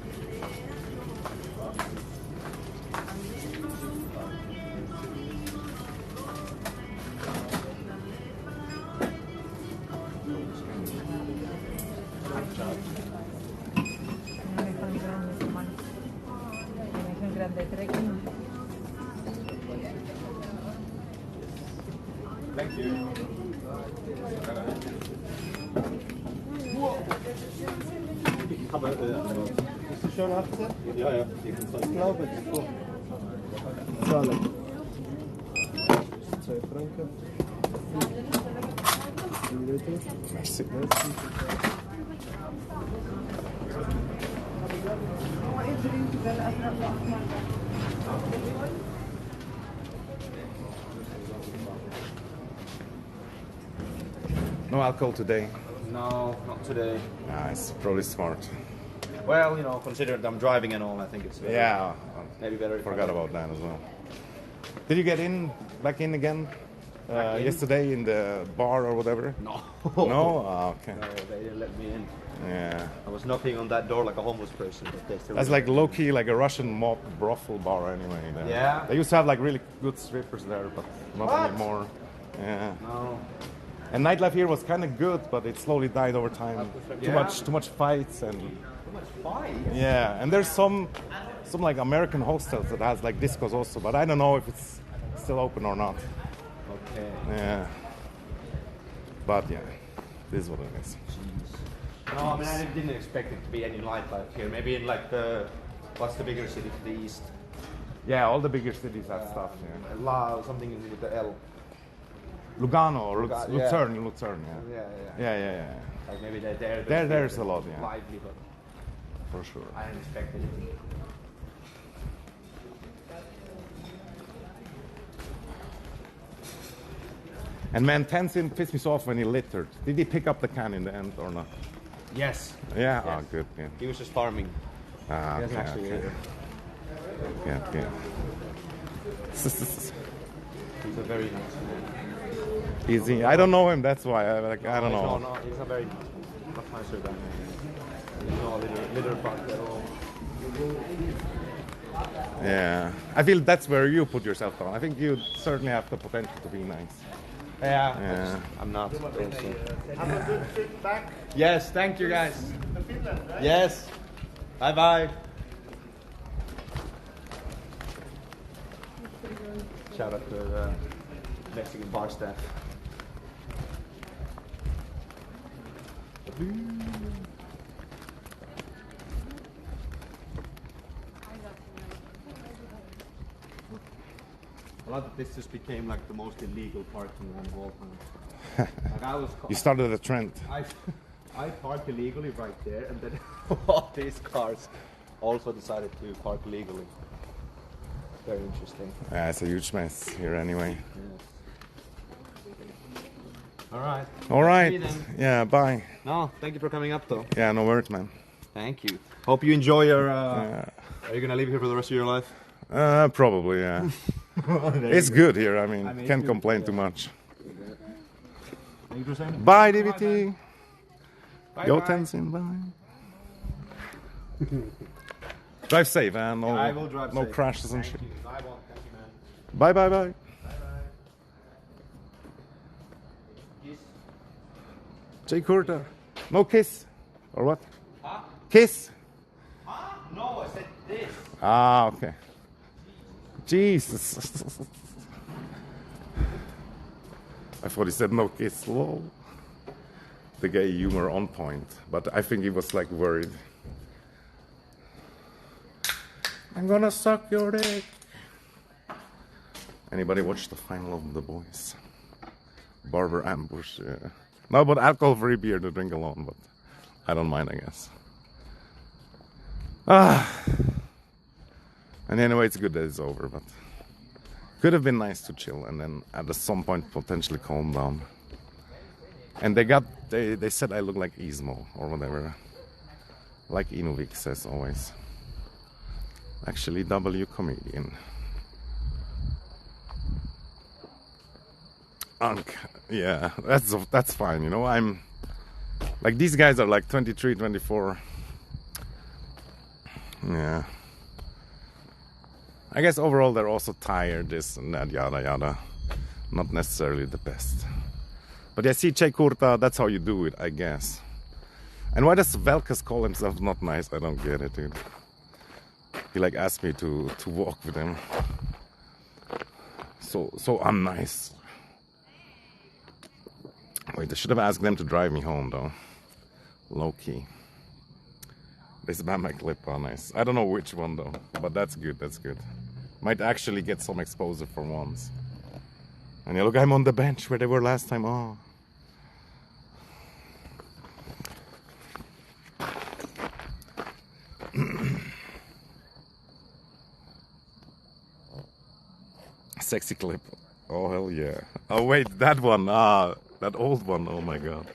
Speaker 3: Thank you. Aber, bist du schon 18? Ja, ja. Ich glaube, es ist gut. Zahlen. 2 Franken.
Speaker 1: Merci. No alcohol today.
Speaker 3: No, not today.
Speaker 1: It's probably smart.
Speaker 3: Well, you know, considering I'm driving and all, I think it's very,
Speaker 1: Yeah,
Speaker 3: maybe better. If
Speaker 1: forgot about that as well. Did you get back in again yesterday in the bar or whatever?
Speaker 3: No.
Speaker 1: No? Ah, okay.
Speaker 3: No, they didn't let me in.
Speaker 1: Yeah.
Speaker 3: I was knocking on that door like a homeless person, but they still.
Speaker 1: That's like low-key, like a Russian mob brothel bar anyway. There.
Speaker 3: Yeah.
Speaker 1: They used to have like really good strippers there, but not
Speaker 3: What?
Speaker 1: anymore. Yeah.
Speaker 3: No.
Speaker 1: And nightlife here was kind of good, but it slowly died over time.
Speaker 3: Yeah.
Speaker 1: Too much fights and
Speaker 3: Too much fight.
Speaker 1: yeah. And there's some like American hostels that has like discos also, but I don't know if it's still open or not.
Speaker 3: Okay.
Speaker 1: Yeah. But yeah, this is what it is.
Speaker 3: No, I mean I didn't expect it to be any nightlife here. Maybe in like what's the bigger city to the east?
Speaker 1: Yeah, all the bigger cities have stuff. Yeah.
Speaker 3: Something with the L.
Speaker 1: Lugano or
Speaker 3: Lugano,
Speaker 1: Lucerne,
Speaker 3: yeah.
Speaker 1: Lucerne. Yeah.
Speaker 3: Yeah.
Speaker 1: Yeah.
Speaker 3: Like maybe they're
Speaker 1: There's a lot, yeah.
Speaker 3: lively, but
Speaker 1: For sure.
Speaker 3: I didn't expect anything.
Speaker 1: And man, Tenzin pissed me so off when he littered. Did he pick up the can in the end or not?
Speaker 3: Yes.
Speaker 1: Yeah.
Speaker 3: Yes.
Speaker 1: Oh, good. Yeah.
Speaker 3: He was just farming.
Speaker 1: Ah,
Speaker 3: He doesn't
Speaker 1: okay,
Speaker 3: actually
Speaker 1: okay. Yeah.
Speaker 3: He's a very nice man.
Speaker 1: Easy. I don't know him. That's why. I don't know.
Speaker 3: No, he's a very much nicer than there's no litter bug at all.
Speaker 1: Yeah. I feel that's where you put yourself down. I think you certainly have the potential to be nice.
Speaker 3: Yeah. I'm not.
Speaker 4: Have a good trip back
Speaker 3: Yes, thank you guys.
Speaker 4: to Finland, right?
Speaker 3: Yes. Bye bye. Shout out to the Mexican bar staff. A lot of this just became like the most illegal parking of all time. Like I was,
Speaker 1: You started a trend.
Speaker 3: I parked illegally right there, and then all these cars also decided to park illegally. Very interesting.
Speaker 1: Yeah, it's a huge mess here anyway.
Speaker 3: All right.
Speaker 1: All right.
Speaker 3: See you then.
Speaker 1: Yeah, bye.
Speaker 3: No, thank you for coming up, though.
Speaker 1: Yeah, no worries, man.
Speaker 3: Thank you. Hope you enjoy your. Are you gonna live here for the rest of your life?
Speaker 1: Probably, yeah. It's good here. I mean,
Speaker 3: it's
Speaker 1: can't
Speaker 3: good,
Speaker 1: complain
Speaker 3: yeah.
Speaker 1: too much.
Speaker 3: Thank you for saying.
Speaker 1: Bye, DVT.
Speaker 3: Bye,
Speaker 1: Go
Speaker 3: bye.
Speaker 1: Tenzin, bye. Drive safe, and no,
Speaker 3: I will drive
Speaker 1: no
Speaker 3: safe.
Speaker 1: crashes and
Speaker 3: Thank
Speaker 1: shit.
Speaker 3: you. I won't. Thank you, man.
Speaker 1: Bye, bye, bye.
Speaker 3: Kiss.
Speaker 1: Jay Kurta. No kiss. Or what?
Speaker 3: Huh?
Speaker 1: Kiss.
Speaker 3: Huh? No, I said this.
Speaker 1: Ah, okay. Jesus. I thought he said no kiss. Lol. The gay humor on point, but I think he was like worried. I'm gonna suck your dick. Anybody watch the final of The Boys? Barber ambush. Yeah. No, but alcohol-free beer to drink alone, but I don't mind, I guess. And anyway, it's good that it's over, but Could have been nice to chill and then at some point potentially calm down. And they said I look like Ismo or whatever. Like Inuvik says always. Actually, W comedian. Yeah, that's fine, you know. I'm like, these guys are like 23, 24. Yeah. I guess overall they're also tired, this and that, yada yada. Not necessarily the best. But yeah, see, Che Kurta, that's how you do it, I guess. And why does Velkas call himself not nice? I don't get it, dude. He like asked me to walk with him. So unnice. Wait, I should have asked them to drive me home though. Low key. They spam my clip, oh nice. I don't know which one though, but that's good, that's good. Might actually get some exposure for once. And yeah, look, I'm on the bench where they were last time, oh. Sexy clip. Oh hell yeah. Oh wait, that one. That old one. Oh my god.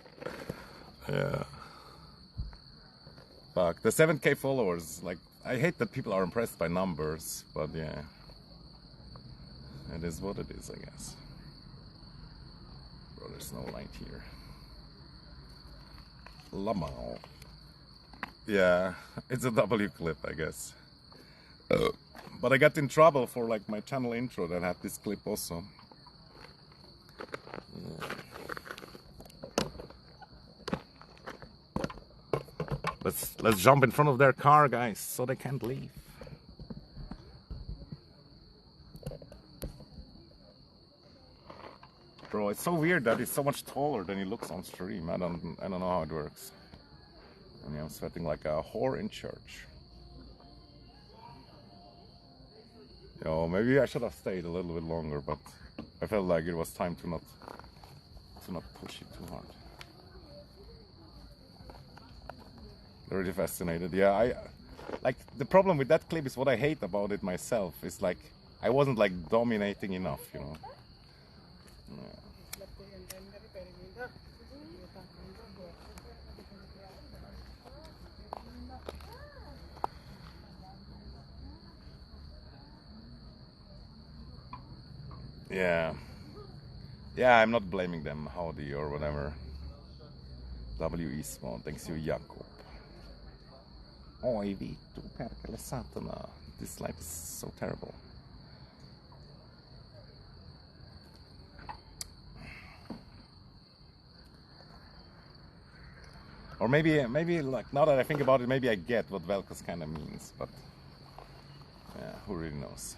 Speaker 1: Yeah. Fuck. The 7K followers. Like, I hate that people are impressed by numbers, but yeah. It is what it is, I guess. Bro, there's no light here. Lamau. Yeah, it's a W clip, I guess. But I got in trouble for like my channel intro that had this clip also. Yeah. Let's jump in front of their car, guys, so they can't leave. Bro, it's so weird that he's so much taller than he looks on stream. I don't know how it works. I mean, I'm sweating like a whore in church. Yo, maybe I should have stayed a little bit longer, but I felt like it was time to not push it too hard. They're really fascinated. Yeah, I like the problem with that clip is what I hate about it myself. It's like I wasn't like dominating enough, you know. Yeah. Yeah, I'm not blaming them, howdy or whatever. W.E. Small, thanks you, Jakob. Oj, Vito, perkele satana. This light is so terrible. Or maybe like, now that I think about it, maybe I get what Velkas kind of means, but yeah, who really knows?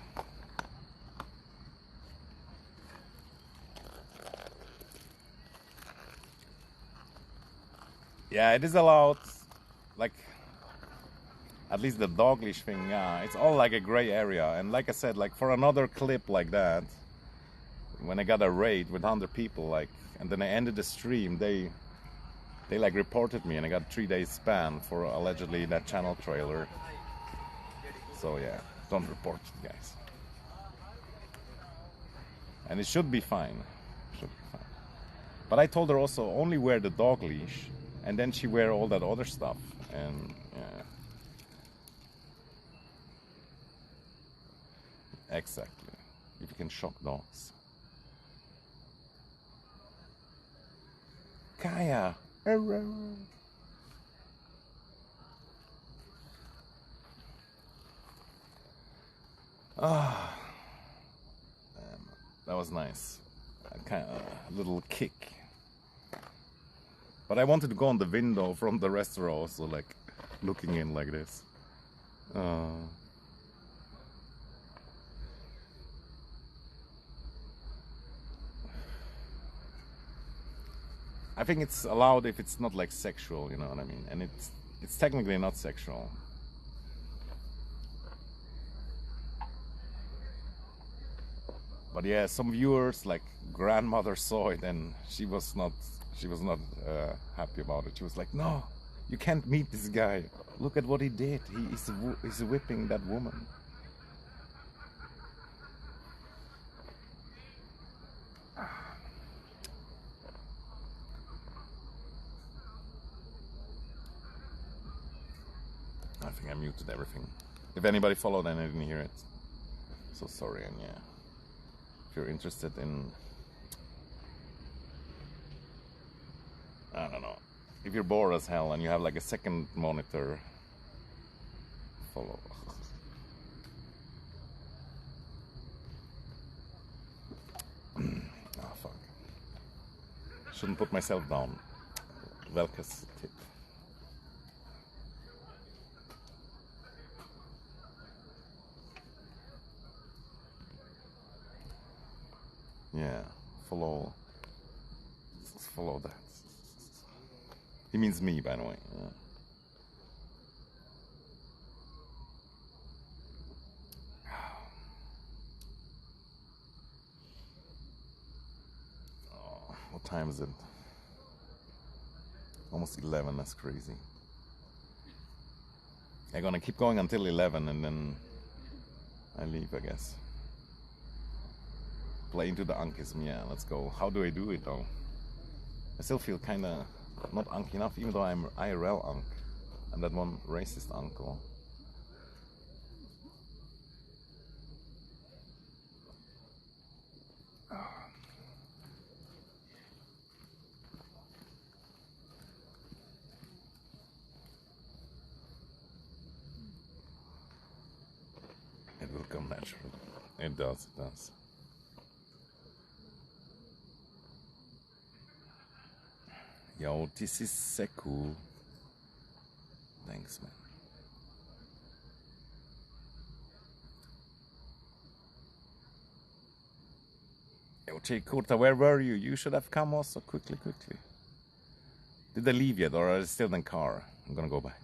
Speaker 1: Yeah, it is allowed, like, at least the dog leash thing, yeah, it's all like a gray area. And like I said, like for another clip like that, when I got a raid with 100 people, like, and then I ended the stream, they like reported me and I got 3 days ban for allegedly that channel trailer. So yeah, don't report it, guys. And it should be fine. Should be fine. But I told her also only wear the dog leash. And then she wear all that other stuff, and yeah. Exactly. If you can shock dogs. Kaya. Ah, that was nice. Kind of a little kick. But I wanted to go on the window from the restaurant also, like, looking in like this. I think it's allowed if it's not like sexual, you know what I mean? And it's technically not sexual. But yeah, some viewers, like grandmother, saw it and she was not happy about it. She was like, no, you can't meet this guy. Look at what he did. He's whipping that woman. I think I muted everything. If anybody followed and I didn't hear it, so sorry. And yeah, if you're interested in, I don't know, if you're bored as hell and you have like a second monitor, follow. Ah, fuck. Shouldn't put myself down. Velka's tip. Yeah, follow that. He means me, by the way. Yeah. Oh, what time is it? Almost 11, that's crazy. I'm gonna keep going until 11 and then I leave, I guess. Play into the unkism, yeah, let's go. How do I do it though? I still feel kinda not unk enough, even though I'm IRL unk. And that one racist uncle. It will come naturally. It does, it does. Yo, this is Seku. Thanks, man. Yo, Che Kurta, where were you? You should have come also quickly. Did they leave yet, or are they still in the car? I'm gonna go back.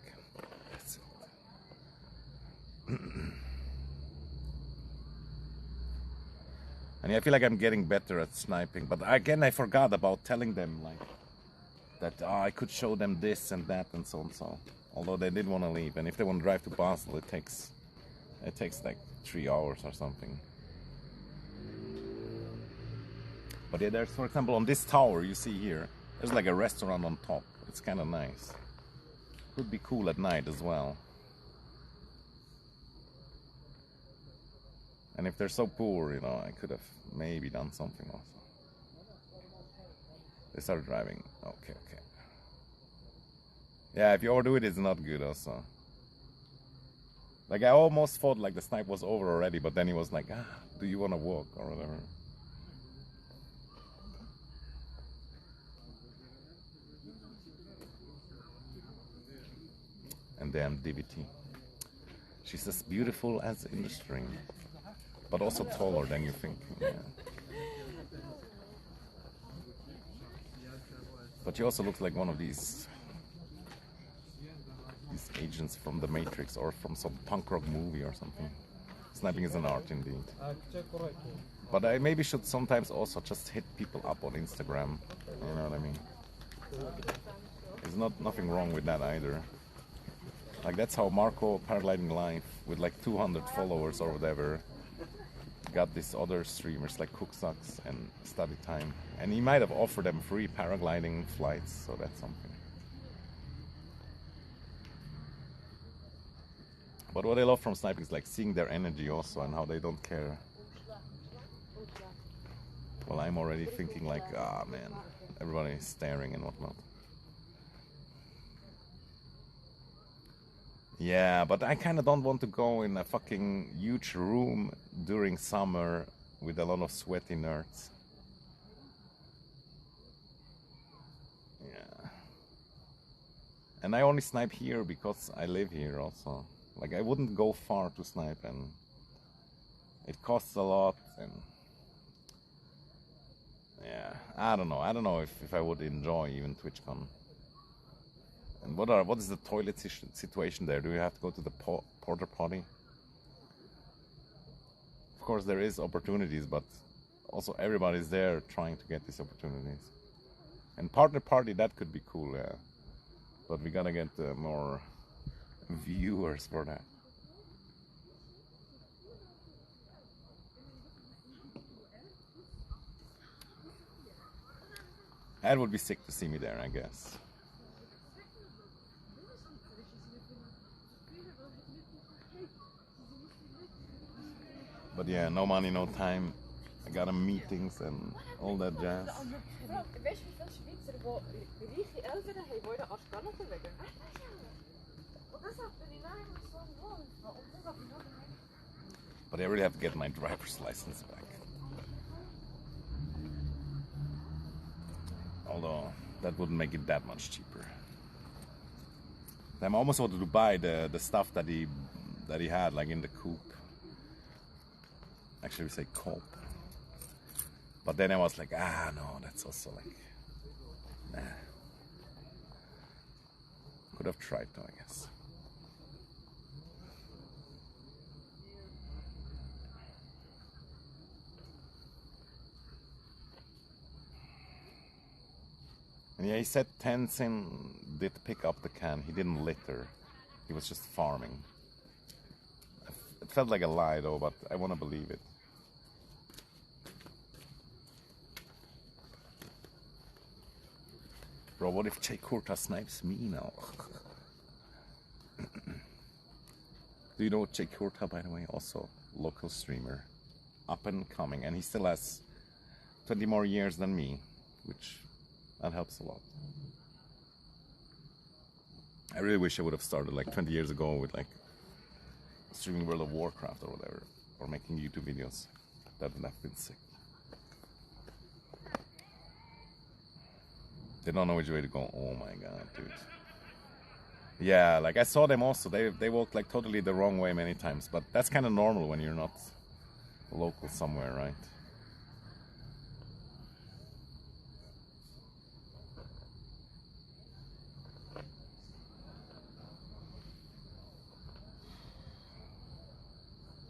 Speaker 1: That's it. And yeah, I feel like I'm getting better at sniping, but again, I forgot about telling them like that I could show them this and that and so and so. Although they did want to leave, and if they want to drive to Basel, it takes like 3 hours or something. But yeah, there's, for example, on this tower you see here, there's like a restaurant on top. It's kind of nice. Could be cool at night as well. And if they're so poor, you know, I could have maybe done something also. They started driving. Okay. Yeah, if you overdo it, it's not good also. Like I almost thought like the snipe was over already, but then he was like, do you want to walk or whatever? And damn DVT. She's as beautiful as in the stream, but also taller than you think. Yeah. But she also looks like one of these agents from the Matrix or from some punk rock movie or something. Sniping is an art indeed. But I maybe should sometimes also just hit people up on Instagram. You know what I mean? There's nothing wrong with that either. Like that's how Marco Paragliding Life with like 200 followers or whatever got these other streamers like Cooksucks and Study Time, and he might have offered them free paragliding flights, so that's something. But what I love from sniping is like seeing their energy also and how they don't care. Well, I'm already thinking like, man, everybody is staring and whatnot. Yeah, but I kind of don't want to go in a fucking huge room during summer with a lot of sweaty nerds. Yeah. And I only snipe here because I live here also. Like I wouldn't go far to snipe, and it costs a lot, and yeah, I don't know if I would enjoy even TwitchCon. And what is the toilet situation there? Do you have to go to the porta potty? Of course there is opportunities, but also everybody's there trying to get these opportunities. And partner party, that could be cool, yeah. But we gotta get more viewers for that. That would be sick to see me there, I guess. But yeah, no money, no time. I got a meetings and all that jazz.
Speaker 2: Weißt du, wie viele Schweizer, die reiche Eltern haben, wollen Afghanen bewegen? Und deshalb bin ich eigentlich so ein Wolf. Und deshalb bin ich noch
Speaker 1: But I really have to get my driver's license back. Although that wouldn't make it that much cheaper. I almost wanted to buy the stuff that he had like in the coupe. Actually, we say cope. But then I was like, no, that's also like, nah. Could have tried though, I guess. And yeah, he said Tenzin did pick up the can. He didn't litter. He was just farming. It felt like a lie though, but I want to believe it. Bro, what if Che Kurta snipes me now? Do you know Che Kurta, by the way? Also local streamer. Up and coming. And he still has 20 more years than me, which that helps a lot. I really wish I would have started like 20 years ago with like streaming World of Warcraft or whatever. Or making YouTube videos. That would have been sick. They don't know which way to go. Oh my god, dude. Yeah, like I saw them also. They walked like totally the wrong way many times. But that's kind of normal when you're not local somewhere, right?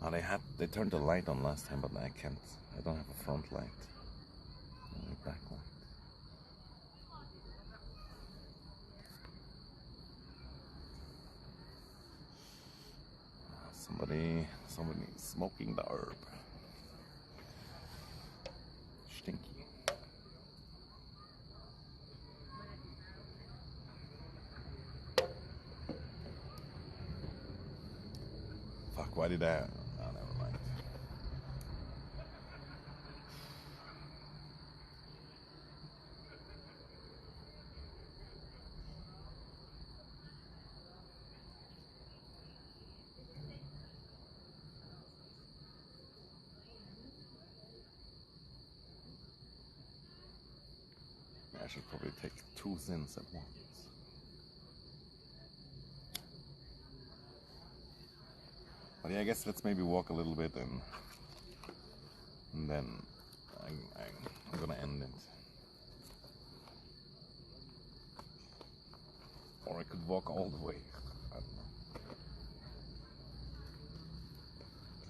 Speaker 1: Oh, they turned the light on last time, but I can't. I don't have a front light. Only back light. Somebody smoking the herb. Stinky. Fuck, why did I? Oh, never mind. I should probably take 2 Zins at once. But yeah, I guess let's maybe walk a little bit and then I'm gonna end it. Or I could walk all the way. I don't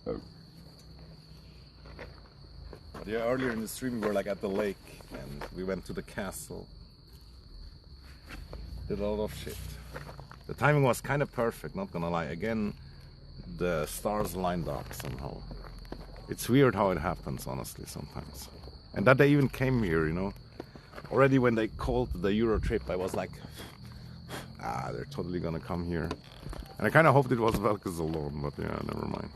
Speaker 1: know. Oh. But yeah, earlier in the stream we were like at the lake and we went to the castle. Did a lot of shit. The timing was kind of perfect, not gonna lie. Again, the stars lined up somehow. It's weird how it happens, honestly, sometimes. And that they even came here, you know. Already when they called the Euro trip, I was like, they're totally gonna come here. And I kind of hoped it was Velkas alone, but yeah, never mind.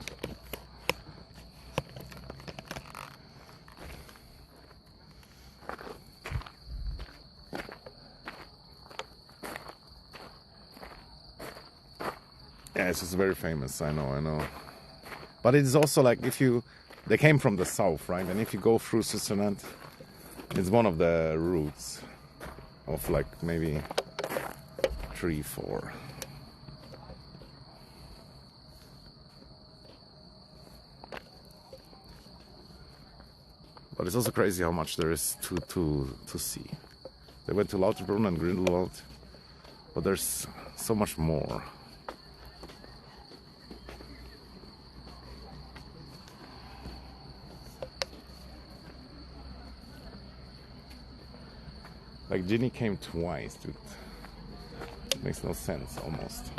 Speaker 1: Yeah, it's just very famous, I know. But it's also like they came from the south, right? And if you go through Switzerland, it's one of the routes of like maybe 3, 4. But it's also crazy how much there is to see. They went to Lauterbrunn and Grindelwald, but there's so much more. Like Ginny came twice, dude. It makes no sense, almost.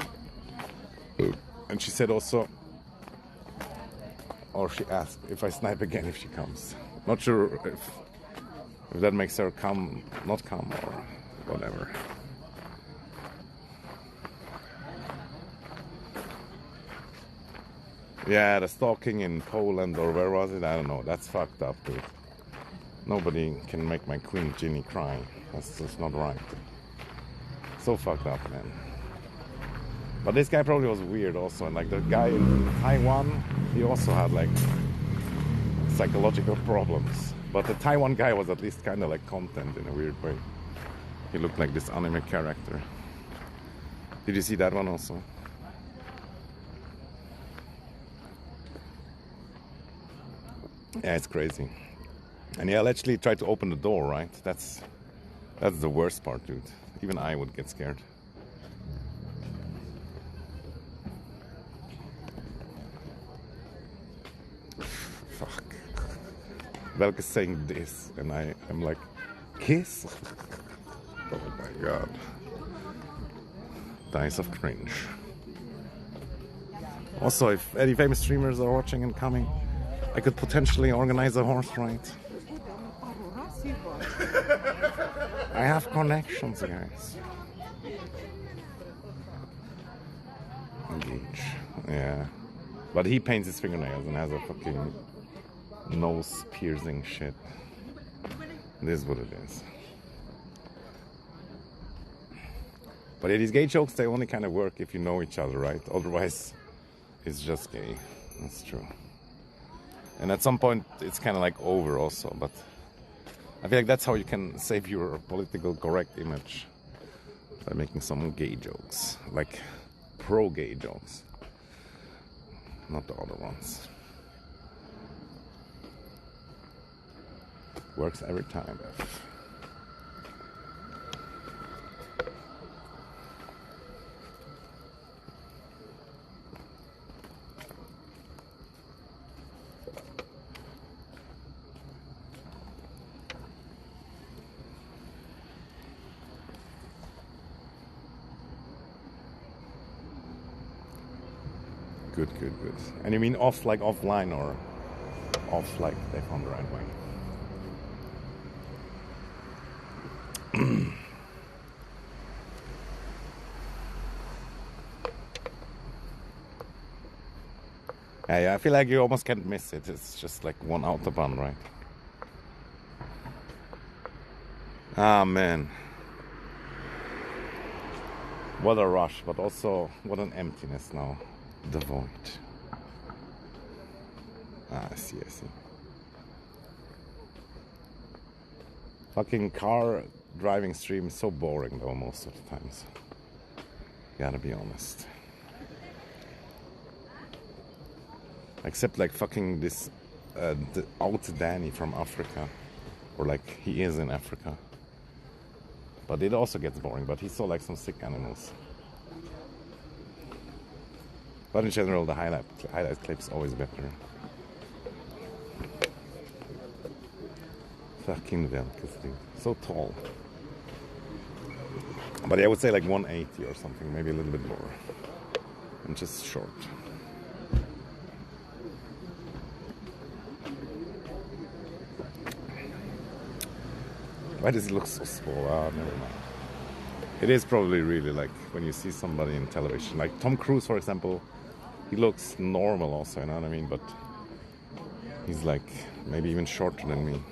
Speaker 1: And she said also, or she asked if I snipe again if she comes. Not sure if that makes her not come, or whatever. Yeah, the stalking in Poland, or where was it? I don't know. That's fucked up, dude. Nobody can make my Queen Ginny cry. That's just not right. So fucked up, man. But this guy probably was weird also. And like the guy in Taiwan, he also had like psychological problems. But the Taiwan guy was at least kind of like content in a weird way. He looked like this anime character. Did you see that one also? Yeah, it's crazy. And he allegedly tried to open the door, right? That's the worst part, dude. Even I would get scared. Fuck. Velk is saying this, and I'm like, kiss? Oh my god. Dice of cringe. Also, if any famous streamers are watching and coming, I could potentially organize a horse ride. I have connections, guys. Engage. Yeah. But he paints his fingernails and has a fucking nose piercing shit. It is what it is. But yeah, these gay jokes, they only kind of work if you know each other, right? Otherwise, it's just gay. That's true. And at some point, it's kind of like over also. But I feel like that's how you can save your political correct image. By making some gay jokes. Like pro-gay jokes. Not the other ones. Works every time. Good, good, good. And you mean off like offline or off like they found the right way? Yeah, I feel like you almost can't miss it. It's just like one autobahn, right? Ah, man. What a rush, but also what an emptiness now. The void. Ah, I see, I see. Fucking car driving stream is so boring though most of the times. Gotta be honest. Except like fucking this out Danny from Africa. Or like he is in Africa. But it also gets boring, but he saw like some sick animals. But in general, the highlight clip's always better. Fucking Velkas, dude. So tall. But I would say like 180 or something, maybe a little bit more. And just short. Why does it look so small? Ah, never mind. It is probably really like when you see somebody in television. Like Tom Cruise, for example. He looks normal also, you know what I mean? But he's like maybe even shorter than me.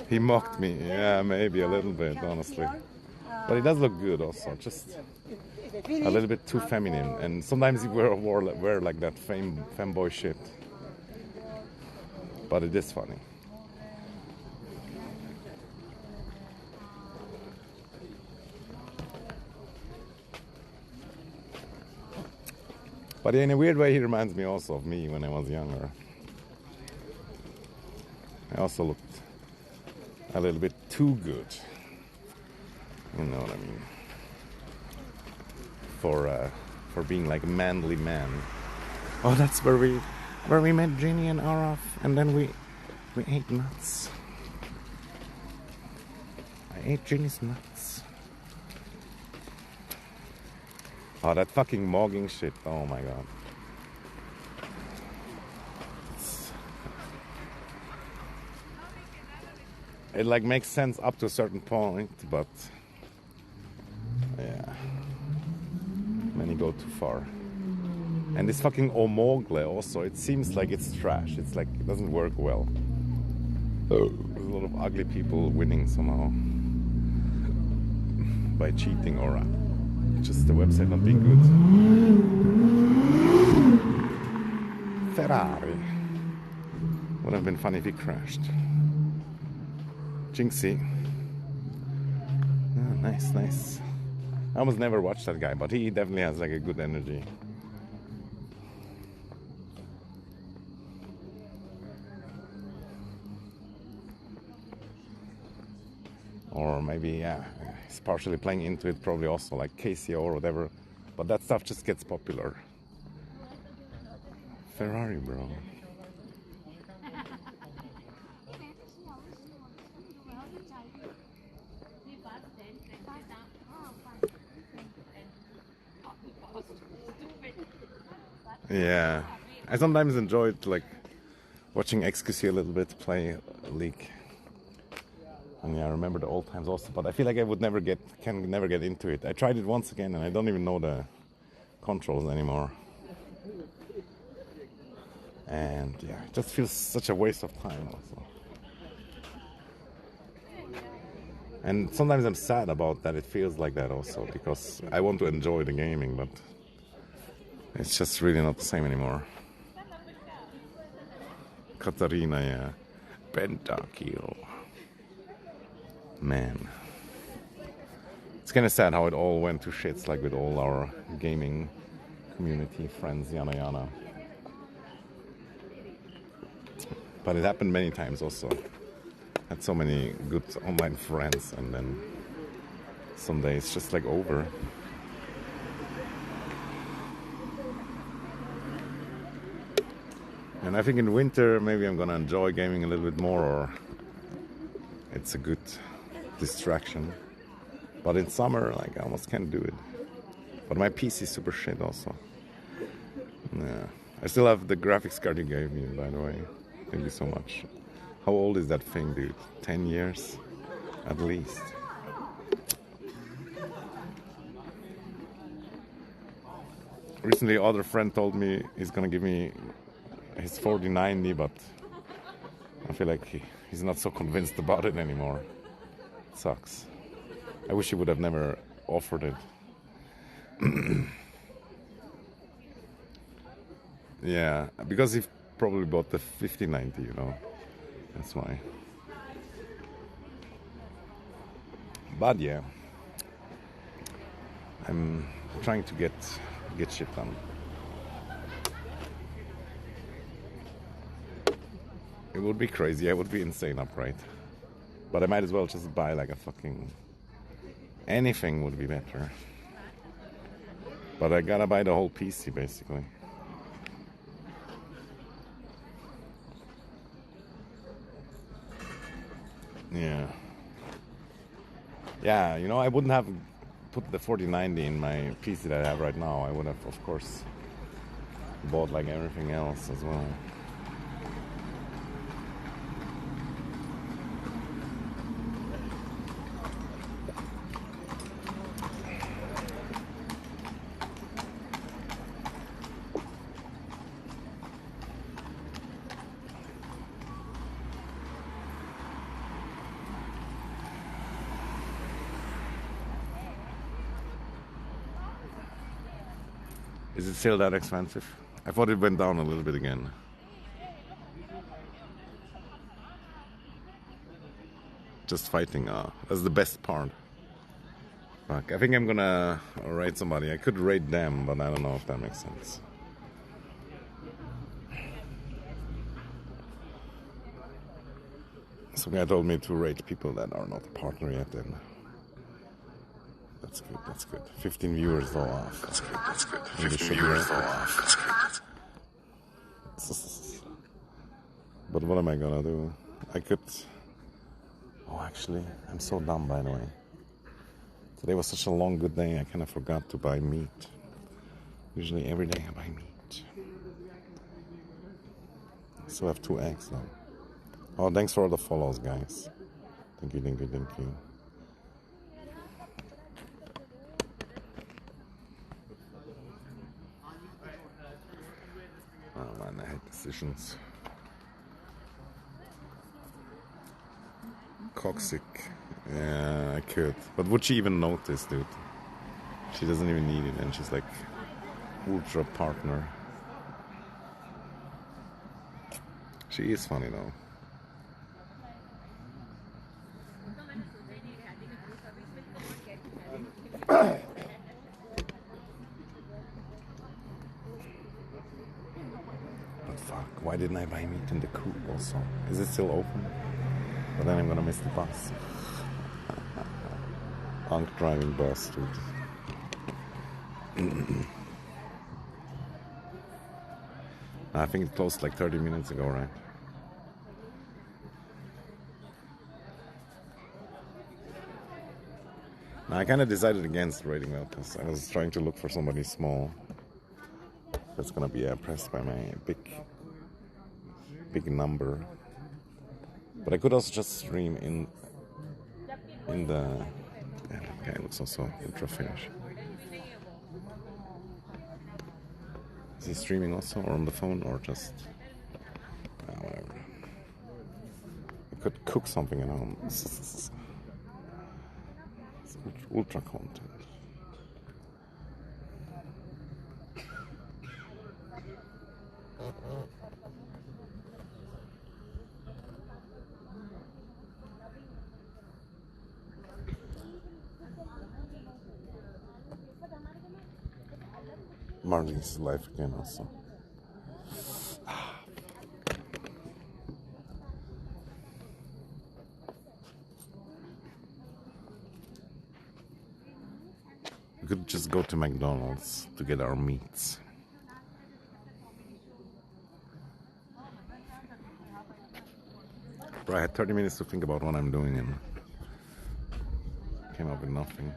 Speaker 1: He mocked me. Yeah, maybe a little bit, honestly. But he does look good also. Just a little bit too feminine. And sometimes he wear like that femboy shit. But it is funny. But in a weird way, he reminds me also of me when I was younger. I also looked a little bit too good. You know what I mean? For being like a manly man. Oh, that's where we met Ginny and Araf, and then we ate nuts. I ate Ginny's nuts. Oh, that fucking mogging shit. Oh my god. It like makes sense up to a certain point, but yeah. Many go too far. And this fucking Omogle also, it seems like it's trash. It's like, it doesn't work well. There's a lot of ugly people winning somehow. By cheating or just the website not being good. Ferrari. Would have been funny if he crashed. Jinxie. Oh, nice, nice. I almost never watched that guy, but he definitely has like a good energy. Or maybe, yeah, he's partially playing into it, probably also like KCO or whatever. But that stuff just gets popular. Ferrari, bro. Yeah, I sometimes enjoyed like watching XQC a little bit play League. And yeah, I remember the old times also, but I feel like I would never can never get into it. I tried it once again and I don't even know the controls anymore. And yeah, it just feels such a waste of time also. And sometimes I'm sad about that it feels like that also, because I want to enjoy the gaming, but it's just really not the same anymore. Katarina, yeah. Pentakill. Man. It's kind of sad how it all went to shits, like with all our gaming community friends, yada yada. But it happened many times also. Had so many good online friends, and then someday it's just like over. And I think in winter maybe I'm gonna enjoy gaming a little bit more, or it's a good distraction. But in summer, like, I almost can't do it. But my PC is super shit also. Yeah. I still have the graphics card you gave me, by the way. Thank you so much. How old is that thing, dude? 10 years? At least. Recently, other friend told me he's gonna give me his 4090, but I feel like he's not so convinced about it anymore. It sucks. I wish he would have never offered it. Yeah, because he probably bought the 5090, you know. That's why. But yeah, I'm trying to get shit done. It would be crazy. I would be insane upright. But I might as well just buy like a fucking... Anything would be better. But I gotta buy the whole PC basically. Yeah. Yeah, you know, I wouldn't have put the 4090 in my PC that I have right now. I would have, of course, bought like everything else as well. Is it still that expensive? I thought it went down a little bit again. Just fighting, that's the best part. Fuck, I think I'm gonna raid somebody. I could raid them, but I don't know if that makes sense. Some guy told me to raid people that are not a partner yet, and that's good, that's good. 15 viewers though off. That's good, that's good. 15 viewers though off. That's good. But what am I gonna do? I could... Oh, actually, I'm so dumb, by the way. Today was such a long, good day, I kind of forgot to buy meat. Usually every day I buy meat. I still have 2 eggs now. Oh, thanks for all the follows, guys. Thank you, thank you, thank you. make decisions. Toxic. Yeah, I could. But would she even notice, dude? She doesn't even need it, and she's like ultra partner. She is funny though. But fuck, why didn't I buy meat in the coop also? Is it still open? But then I'm gonna miss the bus. Punk driving bus, dude. I think it closed like 30 minutes ago, right? Now, I kind of decided against raiding Welcome. I was trying to look for somebody small that's gonna be impressed by my big number. But I could also just stream in the. Yeah, that guy looks also ultra Finnish. Is he streaming also, or on the phone, or just whatever? I could cook something at home. It's ultra content. Marley's life again also. We could just go to McDonald's to get our meats. Bro, I had 30 minutes to think about what I'm doing and came up with nothing.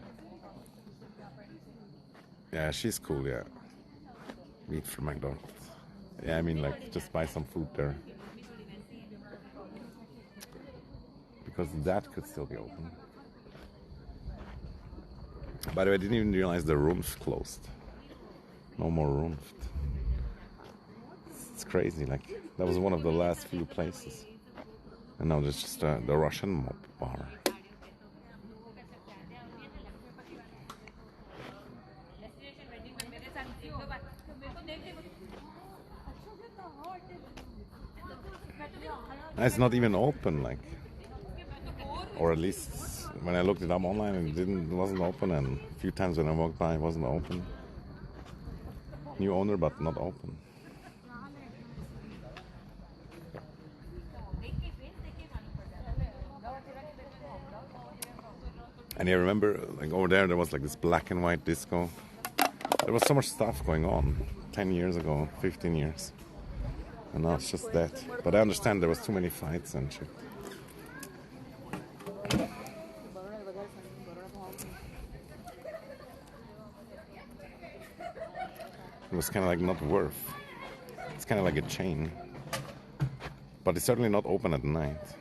Speaker 1: Yeah, she's cool, yeah. Meat from McDonald's. Yeah, I mean, like, just buy some food there. Because that could still be open. By the way, I didn't even realize the room's closed. No more rooms. It's crazy, like, that was one of the last few places. And now there's just the Russian mob bar. It's not even open, like, or at least when I looked it up online, it wasn't open, and a few times when I walked by, it wasn't open. New owner, but not open. And I remember, like, over there was like this black and white disco. There was so much stuff going on 10 years ago, 15 years. And now it's just that. But I understand there was too many fights and shit. It was kind of like not worth. It's kind of like a chain. But it's certainly not open at night.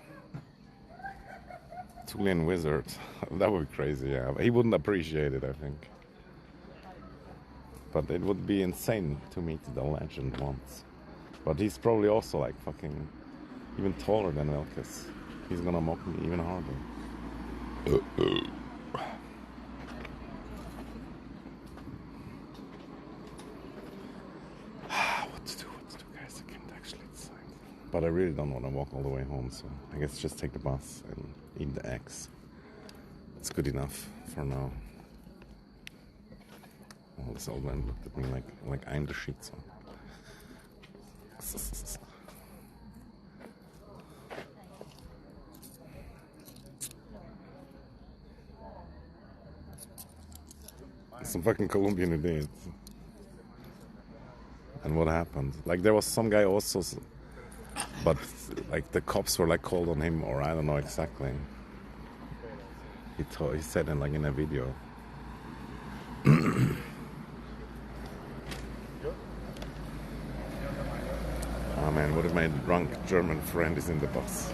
Speaker 1: Tulian Wizard. That would be crazy, yeah. He wouldn't appreciate it, I think. But it would be insane to meet the legend once. But he's probably also like fucking even taller than Elkis. He's gonna mock me even harder. What to do, guys? I can't actually decide. But I really don't want to walk all the way home, so I guess just take the bus and eat the eggs. It's good enough for now. Oh, this old man looked at me like I'm the Schizo. Some fucking Colombian idiot. And what happened? Like, there was some guy also, but like the cops were like called on him, or I don't know exactly. He said in a video. Oh man, what if my drunk German friend is in the bus?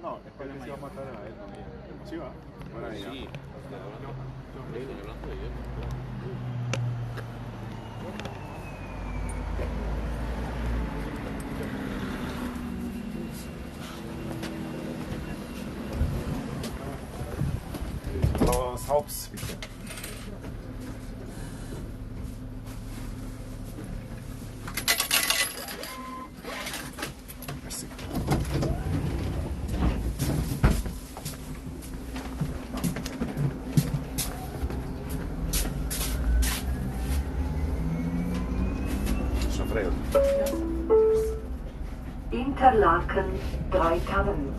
Speaker 3: No,
Speaker 1: Porque se va a matar a él también. Sí, va. Bueno, ahí,
Speaker 5: Sí.
Speaker 1: Los Haupts, bitte. Merci. Schon freilich.
Speaker 6: Interlaken 3 Tannen.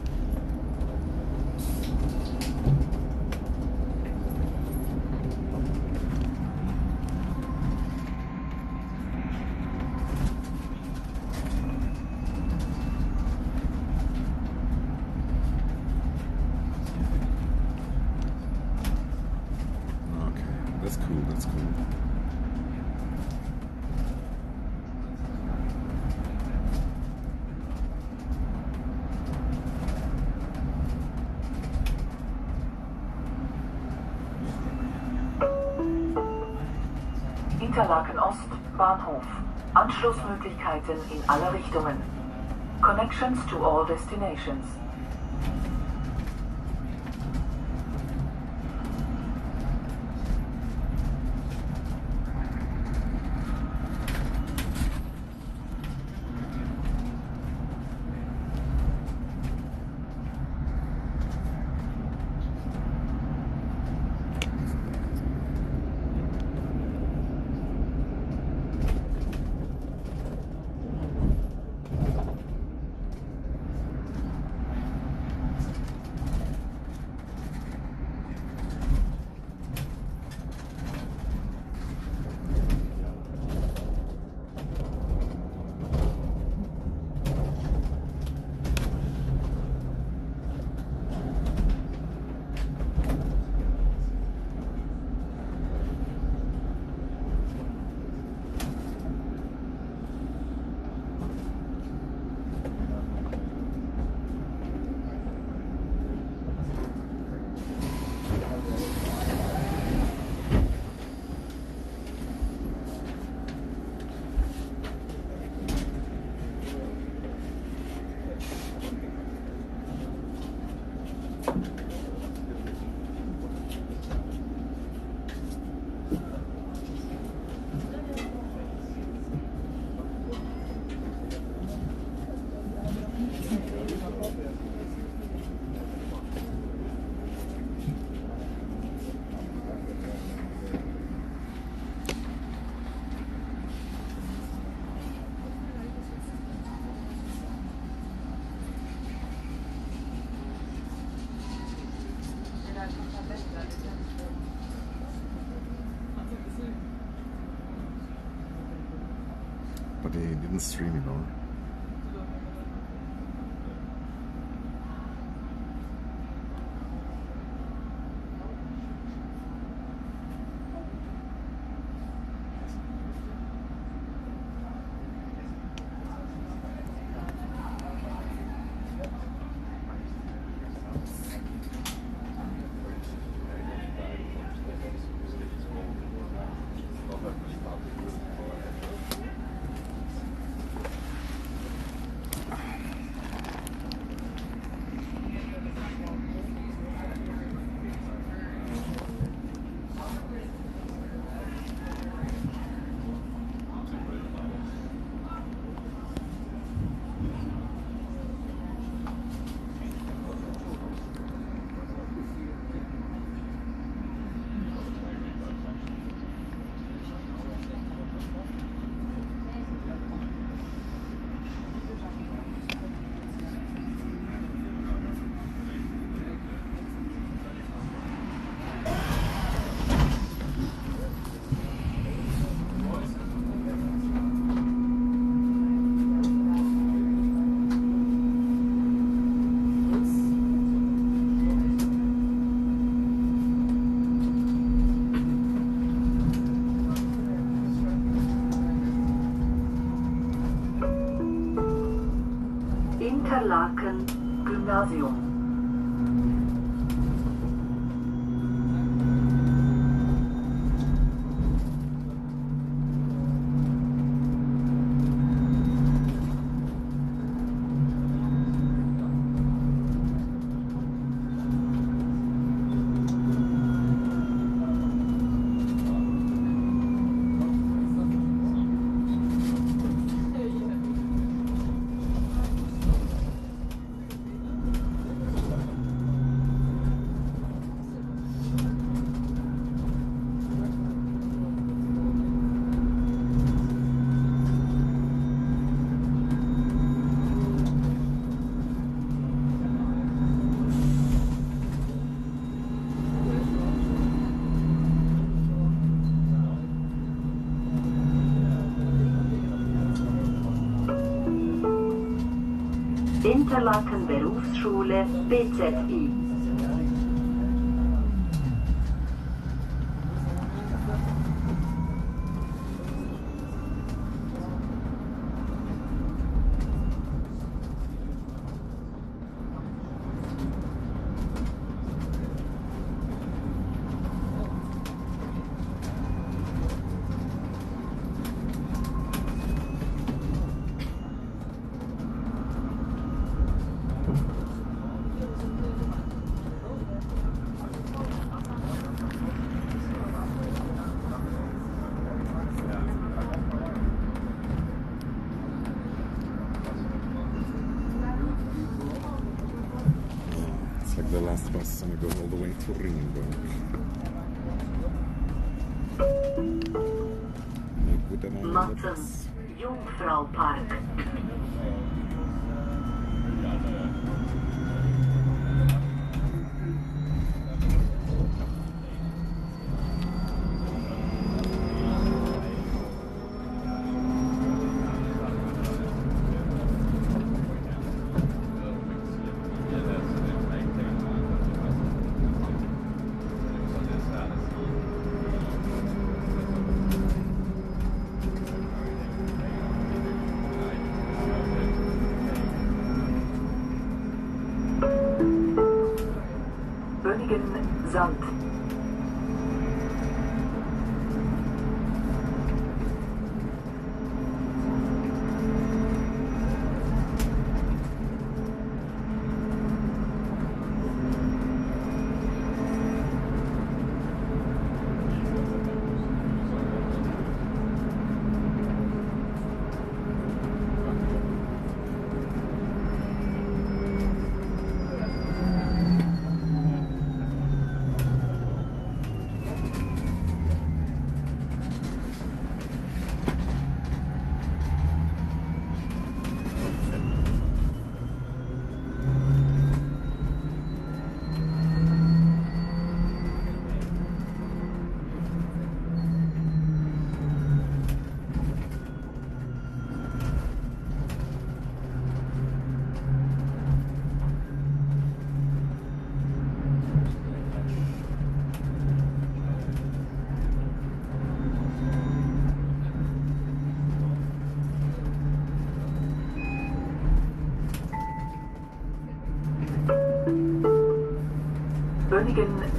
Speaker 1: Okay, that's cool, that's cool.
Speaker 6: Interlaken Ost, Bahnhof. Anschlussmöglichkeiten in alle Richtungen. Connections to all destinations.
Speaker 1: But they didn't stream it on.
Speaker 6: Interlaken Berufsschule BZI.
Speaker 1: It's like the last bus is gonna go all the way to Ringberg.
Speaker 6: Matten, Jungfraupark. Sand.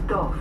Speaker 6: Dorf.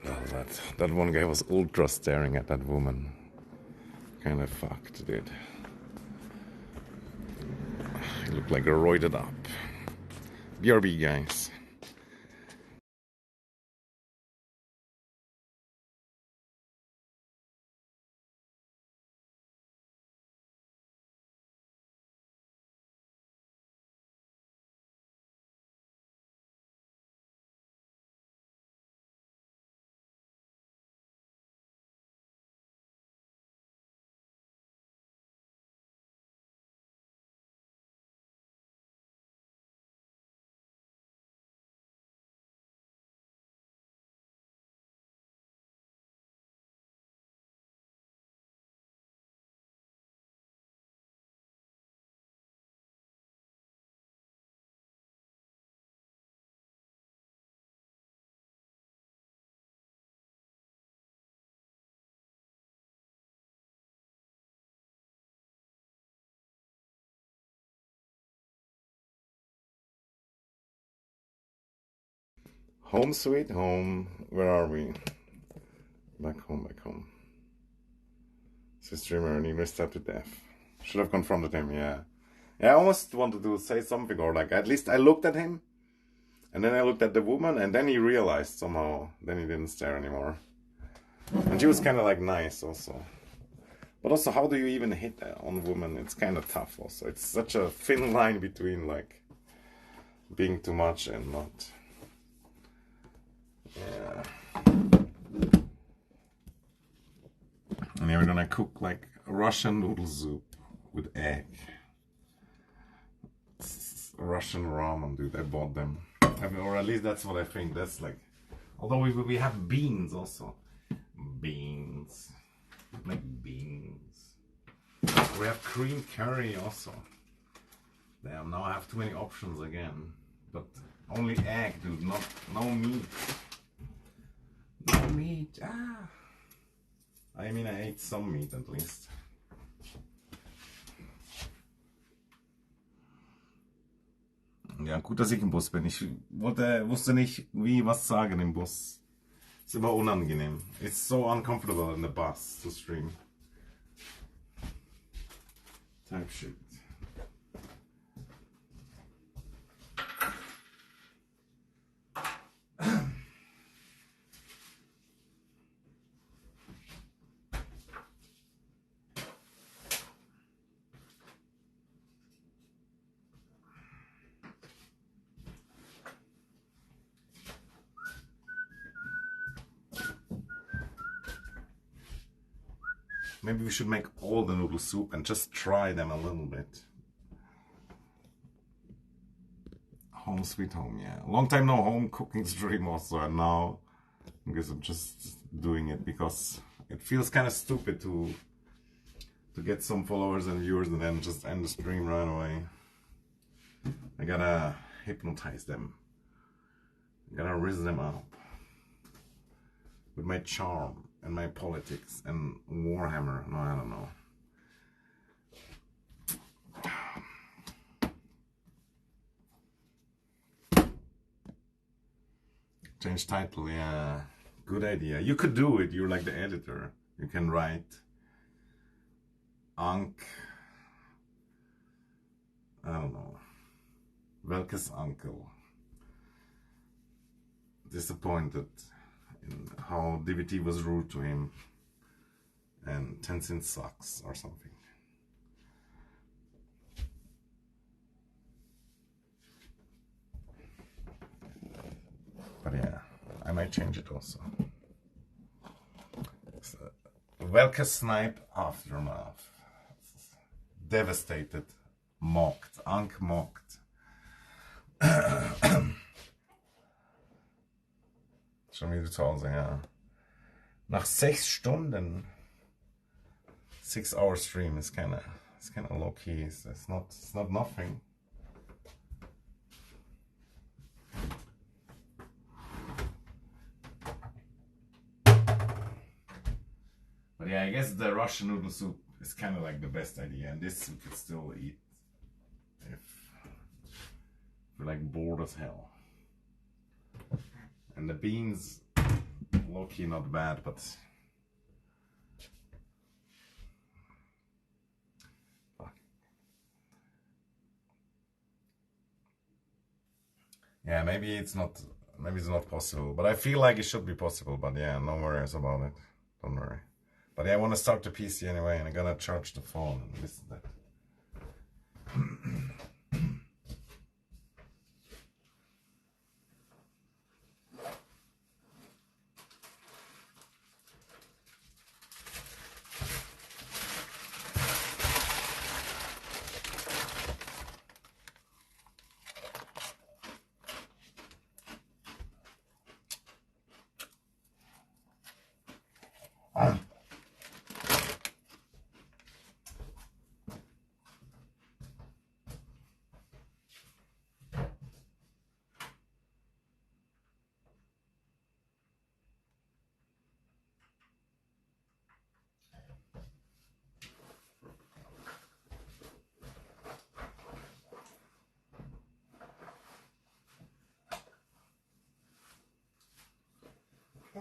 Speaker 1: Oh, that one guy was ultra staring at that woman. Kind of fucked, dude. look like roided up. BRB, guys. Home sweet home. Where are we? Back home, back home. This streamer nearly stabbed to death. Should have confronted him, yeah. Yeah, I almost wanted to say something, or like, at least I looked at him, and then I looked at the woman, and then he realized somehow, then he didn't stare anymore. And she was kind of like nice also. But also, how do you even hit on women? It's kind of tough also. It's such a thin line between like being too much and not. Yeah. And yeah, we're gonna cook like Russian noodle soup with egg. It's Russian ramen, dude. I bought them. Or at least that's what I think. That's like, although we have beans also. Beans. Like beans. We have cream curry also. Damn, now I have too many options again. But only egg, dude. No meat. No meat. Ah. I mean, I ate some meat at least. Ja, gut, dass ich im Bus bin. Ich wusste nicht, wie was sagen im Bus. Ist immer unangenehm. It's so uncomfortable in the bus to stream. Type shit. Maybe we should make all the noodle soup and just try them a little bit. Home sweet home, yeah. Long time no home cooking stream also, and now I guess I'm just doing it because it feels kind of stupid to get some followers and viewers and then just end the stream right away. I gotta hypnotize them. I gotta raise them up with my charm and my politics and Warhammer. No, I don't know. Change title, yeah. Good idea. You could do it. You're like the editor. You can write Ankh. I don't know. Welkes uncle. Disappointed in how DVT was rude to him. And Tenzin sucks or something. But yeah, I might change it also. Welke snipe aftermath. Devastated. Mocked. Ankh mocked. Schon wieder zu Hause, ja. Nach 6 Stunden. 6-hour stream is kind of low key. It's not nothing. But yeah, I guess the Russian noodle soup is kind of like the best idea, and this we could still eat if we're like bored as hell. And the beans, low key not bad, but fuck. Yeah, maybe it's not. Maybe it's not possible, but I feel like it should be possible. But yeah, no worries about it. Don't worry. But yeah, I want to start the PC anyway, and I'm gonna charge the phone and listen to that.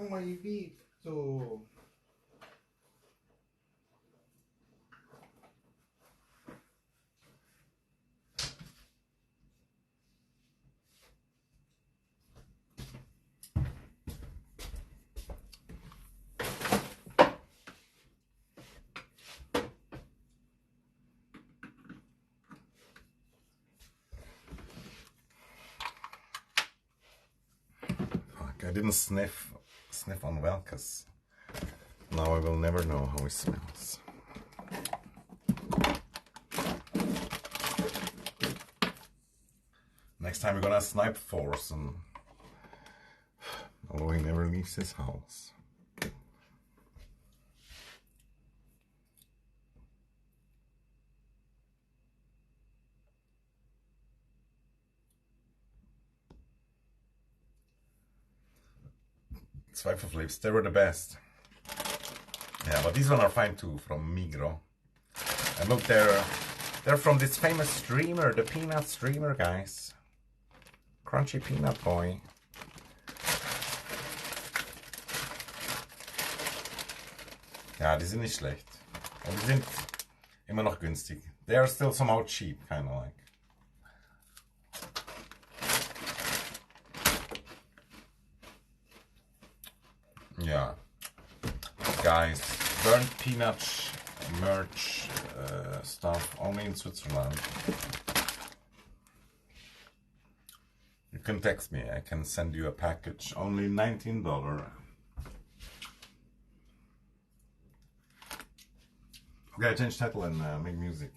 Speaker 3: Oh, my Vito.
Speaker 1: Fuck, I didn't sniff on Velkas. Now I will never know how he smells. Next time we're gonna snipe force, and although he never leaves his house. Zweifelflips, they were the best. Yeah, but these ones are fine too, from Migros. And look, they're from this famous streamer, the peanut streamer, guys. Crunchy Peanut Boy. Ja, die sind nicht schlecht. Und die sind immer noch günstig. They are still somehow cheap, kind of like. Yeah. Guys, burnt peanut merch stuff only in Switzerland. You can text me, I can send you a package. Only $19. Okay, change title and make music.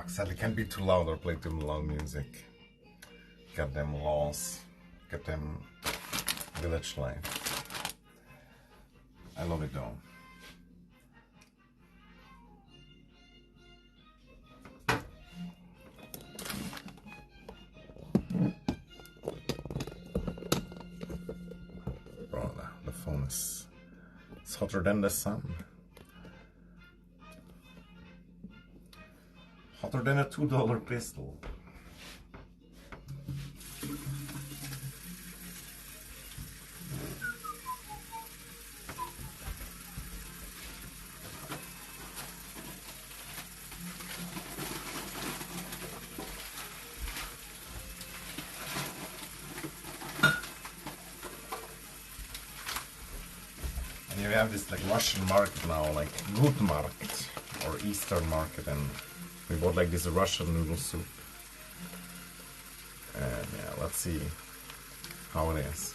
Speaker 1: Sadly, can't be too loud or play too loud music. Got them laws, got them village life. I love it though. Bro, the phone is hotter than the sun. Hotter than a $2 pistol. And you have this like Russian market now, like good market or Eastern market, and we bought like this Russian noodle soup. And yeah, let's see how it is.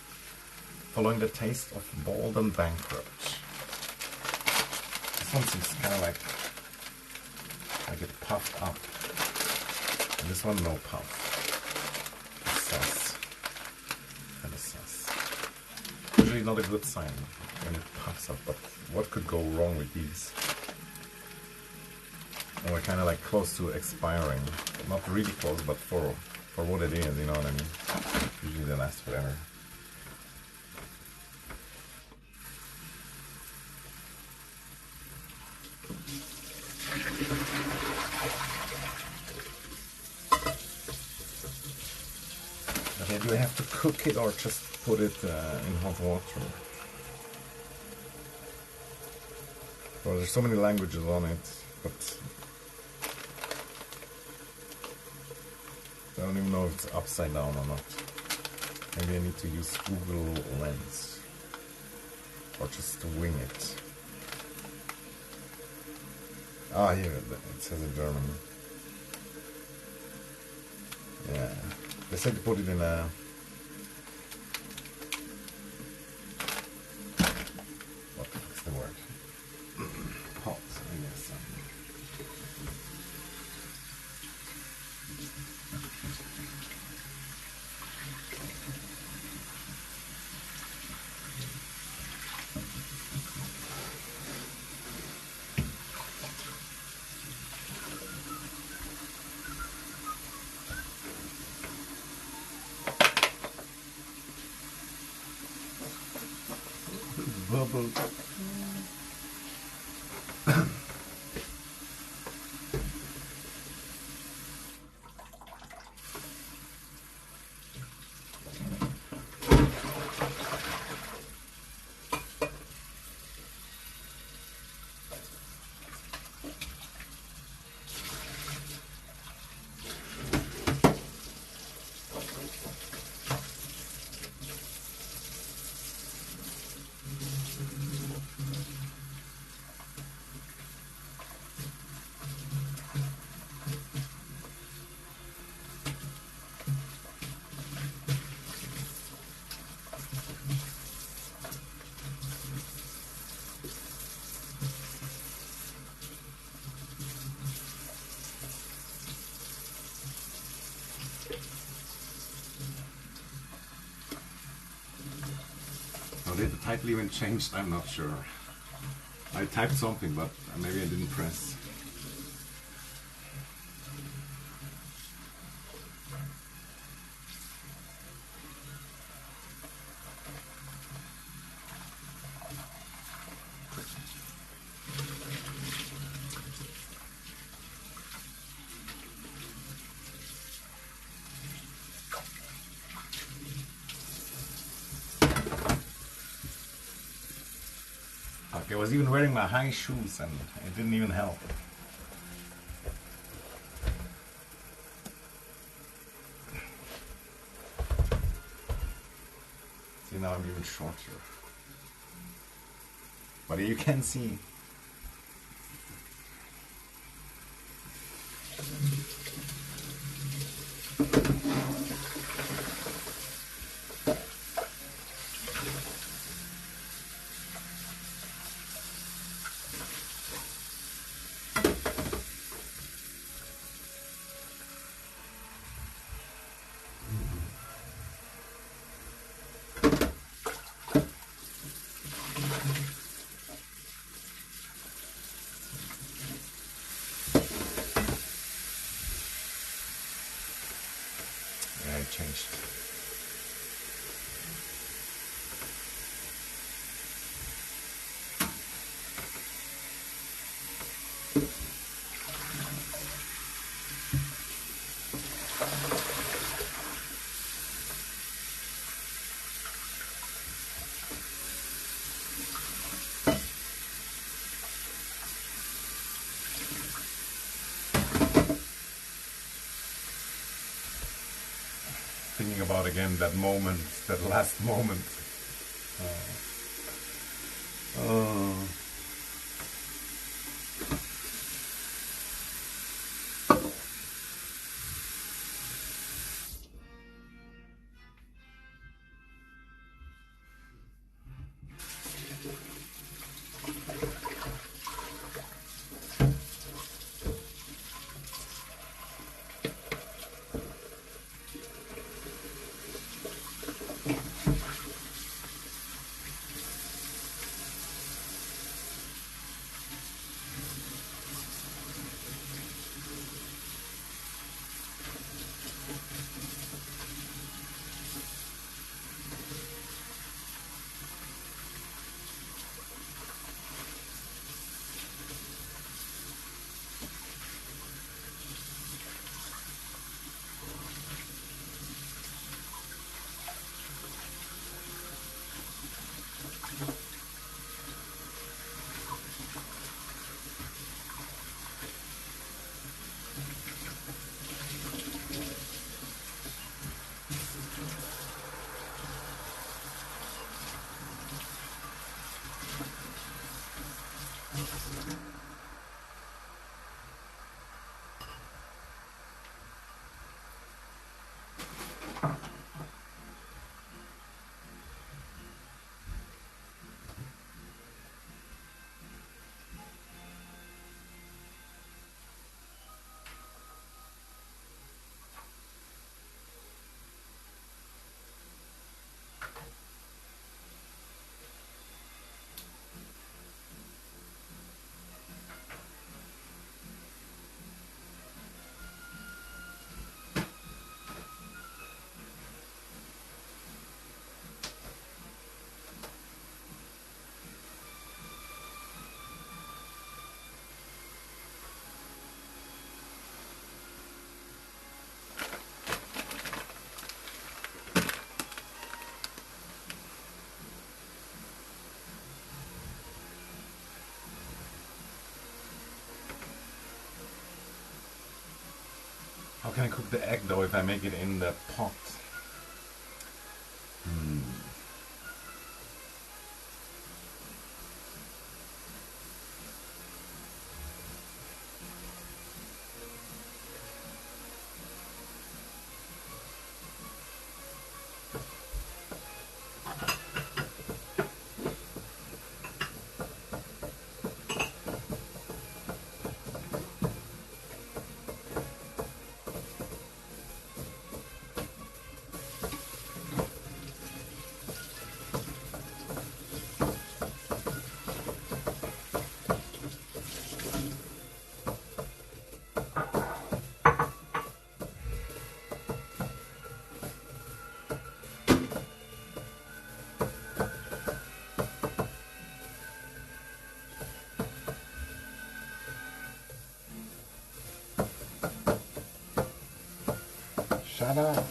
Speaker 1: Following the taste of bold and bankrupt. This one seems kind of like it puffed up. And this one no puff. It's sus. Kind of sus. Usually not a good sign when it puffs up, but what could go wrong with these? And we're kind of like close to expiring. Not really close, but for what it is, you know what I mean? Usually they last forever. Okay, do I have to cook it or just put it in hot water? Well, there's so many languages on it, but I don't even know if it's upside down or not. Maybe I need to use Google Lens or just wing it. Ah, here it says in German. Yeah, they said to put it in a what's the word? Pot, I guess. Bubble. How did the title even changed? I'm not sure. I typed something, but maybe I didn't press. Okay, I was even wearing my high shoes and it didn't even help. See, now I'm even shorter. But you can see. thinking about again that moment, that last moment. Oh. How can I cook the egg though if I make it in the pot? Shut up.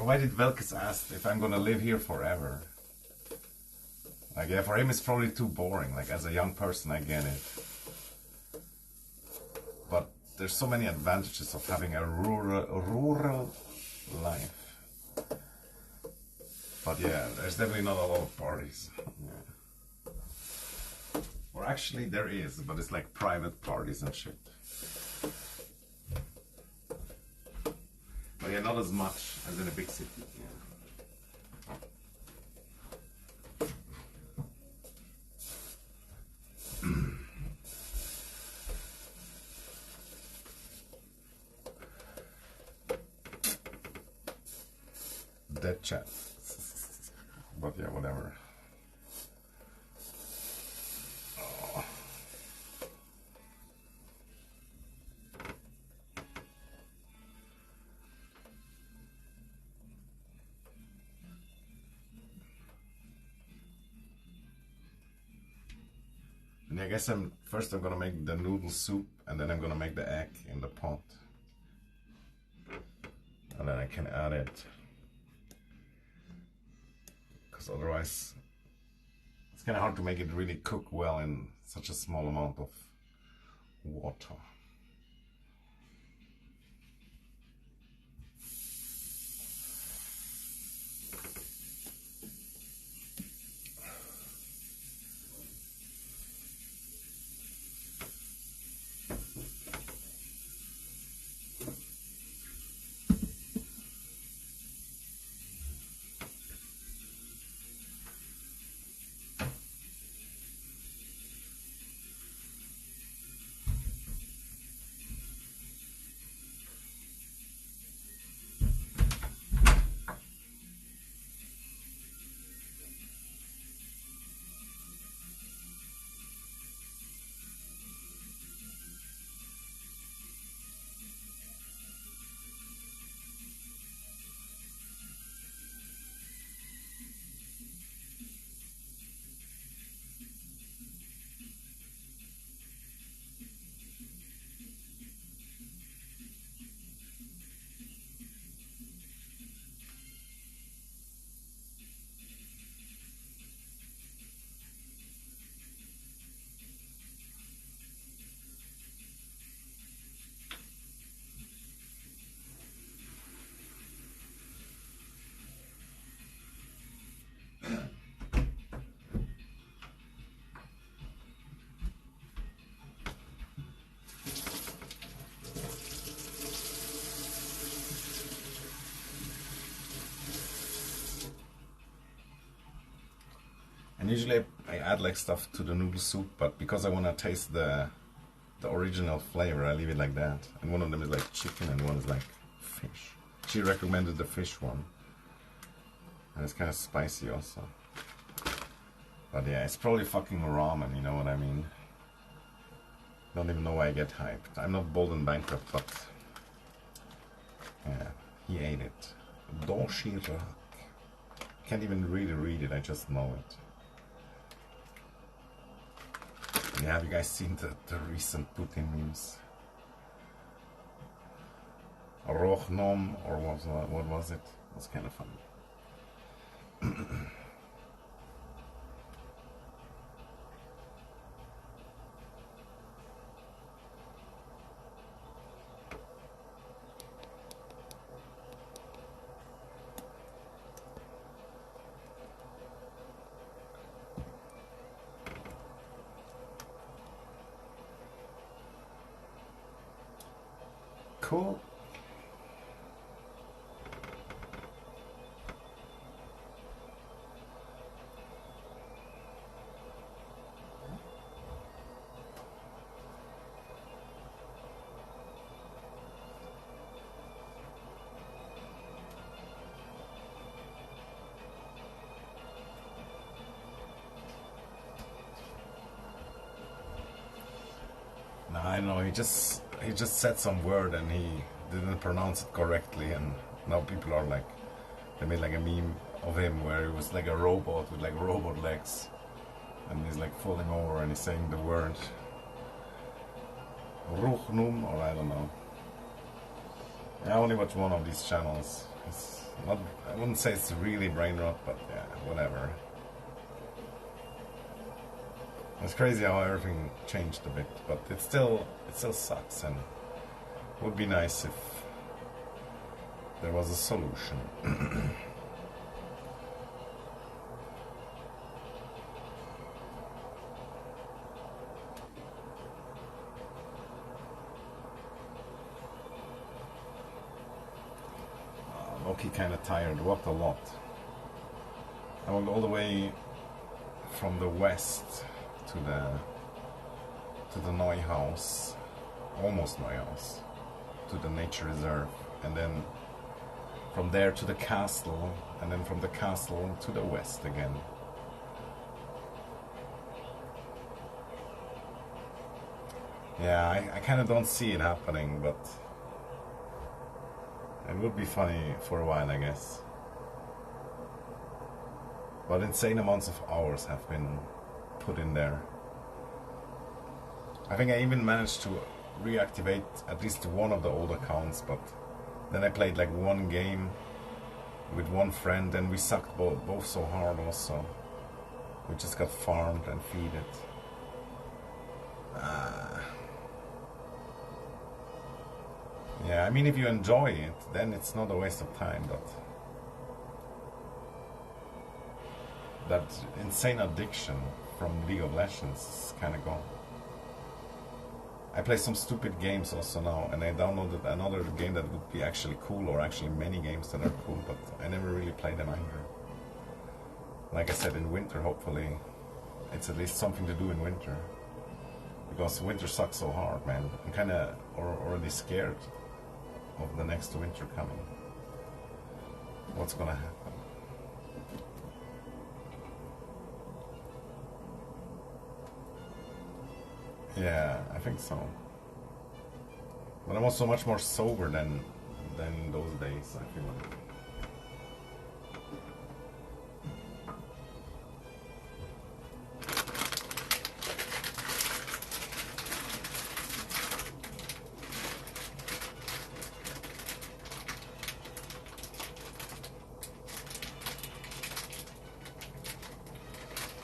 Speaker 1: Why did Velkes ask if I'm gonna live here forever? Like, yeah, for him it's probably too boring. Like, as a young person, I get it. But there's so many advantages of having a rural life. But yeah, there's definitely not a lot of parties. Yeah. Or actually there is, but it's like private parties and shit. But yeah, not as much as in a big city. Yeah. dead chat. But yeah, whatever. Oh. And I guess I'm gonna make the noodle soup, and then I'm gonna make the egg in the pot, and then I can add it, because otherwise it's kind of hard to make it really cook well in such a small amount of water. And usually I add like stuff to the noodle soup, but because I want to taste the original flavor, I leave it like that. And one of them is like chicken and one is like fish. She recommended the fish one, and it's kind of spicy also. But yeah, it's probably fucking ramen, you know what I mean? Don't even know why I get hyped. I'm not bold and bankrupt, but yeah, he ate it. Doshirak. Can't even really read it, I just know it. Yeah, have you guys seen the recent Putin memes? Rochnom, or what was it? It was kind of funny. Cool. No, I don't know. He just said some word and he didn't pronounce it correctly, and now people are like, they made like a meme of him where he was like a robot with like robot legs, and he's like falling over and he's saying the word Ruchnum, or I don't know. I only watch one of these channels. It's not, I wouldn't say it's really brain rot, but yeah, whatever. It's crazy how everything changed a bit, but it still sucks, and it would be nice if there was a solution. Loki kind of tired, walked a lot. I walked all the way from the west to the Neuhaus, almost Neuhaus, to the nature reserve, and then from there to the castle, and then from the castle to the west again. Yeah, I kind of don't see it happening, but it would be funny for a while, I guess. But insane amounts of hours have been put in there. I think I even managed to reactivate at least one of the old accounts, but then I played like one game with one friend and we sucked both so hard also. We just got farmed and feeded. Yeah, I mean, if you enjoy it, then it's not a waste of time, but that insane addiction from League of Legends is kind of gone. I play some stupid games also now, and I downloaded another game that would be actually cool, or actually many games that are cool, but I never really played them either. Like I said, in winter, hopefully, it's at least something to do in winter. Because winter sucks so hard, man. I'm kind of already scared of the next winter coming. What's gonna happen? Yeah, I think so. But I'm also much more sober than those days, I feel like.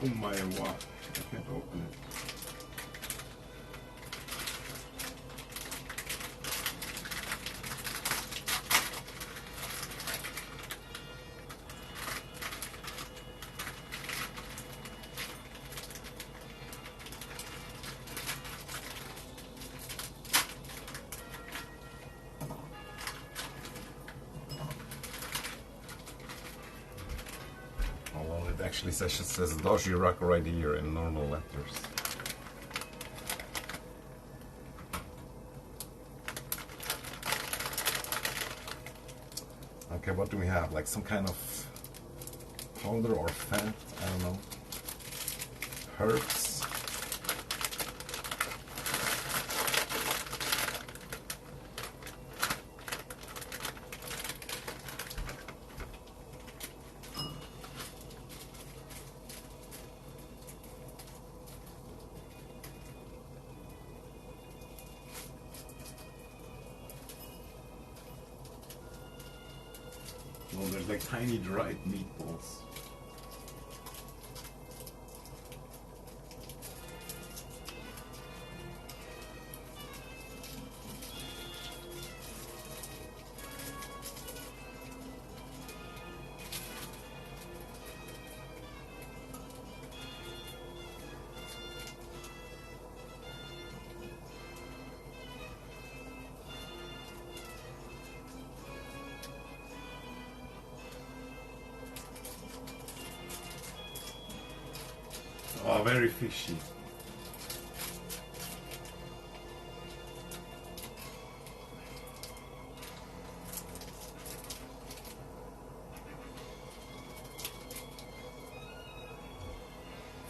Speaker 1: Oh my, what? I can't open it. It actually says Doji Rock right here in normal letters. Okay, what do we have? Like some kind of powder or fat? I don't know. Herbs. Well, there's like tiny dried meatballs. Oh, very fishy.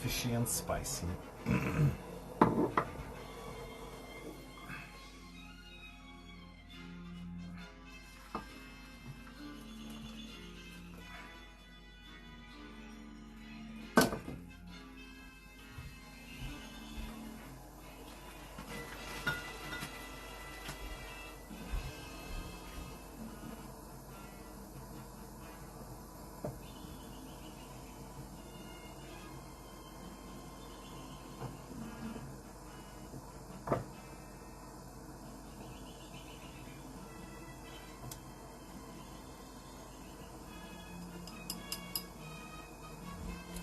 Speaker 1: Fishy and spicy.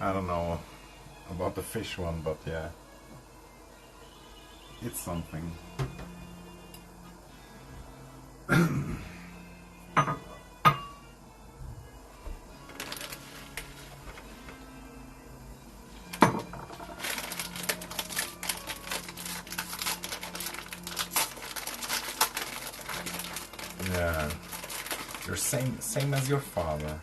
Speaker 1: I don't know about the fish one, but yeah, it's something. Yeah. You're same as your father.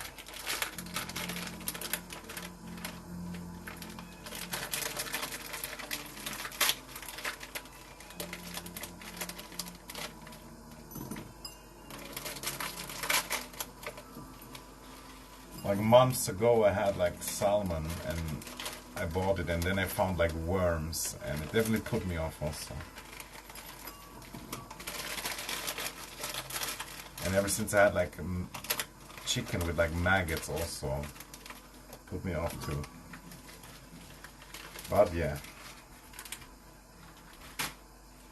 Speaker 1: Like months ago I had like salmon and I bought it and then I found like worms and it definitely put me off also. And ever since I had like chicken with like maggots also put me off too. But yeah,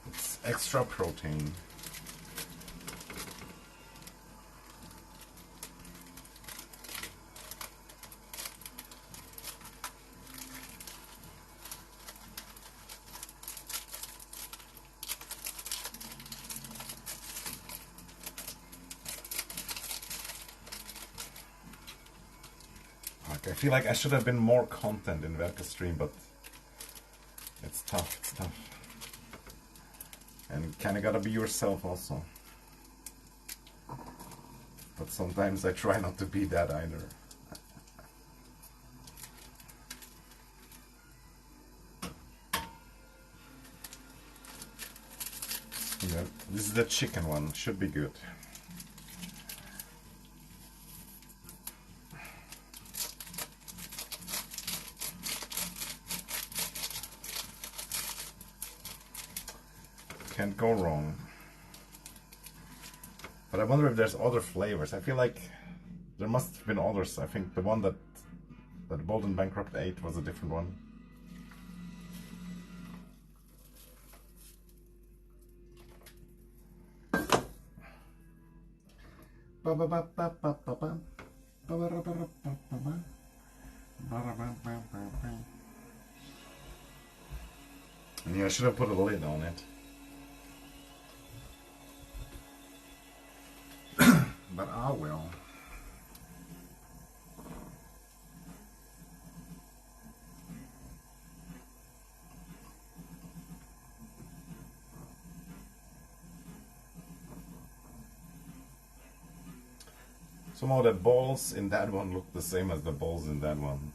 Speaker 1: it's extra protein. I feel like I should have been more content in Verka stream, but it's tough, it's tough. And you kinda gotta be yourself also. But sometimes I try not to be that either. Yeah, this is the chicken one, should be good. Can't go wrong. But I wonder if there's other flavors. I feel like there must have been others. I think the one that Bold and Bankrupt ate was a different one. And yeah, I should have put a lid on it. But I will. Somehow the balls in that one look the same as the balls in that one.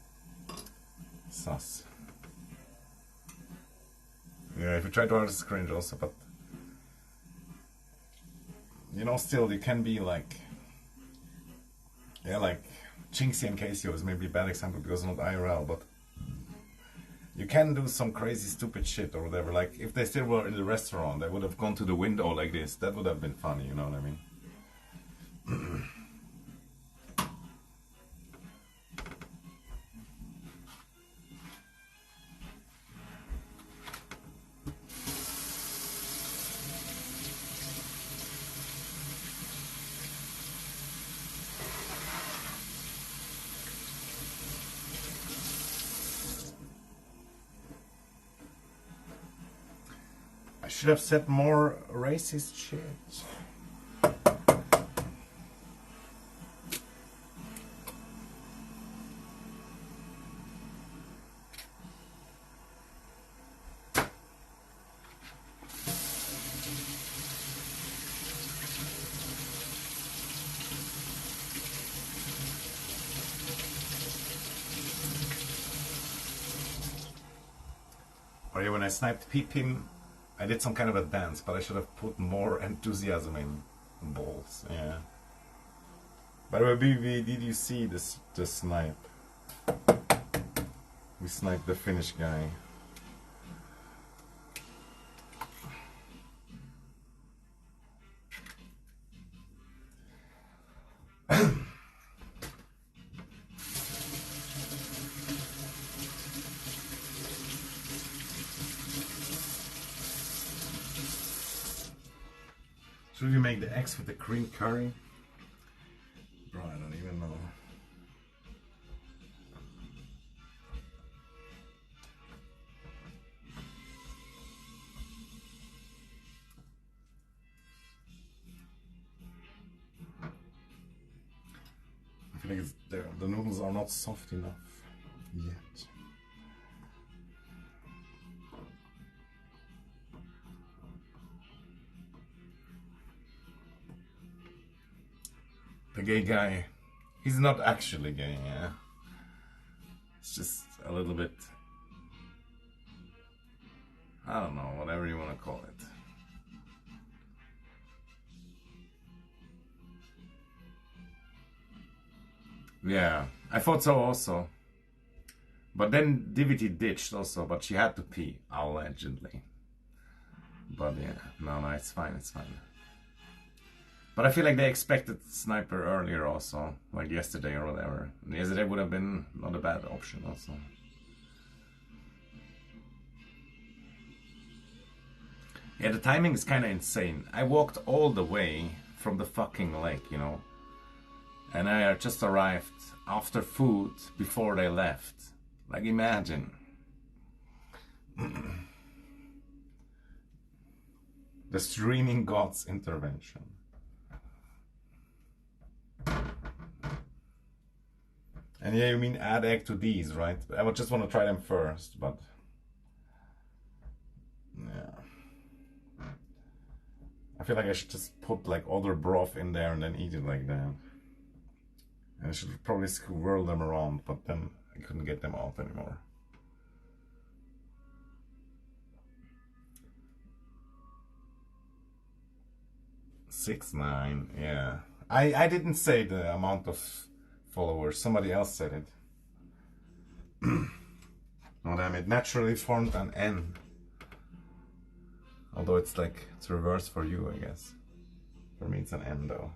Speaker 1: Sus. Yeah, if you try to artist, it's cringe also, but you know, still you can be like, yeah, like Chinksy and Casio is maybe a bad example because not IRL, but you can do some crazy stupid shit or whatever. Like if they still were in the restaurant, they would have gone to the window like this. That would have been funny, you know what I mean? I should have said more racist shit. Or yeah, when I sniped Pipim, I did some kind of a dance, but I should have put more enthusiasm in balls. Yeah. By the way, BB, did you see this the snipe? We sniped the Finnish guy. Should we make the eggs with the green curry? Bro, I don't even know. I feel like the noodles are not soft enough yet. The gay guy, he's not actually gay, yeah. It's just a little bit, I don't know, whatever you want to call it. Yeah, I thought so also. But then Divity ditched also, but she had to pee, allegedly. But yeah, no, it's fine, it's fine. But I feel like they expected Sniper earlier also, like yesterday or whatever. And yesterday would have been not a bad option also. Yeah, the timing is kind of insane. I walked all the way from the fucking lake, you know. And I just arrived after food before they left. Like, imagine. The streaming god's intervention. And yeah, you mean add egg to these, right? I would just want to try them first, but yeah. I feel like I should just put like other broth in there and then eat it like that. And I should probably swirl them around, but then I couldn't get them out anymore. $6.9, yeah. I didn't say the amount of followers, somebody else said it. Oh damn, it naturally formed an N. Although it's like, it's reverse for you, I guess. For me it's an N though.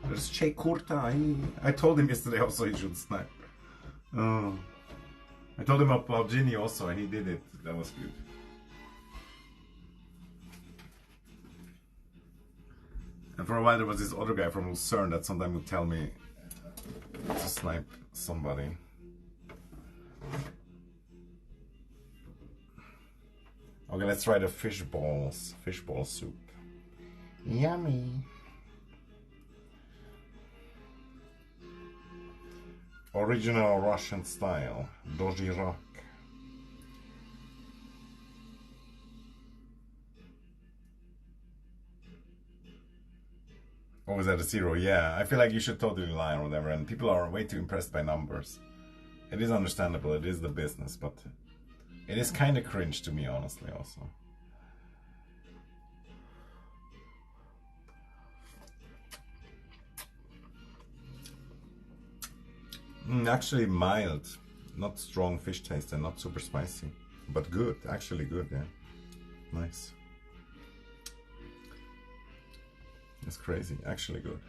Speaker 1: There's Che Kurta. I told him yesterday also he should snipe. Oh. I told him about Ginny also and he did it. That was good. And for a while there was this other guy from Lucerne that sometimes would tell me to snipe somebody. Okay, let's try the fish balls. Fishball soup. Yummy. Original Russian style. Dojirak. What was that, a 0? Yeah, I feel like you should totally lie or whatever, and people are way too impressed by numbers. It is understandable, it is the business, but it is kind of cringe to me, honestly, also. Actually mild, not strong fish taste and not super spicy, but good, actually good, yeah. Nice. It's crazy, actually good.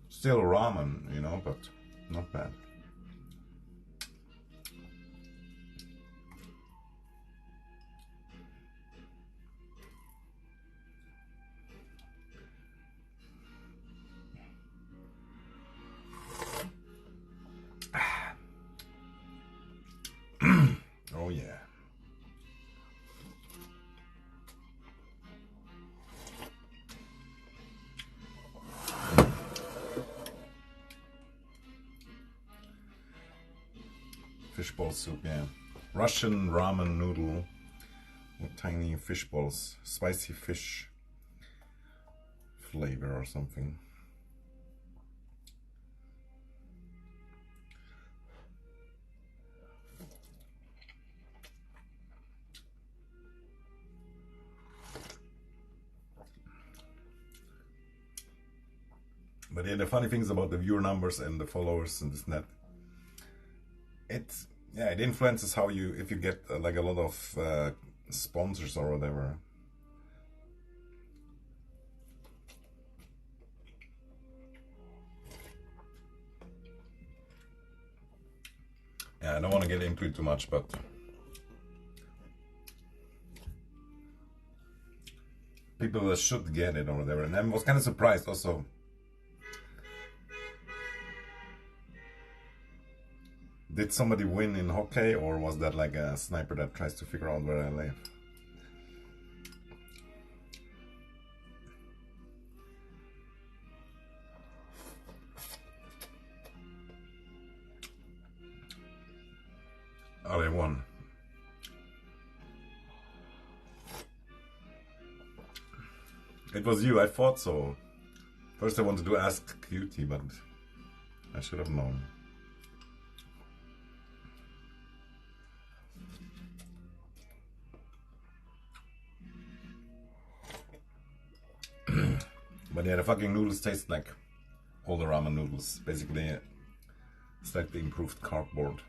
Speaker 1: Still ramen, you know, but not bad. Oh yeah. Fishball soup, yeah. Russian ramen noodle with tiny fish balls, spicy fish flavor or something. But yeah, the funny things about the viewer numbers and the followers and this net, it influences how you, if you get like a lot of sponsors or whatever. Yeah, I don't want to get into it too much, but people should get it or whatever. And I was kind of surprised also. Did somebody win in hockey, or was that like a sniper that tries to figure out where I live? Oh, they won. It was you, I thought so. First I wanted to ask Cutie, but I should have known. But yeah, the fucking noodles taste like all the ramen noodles. Basically, slightly improved cardboard.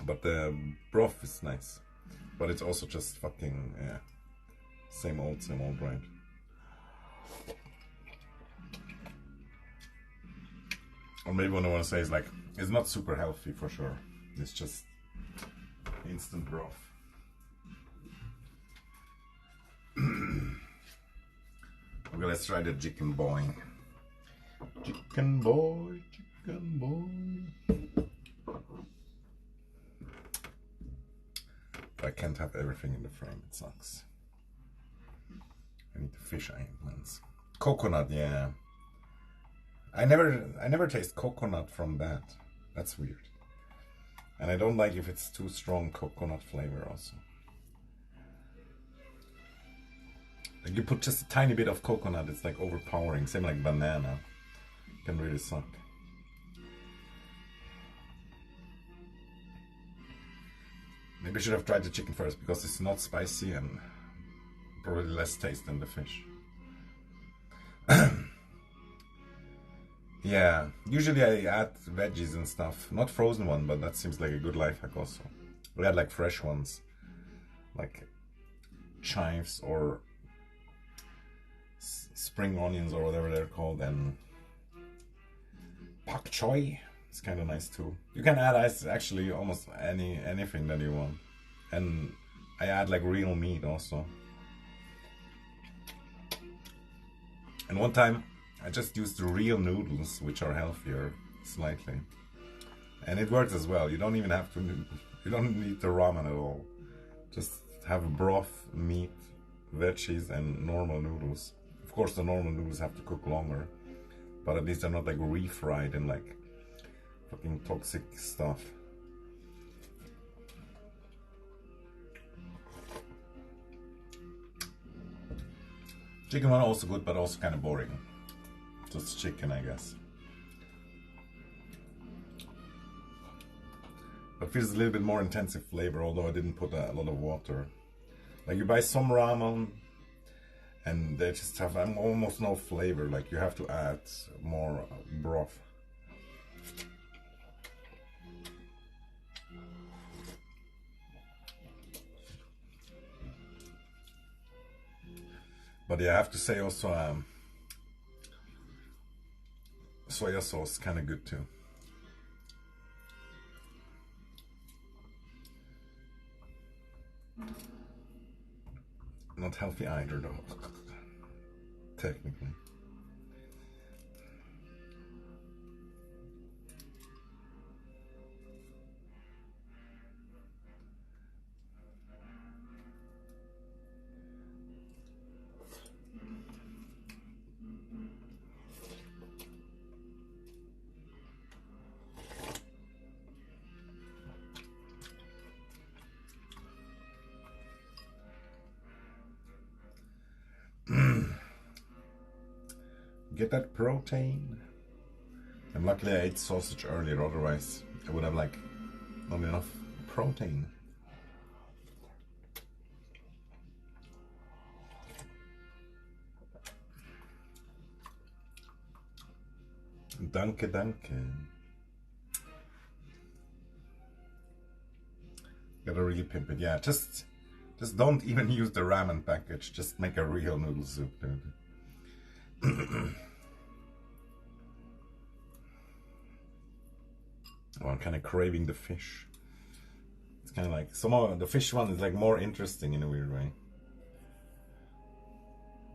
Speaker 1: But the broth is nice. But it's also just fucking, yeah, same old, right? Or maybe what I want to say is like, it's not super healthy for sure. It's just instant broth. Okay, let's try the chicken boy. Chicken boy, chicken boy. I can't have everything in the frame, it sucks. I need the fish ointments. Coconut, yeah. I never taste coconut from that. That's weird. And I don't like if it's too strong coconut flavor also. Like you put just a tiny bit of coconut, it's like overpowering. Same like banana. It can really suck. Maybe I should have tried the chicken first because it's not spicy and probably less taste than the fish. Yeah, usually I add veggies and stuff. Not frozen one, but that seems like a good life hack also. We had like fresh ones, like chives or spring onions or whatever they're called, and pak choi. It's kind of nice too. You can add actually almost anything that you want, and I add like real meat also. And one time I just used the real noodles, which are healthier slightly, and it works as well. You don't even have to. You don't need the ramen at all. Just have broth, meat, veggies, and normal noodles. Of course, the normal noodles have to cook longer, but at least they're not like refried in like fucking toxic stuff. Chicken one also good, but also kind of boring. Just chicken, I guess. But feels a little bit more intensive flavor, although I didn't put a lot of water. Like you buy some ramen and they just have almost no flavor. Like you have to add more broth. But yeah, I have to say also soya sauce is kind of good too. Not healthy either though, technically. Get that protein. And luckily I ate sausage earlier, otherwise I would have like not enough protein. Danke, danke. Gotta really pimp it. Yeah, just don't even use the ramen package. Just make a real noodle soup, dude. Oh, I'm kind of craving the fish. It's kind of like the fish one is like more interesting in a weird way.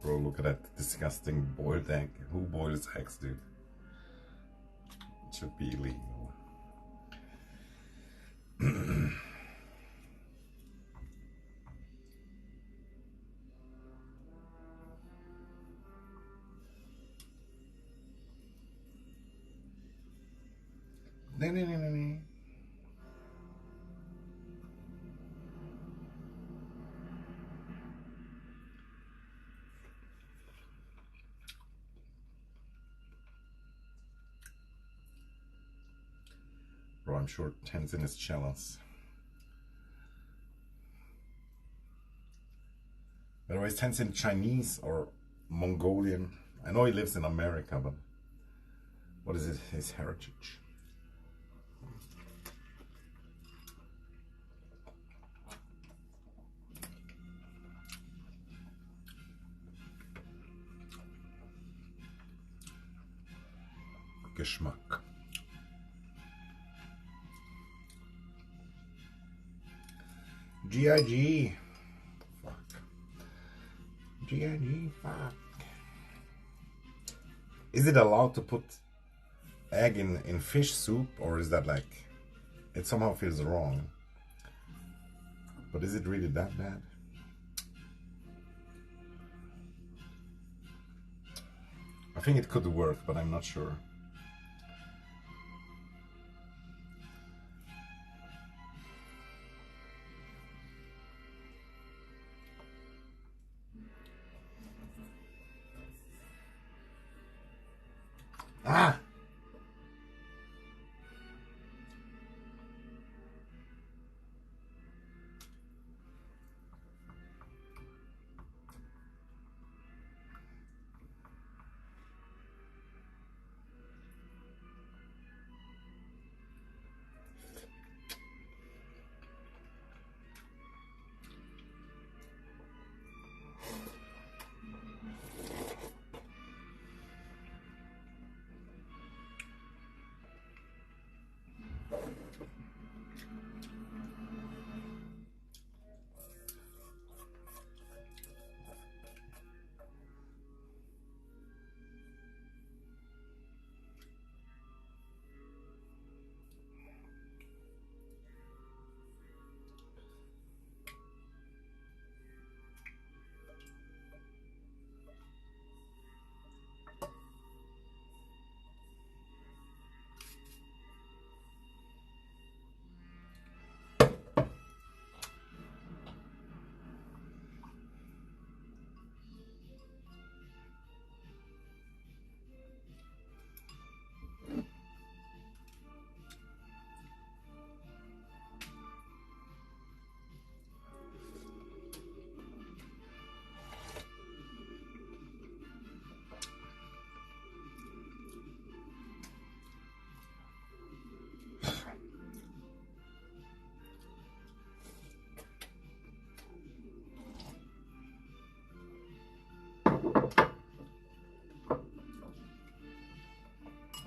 Speaker 1: Bro, look at that disgusting boiled egg. Who boils eggs, dude? It should be illegal. I'm sure Tenzin is jealous. By the way, is Tenzin Chinese or Mongolian? I know he lives in America, but what is his heritage? Geschmack. GIG. Fuck. GIG. Fuck. Is it allowed to put egg in fish soup, or is that like, it somehow feels wrong? But is it really that bad? I think it could work, but I'm not sure. Ah!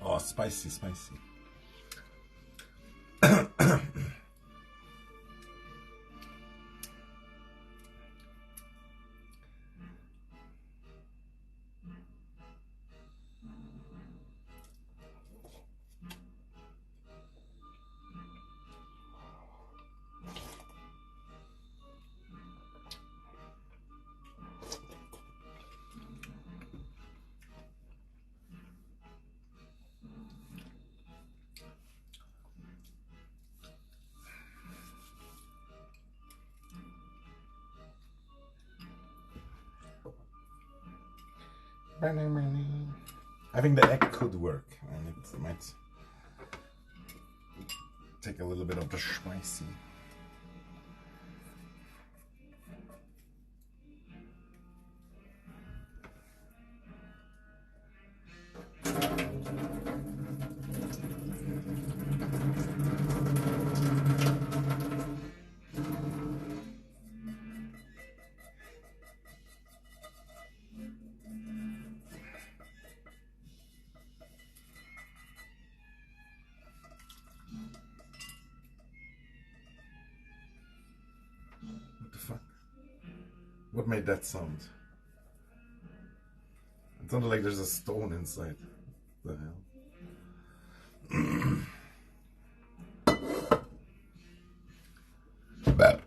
Speaker 1: Oh, spicy, spicy. I think the egg could work, and it might take a little bit of the spicy. What the fuck? What made that sound? It sounded like there's a stone inside. What the hell? Bad.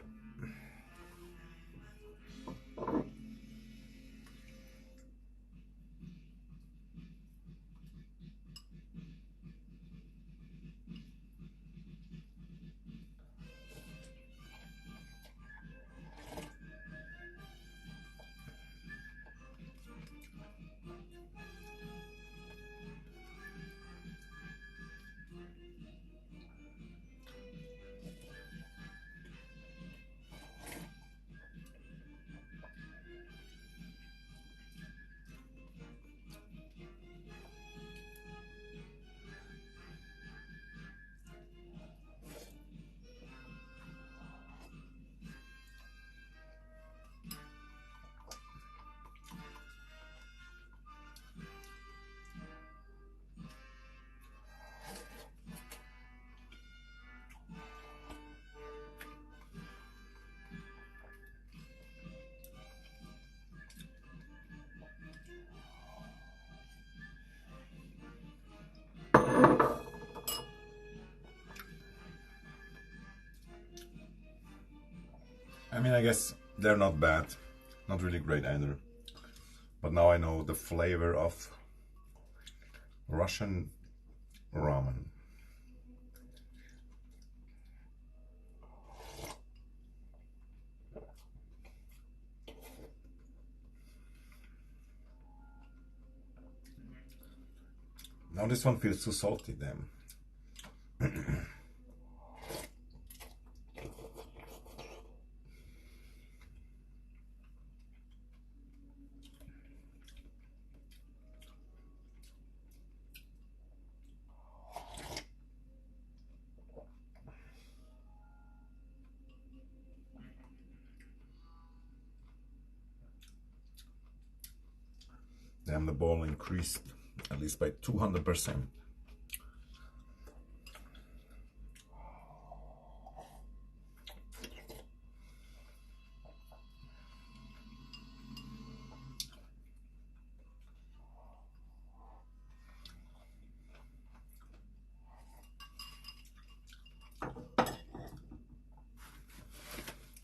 Speaker 1: I guess they're not bad, not really great either. But now I know the flavor of Russian ramen. Now this one feels too salty, damn. Damn, the ball increased at least by 200%.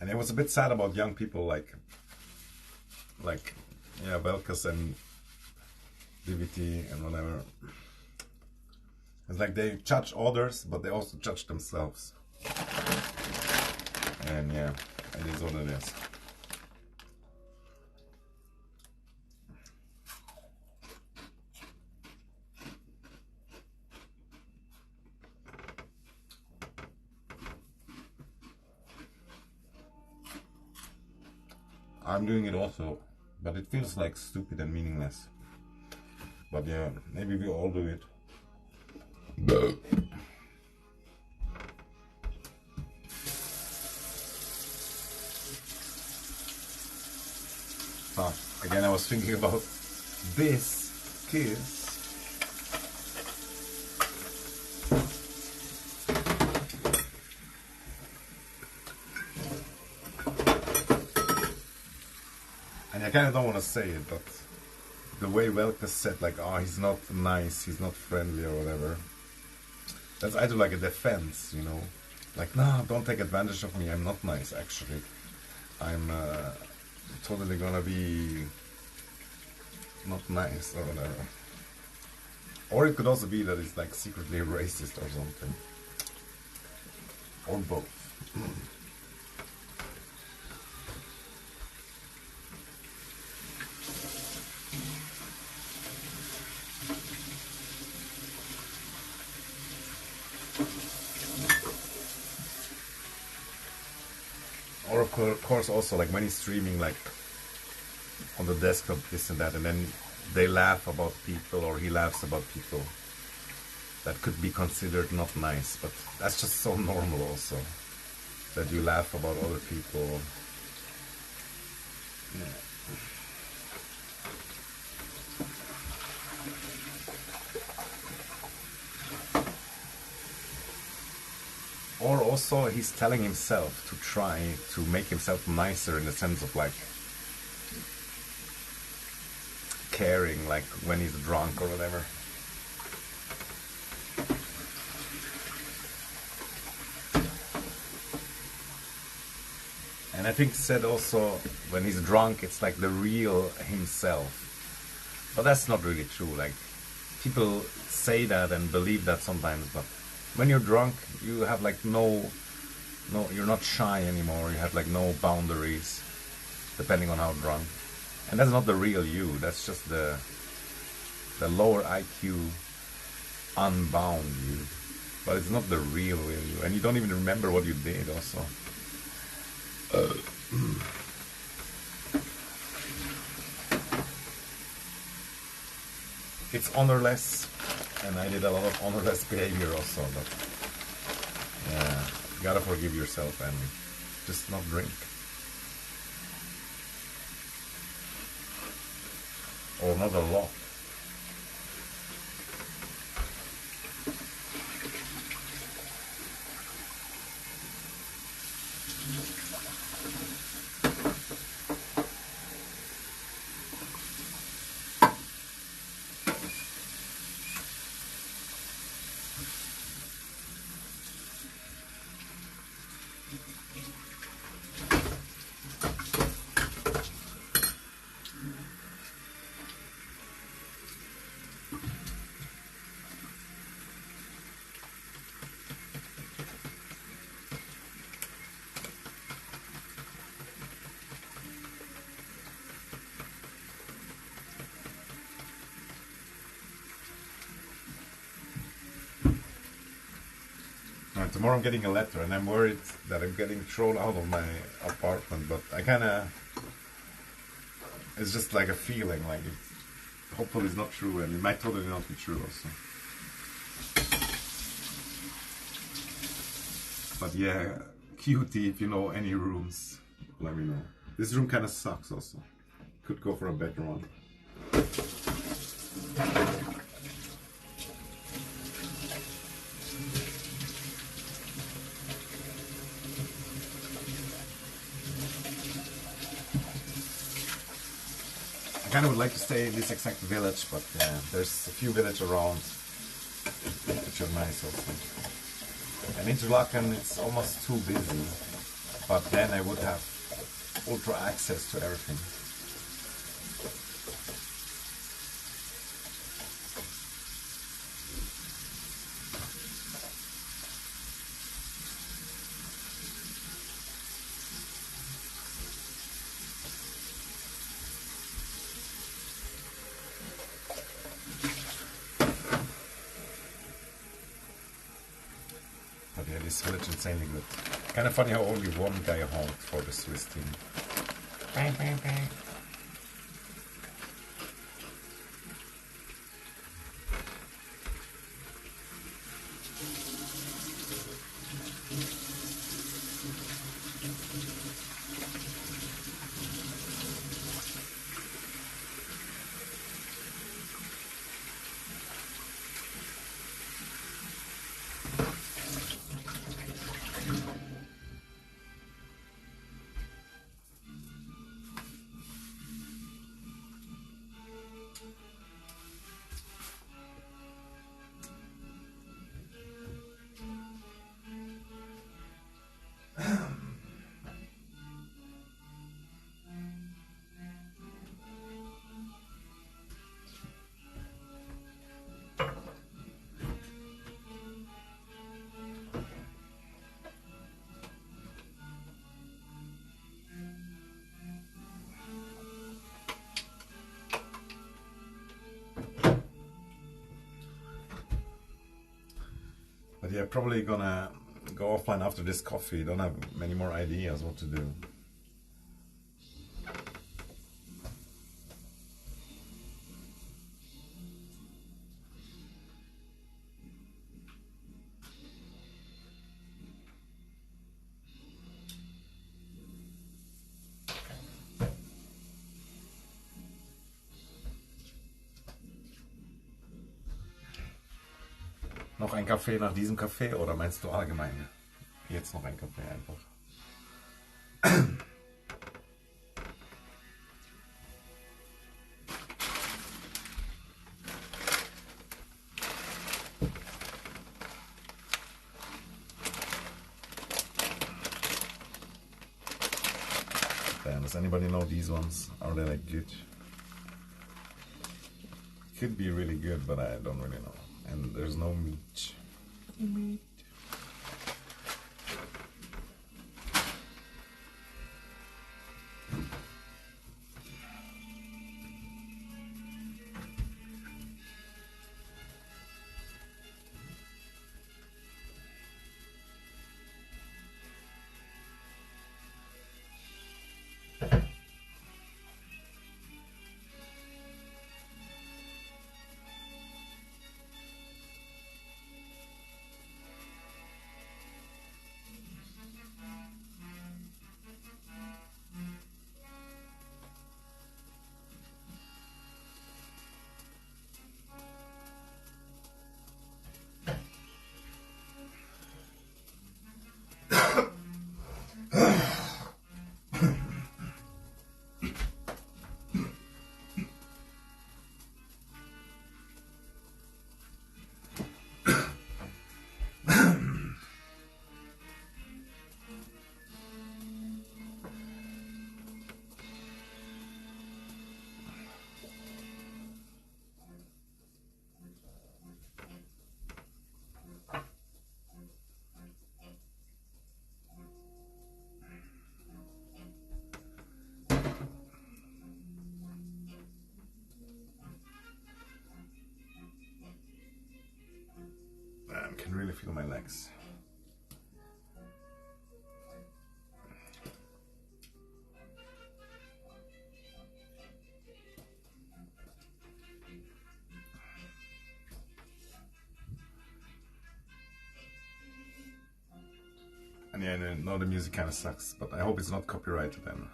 Speaker 1: And it was a bit sad about young people like yeah, Velkas and DVT and whatever. It's like they judge others, but they also judge themselves. And yeah, it is what it is. I'm doing it also, but it feels like stupid and meaningless. But yeah, maybe we all do it. Again, I was thinking about this kiss. And I kind of don't want to say it, but the way Velka said, like, oh, he's not nice, he's not friendly or whatever, that's either like a defense, you know, like, no, don't take advantage of me, I'm not nice, actually. I'm totally gonna be not nice or whatever. Or it could also be that it's like secretly racist or something. Or both. Or of course also like when he's streaming like on the desktop this and that, and then they laugh about people or he laughs about people, that could be considered not nice, but that's just so normal also, that you laugh about other people. Yeah. Or also he's telling himself to try to make himself nicer in the sense of like caring, like when he's drunk or whatever. And I think said also when he's drunk it's like the real himself. But that's not really true. Like people say that and believe that sometimes, but when you're drunk, you have like no, you're not shy anymore. You have like no boundaries, depending on how drunk. And that's not the real you. That's just the lower IQ, unbound you. But it's not the real you, and you don't even remember what you did. Also. It's honorless. And I did a lot of honorless behavior also, but yeah, you gotta forgive yourself and just not drink. Or not a lot. tomorrow I'm getting a letter, and I'm worried that I'm getting thrown out of my apartment. But I kind of, it's just like a feeling, like hopefully it's not true, and it might totally not be true also. But yeah, QT, if you know any rooms, let me know. This room kind of sucks also. Could go for a better one. I kind of would like to stay in this exact village, but there's a few villages around which are nice also. And Interlaken, it's almost too busy, but then I would have ultra access to everything. But yeah, this village is insanely good. Kind of funny how only one guy honked for the Swiss team. Bang, bang, bang. But yeah, probably gonna go offline after this coffee. Don't have many more ideas what to do. Noch ein Kaffee nach diesem Kaffee oder meinst du allgemein? Jetzt noch ein Kaffee einfach. Damn, does anybody know these ones? Are they like good? Could be really good, but I don't really know. And there's no meat. Meat. I can really feel my legs. Yeah, no, the music kind of sucks, but I hope it's not copyrighted then.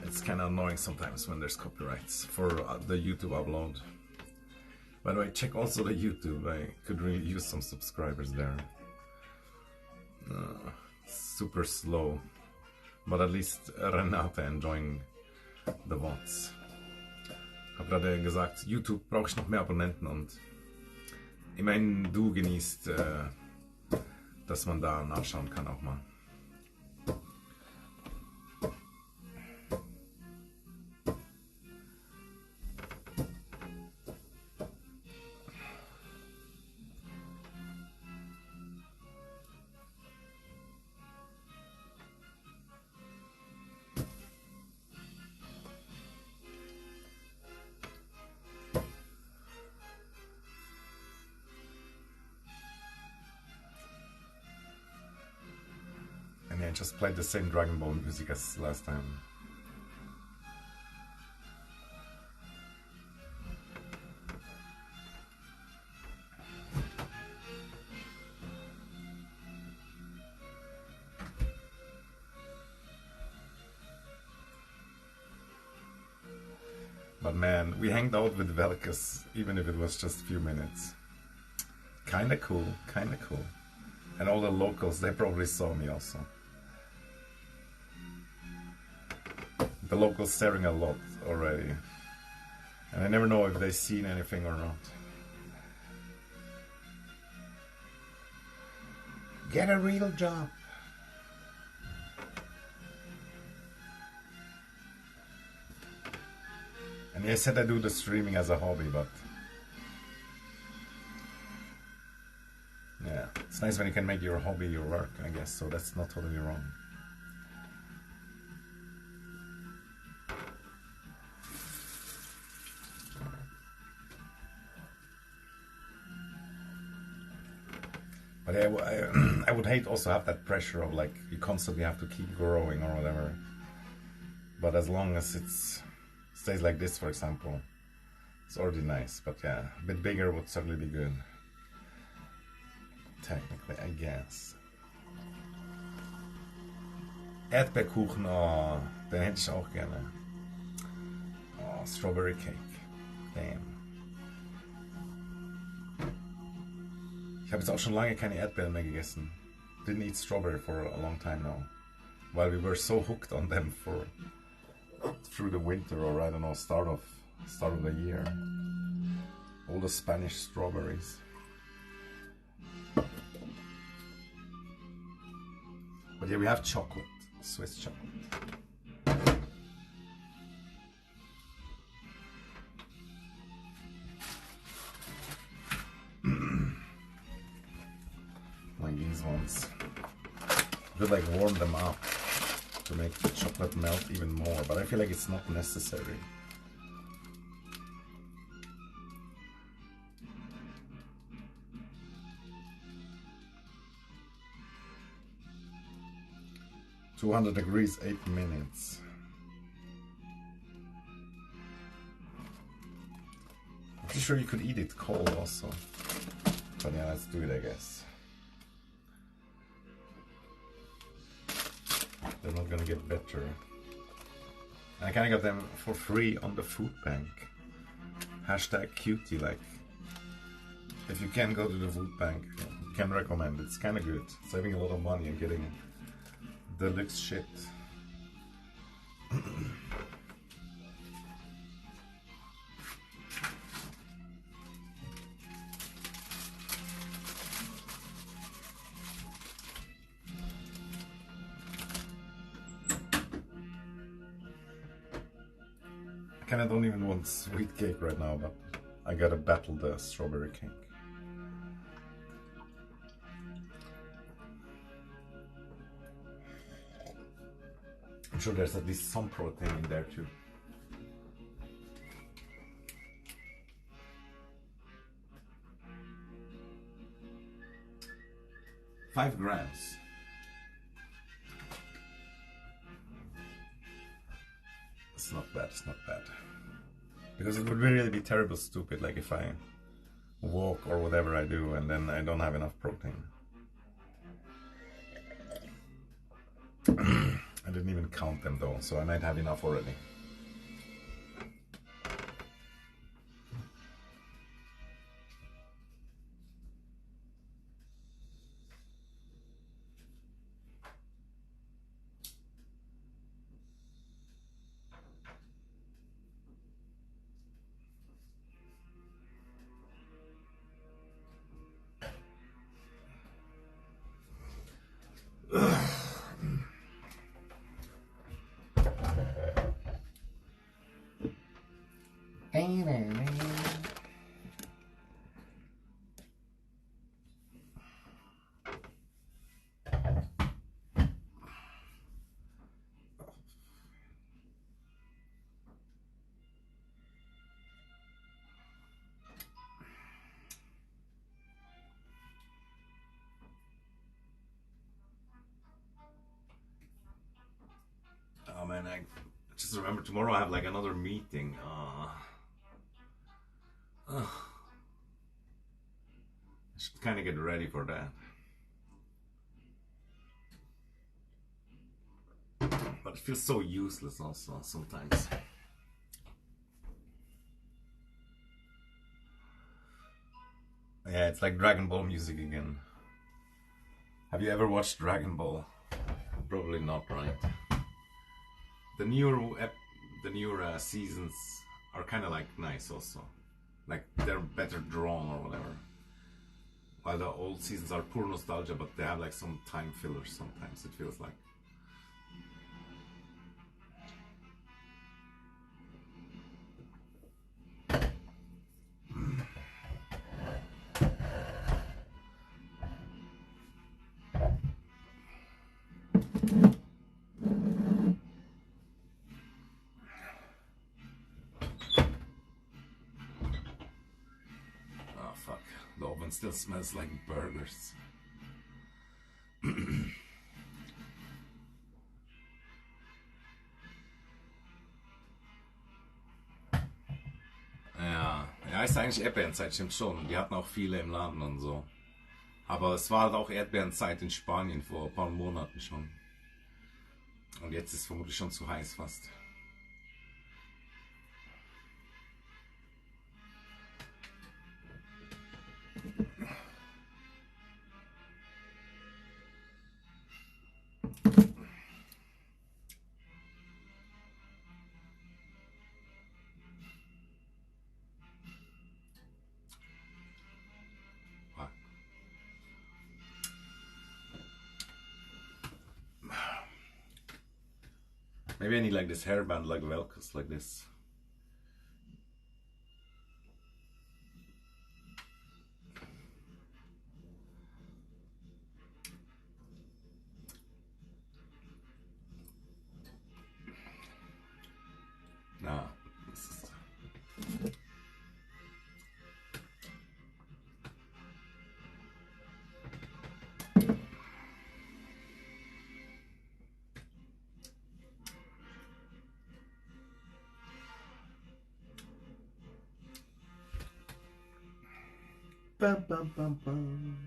Speaker 1: It's kind of annoying sometimes when there's copyrights for the YouTube upload. By the way, check also the YouTube. I could really use some subscribers there. Super slow, but at least Renate enjoying the VODs. Ich habe gerade gesagt, YouTube brauche ich noch mehr Abonnenten und immerhin du genießt, dass man da nachschauen kann auch mal. And I just played the same Dragon Ball music as last time. But man, we hanged out with Velkas, even if it was just a few minutes. Kinda cool, kinda cool. And all the locals, they probably saw me also. The locals staring a lot already. And I never know if they've seen anything or not. Get a real job. And I said I do the streaming as a hobby, but yeah, it's nice when you can make your hobby your work, I guess, so that's not totally wrong. But I would hate also have that pressure of like you constantly have to keep growing or whatever. But as long as it stays like this, for example, it's already nice. But yeah, a bit bigger would certainly be good. Technically, I guess. Erdbeerkuchen, oh, den hätte ich auch gerne. Oh, strawberry cake. Damn. Ich habe jetzt auch schon lange keine Erdbeeren mehr gegessen. Didn't eat strawberry for a long time now. While we were so hooked on them for through the winter, or I don't know, start of the year. All the Spanish strawberries. But yeah, we have chocolate, Swiss chocolate. Like these ones. You could like warm them up to make the chocolate melt even more, but I feel like it's not necessary. $200 degrees, 8 minutes. I'm pretty sure you could eat it cold also. But yeah, let's do it, I guess. They're not gonna get better. And I kinda got them for free on the food bank. Hashtag cutie, like. If you can go to the food bank, you can recommend it. It's kinda good. Saving a lot of money and getting deluxe shit. I kinda don't even want sweet cake right now, but I gotta battle the strawberry cake. I'm sure there's at least some protein in there too. $5 grams. It's not bad, it's not bad. Because it would really be terrible stupid, like if I walk or whatever I do and then I don't have enough protein. I didn't even count them though, so I might have enough already. Oh man, I just remember tomorrow I have like another meeting. I should kind of get ready for that. But it feels so useless also sometimes. Yeah, it's like Dragon Ball music again. Have you ever watched Dragon Ball? Probably not, right? The newer seasons are kind of like nice also. Like they're better drawn or whatever. While the old seasons are pure nostalgia, but they have like some time fillers sometimes, it feels like. Oh fuck, the oven still smells like burgers. Ja, ist eigentlich Erdbeerenzeit, stimmt schon. Die hatten auch viele im Laden und so. Aber es war halt auch Erdbeerenzeit in Spanien vor ein paar Monaten schon. Und jetzt ist es vermutlich schon zu heiß fast. Maybe I need like this hairband like Velcus, like this. Nah, this is... Bum, bum, bum, bum.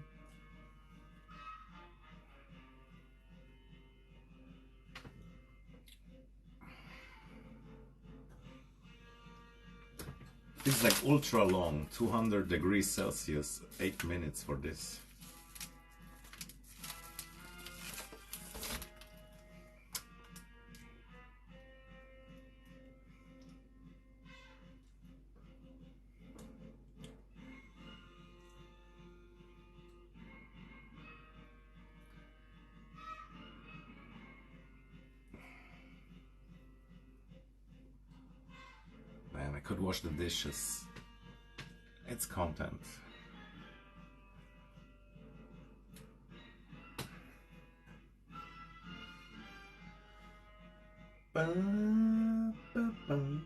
Speaker 1: This is like ultra long, 200 degrees Celsius, 8 minutes for this. Man, I could wash the dishes. It's content. Bum, bum, bum.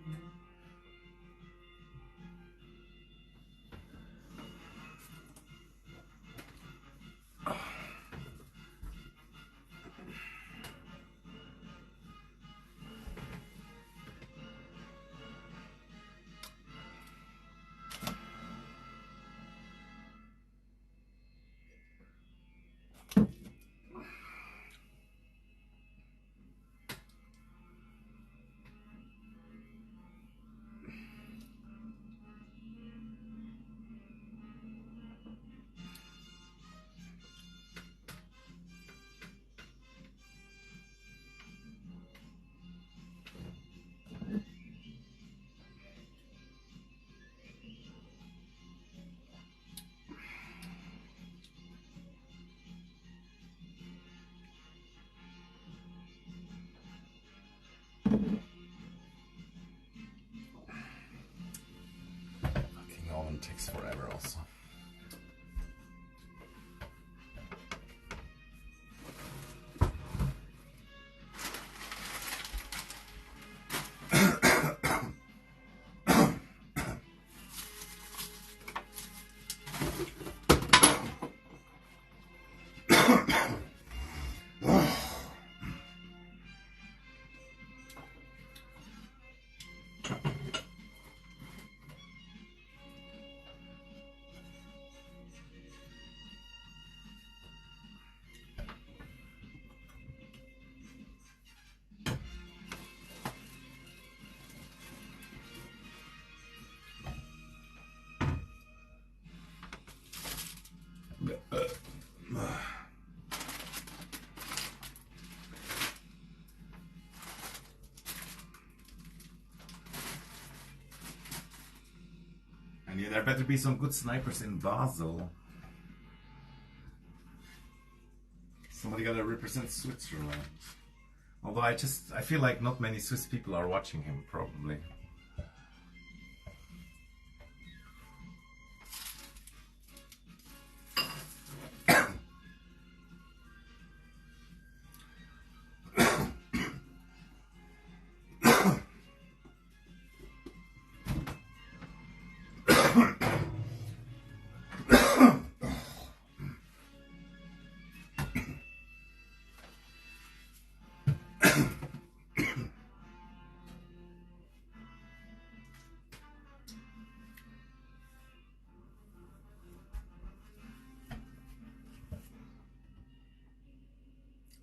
Speaker 1: also. And yeah, there better be some good snipers in Basel. Somebody gotta represent Switzerland. Although I feel like not many Swiss people are watching him, probably.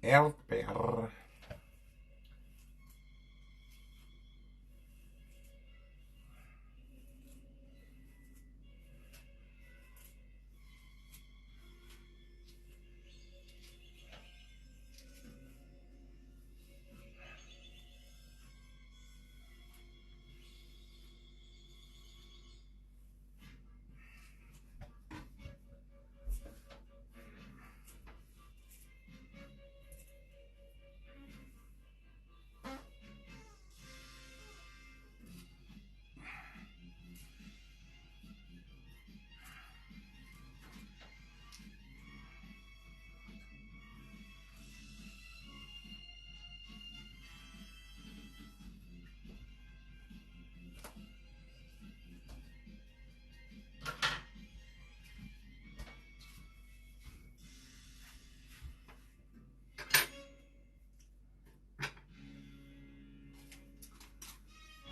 Speaker 1: Erdbeer.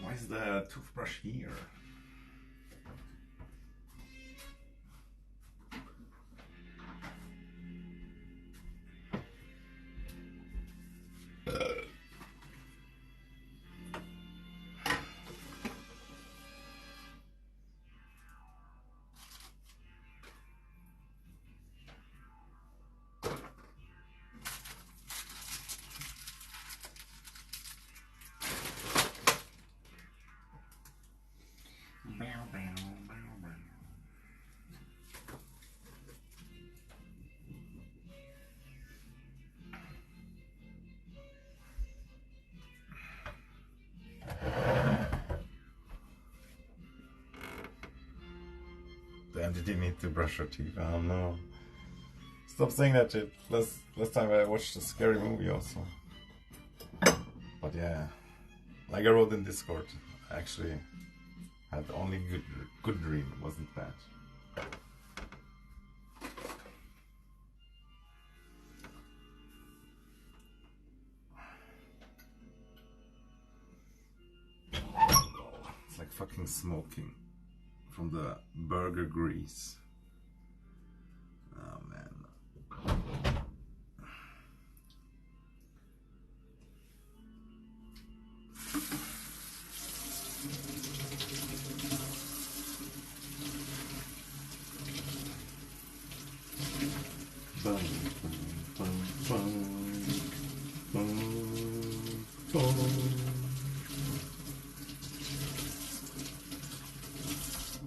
Speaker 1: Why is the toothbrush here? Damn, did you need to brush your teeth? Oh no. Stop saying that shit. Last time I watched a scary movie also. But yeah, like I wrote in Discord, I actually had only good dream, wasn't bad. It's like fucking smoking from the burger grease. Oh man.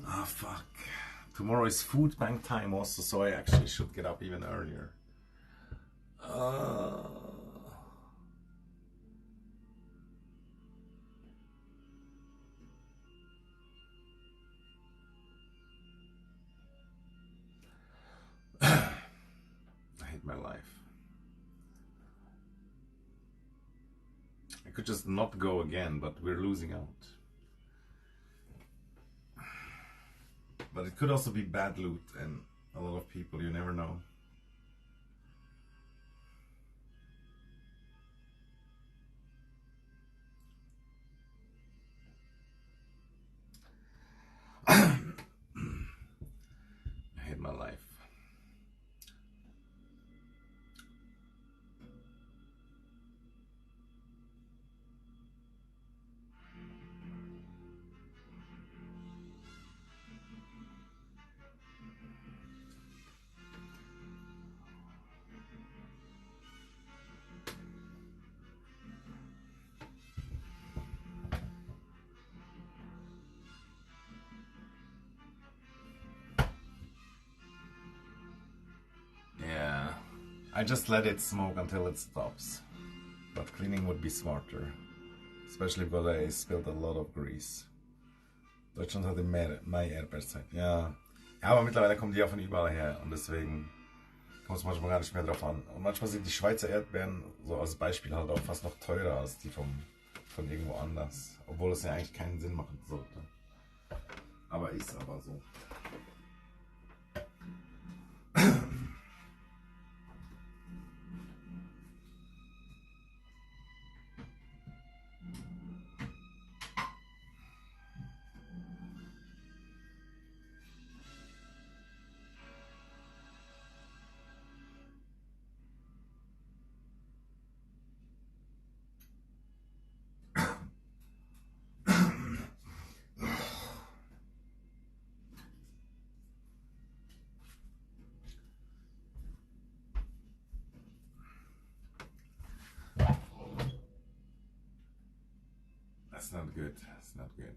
Speaker 1: Ah, fuck. Tomorrow is food bank time also, so I actually should get up even earlier. could just not go again, but we're losing out. But it could also be bad loot and a lot of people, you never know. I hate my life. Yeah, I just let it smoke until it stops. But cleaning would be smarter. Especially because I spilled a lot of grease. Deutschland hatte mehr Mai-Erdbeerzeit. Ja. Ja, aber mittlerweile kommen die ja von überall her. Und deswegen kommt es manchmal gar nicht mehr drauf an. Und manchmal sind die Schweizer Erdbeeren, so als Beispiel, halt auch fast noch teurer als die von irgendwo anders. Obwohl es ja eigentlich keinen Sinn machen sollte. Aber ist aber so. That's not good. That's not good.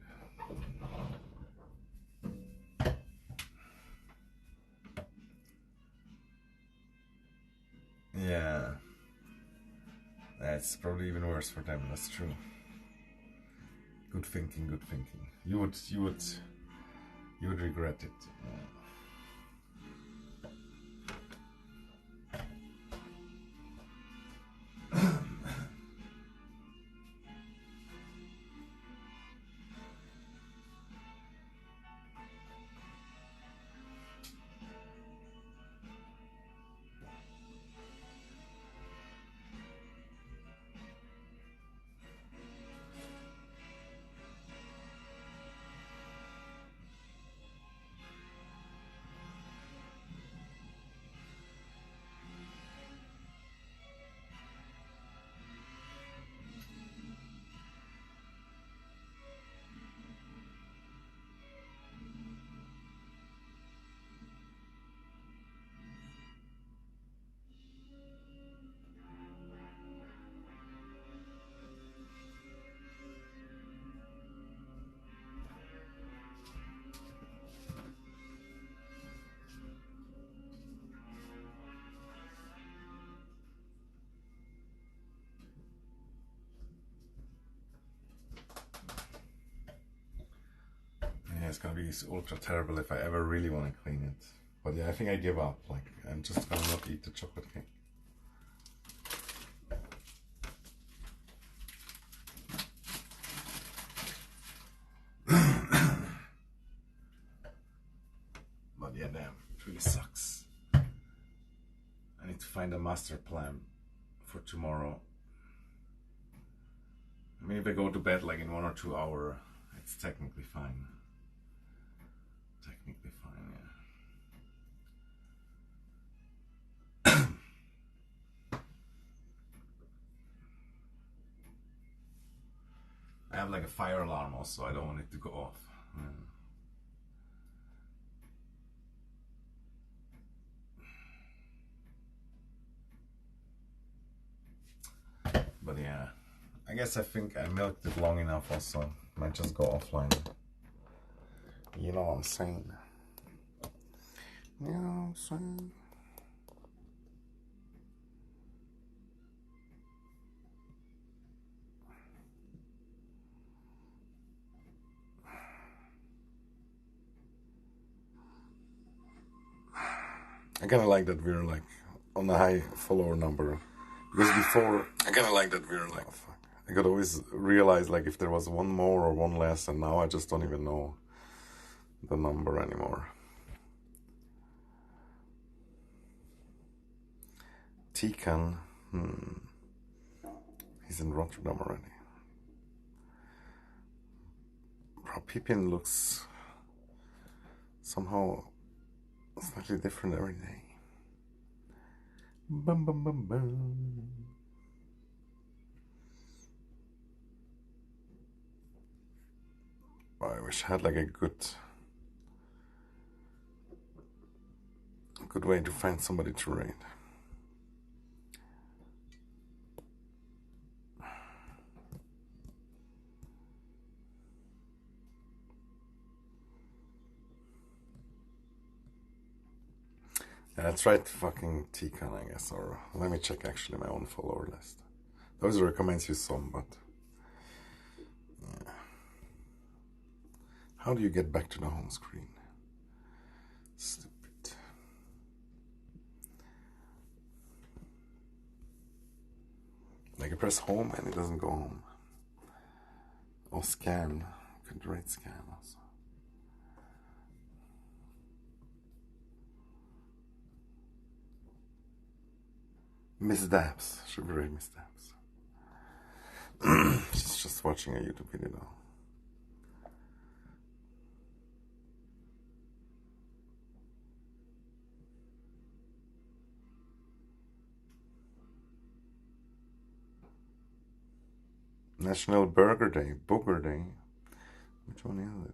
Speaker 1: Yeah. That's probably even worse for them. That's true. Good thinking. Good thinking. You would regret it. It's gonna be ultra terrible if I ever really want to clean it. But yeah, I think I give up. Like, I'm just gonna not eat the chocolate cake. But yeah, damn, it really sucks. I need to find a master plan for tomorrow. I mean, if I go to bed like in 1 or 2 hours, it's technically fine. Technically fine, yeah. I have like a fire alarm also, I don't want it to go off. But yeah, I guess I think I milked it long enough also. Might just go offline. You know what I'm saying? You know what I'm saying? I kind of like that we're like on a high follower number. Because before, I kind of like that we're like, oh fuck. I could always realize like if there was one more or one less, and now I just don't even know the number anymore. Tikan, he's in Rotterdam already. Bro, Pippin looks somehow slightly different every day. Bum, bum, bum, bum. I wish I had like a good way to find somebody to raid. Yeah, let's try fucking Tikan, I guess, or let me check actually my own follower list. Those recommends you some, but yeah. How do you get back to the home screen? Stupid. Like I press home and it doesn't go home. Or scan. You could rate scan also. Misdaps. Should be rate misdaps. She's just watching a YouTube video now. National Burger Day. Booger Day. Which one is it?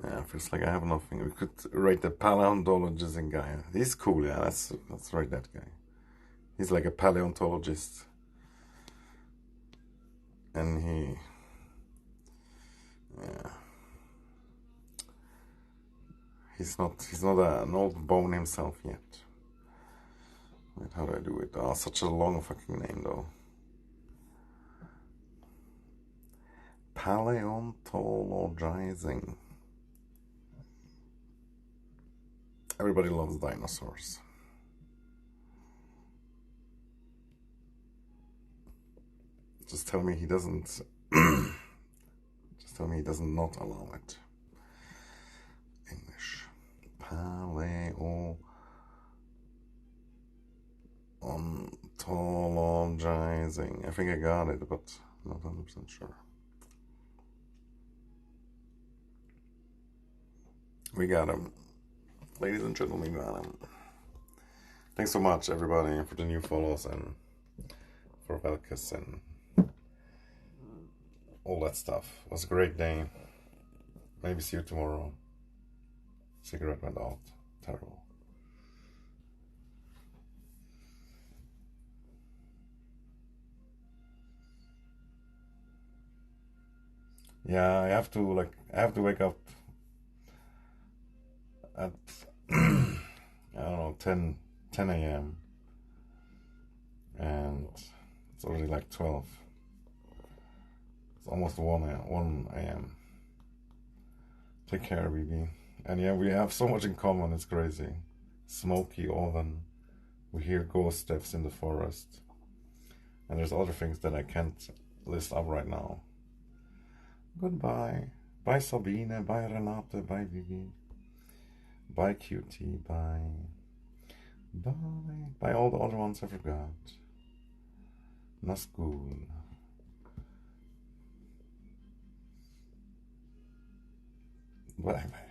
Speaker 1: Yeah, feels like I have nothing. We could rate the paleontologist guy. He's cool, yeah, let's rate that guy. He's like a paleontologist. And yeah. He's not an old bone himself yet. Wait, how do I do it? Oh, such a long fucking name though. Paleontologizing. Everybody loves dinosaurs. Just tell me he doesn't. Just tell me he does not allow it. English. Paleontologizing. I think I got it, but not 100% sure. We got him. Ladies and gentlemen, we got him. Thanks so much, everybody, for the new follows and for Velkas and all that stuff. It was a great day. Maybe see you tomorrow. Cigarette went out. Terrible. Yeah, I have to wake up at I don't know 10 a.m. and it's already like 12. It's almost 1 a.m. Take care, BB. And yeah, we have so much in common, it's crazy. Smoky oven. We hear ghost steps in the forest. And there's other things that I can't list up right now. Goodbye. Bye Sabine, bye Renate, bye Vivi. Bye Cutie, bye. Bye. Bye all the other ones I forgot. Naskul. Bye bye.